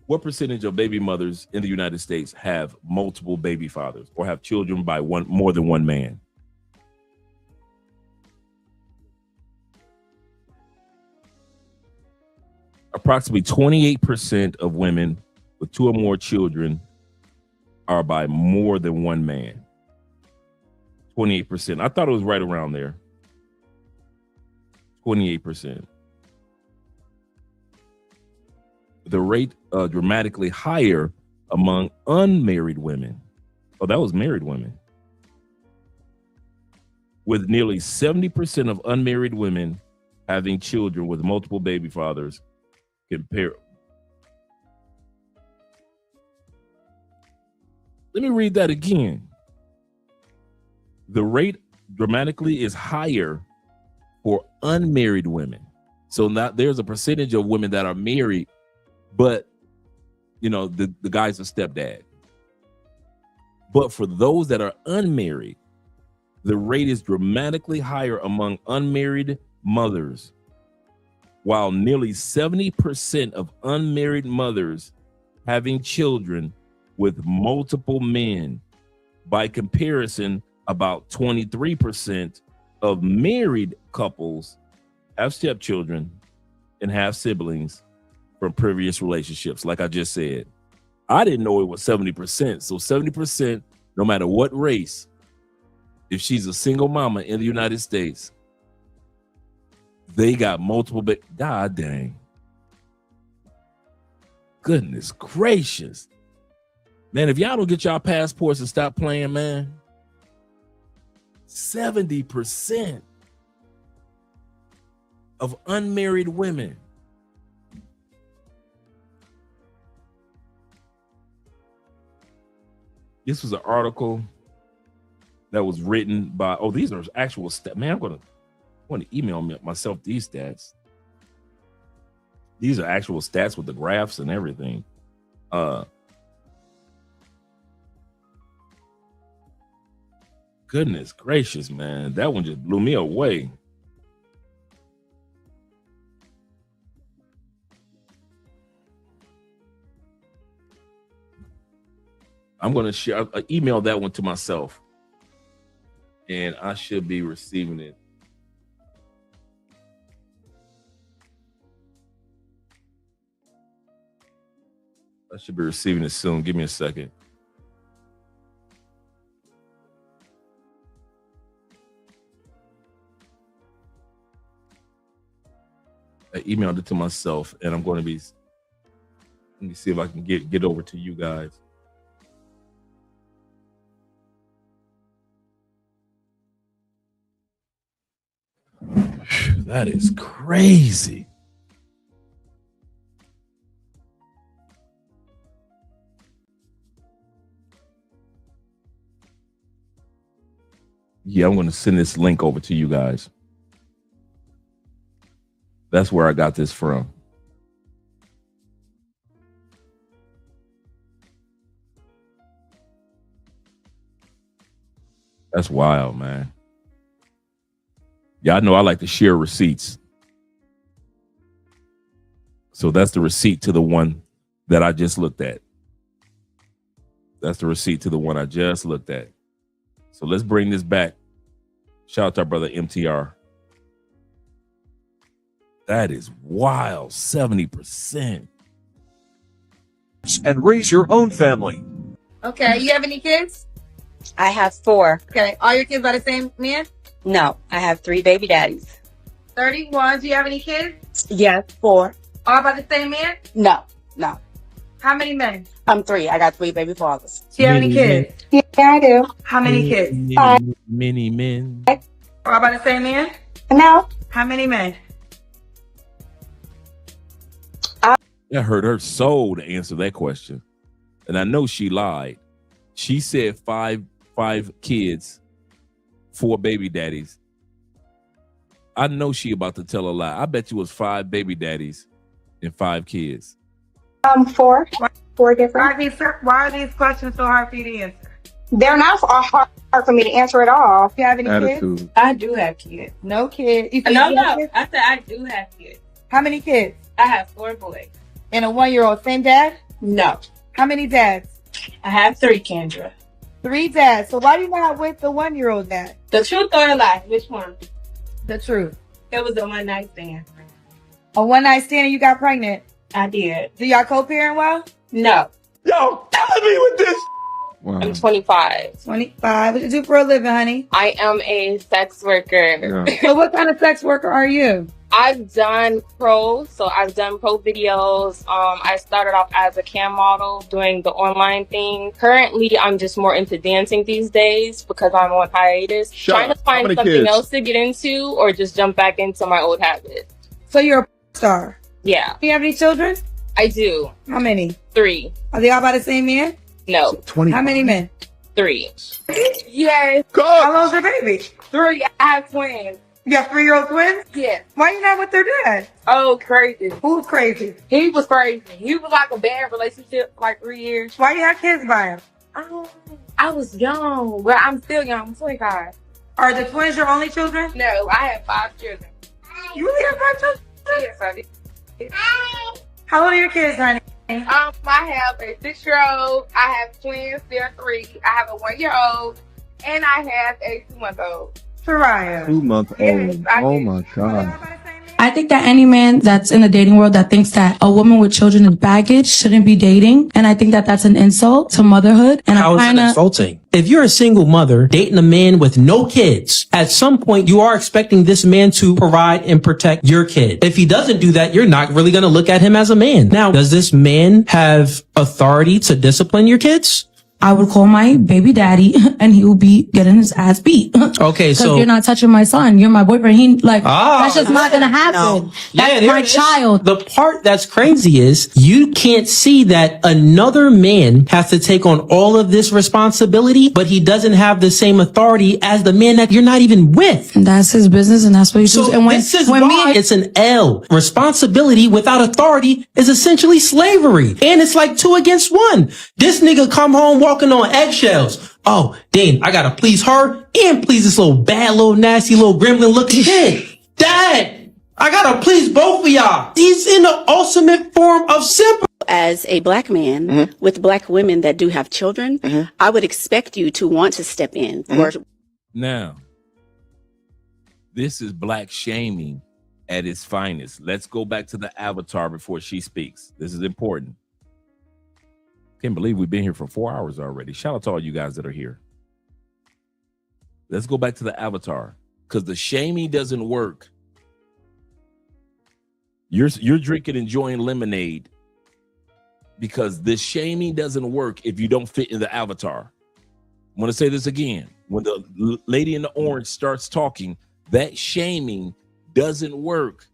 Speaker 11: What percentage of baby mothers in the United States have multiple baby fathers or have children by more than one man? Approximately 28% of women with 2 or more children are by more than one man. 28%. I thought it was right around there. 28%. The rate dramatically higher among unmarried women. Oh, that was married women. With nearly 70% of unmarried women having children with multiple baby fathers compared. Let me read that again. The rate dramatically is higher for unmarried women. So now there's a percentage of women that are married, but the guy's a stepdad. But for those that are unmarried, the rate is dramatically higher among unmarried mothers, while nearly 70% of unmarried mothers having children with multiple men. By comparison, about 23% of married couples have stepchildren and have siblings from previous relationships. Like I just said, I didn't know it was 70%. So 70%, no matter what race, if she's a single mama in the United States, they got multiple, but God dang. Goodness gracious. Man, if y'all don't get y'all passports and stop playing, man, 70% of unmarried women. This was an article that was written by, these are actual stats. Man, I want to email myself these stats. These are actual stats with the graphs and everything. Goodness gracious, man. That one just blew me away. I'm going to share, email that one to myself, and I should be receiving it. I should be receiving it soon. Give me a second. I emailed it to myself, and I'm going to be, let me see if I can get over to you guys. That is crazy. Yeah, I'm going to send this link over to you guys. That's where I got this from. That's wild, man. Y'all know I like to share receipts. So that's the receipt to the one that I just looked at. That's the receipt to the one I just looked at. So let's bring this back. Shout out to our brother MTR. That is wild. 70%.
Speaker 21: And raise your own family.
Speaker 22: Okay, you have any kids?
Speaker 4: I have 4.
Speaker 22: Okay, all your kids by the same man?
Speaker 4: No, I have 3 baby daddies.
Speaker 22: 31. Do you have any kids?
Speaker 4: Yes, 4.
Speaker 22: All by the same man?
Speaker 4: No.
Speaker 22: How many men?
Speaker 4: I'm 3. I got 3 baby fathers.
Speaker 22: Do you have any kids?
Speaker 4: Yeah, I do.
Speaker 22: How many kids?
Speaker 11: Many men.
Speaker 22: All by the same man?
Speaker 4: No.
Speaker 22: How many men?
Speaker 11: That hurt her soul to answer that question. And I know she lied. She said 5 kids, 4 baby daddies. I know she about to tell a lie. I bet you it was 5 baby daddies and 5 kids.
Speaker 4: 4. 4 different.
Speaker 22: Why are these questions so hard for you to answer?
Speaker 4: They're not hard for me to answer at all.
Speaker 22: Do you have any kids?
Speaker 23: I do have kids.
Speaker 22: No kids. You
Speaker 23: No,
Speaker 22: you
Speaker 23: no.
Speaker 22: have kids?
Speaker 23: I said I do have kids.
Speaker 22: How many kids?
Speaker 23: I have 4 boys.
Speaker 22: And a 1-year-old. Same dad?
Speaker 23: No.
Speaker 22: How many dads?
Speaker 23: I have 3, Kendra.
Speaker 22: 3 dads. So why are you not with the 1-year-old dad?
Speaker 23: The truth or the lie? Which one?
Speaker 22: The truth.
Speaker 23: It was a one-night stand.
Speaker 22: A one-night stand and you got pregnant?
Speaker 23: I did.
Speaker 22: Do y'all co-parent well?
Speaker 23: No.
Speaker 14: Yo, killing me with this.
Speaker 9: Wow.
Speaker 23: I'm 25.
Speaker 22: 25. What you do for a living, honey?
Speaker 23: I am a sex worker.
Speaker 9: Yeah.
Speaker 22: So what kind of sex worker are you?
Speaker 23: I've done pro, so I've done pro videos. I started off as a cam model doing the online thing. Currently, I'm just more into dancing these days because I'm on hiatus. Trying to find something else to get into or just jump back into my old habits.
Speaker 22: So you're a star?
Speaker 23: Yeah.
Speaker 22: Do you have any children?
Speaker 23: I do.
Speaker 22: How many?
Speaker 23: 3.
Speaker 22: Are they all by the same man?
Speaker 23: No.
Speaker 9: 20.
Speaker 22: How many men?
Speaker 23: 3. Yes.
Speaker 22: How old's your baby?
Speaker 23: 3. I have twins.
Speaker 22: You have 3-year-old twins?
Speaker 23: Yes.
Speaker 22: Why you not with their dad?
Speaker 23: Oh, crazy.
Speaker 22: Who's crazy?
Speaker 23: He was crazy. He was like a bad relationship for like 3 years.
Speaker 22: Why you have kids by him?
Speaker 23: I was young. Well, I'm still young. I'm 25.
Speaker 22: Are the twins your only children?
Speaker 23: No, I have 5 children.
Speaker 22: You really have 5 children?
Speaker 23: Yes, I did.
Speaker 22: How old are your kids, honey?
Speaker 23: I have a 6-year-old. I have twins. They're 3. I have a 1-year-old, and I have a 2-month-old.
Speaker 22: Soraya.
Speaker 9: 2-month-old.
Speaker 23: Yes, I
Speaker 9: Oh
Speaker 23: do.
Speaker 9: my God.
Speaker 12: I think that any man that's in the dating world that thinks that a woman with children is baggage shouldn't be dating. And I think that that's an insult to motherhood. And
Speaker 13: How is it insulting? If you're a single mother dating a man with no kids, at some point you are expecting this man to provide and protect your kid. If he doesn't do that, you're not really going to look at him as a man. Now, does this man have authority to discipline your kids?
Speaker 12: I would call my baby daddy and he will be getting his ass beat.
Speaker 13: Okay, so
Speaker 12: Because you're not touching my son. You're my boyfriend. That's just not going to happen. That's my child.
Speaker 13: The part that's crazy is you can't see that another man has to take on all of this responsibility, but he doesn't have the same authority as the man that you're not even with.
Speaker 12: That's his business and that's what he does.
Speaker 13: So
Speaker 12: And when,
Speaker 13: this is
Speaker 12: when
Speaker 13: why
Speaker 12: me,
Speaker 13: it's an L. Responsibility without authority is essentially slavery. And it's like 2 against 1. This nigga come home walking on eggshells. Oh, damn, I gotta please her and please this little bad, little nasty, little gremlin looking kid. Dad, I gotta please both of y'all. He's in the ultimate form of simple.
Speaker 20: As a black man with black women that do have children, I would expect you to want to step in.
Speaker 11: Now, this is black shaming at its finest. Let's go back to the avatar before she speaks. This is important. Can't believe we've been here for 4 hours already. Shout out to all you guys that are here. Let's go back to the avatar because the shaming doesn't work. You're drinking, enjoying lemonade because this shaming doesn't work if you don't fit in the avatar. I'm going to say this again. When the lady in the orange starts talking, that shaming doesn't work.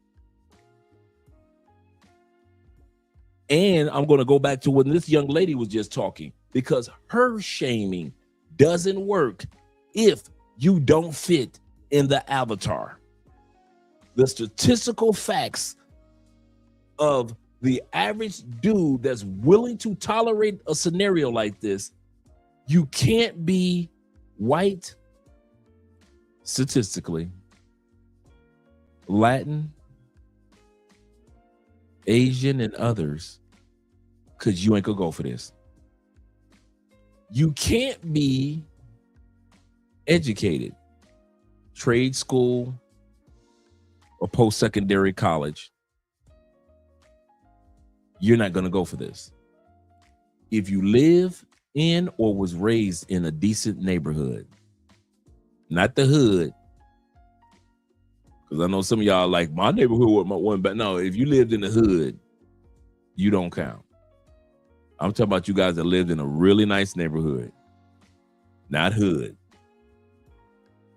Speaker 11: And I'm going to go back to when this young lady was just talking because her shaming doesn't work if you don't fit in the avatar. The statistical facts of the average dude that's willing to tolerate a scenario like this, you can't be white, statistically, Latin, Asian, and others, because you ain't gonna go for this. You can't be educated, trade school, or post-secondary college. You're not gonna go for this. If you live in or was raised in a decent neighborhood, not the hood, because I know some of y'all like my neighborhood with my one, but no, if you lived in the hood, you don't count. I'm talking about you guys that lived in a really nice neighborhood, not hood.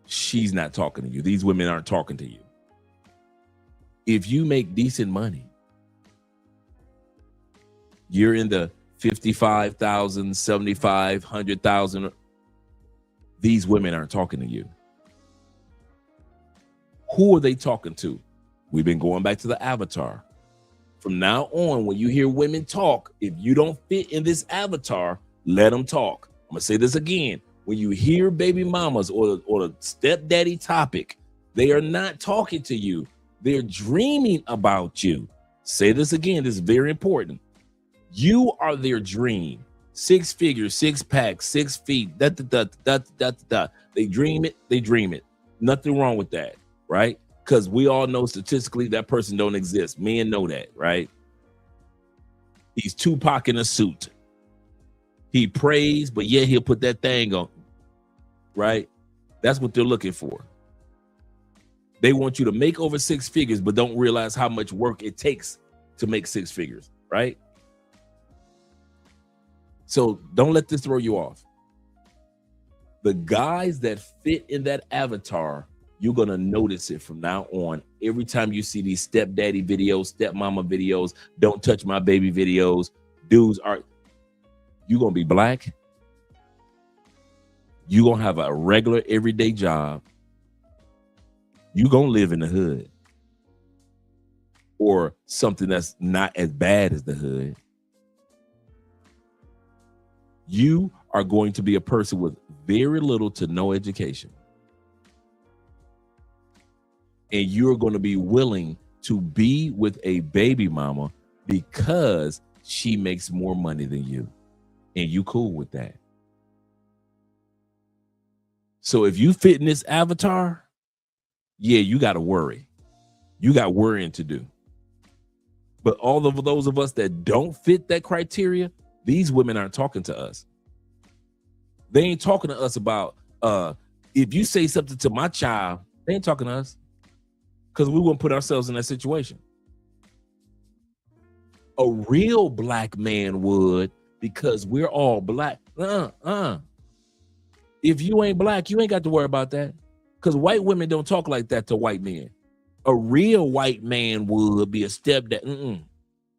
Speaker 11: She's not talking to you. These women aren't talking to you. If you make decent money, you're in the 55,000, 75, 100,000. These women aren't talking to you. Who are they talking to? We've been going back to the avatar. From now on, when you hear women talk, if you don't fit in this avatar, let them talk. I'm gonna say this again. When you hear baby mamas or the stepdaddy topic, they are not talking to you. They're dreaming about you. Say this again. This is very important. You are their dream. 6 figures, 6 packs, 6 feet. They dream it. They dream it. Nothing wrong with that, right? Because we all know statistically that person don't exist. Men know that, right? He's Tupac in a suit. He prays, but yeah, he'll put that thing on, right? That's what they're looking for. They want you to make over 6 figures, but don't realize how much work it takes to make 6 figures, right? So don't let this throw you off. The guys that fit in that avatar, you're going to notice it from now on. Every time you see these stepdaddy videos, stepmama videos, don't touch my baby videos, dudes are, you're going to be black. You're going to have a regular everyday job. You're going to live in the hood or something that's not as bad as the hood. You are going to be a person with very little to no education. And you're going to be willing to be with a baby mama because she makes more money than you. And you cool with that. So if you fit in this avatar, yeah, you got to worry. You got worrying to do. But all of those of us that don't fit that criteria, these women aren't talking to us. They ain't talking to us about, if you say something to my child, they ain't talking to us because we wouldn't put ourselves in that situation. A real black man would, because we're all black. If you ain't black, you ain't got to worry about that because white women don't talk like that to white men. A real white man would be a stepdad.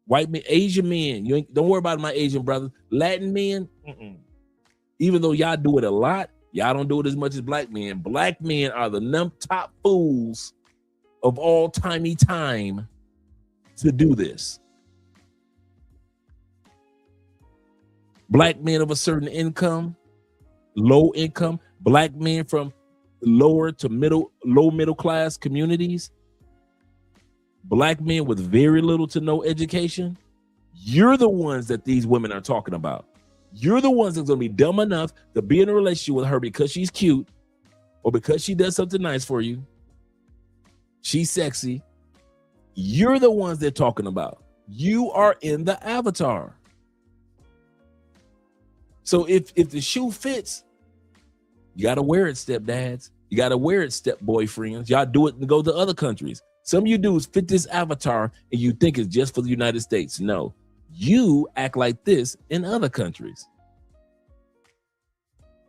Speaker 11: White men, Asian men, don't worry about my Asian brothers. Latin men, even though y'all do it a lot, y'all don't do it as much as black men. Black men are the top fools of all time to do this. Black men of a certain income, low income, black men from lower to low middle class communities, black men with very little to no education, you're the ones that these women are talking about. You're the ones that's going to be dumb enough to be in a relationship with her because she's cute or because she does something nice for you. She's sexy. You're the ones they're talking about. You are in the avatar. So if the shoe fits, you got to wear it, stepdads. You got to wear it, step boyfriends. Y'all do it and go to other countries. Some of you dudes fit this avatar and you think it's just for the United States. No, you act like this in other countries.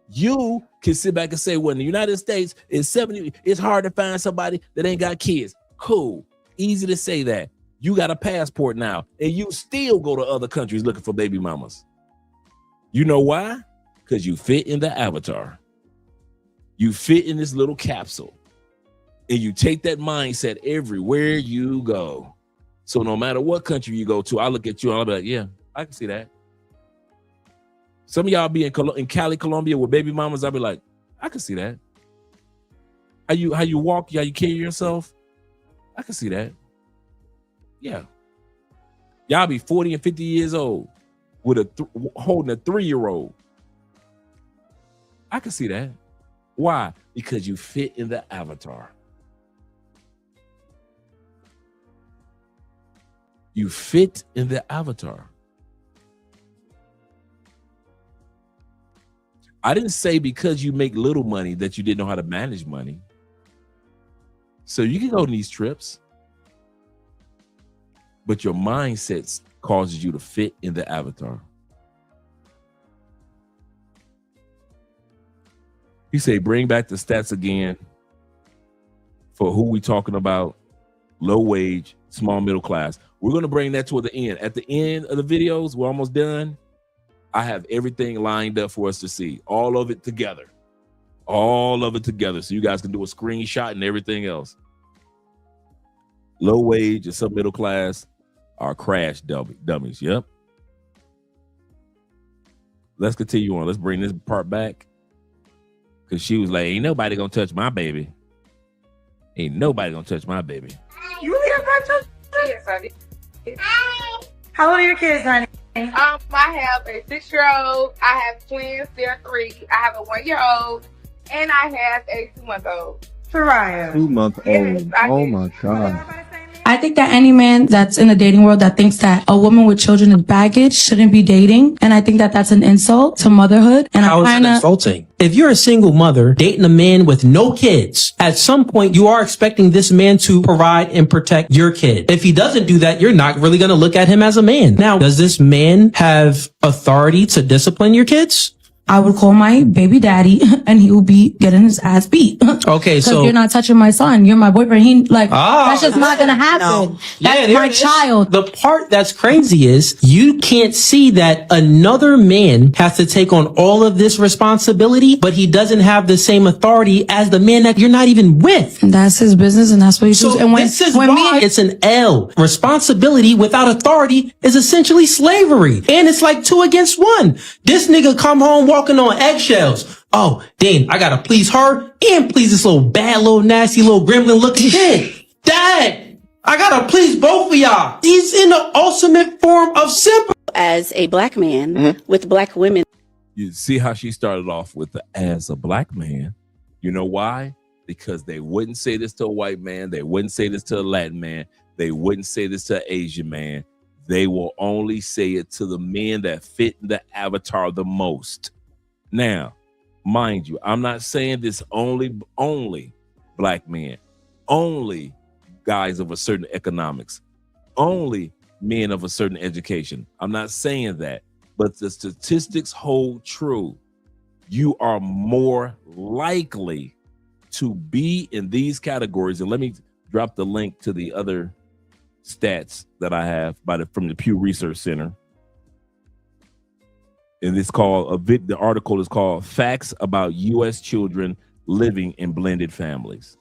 Speaker 11: You can sit back and say, well, in the United States, it's hard to find somebody that ain't got kids. Cool. Easy to say that. You got a passport now and you still go to other countries looking for baby mamas. You know why? Because you fit in the avatar. You fit in this little capsule. And you take that mindset everywhere you go. So no matter what country you go to, I look at you and I'll be like, yeah, I can see that. Some of y'all be in Cali, Colombia with baby mamas. I'll be like, I can see that. How you walk, how you carry yourself. I can see that. Yeah. Y'all be 40 and 50 years old with holding a 3-year-old. I can see that. Why? Because you fit in the avatar. You fit in the avatar. I didn't say because you make little money that you didn't know how to manage money. So you can go on these trips, but your mindset causes you to fit in the avatar. You say, bring back the stats again for who we talking about, low wage, small middle class. We're going to bring that toward the end. At the end of the videos, we're almost done. I have everything lined up for us to see. All of it together. All of it together. So you guys can do a screenshot and everything else. Low wage and some middle class. are crash dummies. Yep. Let's continue on. Let's bring this part back. Because she was like, ain't nobody gonna touch my baby. Ain't nobody gonna touch my baby.
Speaker 22: You have my touch? Yes, honey. How old are your kids, honey?
Speaker 23: I have a 6-year-old. I have twins. They're 3. I have a 1-year-old, and I have a 2-month-old.
Speaker 22: Soraya.
Speaker 1: 2-month-old.
Speaker 23: Yes,
Speaker 1: Oh my God.
Speaker 12: I think that any man that's in the dating world that thinks that a woman with children is baggage shouldn't be dating. And I think that that's an insult to motherhood. And
Speaker 13: How is it insulting? If you're a single mother dating a man with no kids, at some point you are expecting this man to provide and protect your kid. If he doesn't do that, you're not really going to look at him as a man. Now, does this man have authority to discipline your kids?
Speaker 12: I would call my baby daddy and he will be getting his ass beat.
Speaker 13: Okay,
Speaker 12: Because
Speaker 13: so
Speaker 12: you're not touching my son. You're my boyfriend. That's just not going to happen. That's
Speaker 13: there
Speaker 12: my
Speaker 13: it is.
Speaker 12: child.
Speaker 13: The part that's crazy is you can't see that another man has to take on all of this responsibility, but he doesn't have the same authority as the man that you're not even with.
Speaker 12: That's his business and that's what he
Speaker 13: So
Speaker 12: does. And
Speaker 13: this is why it's an L. Responsibility without authority is essentially slavery. And it's like 2 against 1. This nigga come home walking on eggshells. Oh, damn, I gotta please her and please this little bad, little nasty, little gremlin looking kid. Dad, I gotta please both of y'all. He's in the ultimate form of simple.
Speaker 20: As a black man with black women.
Speaker 11: You see how she started off with the as a black man. You know why? Because they wouldn't say this to a white man. They wouldn't say this to a Latin man. They wouldn't say this to an Asian man. They will only say it to the men that fit the avatar the most. Now, mind you, I'm not saying this only black men, only guys of a certain economics, only men of a certain education. I'm not saying that, but the statistics hold true. You are more likely to be in these categories. And let me drop the link to the other stats that I have from the Pew Research Center. And it's called the article is called Facts About U.S. Children Living in Blended Families.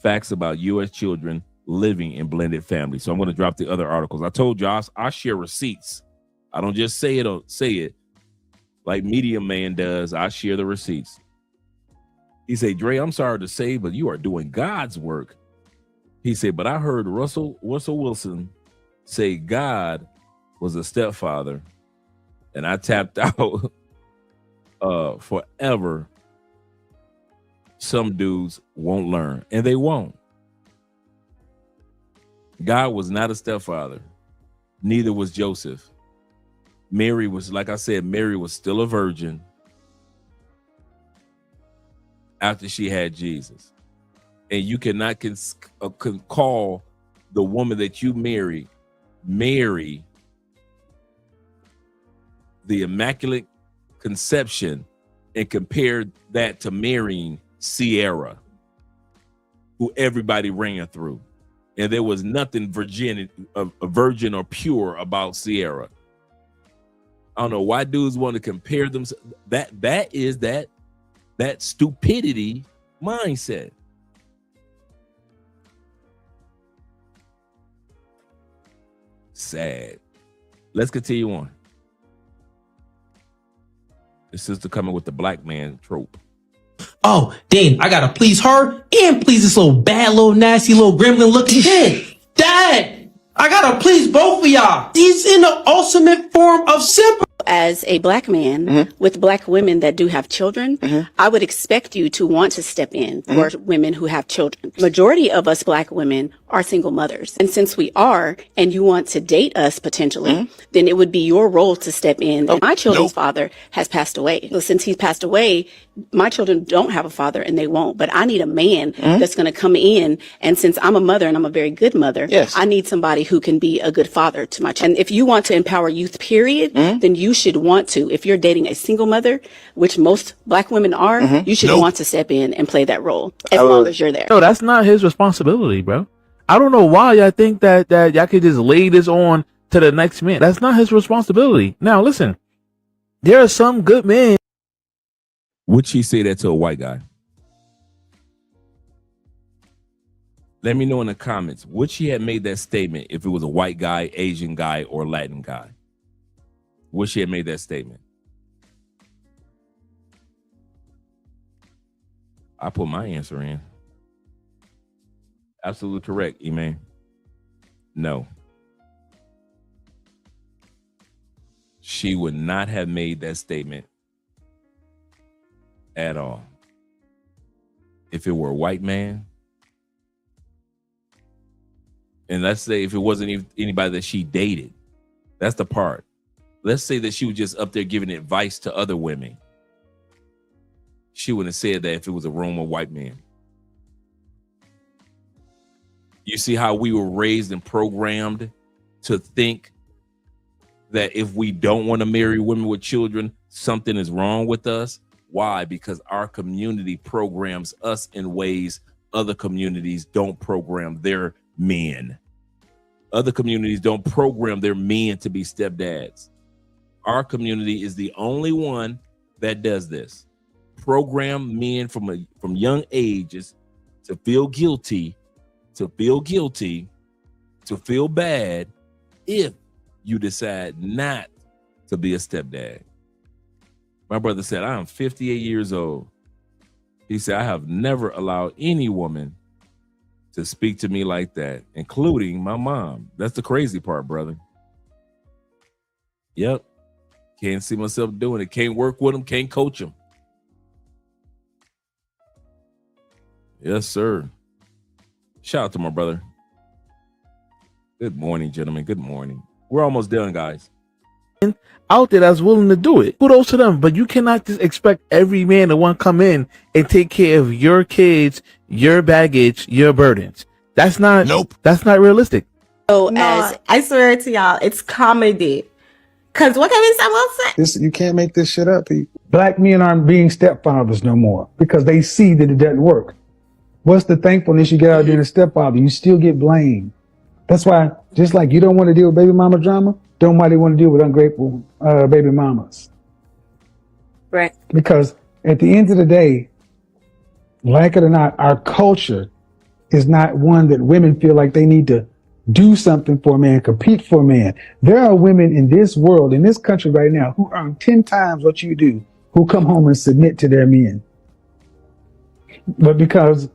Speaker 11: Facts about U.S. children living in blended families. So I'm going to drop the other articles. I told you I share receipts. I don't just say it like Media Man does. I share the receipts. He said, Dre, I'm sorry to say, but you are doing God's work. He said, but I heard Russell Wilson say God was a stepfather, and I tapped out forever. Some dudes won't learn, and they won't. God was not a stepfather. Neither was Joseph. Mary was, like I said, Mary was still a virgin after she had Jesus. And you cannot call the woman that you married Mary the Immaculate Conception and compare that to marrying Sierra, who everybody ran through. And there was nothing virgin or pure about Sierra. I don't know why dudes want to compare them. That is that stupidity mindset. Sad. Let's continue on. The sister coming with the black man trope.
Speaker 13: Oh, damn, I gotta please her and please this little bad, little nasty, little gremlin looking kid. Dad, I gotta please both of y'all. He's in the ultimate form of simple.
Speaker 20: As a black man with black women that do have children, I would expect you to want to step in for women who have children. Majority of us black women are single mothers. And since we are, and you want to date us potentially, then it would be your role to step in. And my children's father has passed away. So since he's passed away, my children don't have a father and they won't. But I need a man that's going to come in. And since I'm a mother and I'm a very good mother, I need somebody who can be a good father to my children. And if you want to empower youth, period, then you should want to. If you're dating a single mother, which most black women are, you should want to step in and play that role as long as you're there.
Speaker 1: No, that's not his responsibility, bro. I don't know why y'all think that y'all could just lay this on to the next man. That's not his responsibility. Now, listen, there are some good men.
Speaker 11: Would she say that to a white guy? Let me know in the comments, would she have made that statement if it was a white guy, Asian guy, or Latin guy? Would she have made that statement? I put my answer in. Absolutely correct, E-Man. No. She would not have made that statement at all. If it were a white man, and let's say if it wasn't anybody that she dated, that's the part. Let's say that she was just up there giving advice to other women. She wouldn't have said that if it was a room of white men. You see how we were raised and programmed to think that if we don't want to marry women with children, something is wrong with us. Why? Because our community programs us in ways other communities don't program their men. Other communities don't program their men to be stepdads. Our community is the only one that does this. Program men from young ages to feel guilty, to feel bad if you decide not to be a stepdad. My brother said, I am 58 years old. He said, I have never allowed any woman to speak to me like that, including my mom. That's the crazy part, brother. Yep. Can't see myself doing it. Can't work with them. Can't coach them. Yes, sir. Shout out to my brother. Good morning, gentlemen. Good morning. We're almost done, guys.
Speaker 1: Out there that's willing to do it. Kudos to them, but you cannot just expect every man to want to come in and take care of your kids, your baggage, your burdens. That's not That's not realistic.
Speaker 3: So I swear to y'all, it's comedy. Cause what can someone say?
Speaker 5: You can't make this shit up, people. Black men aren't being stepfathers no more because they see that it doesn't work. What's the thankfulness you get out of being a stepfather? You still get blamed. That's why, just like you don't want to deal with baby mama drama, don't nobody want to deal with ungrateful baby mamas.
Speaker 3: Right.
Speaker 5: Because at the end of the day, like it or not, our culture is not one that women feel like they need to do something for a man, compete for a man. There are women in this world, in this country right now, who earn 10 times what you do, who come home and submit to their men. But because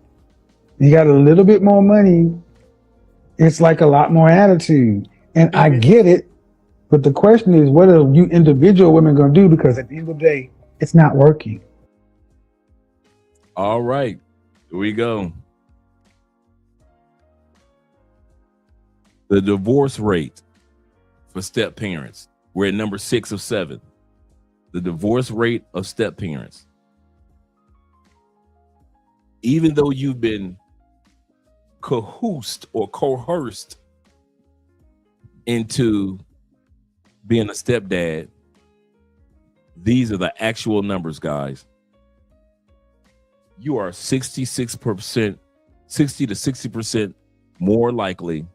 Speaker 5: you got a little bit more money, it's like a lot more attitude. And I get it, but the question is, what are you individual women going to do? Because at the end of the day, it's not working.
Speaker 11: All right, here we go. The divorce rate for step parents. We're at number 6 of 7. The divorce rate of step parents. Even though you've been coerced into being a stepdad, these are the actual numbers, guys. You are 60 to 60% more likely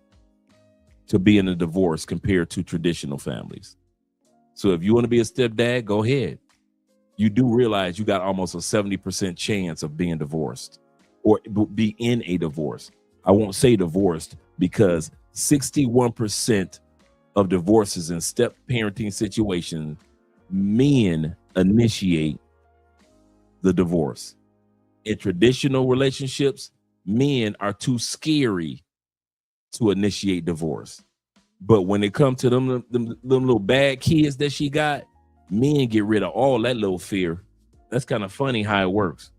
Speaker 11: to be in a divorce compared to traditional families. So if you want to be a stepdad, go ahead. You do realize you got almost a 70% chance of being divorced or be in a divorce. I won't say divorced because 61% of divorces in step parenting situations, men initiate the divorce. In traditional relationships, men are too scary to initiate divorce. But when it comes to them little bad kids that she got, men get rid of all that little fear. That's kind of funny how it works.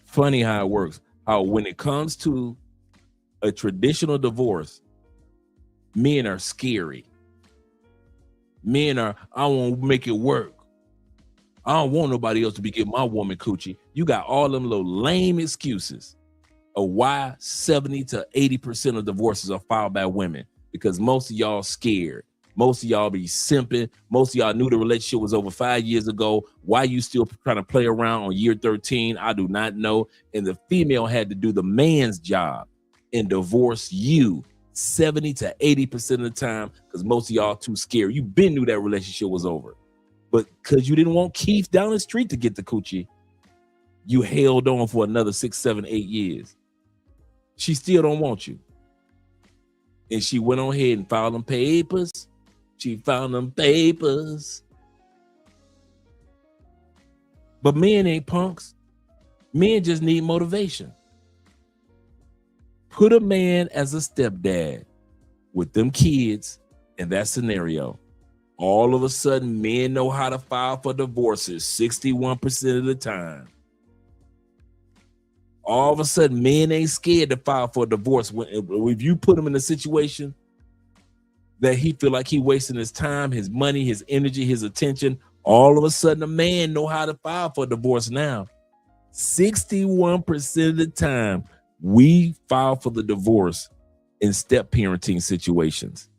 Speaker 11: Funny how it works. How when it comes to a traditional divorce, men are scary. Men are, I won't make it work. I don't want nobody else to be getting my woman coochie. You got all them little lame excuses of why 70 to 80% of divorces are filed by women, because most of y'all scared. Most of y'all be simping. Most of y'all knew the relationship was over 5 years ago. Why you still trying to play around on year 13? I do not know. And the female had to do the man's job and divorce you 70 to 80% of the time because most of y'all too scared. You been knew that relationship was over. But because you didn't want Keith down the street to get the coochie, You held on for another 6, 7, 8 years. She still don't want you. And she went on ahead and filed them papers. She found them papers. But men ain't punks. Men just need motivation. Put a man as a stepdad with them kids in that scenario. All of a sudden, men know how to file for divorces 61% of the time. All of a sudden, men ain't scared to file for a divorce. If you put him in a situation that he feel like he wasting his time, his money, his energy, his attention, all of a sudden a man know how to file for a divorce now. 61% of the time, we file for the divorce in step parenting situations.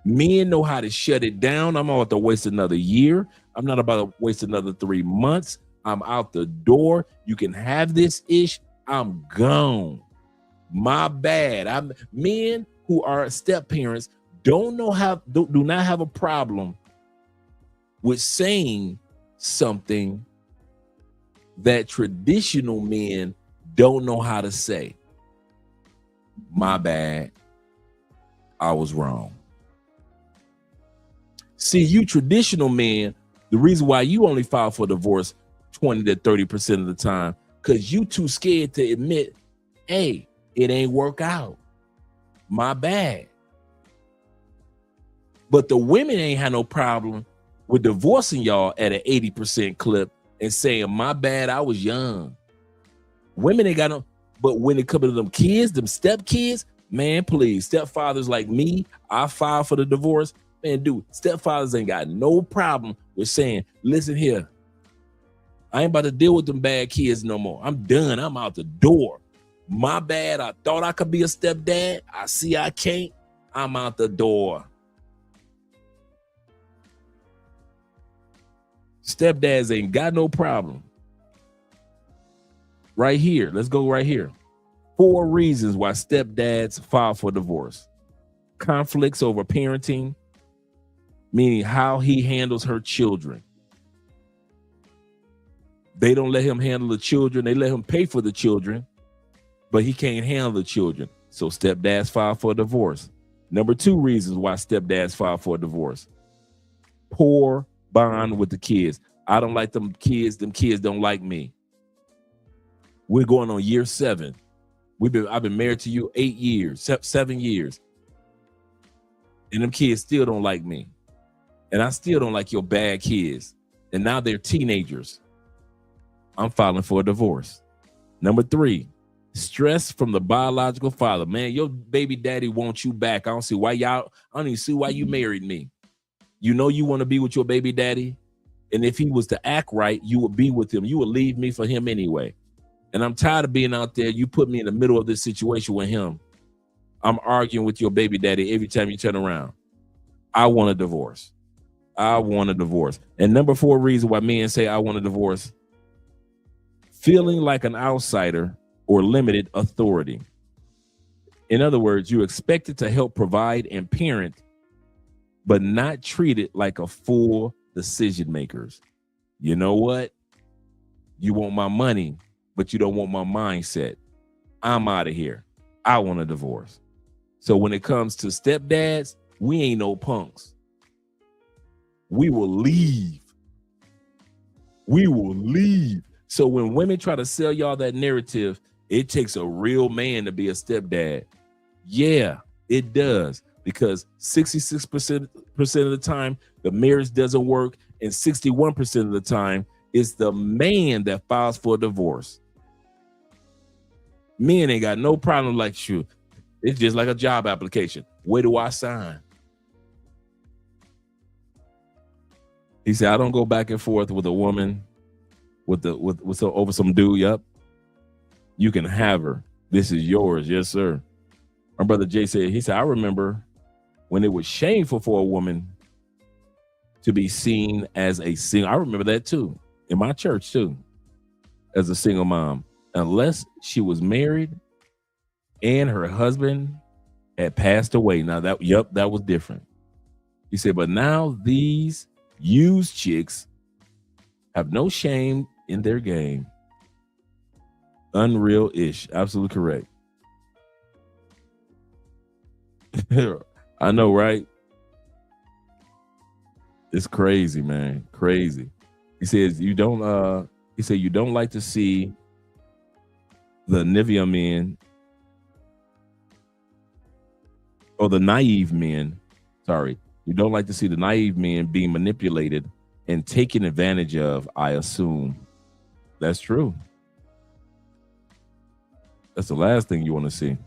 Speaker 11: Men know how to shut it down. I'm not about to waste another year. I'm not about to waste another 3 months. I'm out the door. You can have this ish. I'm gone. My bad. Men who are step parents do not have a problem with saying something that traditional men don't know how to say. My bad. I was wrong. See, you traditional men, the reason why you only file for divorce 20 to 30% of the time, because you too scared to admit, hey, it ain't work out. My bad. But the women ain't had no problem with divorcing y'all at an 80% clip and saying, my bad, I was young. Women ain't got no, but when it comes to them kids, them step kids, man, please, stepfathers like me, I file for the divorce. Man, dude, stepfathers ain't got no problem with saying, listen here, I ain't about to deal with them bad kids no more. I'm done. I'm out the door. My bad. I thought I could be a stepdad. I see I can't. I'm out the door. Stepdads ain't got no problem. Right here. Let's go right here. 4 reasons why stepdads file for divorce. Conflicts over parenting, meaning how he handles her children. They don't let him handle the children. They let him pay for the children, but he can't handle the children. So stepdads file for a divorce. Number 2 reasons why stepdads file for a divorce. Poor bond with the kids. I don't like them kids. Them kids don't like me. We're going on year 7. I've been married to you 8 years, 7 years. And them kids still don't like me. And I still don't like your bad kids. And now they're teenagers. I'm filing for a divorce. Number 3, stress from the biological father. Man, your baby daddy wants you back. I don't even see why you married me. You know you want to be with your baby daddy. And if he was to act right, you would be with him. You would leave me for him anyway. And I'm tired of being out there. You put me in the middle of this situation with him. I'm arguing with your baby daddy every time you turn around. I want a divorce. I want a divorce. And number 4 reason why men say I want a divorce. Feeling like an outsider or limited authority. In other words, you're expected to help provide and parent, but not treated like a full decision makers. You know what? You want my money, but you don't want my mindset. I'm out of here. I want a divorce. So when it comes to stepdads, we ain't no punks. We will leave. We will leave. So when women try to sell y'all that narrative, it takes a real man to be a stepdad. Yeah, it does. Because 66% of the time, the marriage doesn't work. And 61% of the time, it's the man that files for a divorce. Men ain't got no problem like shoot. It's just like a job application. Where do I sign? He said, I don't go back and forth with a woman over some dude. Yep. You can have her. This is yours. Yes, sir. My brother Jay said, he said, I remember when it was shameful for a woman to be seen as a single. I remember that too. In my church too. As a single mom. Unless she was married and her husband had passed away. Now that was different. He said, but now these used chicks have no shame in their game. Unreal-ish. Absolutely correct. I know, right? It's crazy, man. Crazy. He says you don't like to see the Nivea men or the naive men. Sorry. You don't like to see the naive men being manipulated and taken advantage of, I assume. That's true. That's the last thing you want to see.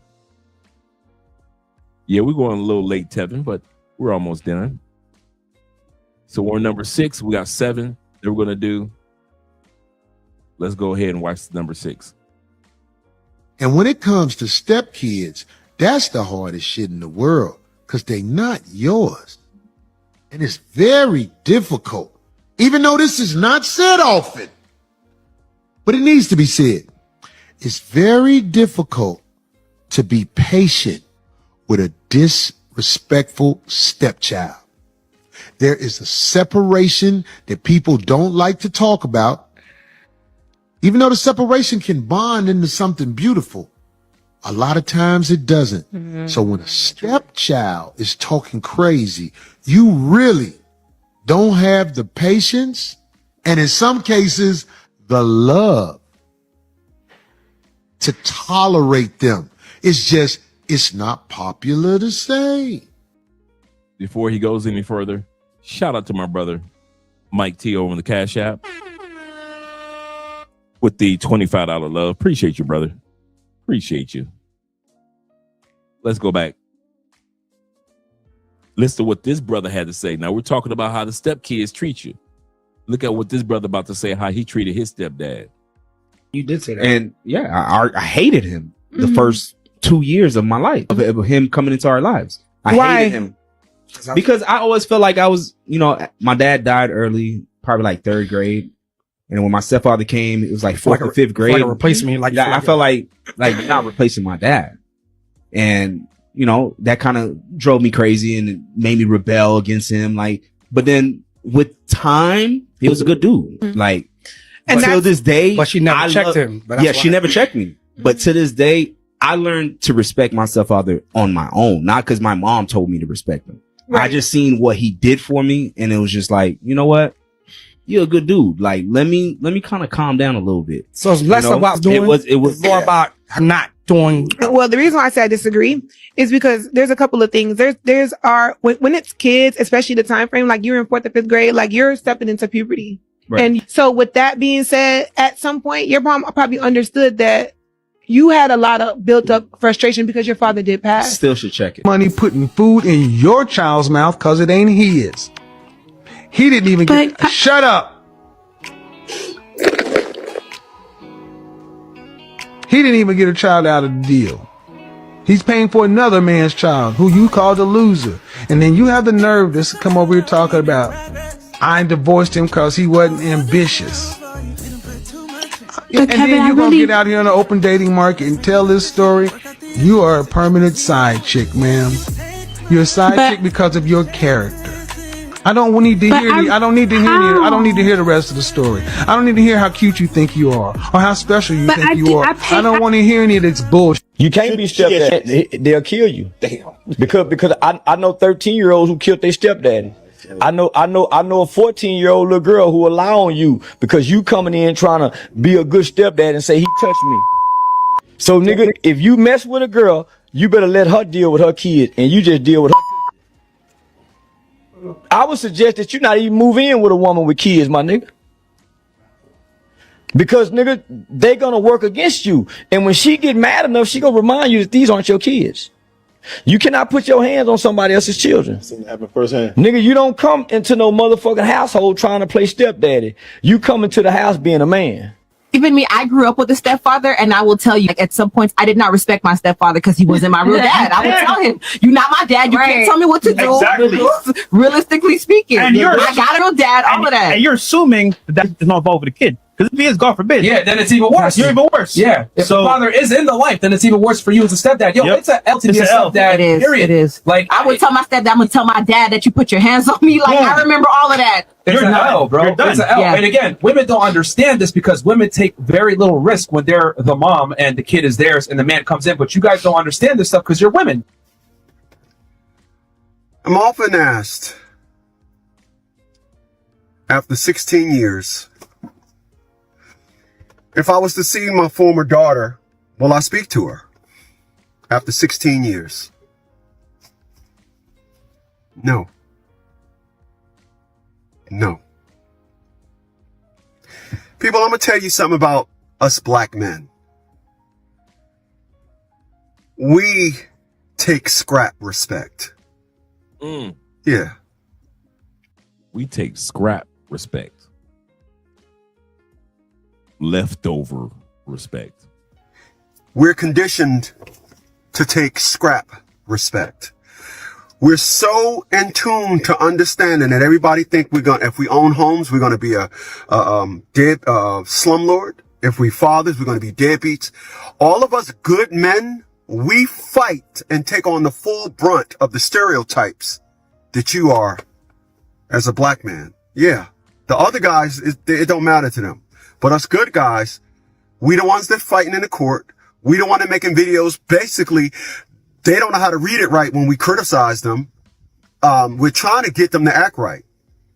Speaker 11: Yeah, we're going a little late, Tevin, but we're almost done. So we're on number 6. We got 7 that we're going to do. Let's go ahead and watch number 6.
Speaker 9: And when it comes to stepkids, that's the hardest shit in the world because they're not yours. And it's very difficult, even though this is not said often, but it needs to be said. It's very difficult to be patient with a disrespectful stepchild. There is a separation that people don't like to talk about. Even though the separation can bond into something beautiful, a lot of times it doesn't. Mm-hmm. So when a stepchild is talking crazy, you really don't have the patience and in some cases, the love to tolerate them. It's not popular to say.
Speaker 11: Before he goes any further, shout out to my brother, Mike T over in the Cash App with the $25 love. Appreciate you, brother. Appreciate you. Let's go back. Listen to what this brother had to say. Now we're talking about how the stepkids treat you. Look at what this brother about to say, how he treated his stepdad.
Speaker 15: You did say that. And yeah, I hated him the first 2 years of my life, of him coming into our lives. I hated him. Because I always felt like I was, my dad died early, probably like 3rd grade. And when my stepfather came, it was like 4th or 5th grade.
Speaker 16: Like a replacement.
Speaker 15: I felt like not replacing my dad. And, that kind of drove me crazy and it made me rebel against him. But then with time, he was a good dude. And until this day.
Speaker 16: But she never checked him.
Speaker 15: She never checked me. But to this day, I learned to respect my stepfather on my own, not because my mom told me to respect him. Right. I just seen what he did for me, and it was just like, you know what? You're a good dude. Like, let me kind of calm down a little bit.
Speaker 16: So it's less about doing. It was more about not doing.
Speaker 22: Well, the reason why I say I disagree is because there's a couple of things. There's when it's kids, especially the time frame, like you're in 4th or 5th grade, like you're stepping into puberty. Right. And so with that being said, at some point, your mom probably understood that you had a lot of built up frustration because your father did pass.
Speaker 15: Still should check it.
Speaker 5: Money putting food in your child's mouth because it ain't his. He didn't even shut up. He didn't even get a child out of the deal. He's paying for another man's child who you called a loser. And then you have the nerve to come over here talking about, I divorced him because he wasn't ambitious. And
Speaker 12: Kevin,
Speaker 5: then you're going to get out here on the open dating market and tell this story. You are a permanent side chick, ma'am. You're a side chick because of your character. I don't need to hear the rest of the story. I don't need to hear how cute you think you are or how special you think you are. I don't want to hear any of this bullshit.
Speaker 18: You can't be stepdad. They'll kill you. Damn. Because I know 13-year-olds who killed their stepdaddy. I know a 14-year-old little girl who will lie on you because you coming in trying to be a good stepdad and say he touched me. So nigga, if you mess with a girl, you better let her deal with her kid and you just deal with her. I would suggest that you not even move in with a woman with kids, my nigga. Because nigga, they gonna work against you. And when she get mad enough, she gonna remind you that these aren't your kids. You cannot put your hands on somebody else's children. Nigga, you don't come into no motherfucking household trying to play stepdaddy. You come into the house being a man.
Speaker 25: Even me, I grew up with a stepfather, and I will tell you, at some points, I did not respect my stepfather because he wasn't my real dad. I would tell him, "You're not my dad. You can't tell me what to do." Exactly. Realistically speaking, and I got a real dad. All of that.
Speaker 16: And you're assuming that is not involved with the kid.
Speaker 15: Because if he is, God forbid.
Speaker 13: Yeah, then it's even worse.
Speaker 15: You're even worse.
Speaker 13: Yeah. If the father is in the life, then it's even worse for you as a stepdad. Yo, it's an L to be a stepdad.
Speaker 25: It is.
Speaker 13: Period.
Speaker 25: It is.
Speaker 13: Like
Speaker 25: I would tell my stepdad, I'm gonna tell my dad that you put your hands on me. Like I remember all of that.
Speaker 13: It's an L, bro. It's an L.
Speaker 25: Yeah.
Speaker 13: And again, women don't understand this because women take very little risk when they're the mom and the kid is theirs and the man comes in. But you guys don't understand this stuff because you're women.
Speaker 2: I'm often asked, after 16 years, if I was to see my former daughter, will I speak to her? After 16 years. No. No. People, I'm going to tell you something about us black men. We take scrap respect. Yeah.
Speaker 11: We take scrap respect. Leftover respect.
Speaker 2: We're conditioned to take scrap respect. We're so in tune to understanding that everybody think if we own homes, we're gonna be a slumlord. If we fathers, we're gonna be deadbeats. All of us good men, we fight and take on the full brunt of the stereotypes that you are as a black man. Yeah. The other guys, it don't matter to them. But us good guys, we the ones that fighting in the court. We the one that making videos. Basically, they don't know how to read it right when we criticize them. We're trying to get them to act right.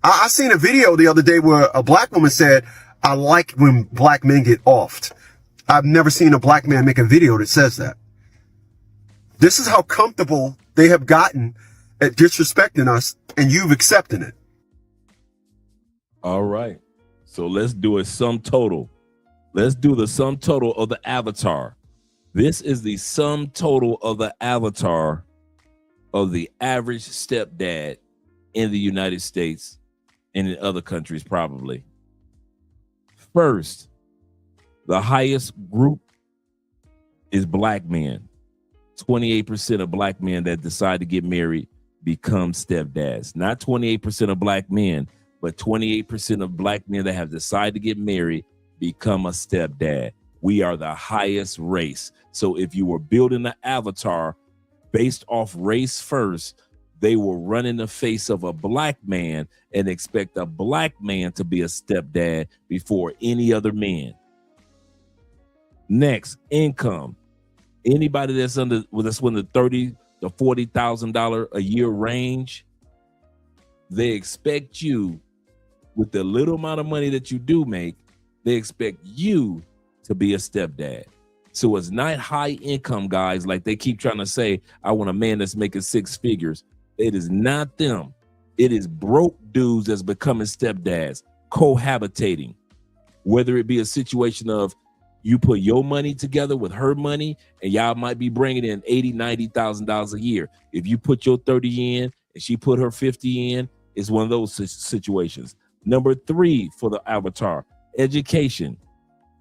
Speaker 2: I seen a video the other day where a black woman said, I like when black men get offed. I've never seen a black man make a video that says that. This is how comfortable they have gotten at disrespecting us, and you've accepted it.
Speaker 11: All right. So let's do a sum total. Let's do the sum total of the avatar. This is the sum total of the avatar of the average stepdad in the United States and in other countries probably. First, the highest group is black men. 28% of black men that decide to get married become stepdads. Not 28% of black men, but 28% of black men that have decided to get married become a stepdad. We are the highest race. So if you were building an avatar based off race first, they will run in the face of a black man and expect a black man to be a stepdad before any other man. Next, income. Anybody that's within the $30,000 to $40,000 a year range, they expect you, with the little amount of money that you do make, they expect you to be a stepdad. So it's not high income guys like they keep trying to say, I want a man that's making six figures. It is not them. It is broke dudes that's becoming stepdads, cohabitating. Whether it be a situation of you put your money together with her money and y'all might be bringing in $80,000, $90,000 a year. If you put your 30 in and she put her 50 in, it's one of those situations. Number 3 for the avatar, education.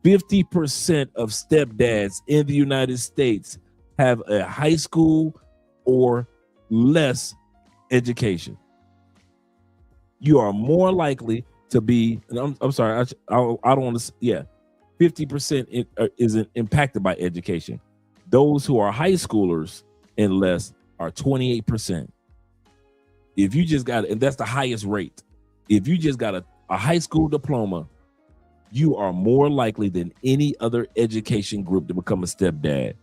Speaker 11: 50% of stepdads in the United States have a high school or less education. You are more likely to be, and I'm sorry, I don't want to, 50% is impacted by education. Those who are high schoolers and less are 28%. If you just got, and that's the highest rate. If you just got a high school diploma, you are more likely than any other education group to become a stepdad.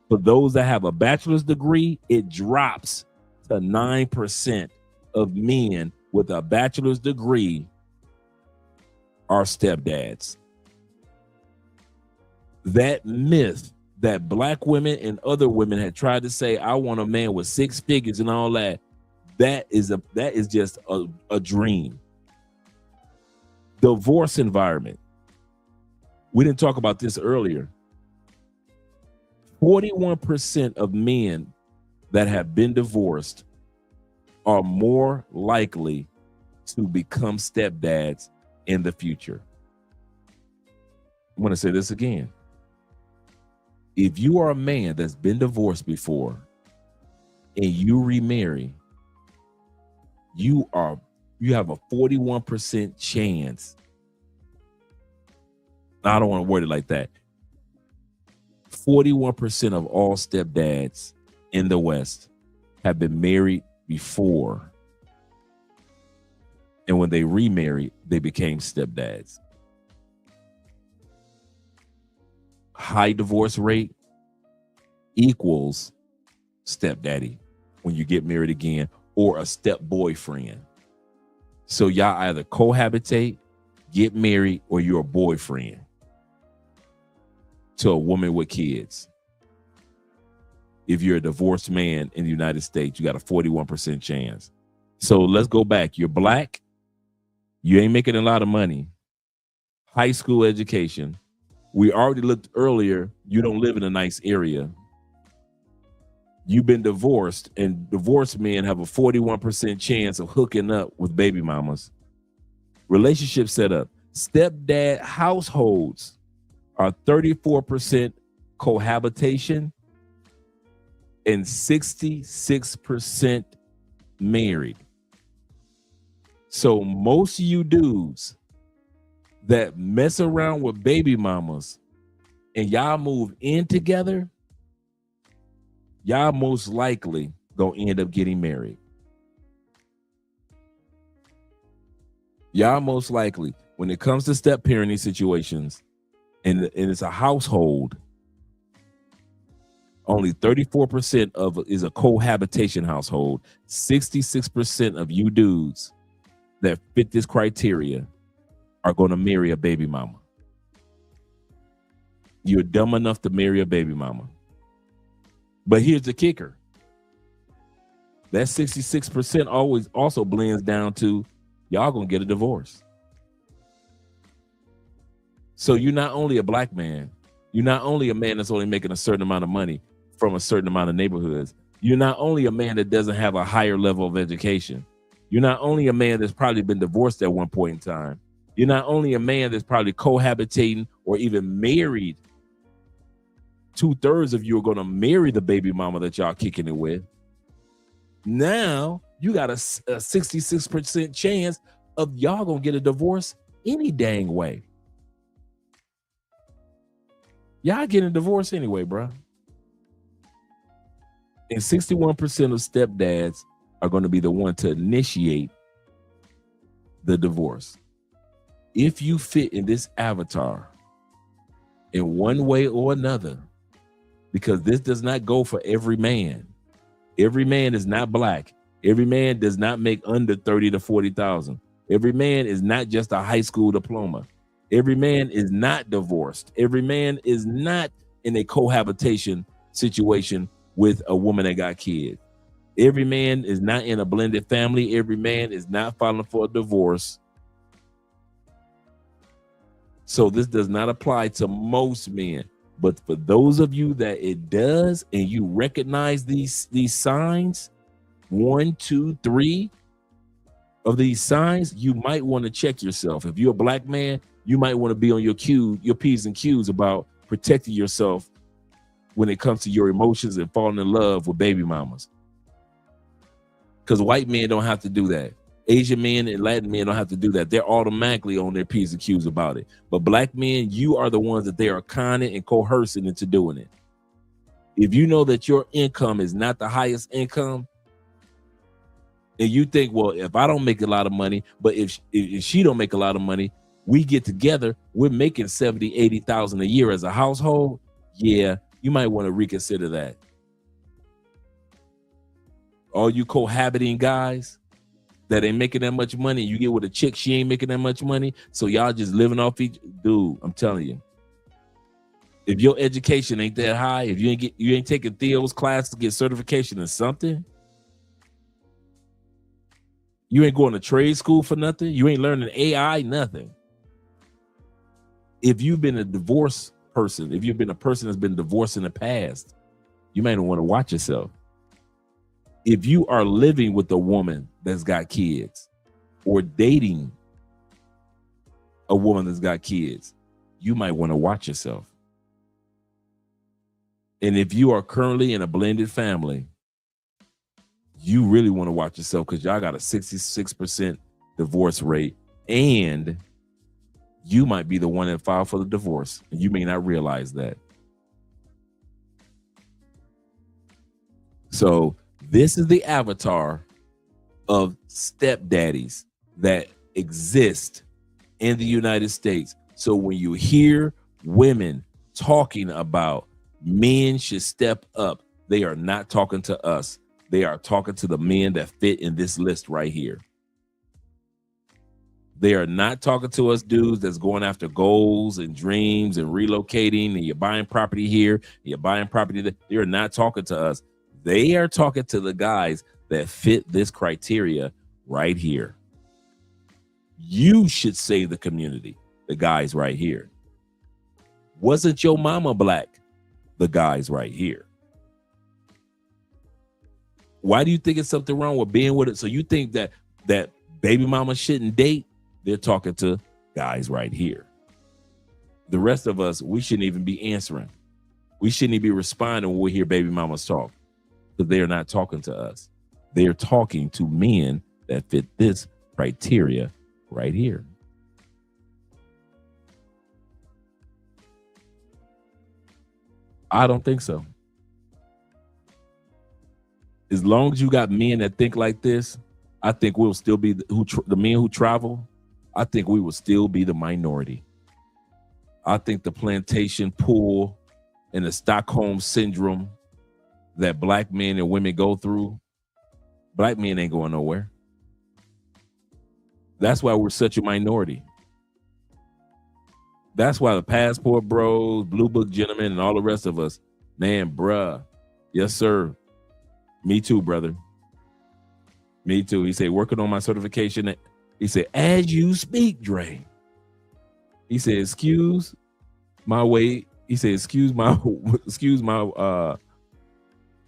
Speaker 11: For those that have a bachelor's degree, it drops to 9% of men with a bachelor's degree are stepdads. That myth that black women and other women had tried to say, I want a man with six figures and all that, that is just a dream. Divorce environment. We didn't talk about this earlier. 41% of men that have been divorced are more likely to become stepdads in the future. I'm going to say this again. If you are a man that's been divorced before and you remarry, you have a 41% chance I don't want to word it like that. 41% of all stepdads in the West have been married before. And when they remarried, they became stepdads. High divorce rate equals stepdaddy when you get married again, or a step boyfriend. So y'all either cohabitate, get married, or you're a boyfriend to a woman with kids. If you're a divorced man in the United States, you got a 41% chance. So let's go back. You're black. You ain't making a lot of money. High school education. We already looked earlier. You don't live in a nice area. You've been divorced, and divorced men have a 41% chance of hooking up with baby mamas. Relationship setup. Stepdad households are 34% cohabitation and 66% married. So most of you dudes that mess around with baby mamas and y'all move in together, y'all most likely gonna end up getting married. Y'all most likely, when it comes to step parenting situations, and it's a household, only 34% of is a cohabitation household. 66% of you dudes that fit this criteria are going to marry a baby mama. You're dumb enough to marry a baby mama. But here's the kicker. That 66% always also blends down to y'all going to get a divorce. So you're not only a black man, you're not only a man that's only making a certain amount of money from a certain amount of neighborhoods. You're not only a man that doesn't have a higher level of education. You're not only a man that's probably been divorced at one point in time. You're not only a man that's probably cohabitating or even married. 2/3 of you are going to marry the baby mama that y'all kicking it with. Now you got a 66% chance of y'all going to get a divorce any dang way. Y'all getting a divorce anyway, bro. And 61% of stepdads are going to be the one to initiate the divorce. If you fit in this avatar in one way or another, because this does not go for every man. Every man is not black. Every man does not make under 30 to 40,000. Every man is not just a high school diploma. Every man is not divorced. Every man is not in a cohabitation situation with a woman that got kids. Every man is not in a blended family. Every man is not filing for a divorce. So this does not apply to most men. But for those of you that it does, and you recognize these signs, 1, 2, 3 of these signs, you might want to check yourself. If you're a black man, you might want to be on your P's and Q's about protecting yourself when it comes to your emotions and falling in love with baby mamas. Because white men don't have to do that. Asian men and Latin men don't have to do that. They're automatically on their P's and Q's about it. But black men, you are the ones that they are conning and coercing into doing it. If you know that your income is not the highest income, and you think, well, if I don't make a lot of money, but if she don't make a lot of money, we get together, we're making 70, 80,000 a year as a household. Yeah, you might want to reconsider that. All you cohabiting guys that ain't making that much money, you get with a chick, she ain't making that much money, so y'all just living off each dude. I'm telling you, if your education ain't that high, if you ain't taking Theo's class to get certification in something, you ain't going to trade school for nothing, you ain't learning AI, nothing. If you've been a divorced person, if you've been a person that's been divorced in the past, you might want to watch yourself. If you are living with a woman that's got kids or dating a woman that's got kids, you might want to watch yourself. And if you are currently in a blended family, you really want to watch yourself, because y'all got a 66% divorce rate and you might be the one that filed for the divorce, and you may not realize that. So this is the avatar of stepdaddies that exist in the United States. So when you hear women talking about men should step up, they are not talking to us. They are talking to the men that fit in this list right here. They are not talking to us dudes that's going after goals and dreams and relocating, and you're buying property here, you're buying property there. They're not talking to us. They are talking to the guys that fit this criteria right here. You should save the community, the guys right here. Wasn't your mama black? The guys right here. Why do you think it's something wrong with being with it? So you think that baby mama shouldn't date? They're talking to guys right here. The rest of us, we shouldn't even be answering. We shouldn't even be responding when we hear baby mamas talk, because they are not talking to us. They are talking to men that fit this criteria right here. I don't think so. As long as you got men that think like this, I think we'll still be the men who travel. I think we will still be the minority. I think the plantation pool and the Stockholm syndrome that black men and women go through, black men ain't going nowhere. That's why we're such a minority. That's why the passport bros, blue book gentlemen, and all the rest of us, man, bruh, yes, sir. Me too, brother. Me too. He said, working on my certification. He said, as you speak, Dre. He said, excuse my way. He said, excuse my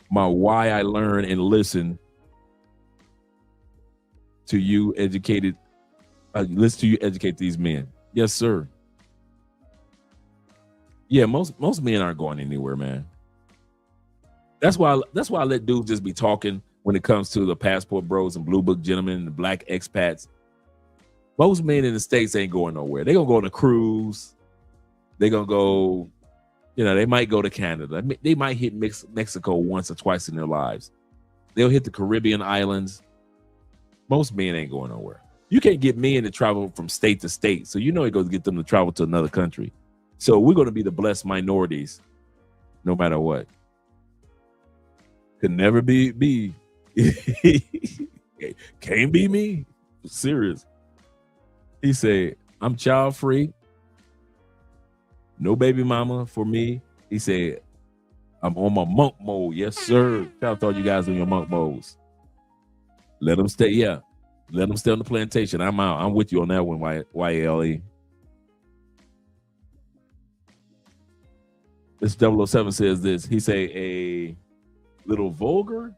Speaker 11: why I learn and listen to you educated. Listen to you educate these men. Yes, sir. Yeah, most men aren't going anywhere, man. That's why I let dudes just be talking when it comes to the passport bros and blue book gentlemen and the black expats. Most men in the States ain't going nowhere. They're gonna go on a cruise. They're gonna go, they might go to Canada. They might hit Mexico once or twice in their lives. They'll hit the Caribbean islands. Most men ain't going nowhere. You can't get men to travel from state to state. So it goes to get them to travel to another country. So we're going to be the blessed minorities no matter what. Could never be. Can't be me. Serious. He said, I'm child free. No baby mama for me. He said, I'm on my monk mode. Yes, sir. Shout out to all you guys on your monk modes. Let them stay. Yeah. Let them stay on the plantation. I'm out. I'm with you on that one, YLE. This 007 says this. He say a little vulgar.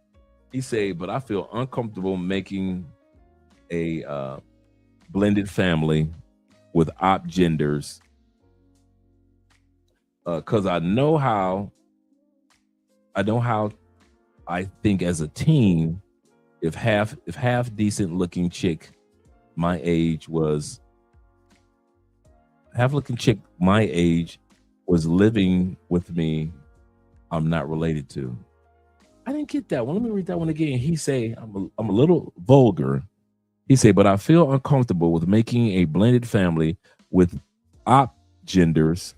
Speaker 11: He say, but I feel uncomfortable making a blended family with op genders because I know how I think as a teen, if half decent looking chick my age was living with me, I'm not related to. I didn't get that one. Let me read that one again. He say, I'm a little vulgar. He say, but I feel uncomfortable with making a blended family with op genders.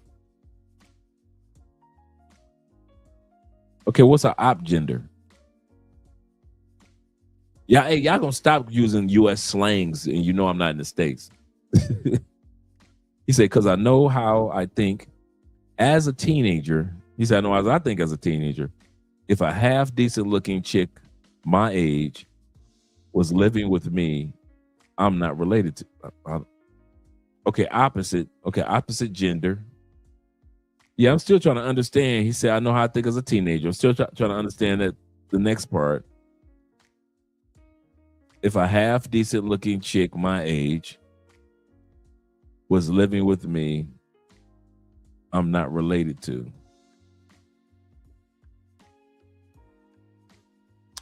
Speaker 11: Okay, what's an op gender? Yeah, hey, y'all gonna stop using U.S. slangs, and I'm not in the States. He said, because I know how I think as a teenager. He said, I know as I think as a teenager, if a half decent looking chick my age was living with me, I'm not related to. Okay, opposite gender. Yeah, I'm still trying to understand. He said, I know how I think as a teenager. I'm still trying to understand that the next part. If a half decent looking chick my age was living with me, I'm not related to.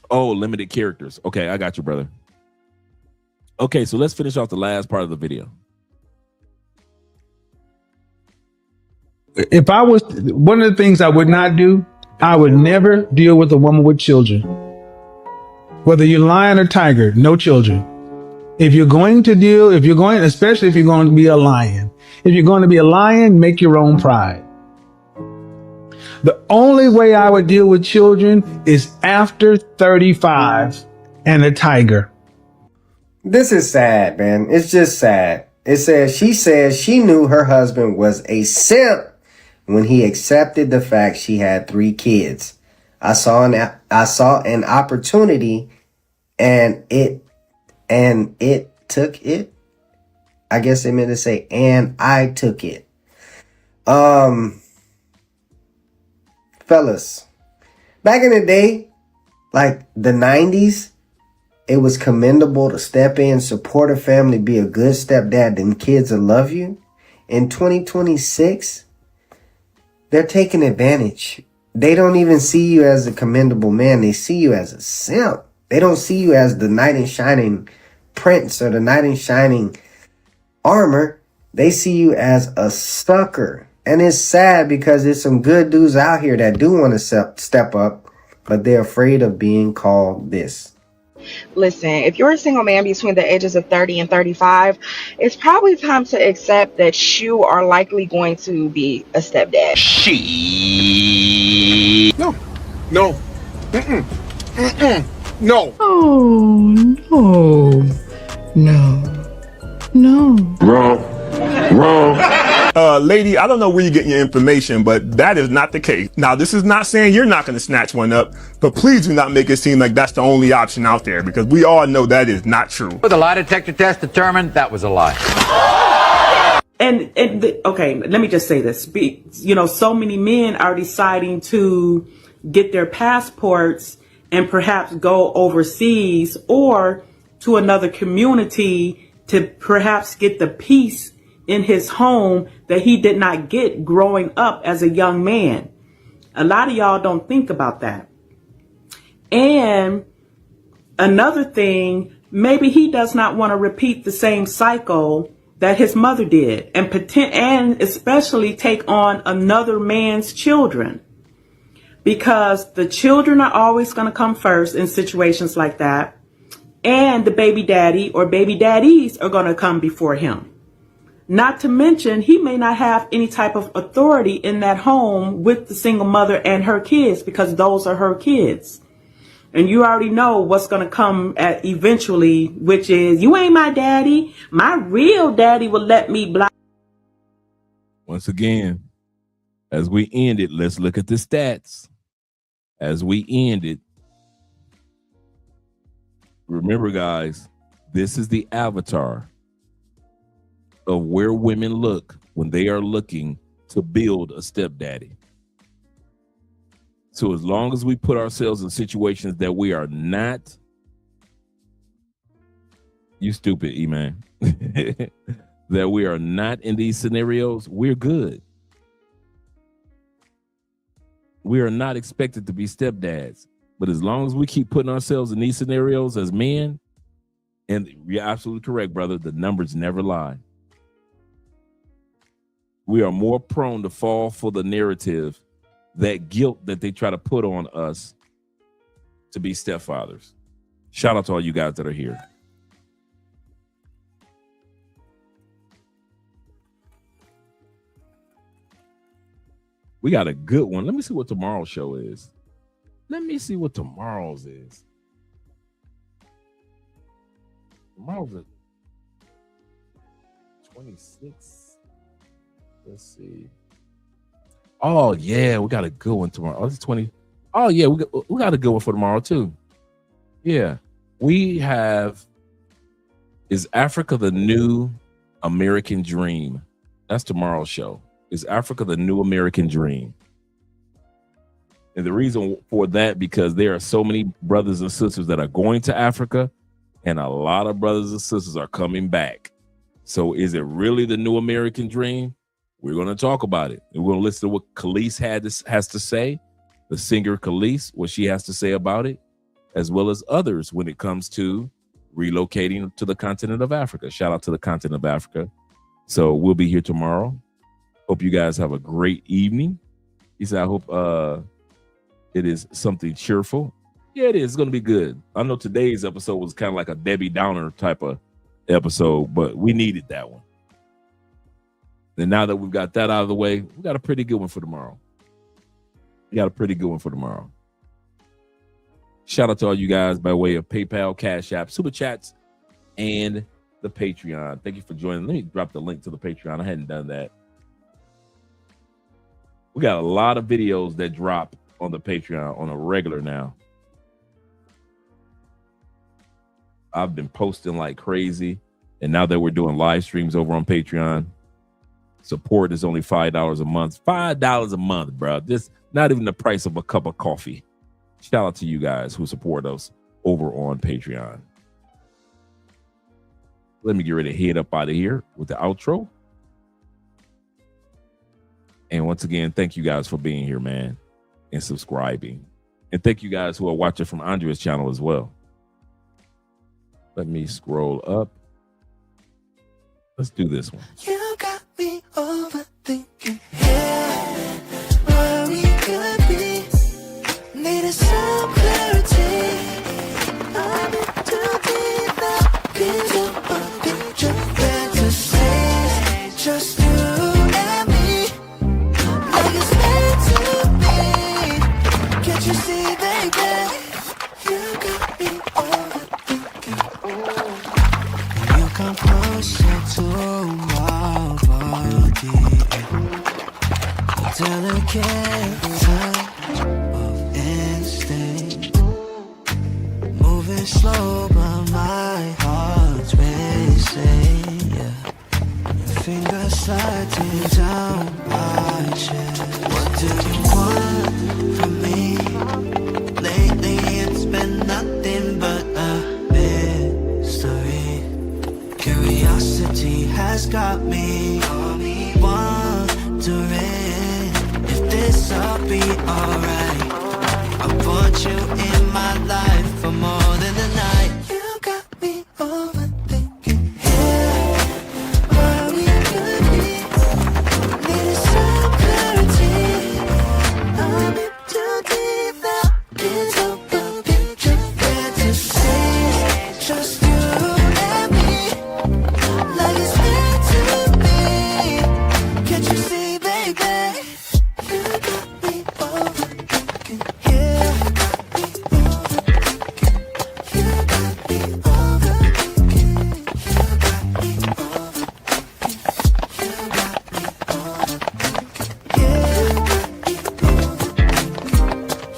Speaker 11: Oh, limited characters. Okay, I got you, brother. Okay, so let's finish off the last part of the video.
Speaker 5: if I was, one of the things I would not do, I would never deal with a woman with children. Whether you're lion or tiger, no children. If you're going to deal, especially if you're going to be a lion, if you're going to be a lion, make your own pride. The only way I would deal with children is after 35 and a tiger.
Speaker 6: This is sad, man. It's just sad. It says she knew her husband was a simp when he accepted the fact she had 3 kids. I saw an opportunity and it took it. I guess they meant to say, and I took it. Fellas, back in the day, like the 90s, it was commendable to step in, support a family, be a good stepdad, then kids will love you. In 2026, they're taking advantage. They don't even see you as a commendable man. They see you as a simp. They don't see you as the knight in shining prince or the knight in shining armor. They see you as a sucker. And it's sad because there's some good dudes out here that do want to step up, but they're afraid of being called this.
Speaker 8: Listen, if you're a single man between the ages of 30 and 35, it's probably time to accept that you are likely going to be a stepdad.
Speaker 10: No. No.
Speaker 17: Oh, no.
Speaker 10: Wrong. Lady, I don't know where you're getting your information, but that is not the case. Now, this is not saying you're not going to snatch one up, but please do not make it seem like that's the only option out there, because we all know that is not true.
Speaker 19: The lie detector test determined that was a lie.
Speaker 26: Okay, let me just say this. So many men are deciding to get their passports and perhaps go overseas or to another community to perhaps get the peace in his home that he did not get growing up as a young man. A lot of y'all don't think about that. And another thing, maybe he does not want to repeat the same cycle that his mother did and especially take on another man's children, because the children are always going to come first in situations like that. And the baby daddy or baby daddies are going to come before him. Not to mention, he may not have any type of authority in that home with the single mother and her kids, because those are her kids. And you already know what's going to come at eventually, which is, you ain't my daddy. My real daddy will let me block.
Speaker 11: Once again, as we end it, let's look at the stats. As we end it, remember, guys, this is the avatar of where women look when they are looking to build a stepdaddy. So as long as we put ourselves in situations that we are not, you stupid, E-man, that we are not in these scenarios, we're good. We are not expected to be stepdads. But as long as we keep putting ourselves in these scenarios as men, and you're absolutely correct, brother, the numbers never lie. We are more prone to fall for the narrative, that guilt that they try to put on us to be stepfathers. Shout out to all you guys that are here. We got a good one. Let me see what tomorrow's show is. Tomorrow's is. Tomorrow's at 26. Let's see. Oh, yeah, we got a good one tomorrow. Oh, it's 20. Oh, yeah, we got a good one for tomorrow, too. Yeah. We have, is Africa the New American Dream? That's tomorrow's show. Is Africa the New American Dream? And the reason for that, because there are so many brothers and sisters that are going to Africa, and a lot of brothers and sisters are coming back. So is it really the new American dream? We're going to talk about it. And we're going to listen to what Khalees has to say, the singer Khalees, what she has to say about it, as well as others when it comes to relocating to the continent of Africa. Shout out to the continent of Africa. So we'll be here tomorrow. Hope you guys have a great evening. He said, I hope it is something cheerful. Yeah, it is. It's going to be good. I know today's episode was kind of like a Debbie Downer type of episode, but we needed that one. And now that we've got that out of the way, we got a pretty good one for tomorrow. Shout out to all you guys by way of PayPal, Cash App, Super Chats, and the Patreon. Thank you for joining. Let me drop the link to the Patreon. I hadn't done that. We got a lot of videos that drop on the Patreon on a regular now. I've been posting like crazy. And now that we're doing live streams over on Patreon, support is only $5 a month. $5 a month, bro. This not even the price of a cup of coffee. Shout out to you guys who support us over on Patreon. Let me get ready to head up out of here with the outro. And once again, thank you guys for being here, man, and subscribing. And thank you guys who are watching from Andrea's channel as well. Let me scroll up. Let's do this one.
Speaker 4: You got me overthinking here, where we could be. Needed some clarity. I'm in too deep now. Get up a picture, fantasies. Just you and me, like it's meant to be. Can't you see, baby? You got me overthinking. You come closer to my body, a delicate touch of instinct, moving slow but my heart's racing, yeah. Your fingers sliding down my chest. What do you want from me? Lately it's been nothing but a mystery. Curiosity has got me wondering if this'll be alright. I want you in my life for more than the night. You got me overthinking here, where we could be. Needed some clarity. I'm in too deep now. Can't help but picture fantasies. Just you and me, like it's meant to be. Can't you see, baby? You got me overthinking here. You got me overthinking. You got me overthinking. You got me overthinking. Yeah.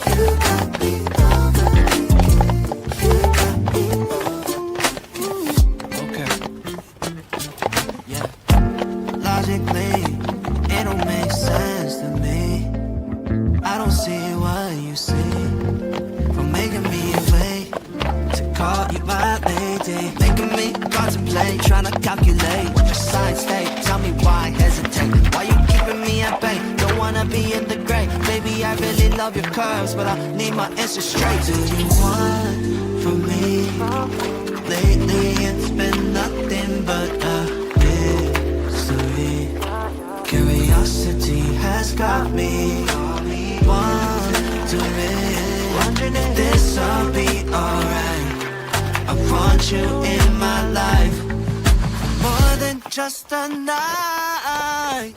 Speaker 4: You got me overthinking. You got me overthinking. Okay. Yeah. Logically, it don't make sense to me. I don't see what you see. From making me wait to call you my lady, making me contemplate, trying to calculate what your signs state. Tell me why hesitate? Why you keeping me at bay? Don't wanna be in the gray. Baby, I really love your curves, but I need my answers straight. Do you want from me? Lately it's been nothing but a mystery. Curiosity has got me wondering if this'll be alright. I want you in my life more than just a night.